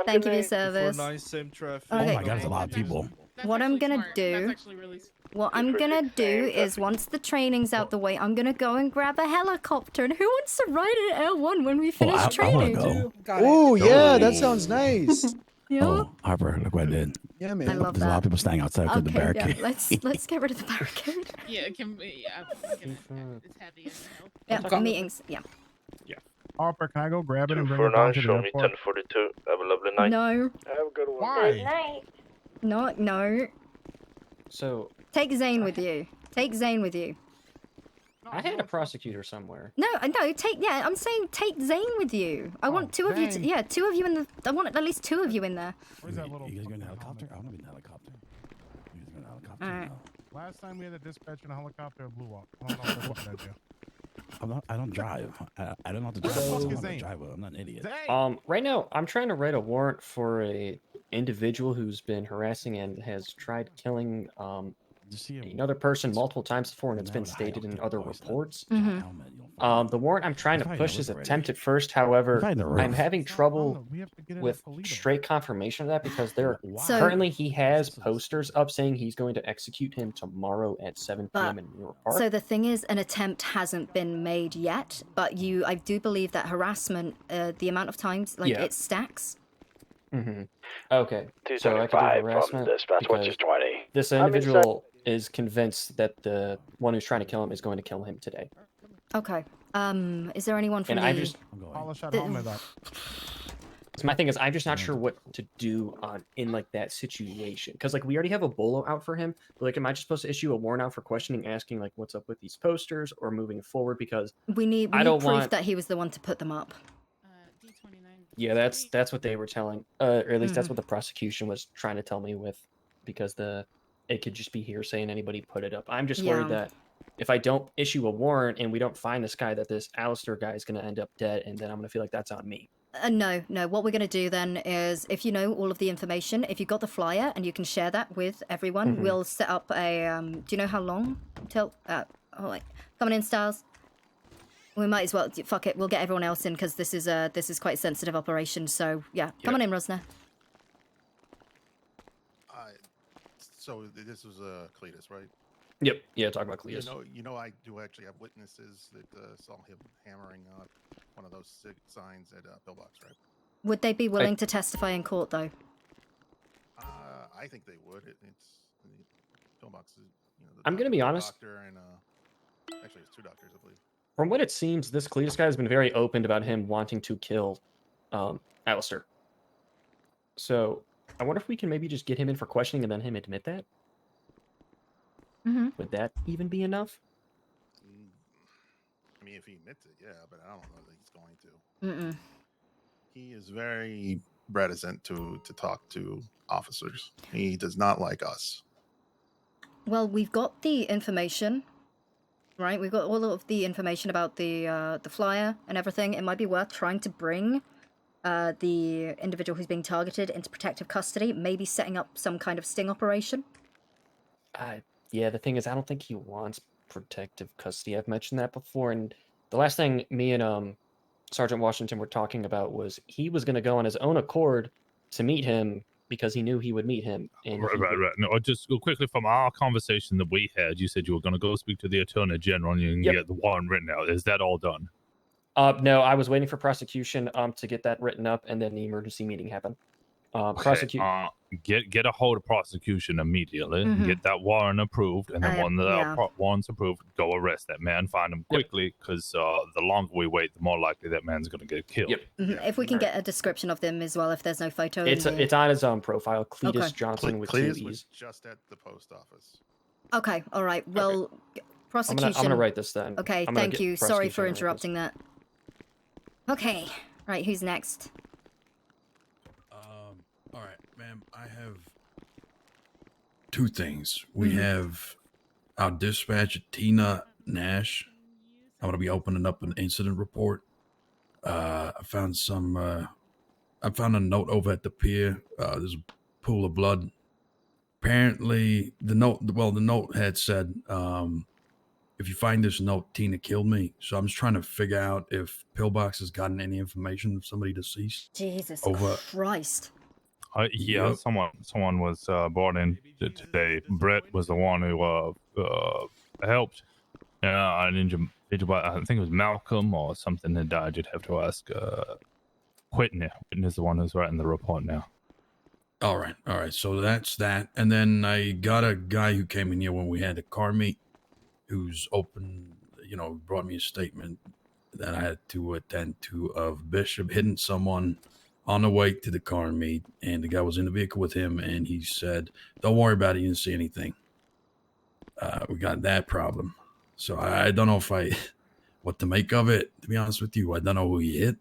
Thank you for your service. Same traffic. Oh Okay. my god, there's a lot of people. What I'm gonna do... What I'm gonna do is, once the training's out the way, I'm gonna go and grab a helicopter. And who wants to ride an L1 when we finish I training? want to go. Oh, yeah, that sounds nice. Yeah. Oh, Harper, look what I did. Yeah, I man. love There's a lot of that. people standing outside for the Okay, barricade. yeah, let's get rid of the barricade. Yeah, can we? It's heavy. Yeah, meetings. Yeah. Harper, can I go grab it and bring 249, Oh, it down to the show me airport? 1042. Have a lovely night. No. Have a good one. Why? No. So, Take Zane with you. Take Zane with you. I had a prosecutor somewhere. No, I'm saying take Zane with you. I want two of you to, dang. two of you in the, I want at least two of you in there. Where's that little? You guys going in a helicopter? I want to be in a helicopter. You guys going in a helicopter? Alright. No. Last time we had a dispatch in a helicopter, it blew up. I don't know if that's what I do. I don't drive. I don't know how to drive. Where the fuck I'm is is not a Zane? driver. I'm not an idiot. Right now, I'm trying to write a warrant for a individual who's been harassing and has tried killing another person multiple times before, and it's been stated in other reports. Mhm. The warrant I'm trying to push is attempted first. However, I'm having trouble with straight confirmation of that because So- currently he has posters up saying he's going to execute him tomorrow at 7 p.m. in New York Park. So the thing is, an attempt hasn't been made yet, but I do believe that harassment, the amount of times, like, Yeah. it stacks. Mm-hmm. Okay, so I can do 225 from harassment dispatch, what's because your 20? this I'm inside. individual is convinced that the one who's trying to kill him is going to kill him today. Okay. Is there anyone from And the... I just... So my thing is, I'm just not sure what to do in like that situation because like we already have a bolo out for him. But, like, am I just supposed to issue a warrant out for questioning, asking like what's up with these posters, or moving forward? Because We need proof that he was the one to put them up. Yeah, that's what they were telling, or at least that's Mhm. what the prosecution was trying to tell me with, because it could just be hearsay and anybody put it up. I'm just worried Yeah. that if I don't issue a warrant and we don't find this guy, that this Alistair guy is going to end up dead, and then I'm going to feel like that's on me. No. What we're going to do then is, if you know all of the information, if you got the flyer and you can share that with everyone, Mhm. we'll set up a. Do you know how long till? Coming in, Styles. We might as well. Fuck it. We'll get everyone else in because this is quite a sensitive operation. So yeah, come on in, Rosner. So this was Cletus, right? Yep. Yeah, talk about Cletus. You know, I do actually have witnesses that saw him hammering one of those signs at Pillbox, right? Would they be willing to testify in court though? I think they would. It's Pillbox is, I'm going to be honest. Doctor and actually, it's two doctors, I believe. From what it seems, this Cletus guy has been very open about him wanting to kill Alistair. So I wonder if we can maybe just get him in for questioning and then him admit that. Mm-hmm. Would that even be enough? I mean, if he admits it, yeah, but I don't know that he's going to. Mm-mm. He is very reticent to talk to officers. He does not like us. Well, we've got the information, right? We've got all of the information about the flyer and everything. It might be worth trying to bring the individual who's being targeted into protective custody, maybe setting up some kind of sting operation. Yeah, the thing is, I don't think he wants protective custody. I've mentioned that before, and the last thing me and Sergeant Washington were talking about was he was going to go on his own accord to meet him because he knew he would meet him. And Right. No, just quickly from our conversation that we had, you said you were going to go speak to the Attorney General and you can get the warrant written out. Is that all done? No, I was waiting for prosecution to get that written up, and then the emergency meeting happened. Get a hold of prosecution immediately. Mhm. Get that warrant approved, and then when the yeah. warrant's approved, go arrest that man. Find him quickly, because the longer we wait, the more likely that man's going to get killed. Mhm. If we can get a description of them as well, if there's no photo. It's on his own profile, Cletus Johnson with Cletus 2 was E's. just at the post office. Okay, all right. Well, prosecution. I'm gonna write this then. Okay, I'm gonna thank get you. Sorry for prosecution to write this. interrupting that. Okay, right. Who's next? All right, ma'am. I have two things. We have our dispatcher, Tina Nash. I'm gonna be opening up an incident report. I found a note over at the pier. There's a pool of blood. Apparently, the note had said, if you find this note, Tina killed me. So I'm just trying to figure out if Pillbox has gotten any information of somebody deceased. Jesus over. Christ. Yeah, Yep. someone was brought in today. Brett was the one who helped. An injured, I think it was Malcolm or something that died. You'd have to ask Whitney. Whitney's the one who's writing the report now. All right. So that's that. And then I got a guy who came in here when we had the car meet, who's brought me a statement that I had to attend to of Bishop hitting someone on the way to the car meet, and the guy was in the vehicle with him, and he said, "Don't worry about it. You didn't see anything." We got that problem. So I don't know what to make of it. To be honest with you, I don't know who he hit,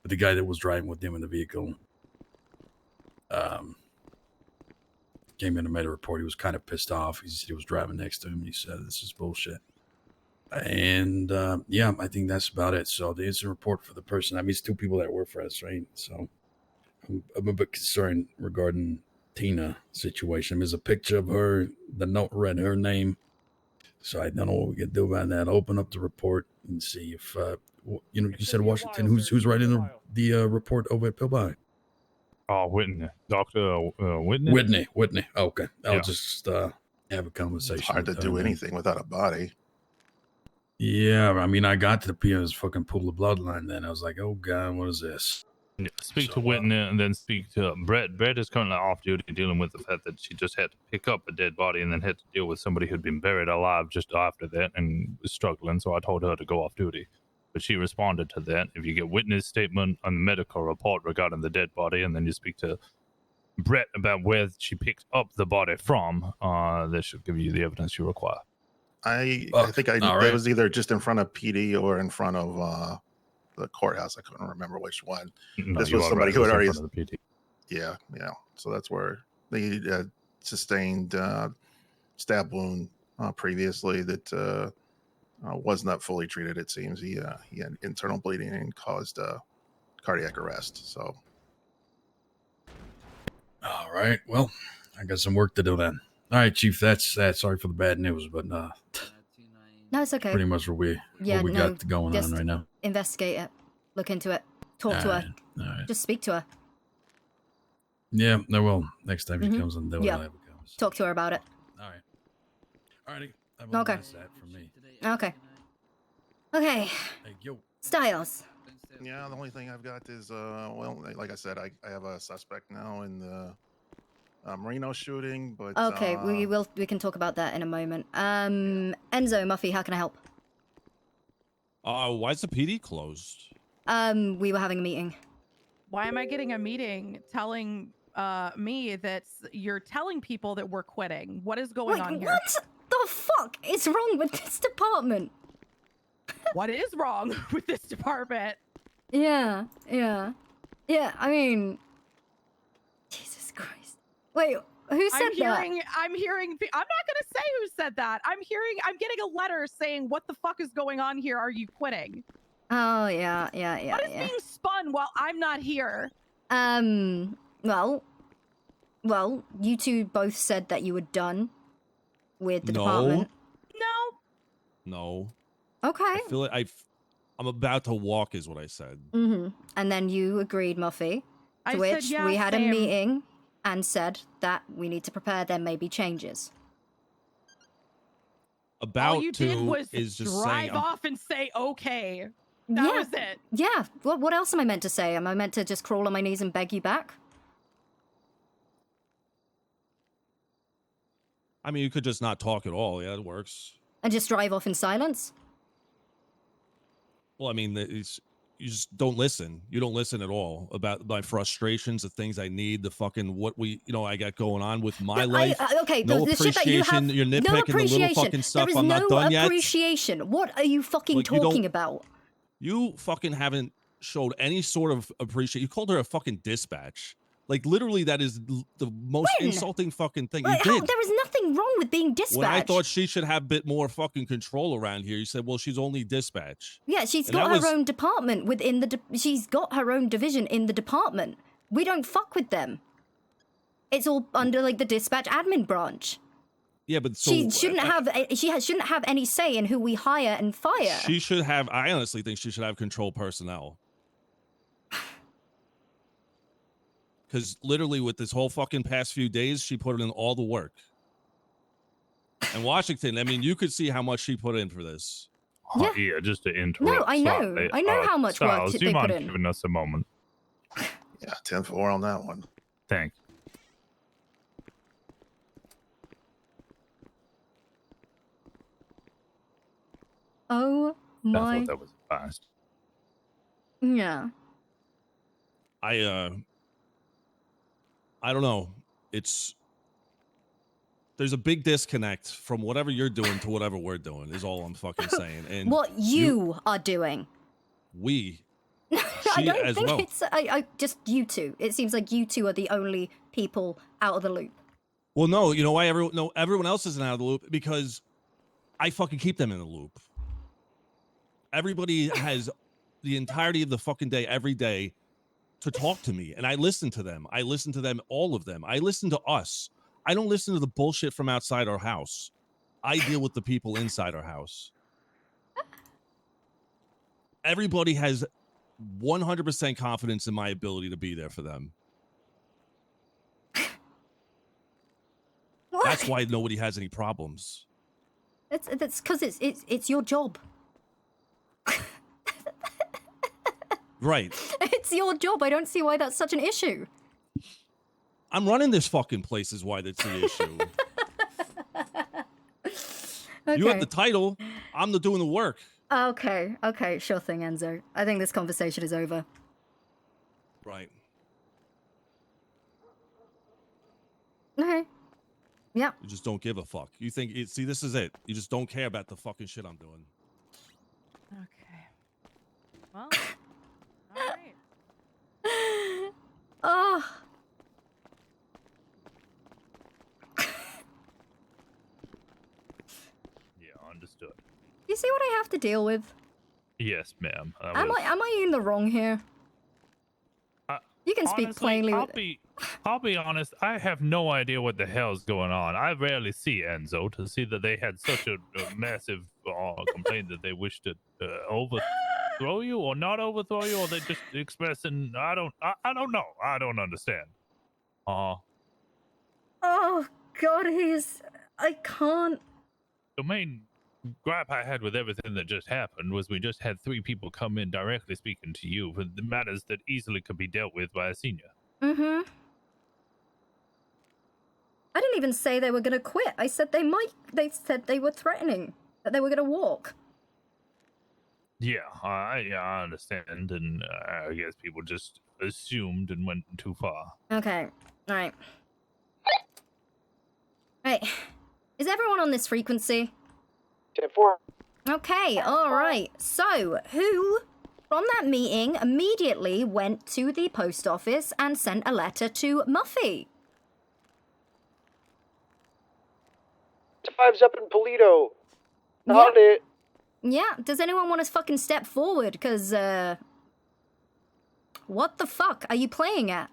but the guy that was driving with him in the vehicle came in and made a report. He was kind of pissed off. He was driving next to him. He said, "This is bullshit." And I think that's about it. So the incident report for the person, it's 2 people that work for us, right? So I'm a bit concerned regarding Tina situation. There's a picture of her. The note read her name. So I don't know what we can do about that. Open up the report and see if, you said Washington. Who's writing the report over at Pillby? Oh, Whitney. Dr. Whitney? Whitney. Okay. I'll Yeah. just have a conversation. It's hard to with her do then. anything without a body. Yeah, I mean, I got to the PO's fucking pool of bloodline then. I was like, oh, God, what is this? Yeah, speak to Whitney and then speak to Brett. Brett is currently off duty dealing with the fact that she just had to pick up a dead body and then had to deal with somebody who'd been buried alive just after that and was struggling. So I told her to go off duty. But she responded to that. If you get Whitney's statement on the medical report regarding the dead body and then you speak to Brett about where she picked up the body from, that should give you the evidence you require. I think all it right. was either just in front of PD or in front of the courthouse. I couldn't remember which one. No, This you was are somebody right. who It had was in already. front of the PD. Yeah. So that's where they sustained stab wound previously that was not fully treated. It seems he had internal bleeding and caused cardiac arrest. So. All right. Well, I got some work to do then. All right, Chief. That's that. Sorry for the bad news, but No, it's okay. pretty much what we got going on just right now. Investigate it. Look into it. Talk to her. All right. Just speak to her. Yeah, I will. Next time she Mhm. comes on, then Yeah. we'll have a conversation. Talk to her about it. All right. All righty. Okay. That's that for me. Okay. Okay. Hey, yo. Styles. Yeah, the only thing I've got is well, like I said, I have a suspect now in the Marino shooting, but Okay, we can talk about that in a moment. Enzo, Muffy, how can I help? Why is the PD closed? We were having a meeting. Why am I getting a meeting telling me that you're telling people that we're quitting? What is going on here? What the fuck is wrong with this department? What is wrong with this department? Yeah. I mean, Jesus Christ. Wait, who said that? I'm hearing. I'm not gonna say who said that. I'm getting a letter saying, "What the fuck is going on here? Are you quitting?" Oh yeah. What is being spun while I'm not here? Well, you two both said that you were done with the department. No. Okay. I feel like I'm about to walk, is what I said. And then you agreed, Muffy. I To said, which yeah, we had same. a meeting and said that we need to prepare. There may be changes. About All you to did was is just drive saying. off and say, "Okay." That was it. Yeah. What else am I meant to say? Am I meant to just crawl on my knees and beg you back? I mean, you could just not talk at all. Yeah, it works. And just drive off in silence? Well, I mean, you just don't listen. You don't listen at all about my frustrations, the things I need, the fucking what I got going on with my life. Okay, no the shit that you appreciation. have. You're No nitpicking the little appreciation. fucking stuff. There is I'm no not done yet. appreciation. What are you fucking Look, you talking don't- about? You fucking haven't showed any sort of appreciation. You called her a fucking dispatch. Like, literally, that is the most When? insulting fucking thing. Like, You did. there is nothing wrong with being dispatched. When I thought she should have a bit more fucking control around here, you said, well, she's only dispatch. Yeah, she's And got that her was- own department within the. She's got her own division in the department. We don't fuck with them. It's all under like the dispatch admin branch. Yeah, but so She shouldn't have. Shouldn't have any say in who we hire and fire. She should have. I honestly think she should have control personnel. Because literally, with this whole fucking past few days, she put in all the work. And Washington, I mean, you could see how much she put in for this. Yeah, just to interrupt. No, I know. slightly. I know how much work Styles, do they you put mind in. giving us a moment? Yeah, 10-4 on that one. Thank you. Oh I my. thought that was fast. Yeah. I don't know. There's a big disconnect from whatever you're doing to whatever we're doing is all I'm fucking saying. And What you are doing. we, I she don't as think well. it's. I just you two. It seems like you two are the only people out of the loop. Well, no, you know why everyone else isn't out of the loop? Because I fucking keep them in the loop. Everybody has the entirety of the fucking day, every day, to talk to me, and I listen to them. I listen to them, all of them. I listen to us. I don't listen to the bullshit from outside our house. I deal with the people inside our house. Everybody has 100% confidence in my ability to be there for them. What? That's why nobody has any problems. That's because it's your job. Right. It's your job. I don't see why that's such an issue. I'm running this fucking place is why that's the issue. You have the title. I'm doing the work. Okay, sure thing, Enzo. I think this conversation is over. Right. Okay. Yeah. You just don't give a fuck. You think, see, this is it. You just don't care about the fucking shit I'm doing. Okay. Well, all right. Oh. Yeah, understood. You see what I have to deal with? Yes, ma'am. Am I in the wrong here? You can speak Honestly, plainly. I'll be honest. I have no idea what the hell's going on. I rarely see Enzo to see that they had such a massive complaint that they wish to overthrow you or not overthrow you, or they just expressing. I don't know. I don't understand. Oh God, I can't. The main gripe I had with everything that just happened was we just had 3 people come in directly speaking to you for the matters that easily could be dealt with by a senior. Mm-hmm. I didn't even say they were gonna quit. I said they might. They said they were threatening that they were gonna walk. Yeah, I understand, and I guess people just assumed and went too far. Okay. All right. Right. Is everyone on this frequency? 10-4. Okay, alright. So, who from that meeting immediately went to the post office and sent a letter to Muffy? 5's up in Polito. Yeah. Got it. Yeah, does anyone want to fucking step forward? Because, what the fuck are you playing at?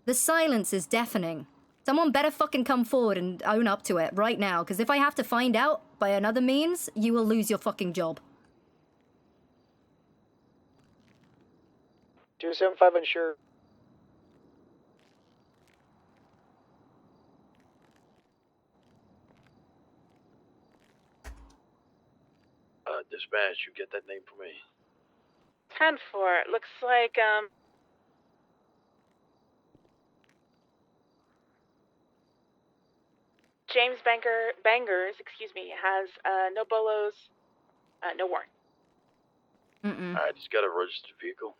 The silence is deafening. Someone better fucking come forward and own up to it right now, because if I have to find out by another means, you will lose your fucking job. 275 unsure. Dispatch, you get that name for me. 10-4. Looks like, James Bangers, has, no bolos, no warrant. Mm-mm. Alright, he's got a registered vehicle.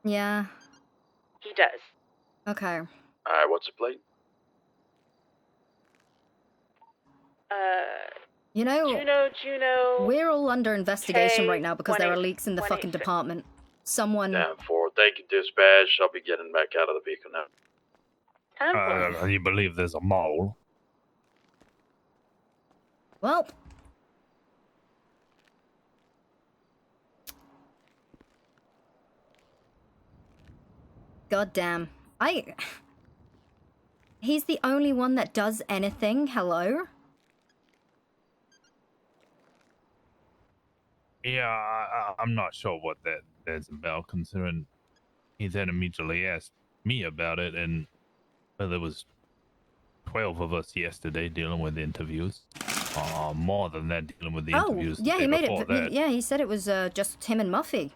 Yeah. He does. Okay. Alright, what's the plate? You know, Juno. we're all under investigation right now because there are 186. leaks in the fucking department. Someone... Down 4, thank you, dispatch. I'll be getting back out of the vehicle now. You believe there's a mole? Well... God damn. He's the only one that does anything, hello? Yeah, I'm not sure what that's about, considering he then immediately asked me about it, and well, there was 12 of us yesterday dealing with interviews. More than that, dealing with the interviews. Yeah, the he day made before it. that. Yeah, he said it was just him and Muffy.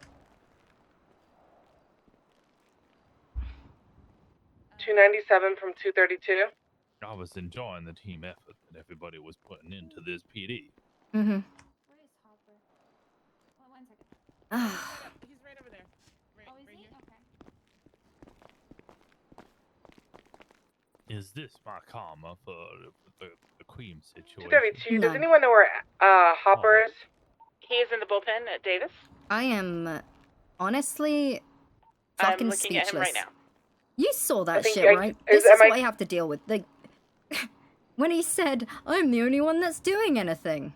297 from 232. I was enjoying the team effort that everybody was putting into this PD. Mm-hmm. Where is Harper? Oh, 1 second. He's right over there. Right, Oh, is right he? here. Okay. Is this my karma for the cream situation? 232. No. Does anyone know where Harper is? He is in the bullpen at Davis. I am honestly I'm fucking looking speechless. at him right now. You saw I that think shit, right? This is what I have to deal with. Like, when he said, I'm the only one that's doing anything.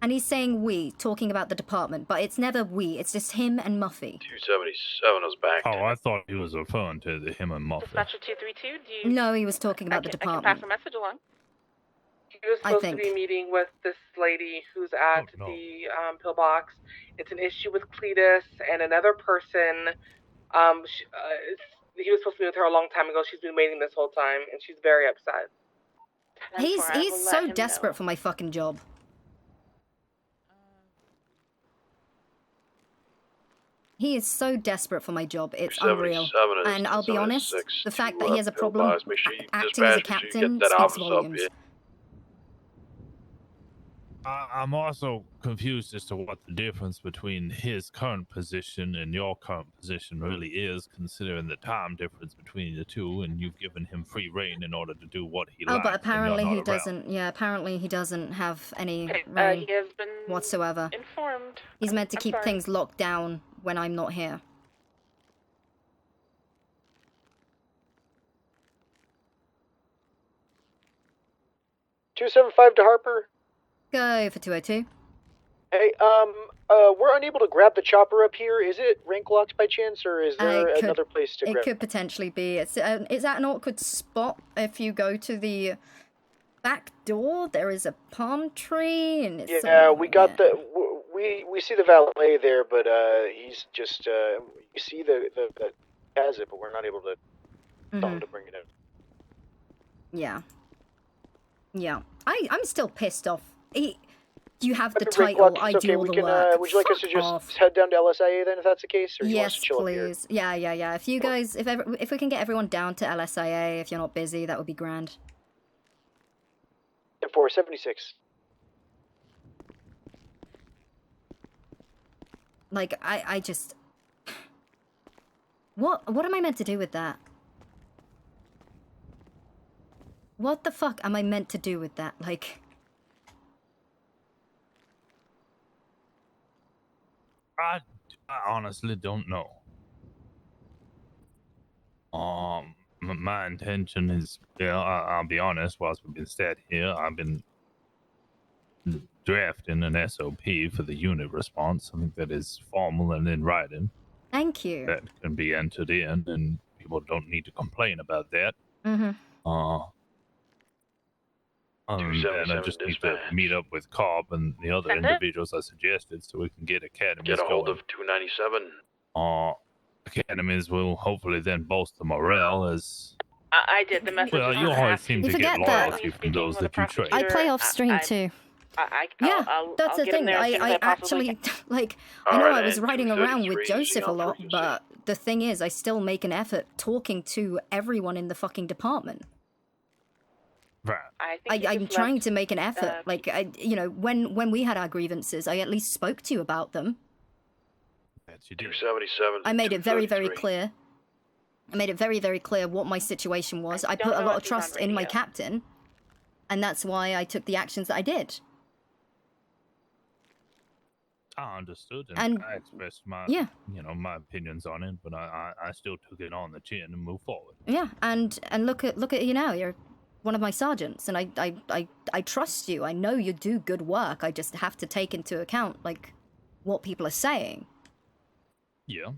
And he's saying we, talking about the department, but it's never we, it's just him and Muffy. 277 is back. Oh, I thought he was referring to him and Muffy. Dispatcher 232, do you... No, he was talking about the I can department. pass a message along. He was supposed to be meeting with this lady who's at the pillbox. It's an issue with Cletus and another person. He was supposed to be with her a long time ago. She's been waiting this whole time, and she's very upset. He's so desperate for my fucking job. He is so desperate for my job. It's unreal. And I'll be honest, the fact that he has a problem acting as a captain speaks volumes. I'm also confused as to what the difference between his current position and your current position really is, considering the time difference between the two, and you've given him free reign in order to do what he likes. Oh, but apparently he around. doesn't. Yeah, apparently he doesn't have any reign he has been whatsoever. informed. He's meant to I'm keep sorry. things locked down when I'm not here. $275 to Harper. Go for 202. Hey, we're unable to grab the chopper up here. Is it rank locked by chance, or is there another place to grab It could potentially be. It's at an awkward spot. If you go to the back door, there is a palm tree, and it's we got the we see the valet there, but he's just you see the has it, but we're not able to tell him to bring it in. Yeah. I'm still pissed off. You have the If rank title. locked, I it's do okay. all We the can, work. would you like us to Fuck just off. head down to LSIA then, if that's the case, or you want us Yes, to chill up here? please. Yeah. If you guys, if we can get everyone down to LSIA, if you're not busy, that would be grand. 476. Like, I just... What am I meant to do with that? What the fuck am I meant to do with that? Like... I honestly don't know. My intention is, I'll be honest, whilst we've been sat here, I've been drafting an SOP for the unit response, something that is formal and in writing. Thank you. That can be entered in, and people don't need to complain about that. And I just need to meet up with Cobb and the other individuals I suggested so we can get academies Get a hold going. of 297. Academies will hopefully then bolster morale as... I did the message. Well, you always seem to get forget that. loyalty from those that you train. I play off stream too. That's the thing. I actually, like, I know I was riding around with Joseph a lot, but the thing is, I still make an effort talking to everyone in the fucking department. Right. I'm trying to make an effort. Like, when we had our grievances, I at least spoke to you about them. Yes, you did. 277. I made it very, very clear. I made it very, very clear what my situation was. I put a lot of trust in my captain, and that's why I took the actions that I did. I understood, And I expressed my, my opinions on it, but I still took it on the chin and moved forward. Yeah, and look at you now. You're one of my sergeants, and I trust you. I know you do good work. I just have to take into account, like, what people are saying. Yeah.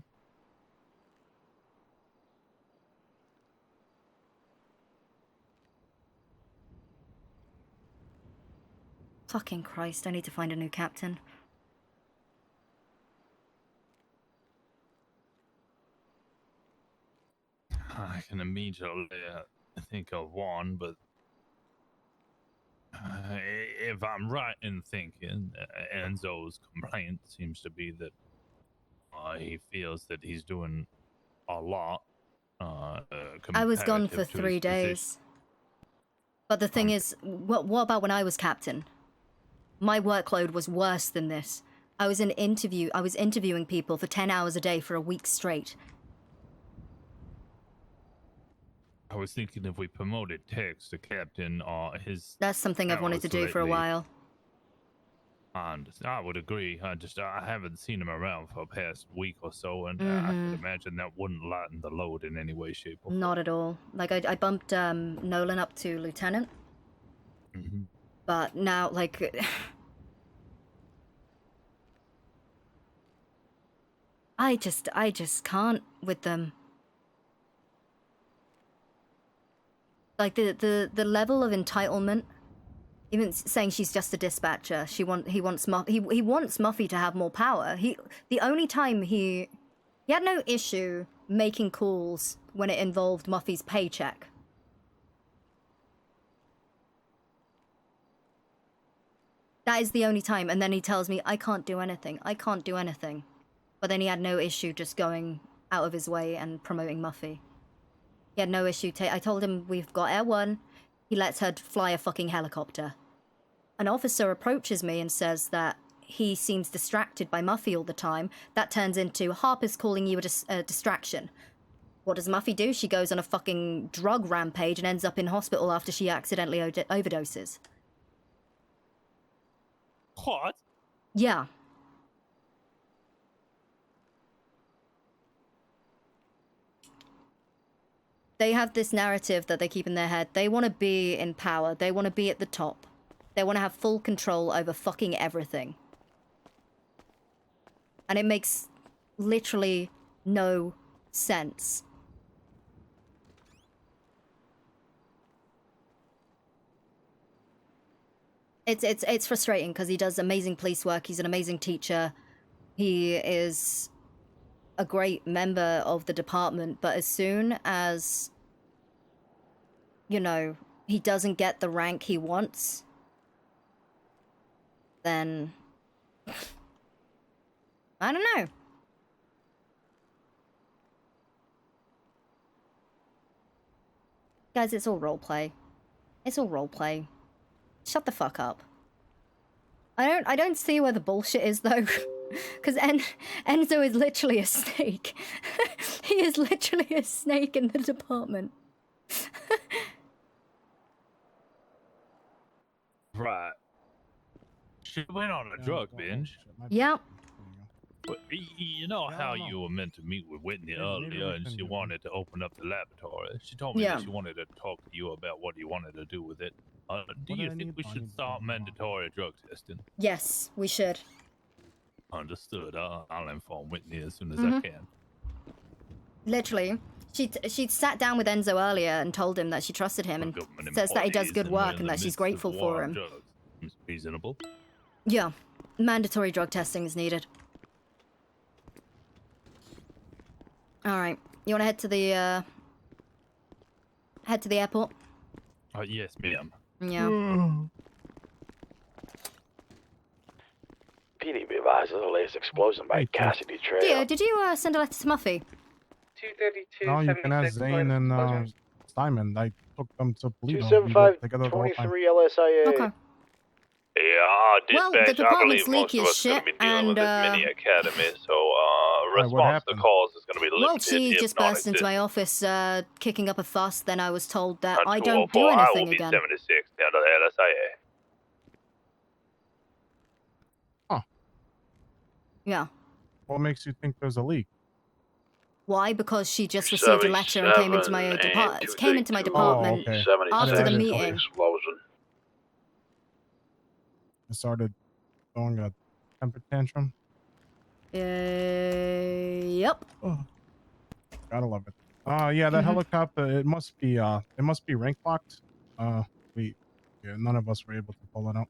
Fucking Christ, I need to find a new captain. I can immediately think of one, but if I'm right in thinking, Enzo's complaint seems to be that he feels that he's doing a lot. I was gone for 3 days. But the thing is, what about when I was captain? My workload was worse than this. I was interviewing people for 10 hours a day for a week straight. I was thinking if we promoted Tex to captain, his... That's something I've wanted to do for a while. I would agree. I haven't seen him around for the past week or so, and I could imagine that wouldn't lighten the load in any way, shape, or form. Not at all. Like, I bumped Nolan up to lieutenant. But now, like... I just can't with them. Like the level of entitlement. Even saying she's just a dispatcher, he wants Muffy to have more power. The only time he had no issue making calls when it involved Muffy's paycheck. That is the only time, and then he tells me, I can't do anything. But then he had no issue just going out of his way and promoting Muffy. He had no issue. I told him we've got Air 1. He lets her fly a fucking helicopter. An officer approaches me and says that he seems distracted by Muffy all the time. That turns into Harper's calling you a distraction. What does Muffy do? She goes on a fucking drug rampage and ends up in hospital after she accidentally overdoses. What? Yeah. They have this narrative that they keep in their head. They want to be in power. They want to be at the top. They want to have full control over fucking everything. And it makes literally no sense. It's frustrating because he does amazing police work. He's an amazing teacher. He is a great member of the department, but as soon as, you know, he doesn't get the rank he wants, then I don't know. Guys, it's all roleplay. It's all roleplay. Shut the fuck up. I don't see where the bullshit is though. Because Enzo is literally a snake. He is literally a snake in the department. Right. She went on a drug binge. Yep. But you know how you were meant to meet with Whitney earlier and she wanted to open up the laboratory. She told me that she wanted to talk to you about what you wanted to do with it. Do you think we should start mandatory drug testing? Yes, we should. Understood. I'll inform Whitney as soon as I can. Literally. She sat down with Enzo earlier and told him that she trusted him and says that he does good work and that she's grateful for him. Seems reasonable. Yeah. Mandatory drug testing is needed. Alright. You wanna head to the airport? Yes, ma'am. Yeah. PD be advised of the latest explosion by Cassidy Trail. Dio, did you send a letter to Muffy? 232. No, you can ask Zane and Simon. I took them to Polito. 275-23 LSIA. Okay. Yeah, Well, the dispatch, I department's believe most leaky of as us are going shit, to be dealing with this and, mini academy, so what response to happened? calls is going to be limited. Well, she if just burst into my non-existent. office, kicking up a fuss. Then I was told that On I don't 204, do I will anything be again. 76 down to the LSIA. Yeah. What makes you think there's a leak? Why? Because she just received a letter and came into my department okay. after the meeting. Explosion. I started throwing a temper tantrum. Yep. Oh, gotta love it. Yeah, that helicopter. It must be rank locked. None of us were able to pull it out.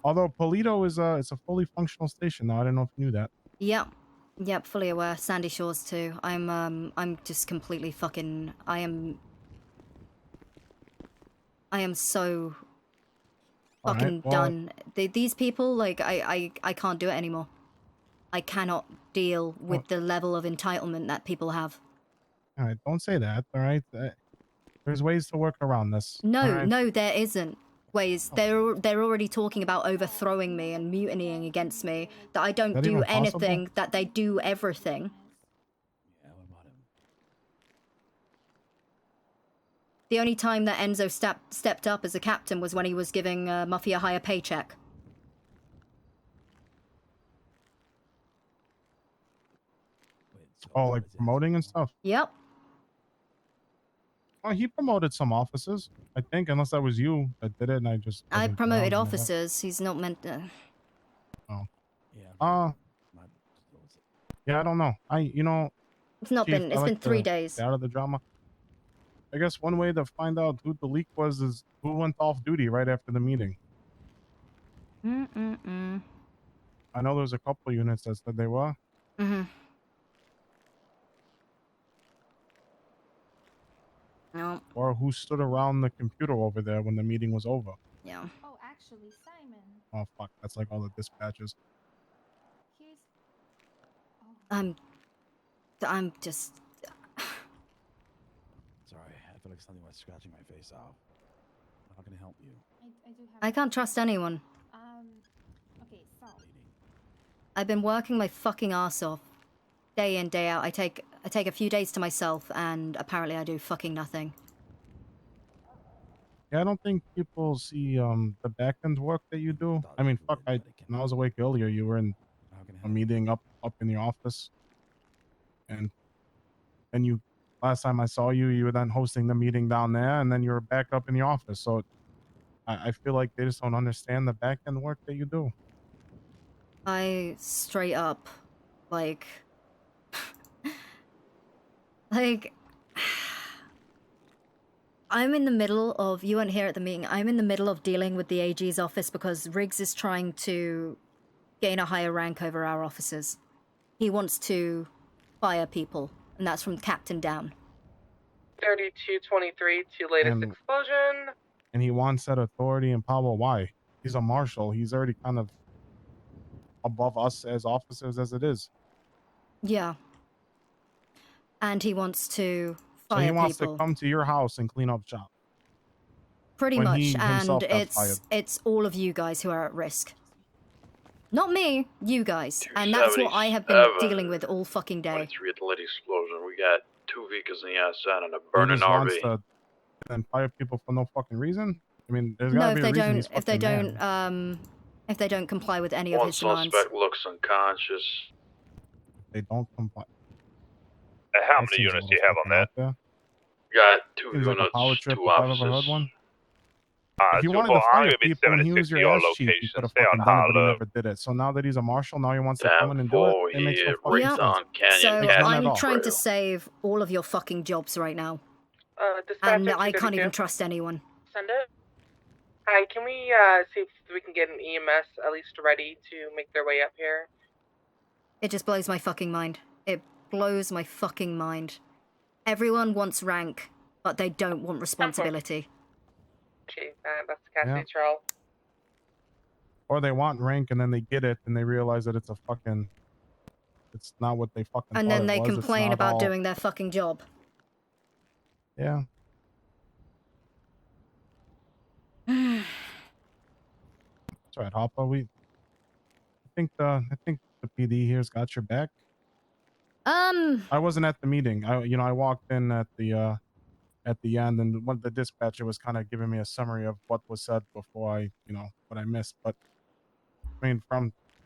Although Polito is it's a fully functional station now. I don't know if you knew that. Yep, fully aware. Sandy Shores too. I'm just completely fucking. I am so fucking done. These people, like, I can't do it anymore. I cannot deal with the level of entitlement that people have. All right, don't say that. All right, there's ways to work around this. No, there isn't ways. They're already talking about overthrowing me and mutinying against me. That I don't do anything. That they do everything. The only time that Enzo stepped up as a captain was when he was giving Muffy a higher paycheck. Oh, like promoting and stuff. Yep. Oh, he promoted some officers, I think, unless that was you that did it, and I just. I promoted officers. He's not meant to. Oh. Yeah, I don't know. It's not Chief, been. I It's like been 3 to days. stay out of the drama. I guess one way to find out who the leak was is who went off duty right after the meeting. Mm-mm-mm. I know there's a couple units that said they were. Mm-hmm. No. Or who stood around the computer over there when the meeting was over. Yeah. Oh, actually, Simon. Oh, fuck. That's like all the dispatches. Here's. I'm just. Sorry, I feel like something was scratching my face off. How can I help you? I do have. I can't trust anyone. Okay, so. I've been working my fucking ass off, day in, day out. I take a few days to myself, and apparently I do fucking nothing. Yeah, I don't think people see the back end work that you do. I mean, fuck, when I was awake earlier, you were in a meeting up in the office. And you last time I saw you, you were then hosting the meeting down there, and then you were back up in the office. So I feel like they just don't understand the back end work that you do. I straight up, like, I'm in the middle of, you weren't here at the meeting, I'm in the middle of dealing with the AG's office because Riggs is trying to gain a higher rank over our officers. He wants to fire people, and that's from captain down. 3223 to latest explosion. And he wants that authority and power. Why? He's a marshal. He's already kind of above us as officers as it is. Yeah. And he wants to fire So he wants people. to come to your house and clean up shop. Pretty when much, he himself and got fired. it's all of you guys who are at risk. Not me, you guys. And that's what I have been dealing with all fucking day. 23 at the late explosion. We got 2 vehicles in the outside and a He burning just wants RV. to then fire people for no fucking reason. I mean, there's No, gotta if be a they reason don't, he's if they fucking mad. don't, if they don't comply with any of One his demands. suspect looks unconscious. They don't comply. How many units do you have on that? Got 2 Seems like a units, power trip 2 if I've ever officers. heard one. If you so wanted far, to I'm fire gonna be people when he was 76 to your your ass chief, he location. could have Stay on fucking done it, but he high never did it. So now that he's a marshal, now he wants to come in and do it. It makes no fucking right sense. on Canyon So Makes none at I'm all. trying to save all of your fucking jobs right now. And I can't even trust anyone. Send it. Hi, can we see if we can get an EMS at least ready to make their way up here? It just blows my fucking mind. It blows my fucking mind. Everyone wants rank, but they don't want responsibility. That's Cassidy Charles. Or they want rank and then they get it and they realize that it's it's not what they fucking And thought then it they was. It's complain not about all- doing their fucking job. Yeah. That's right, Harper. I think the PD here's got your back. I wasn't at the meeting. I walked in at the end, and the dispatcher was kind of giving me a summary of what was said before what I missed. But I mean,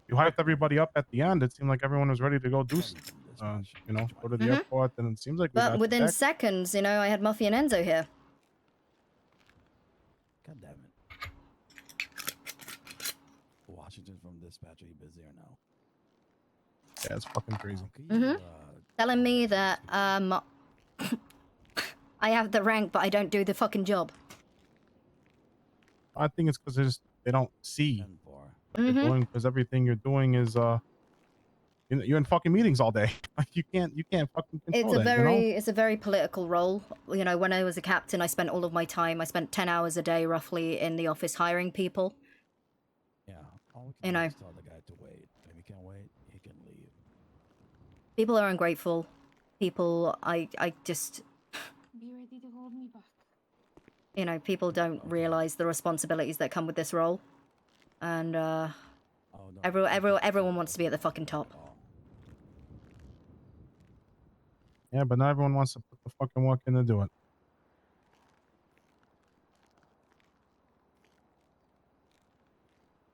you hyped everybody up at the end. It seemed like everyone was ready to go do, go to the airport, and it seems like we got But your within back. seconds, I had Muffy and Enzo here. God damn it. Washington from dispatcher, you busy or no? Yeah, it's fucking crazy. Telling me that, I have the rank, but I don't do the fucking job. I think it's because they don't see what you're doing, because everything you're doing is you're in fucking meetings all day. Like you can't fucking control It's a very political role. When I was a captain, I spent all of my time. I spent 10 hours a day, roughly, in the office hiring people. Yeah, all we can do is tell the guy to wait. If he can't wait, he can leave. People are ungrateful. People, I just, Be ready to hold me back. people don't realize the responsibilities that come with this role. And, everyone wants to be at the fucking top. Yeah, but not everyone wants to put the fucking work in to do it.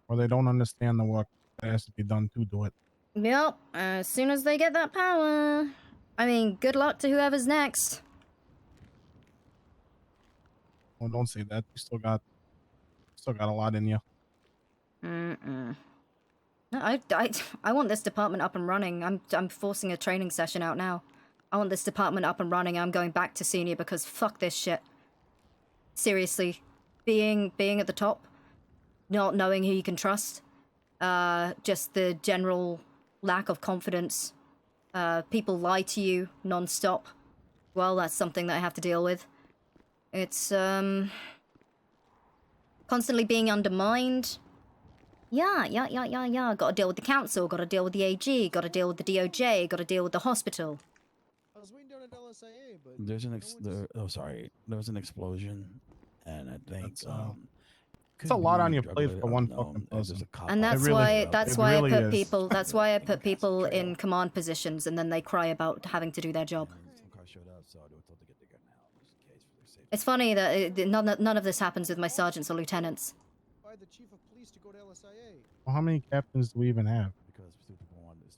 Or they don't understand the work that has to be done to do it. Yep, as soon as they get that power. I mean, good luck to whoever's next. Well, don't say that. You still got a lot in you. I I want this department up and running. I'm forcing a training session out now. I want this department up and running. I'm going back to senior because fuck this shit. Seriously, being at the top, not knowing who you can trust, just the general lack of confidence. People lie to you non-stop. Well, that's something that I have to deal with. It's constantly being undermined. Yeah. Gotta deal with the council, gotta deal with the AG, gotta deal with the DOJ, gotta deal with the hospital. I was waiting down at LSIA, but There's there was an explosion, and I think it's a lot on your plate for one fucking person. And that's why that's why I put people in command positions, and then they cry about having to do their job. It's funny that none of this happens with my sergeants or lieutenants. by the chief of police to go to LSIA. Well, how many captains do we even have?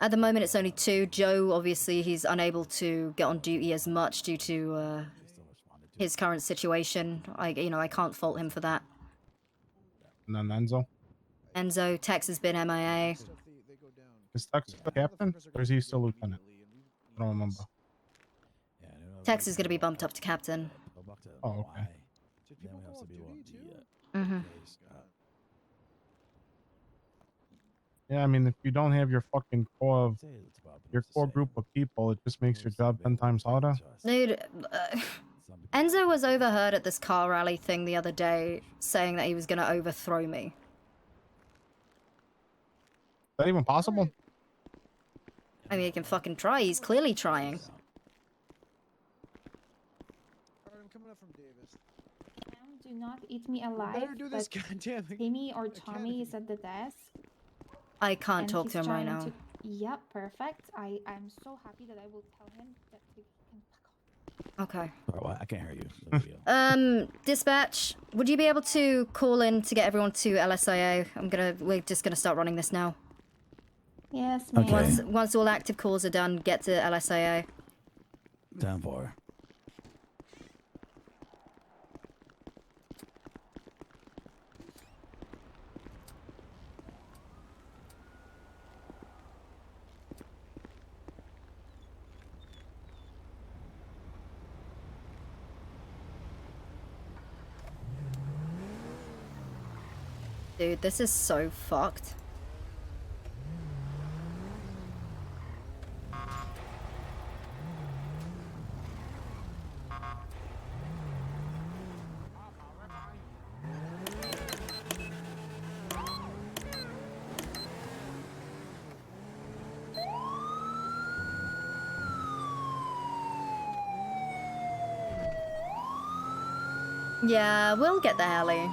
At the moment, it's only 2. Joe, obviously, he's unable to get on duty as much due to his current situation. I can't fault him for that. And then Enzo? Enzo, Tex has been MIA. Is Tex the captain, or is he still lieutenant? I don't remember. Tex is going to be bumped up to captain. Oh, okay. Mm-hmm. Yeah, I mean, if you don't have your fucking core group of people, it just makes your job 10 times harder. Dude, Enzo was overheard at this car rally thing the other day saying that he was going to overthrow me. Is that even possible? I mean, he can fucking try. He's clearly trying. I'm coming up from Davis. Do not eat me alive. better do this, but goddammit. Timmy or Tommy is at the desk. I can't and talk he's to him right trying now. to- Yep, perfect. I'm so happy that I will tell him that he can fuck off. Okay. Well, I can't hear you. Dispatch, would you be able to call in to get everyone to LSIA? We're just gonna start running this now. Yes, ma'am. Once all active calls are done, get to LSIA. 10-4. Dude, this is so fucked. Yeah, we'll get the heli.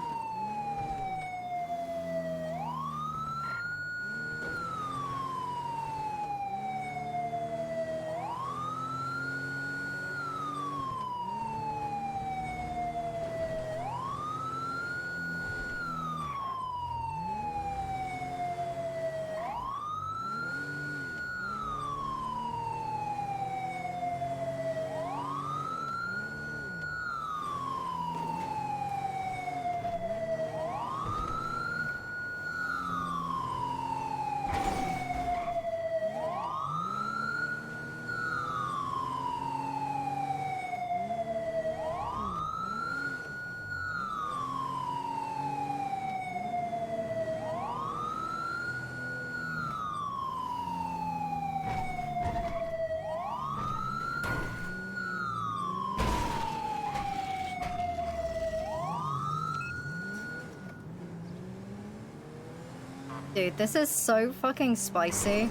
Dude, this is so fucking spicy.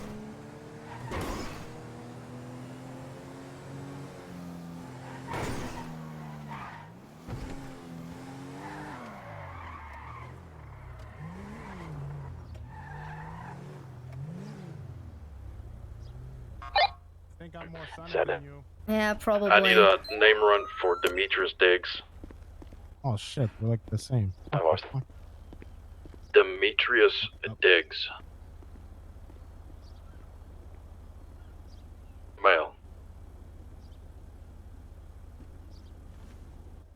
I think I'm more sunny than you. Yeah, probably. I need a name run for Demetrius Diggs. Oh shit, we're like the same. I lost. Demetrius Diggs. Male.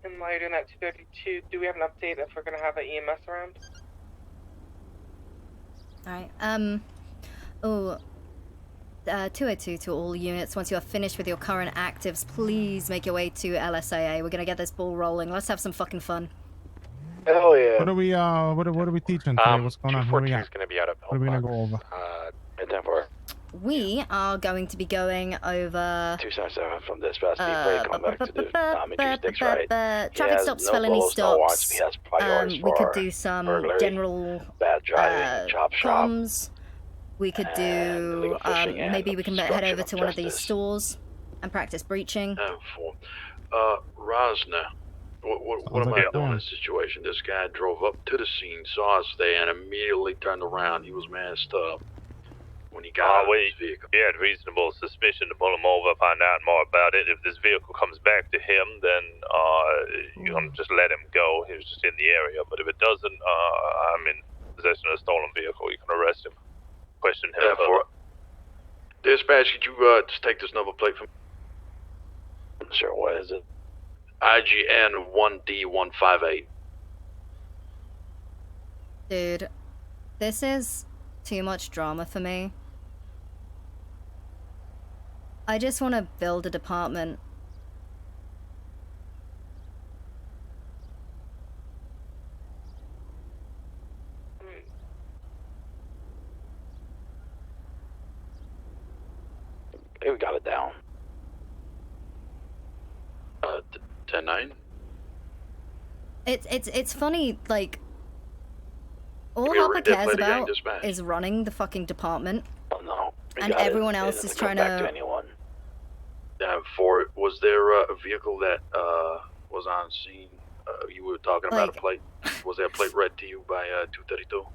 And while you're doing that 232, do we have an update if we're gonna have an EMS around? Alright, Oh, 202 to all units. Once you are finished with your current actives, please make your way to LSAA. We're gonna get this ball rolling. Let's have some fucking fun. Hell yeah. What are we what are we teaching today? What's going on? What do we got? Gonna be out of What are we gonna go over? We are going to be going over 277 from dispatch. Be afraid coming back to do introduce right. traffic stops, felony stops. We could do some burglary, general bad driving, chop shop. comms. We could do maybe we can head over to one of these stores and practice breaching. Rosner, what am I doing in this situation? This guy drove up to the scene, saw us there, and immediately turned around. He was messed up when he got out of his vehicle. We had reasonable suspicion to pull him over, find out more about it. If this vehicle comes back to him, then you can just let him go. He was just in the area. But if it doesn't, I'm in possession of a stolen vehicle. You can arrest him. Question him. Dispatch, could you just take this number plate from me? Sure, what is it? IGN 1D158. Dude, this is too much drama for me. I just want to build a department. Okay, we got it down. 10-9. It's funny, like, all Give me a Harper read that cares plate again, about dispatch. is running the fucking department. Oh no. And everyone else is trying to... anyone. Was there a vehicle that was on scene? You were talking about a plate. Was that plate read to you by 232?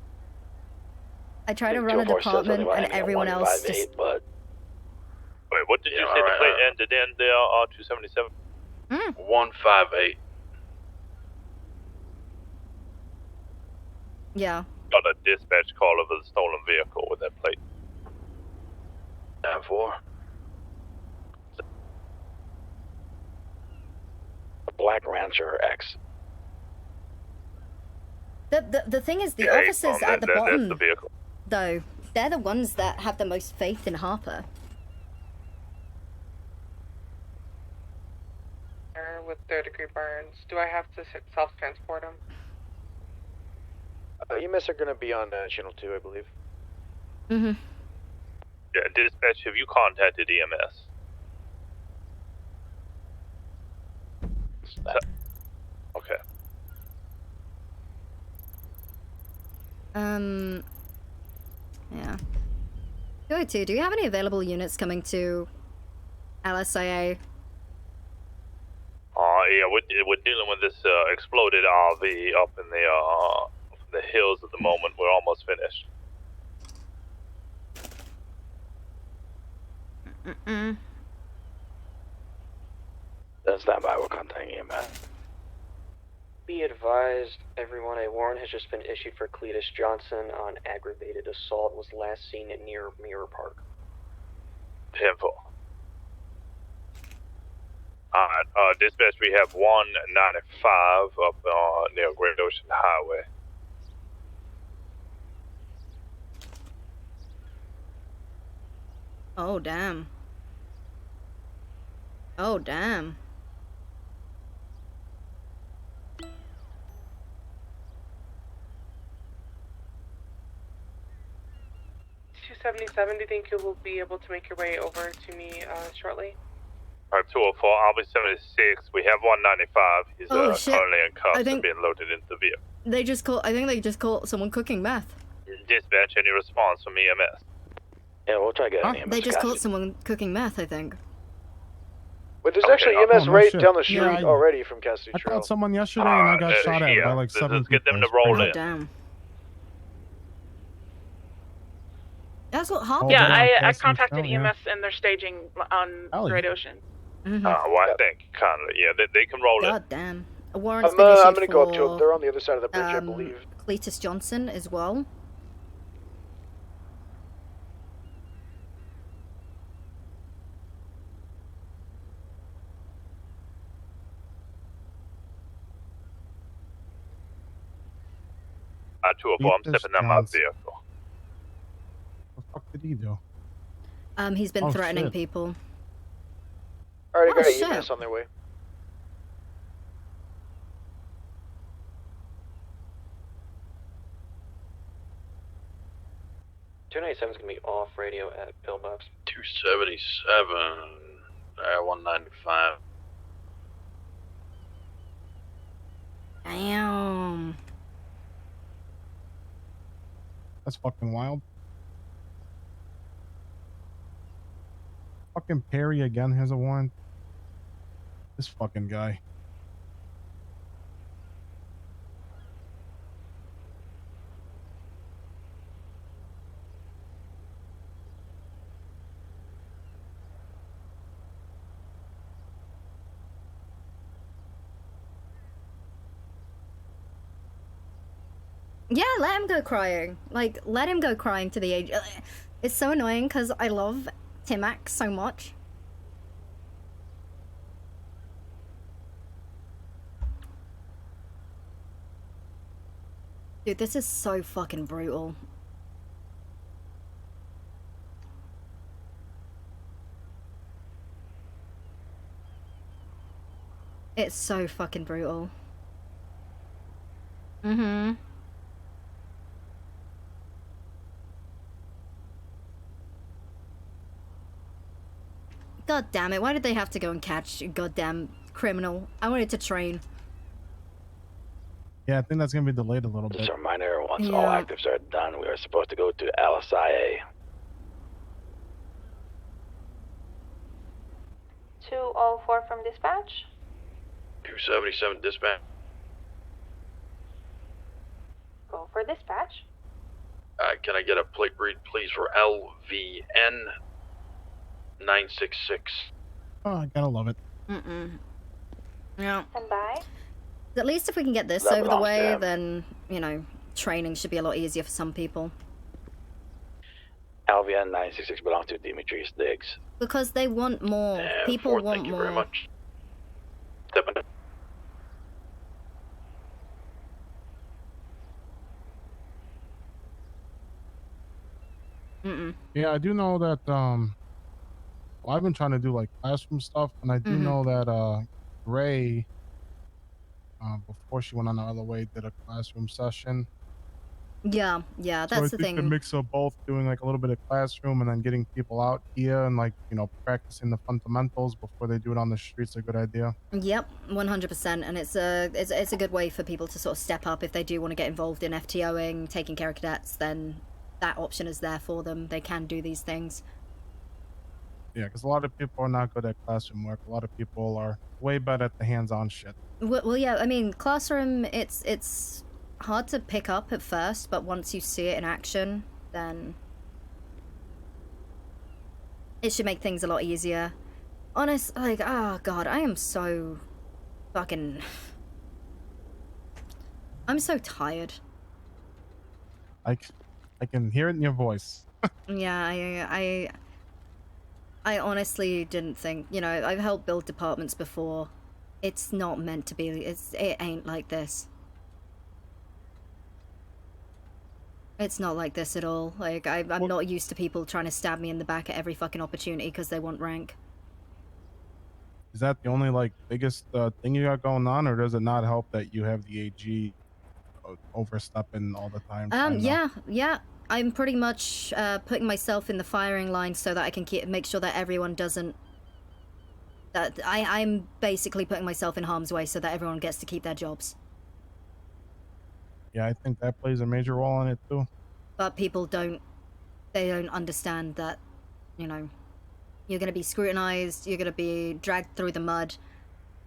I try to run a department and everyone else just... But... Wait, what did you say the plate ended in there, 277? 158. Yeah. Got a dispatch call of a stolen vehicle with that plate. 9-4. A Black Rancher X. The thing is, the officers at the bottom, though, they're the ones that have the most faith in Harper. With third-degree burns. Do I have to self-transport him? You miss are gonna be on channel 2, I believe. Mm-hmm. Yeah, dispatch, have you contacted EMS? Okay. Yeah. 202, do you have any available units coming to LSAA? Yeah, we're dealing with this exploded RV up in the hills at the moment. We're almost finished. Then stand by, we're contacting EMS. Be advised, everyone, a warrant has just been issued for Cletus Johnson on aggravated assault. Was last seen near Mirror Park. 10-4. Alright, dispatch, we have 195 up near Great Ocean Highway. Oh, damn. Oh, damn. $277, do you think you will be able to make your way over to me shortly? Alright, 204, I'll be 76. We have 195. He's shit. currently in cuffs I and think being loaded into the vehicle. I think they just caught someone cooking meth. Dispatch, any response from EMS? Yeah, we'll try getting EMS. They just caught someone cooking meth, I think. But there's actually EMS right down the street already from Cassidy I Trail. caught someone yesterday and I got shot at by like 7 Let's get them to people. roll Oh, in. damn. That's what Harper Yeah, did. I contacted EMS and they're staging on Great Ocean. Mm-hmm. Well, I think kindly. Yeah, they can roll God in. damn. A warrant's been issued I'm gonna go up to for, them. They're on the other side of the bridge, I believe. Cletus Johnson as well. At 204, I'm stepping out my vehicle. What the fuck did did he do? He's been Oh, threatening shit. people. Alright, Oh, I got shit. EMS on their way. $297's gonna be off radio at pillbox. 277. 195. Damn. That's fucking wild. Fucking Perry again has a warrant. This fucking guy. Yeah, let him go crying. Like, let him go crying to the age. It's so annoying because I love Timac so much. Dude, this is so fucking brutal. It's so fucking brutal. Mm-hmm. God damn it, why did they have to go and catch a goddamn criminal? I wanted to train. Yeah, I think that's gonna be delayed a little bit. Just a reminder, once Yeah. all actives are done, we are supposed to go to LSIA. 204 from dispatch. 277 dispatch. Go for dispatch. Can I get a plate read, please, for LVN 966? Oh, I gotta love it. Mm-mm. Yeah. Stand by. At least if we can get this That over the belongs to way, him. then, you know, training should be a lot easier for some people. LVN 966 belongs to Demetrius Diggs. Because they want more. And People Ford, want thank you more. very much. Stepping up. Mm-mm. Yeah, I do know that. Well, I've been trying to do like classroom stuff, and I do Mhm. know that Ray, before she went on the other way, did a classroom session. Yeah, yeah, So I that's the think the thing. mix of both doing like a little bit of classroom and then getting people out here and like, you know, practicing the fundamentals before they do it on the streets, a good idea. Yep, 100%, and it's a good way for people to sort of step up if they do want to get involved in FTOing, taking care of cadets. Then that option is there for them. They can do these things. Yeah, because a lot of people are not good at classroom work. A lot of people are way better at the hands-on shit. Well, yeah, I mean, classroom, it's hard to pick up at first, but once you see it in action, then it should make things a lot easier. Honest, like, oh god, I am so fucking... I'm so tired. I can hear it in your voice. Yeah, I honestly didn't think, you know, I've helped build departments before. It's not meant to be, it ain't like this. It's not like this at all. Like, I'm not used to people trying to stab me in the back at every fucking opportunity because they want rank. Is that the only like biggest thing you got going on, or does it not help that you have the AG overstepping all the time? Yeah. I'm pretty much putting myself in the firing line so that I can make sure that everyone doesn't... That I'm basically putting myself in harm's way so that everyone gets to keep their jobs. Yeah, I think that plays a major role in it too. But people don't understand that, you know, you're going to be scrutinized, you're going to be dragged through the mud.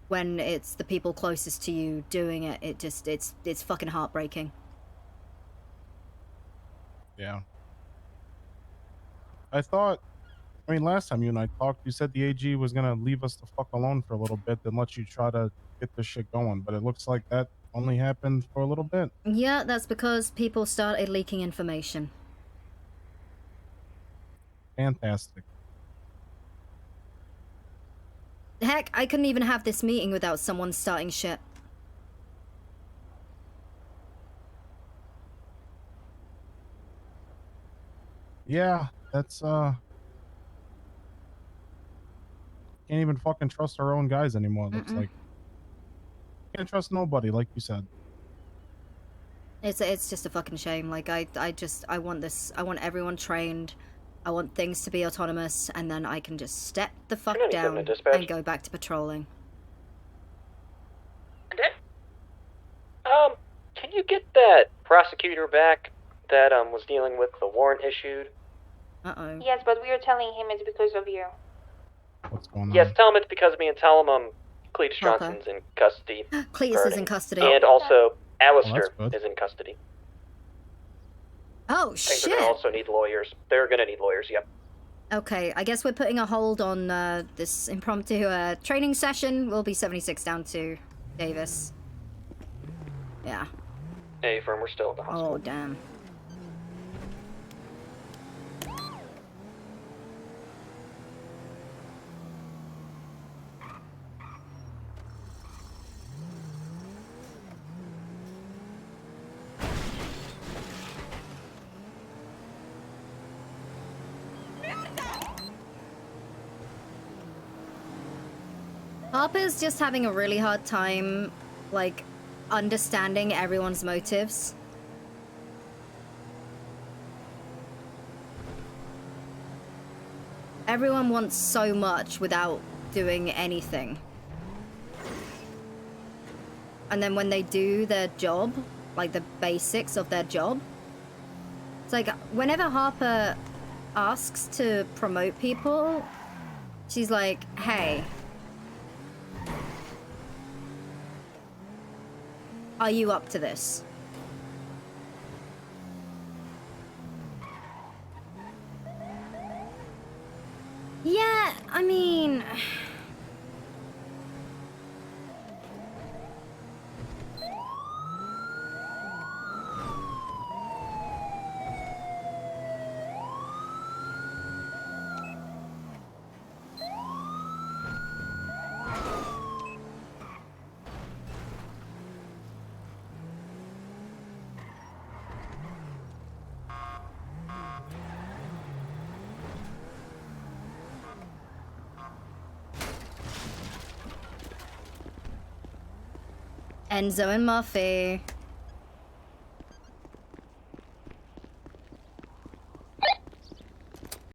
When it's the people closest to you doing it, it's fucking heartbreaking. Yeah. I mean, last time you and I talked, you said the AG was gonna leave us the fuck alone for a little bit and let you try to get this shit going, but it looks like that only happened for a little bit. Yeah, that's because people started leaking information. Fantastic. Heck, I couldn't even have this meeting without someone starting shit. Yeah, That's can't even fucking trust our own guys anymore. It looks like can't trust nobody, like you said. It's just a fucking shame. Like I want this. I want everyone trained. I want things to be autonomous, and then I can just step the fuck down and go back to patrolling. Can you get that prosecutor back that was dealing with the warrant issued? Uh-oh. Yes, but we are telling him it's because of you. What's going on? Yes, tell him it's because of me, and tell him Cletus Harper. Johnson's in custody. Cletus is in custody. And also, Alistair good. is in custody. Oh, I think shit! they're gonna also need lawyers. They're gonna need lawyers, yep. Okay, I guess we're putting a hold on this impromptu training session. We'll be 76 down to Davis. Yeah. Hey, firm, we're still at the hospital. Oh, damn. Harper's just having a really hard time, like, understanding everyone's motives. Everyone wants so much without doing anything. And then when they do their job, like the basics of their job, it's like whenever Harper asks to promote people, she's like, hey, are you up to this? Yeah, I mean... Enzo and Murphy.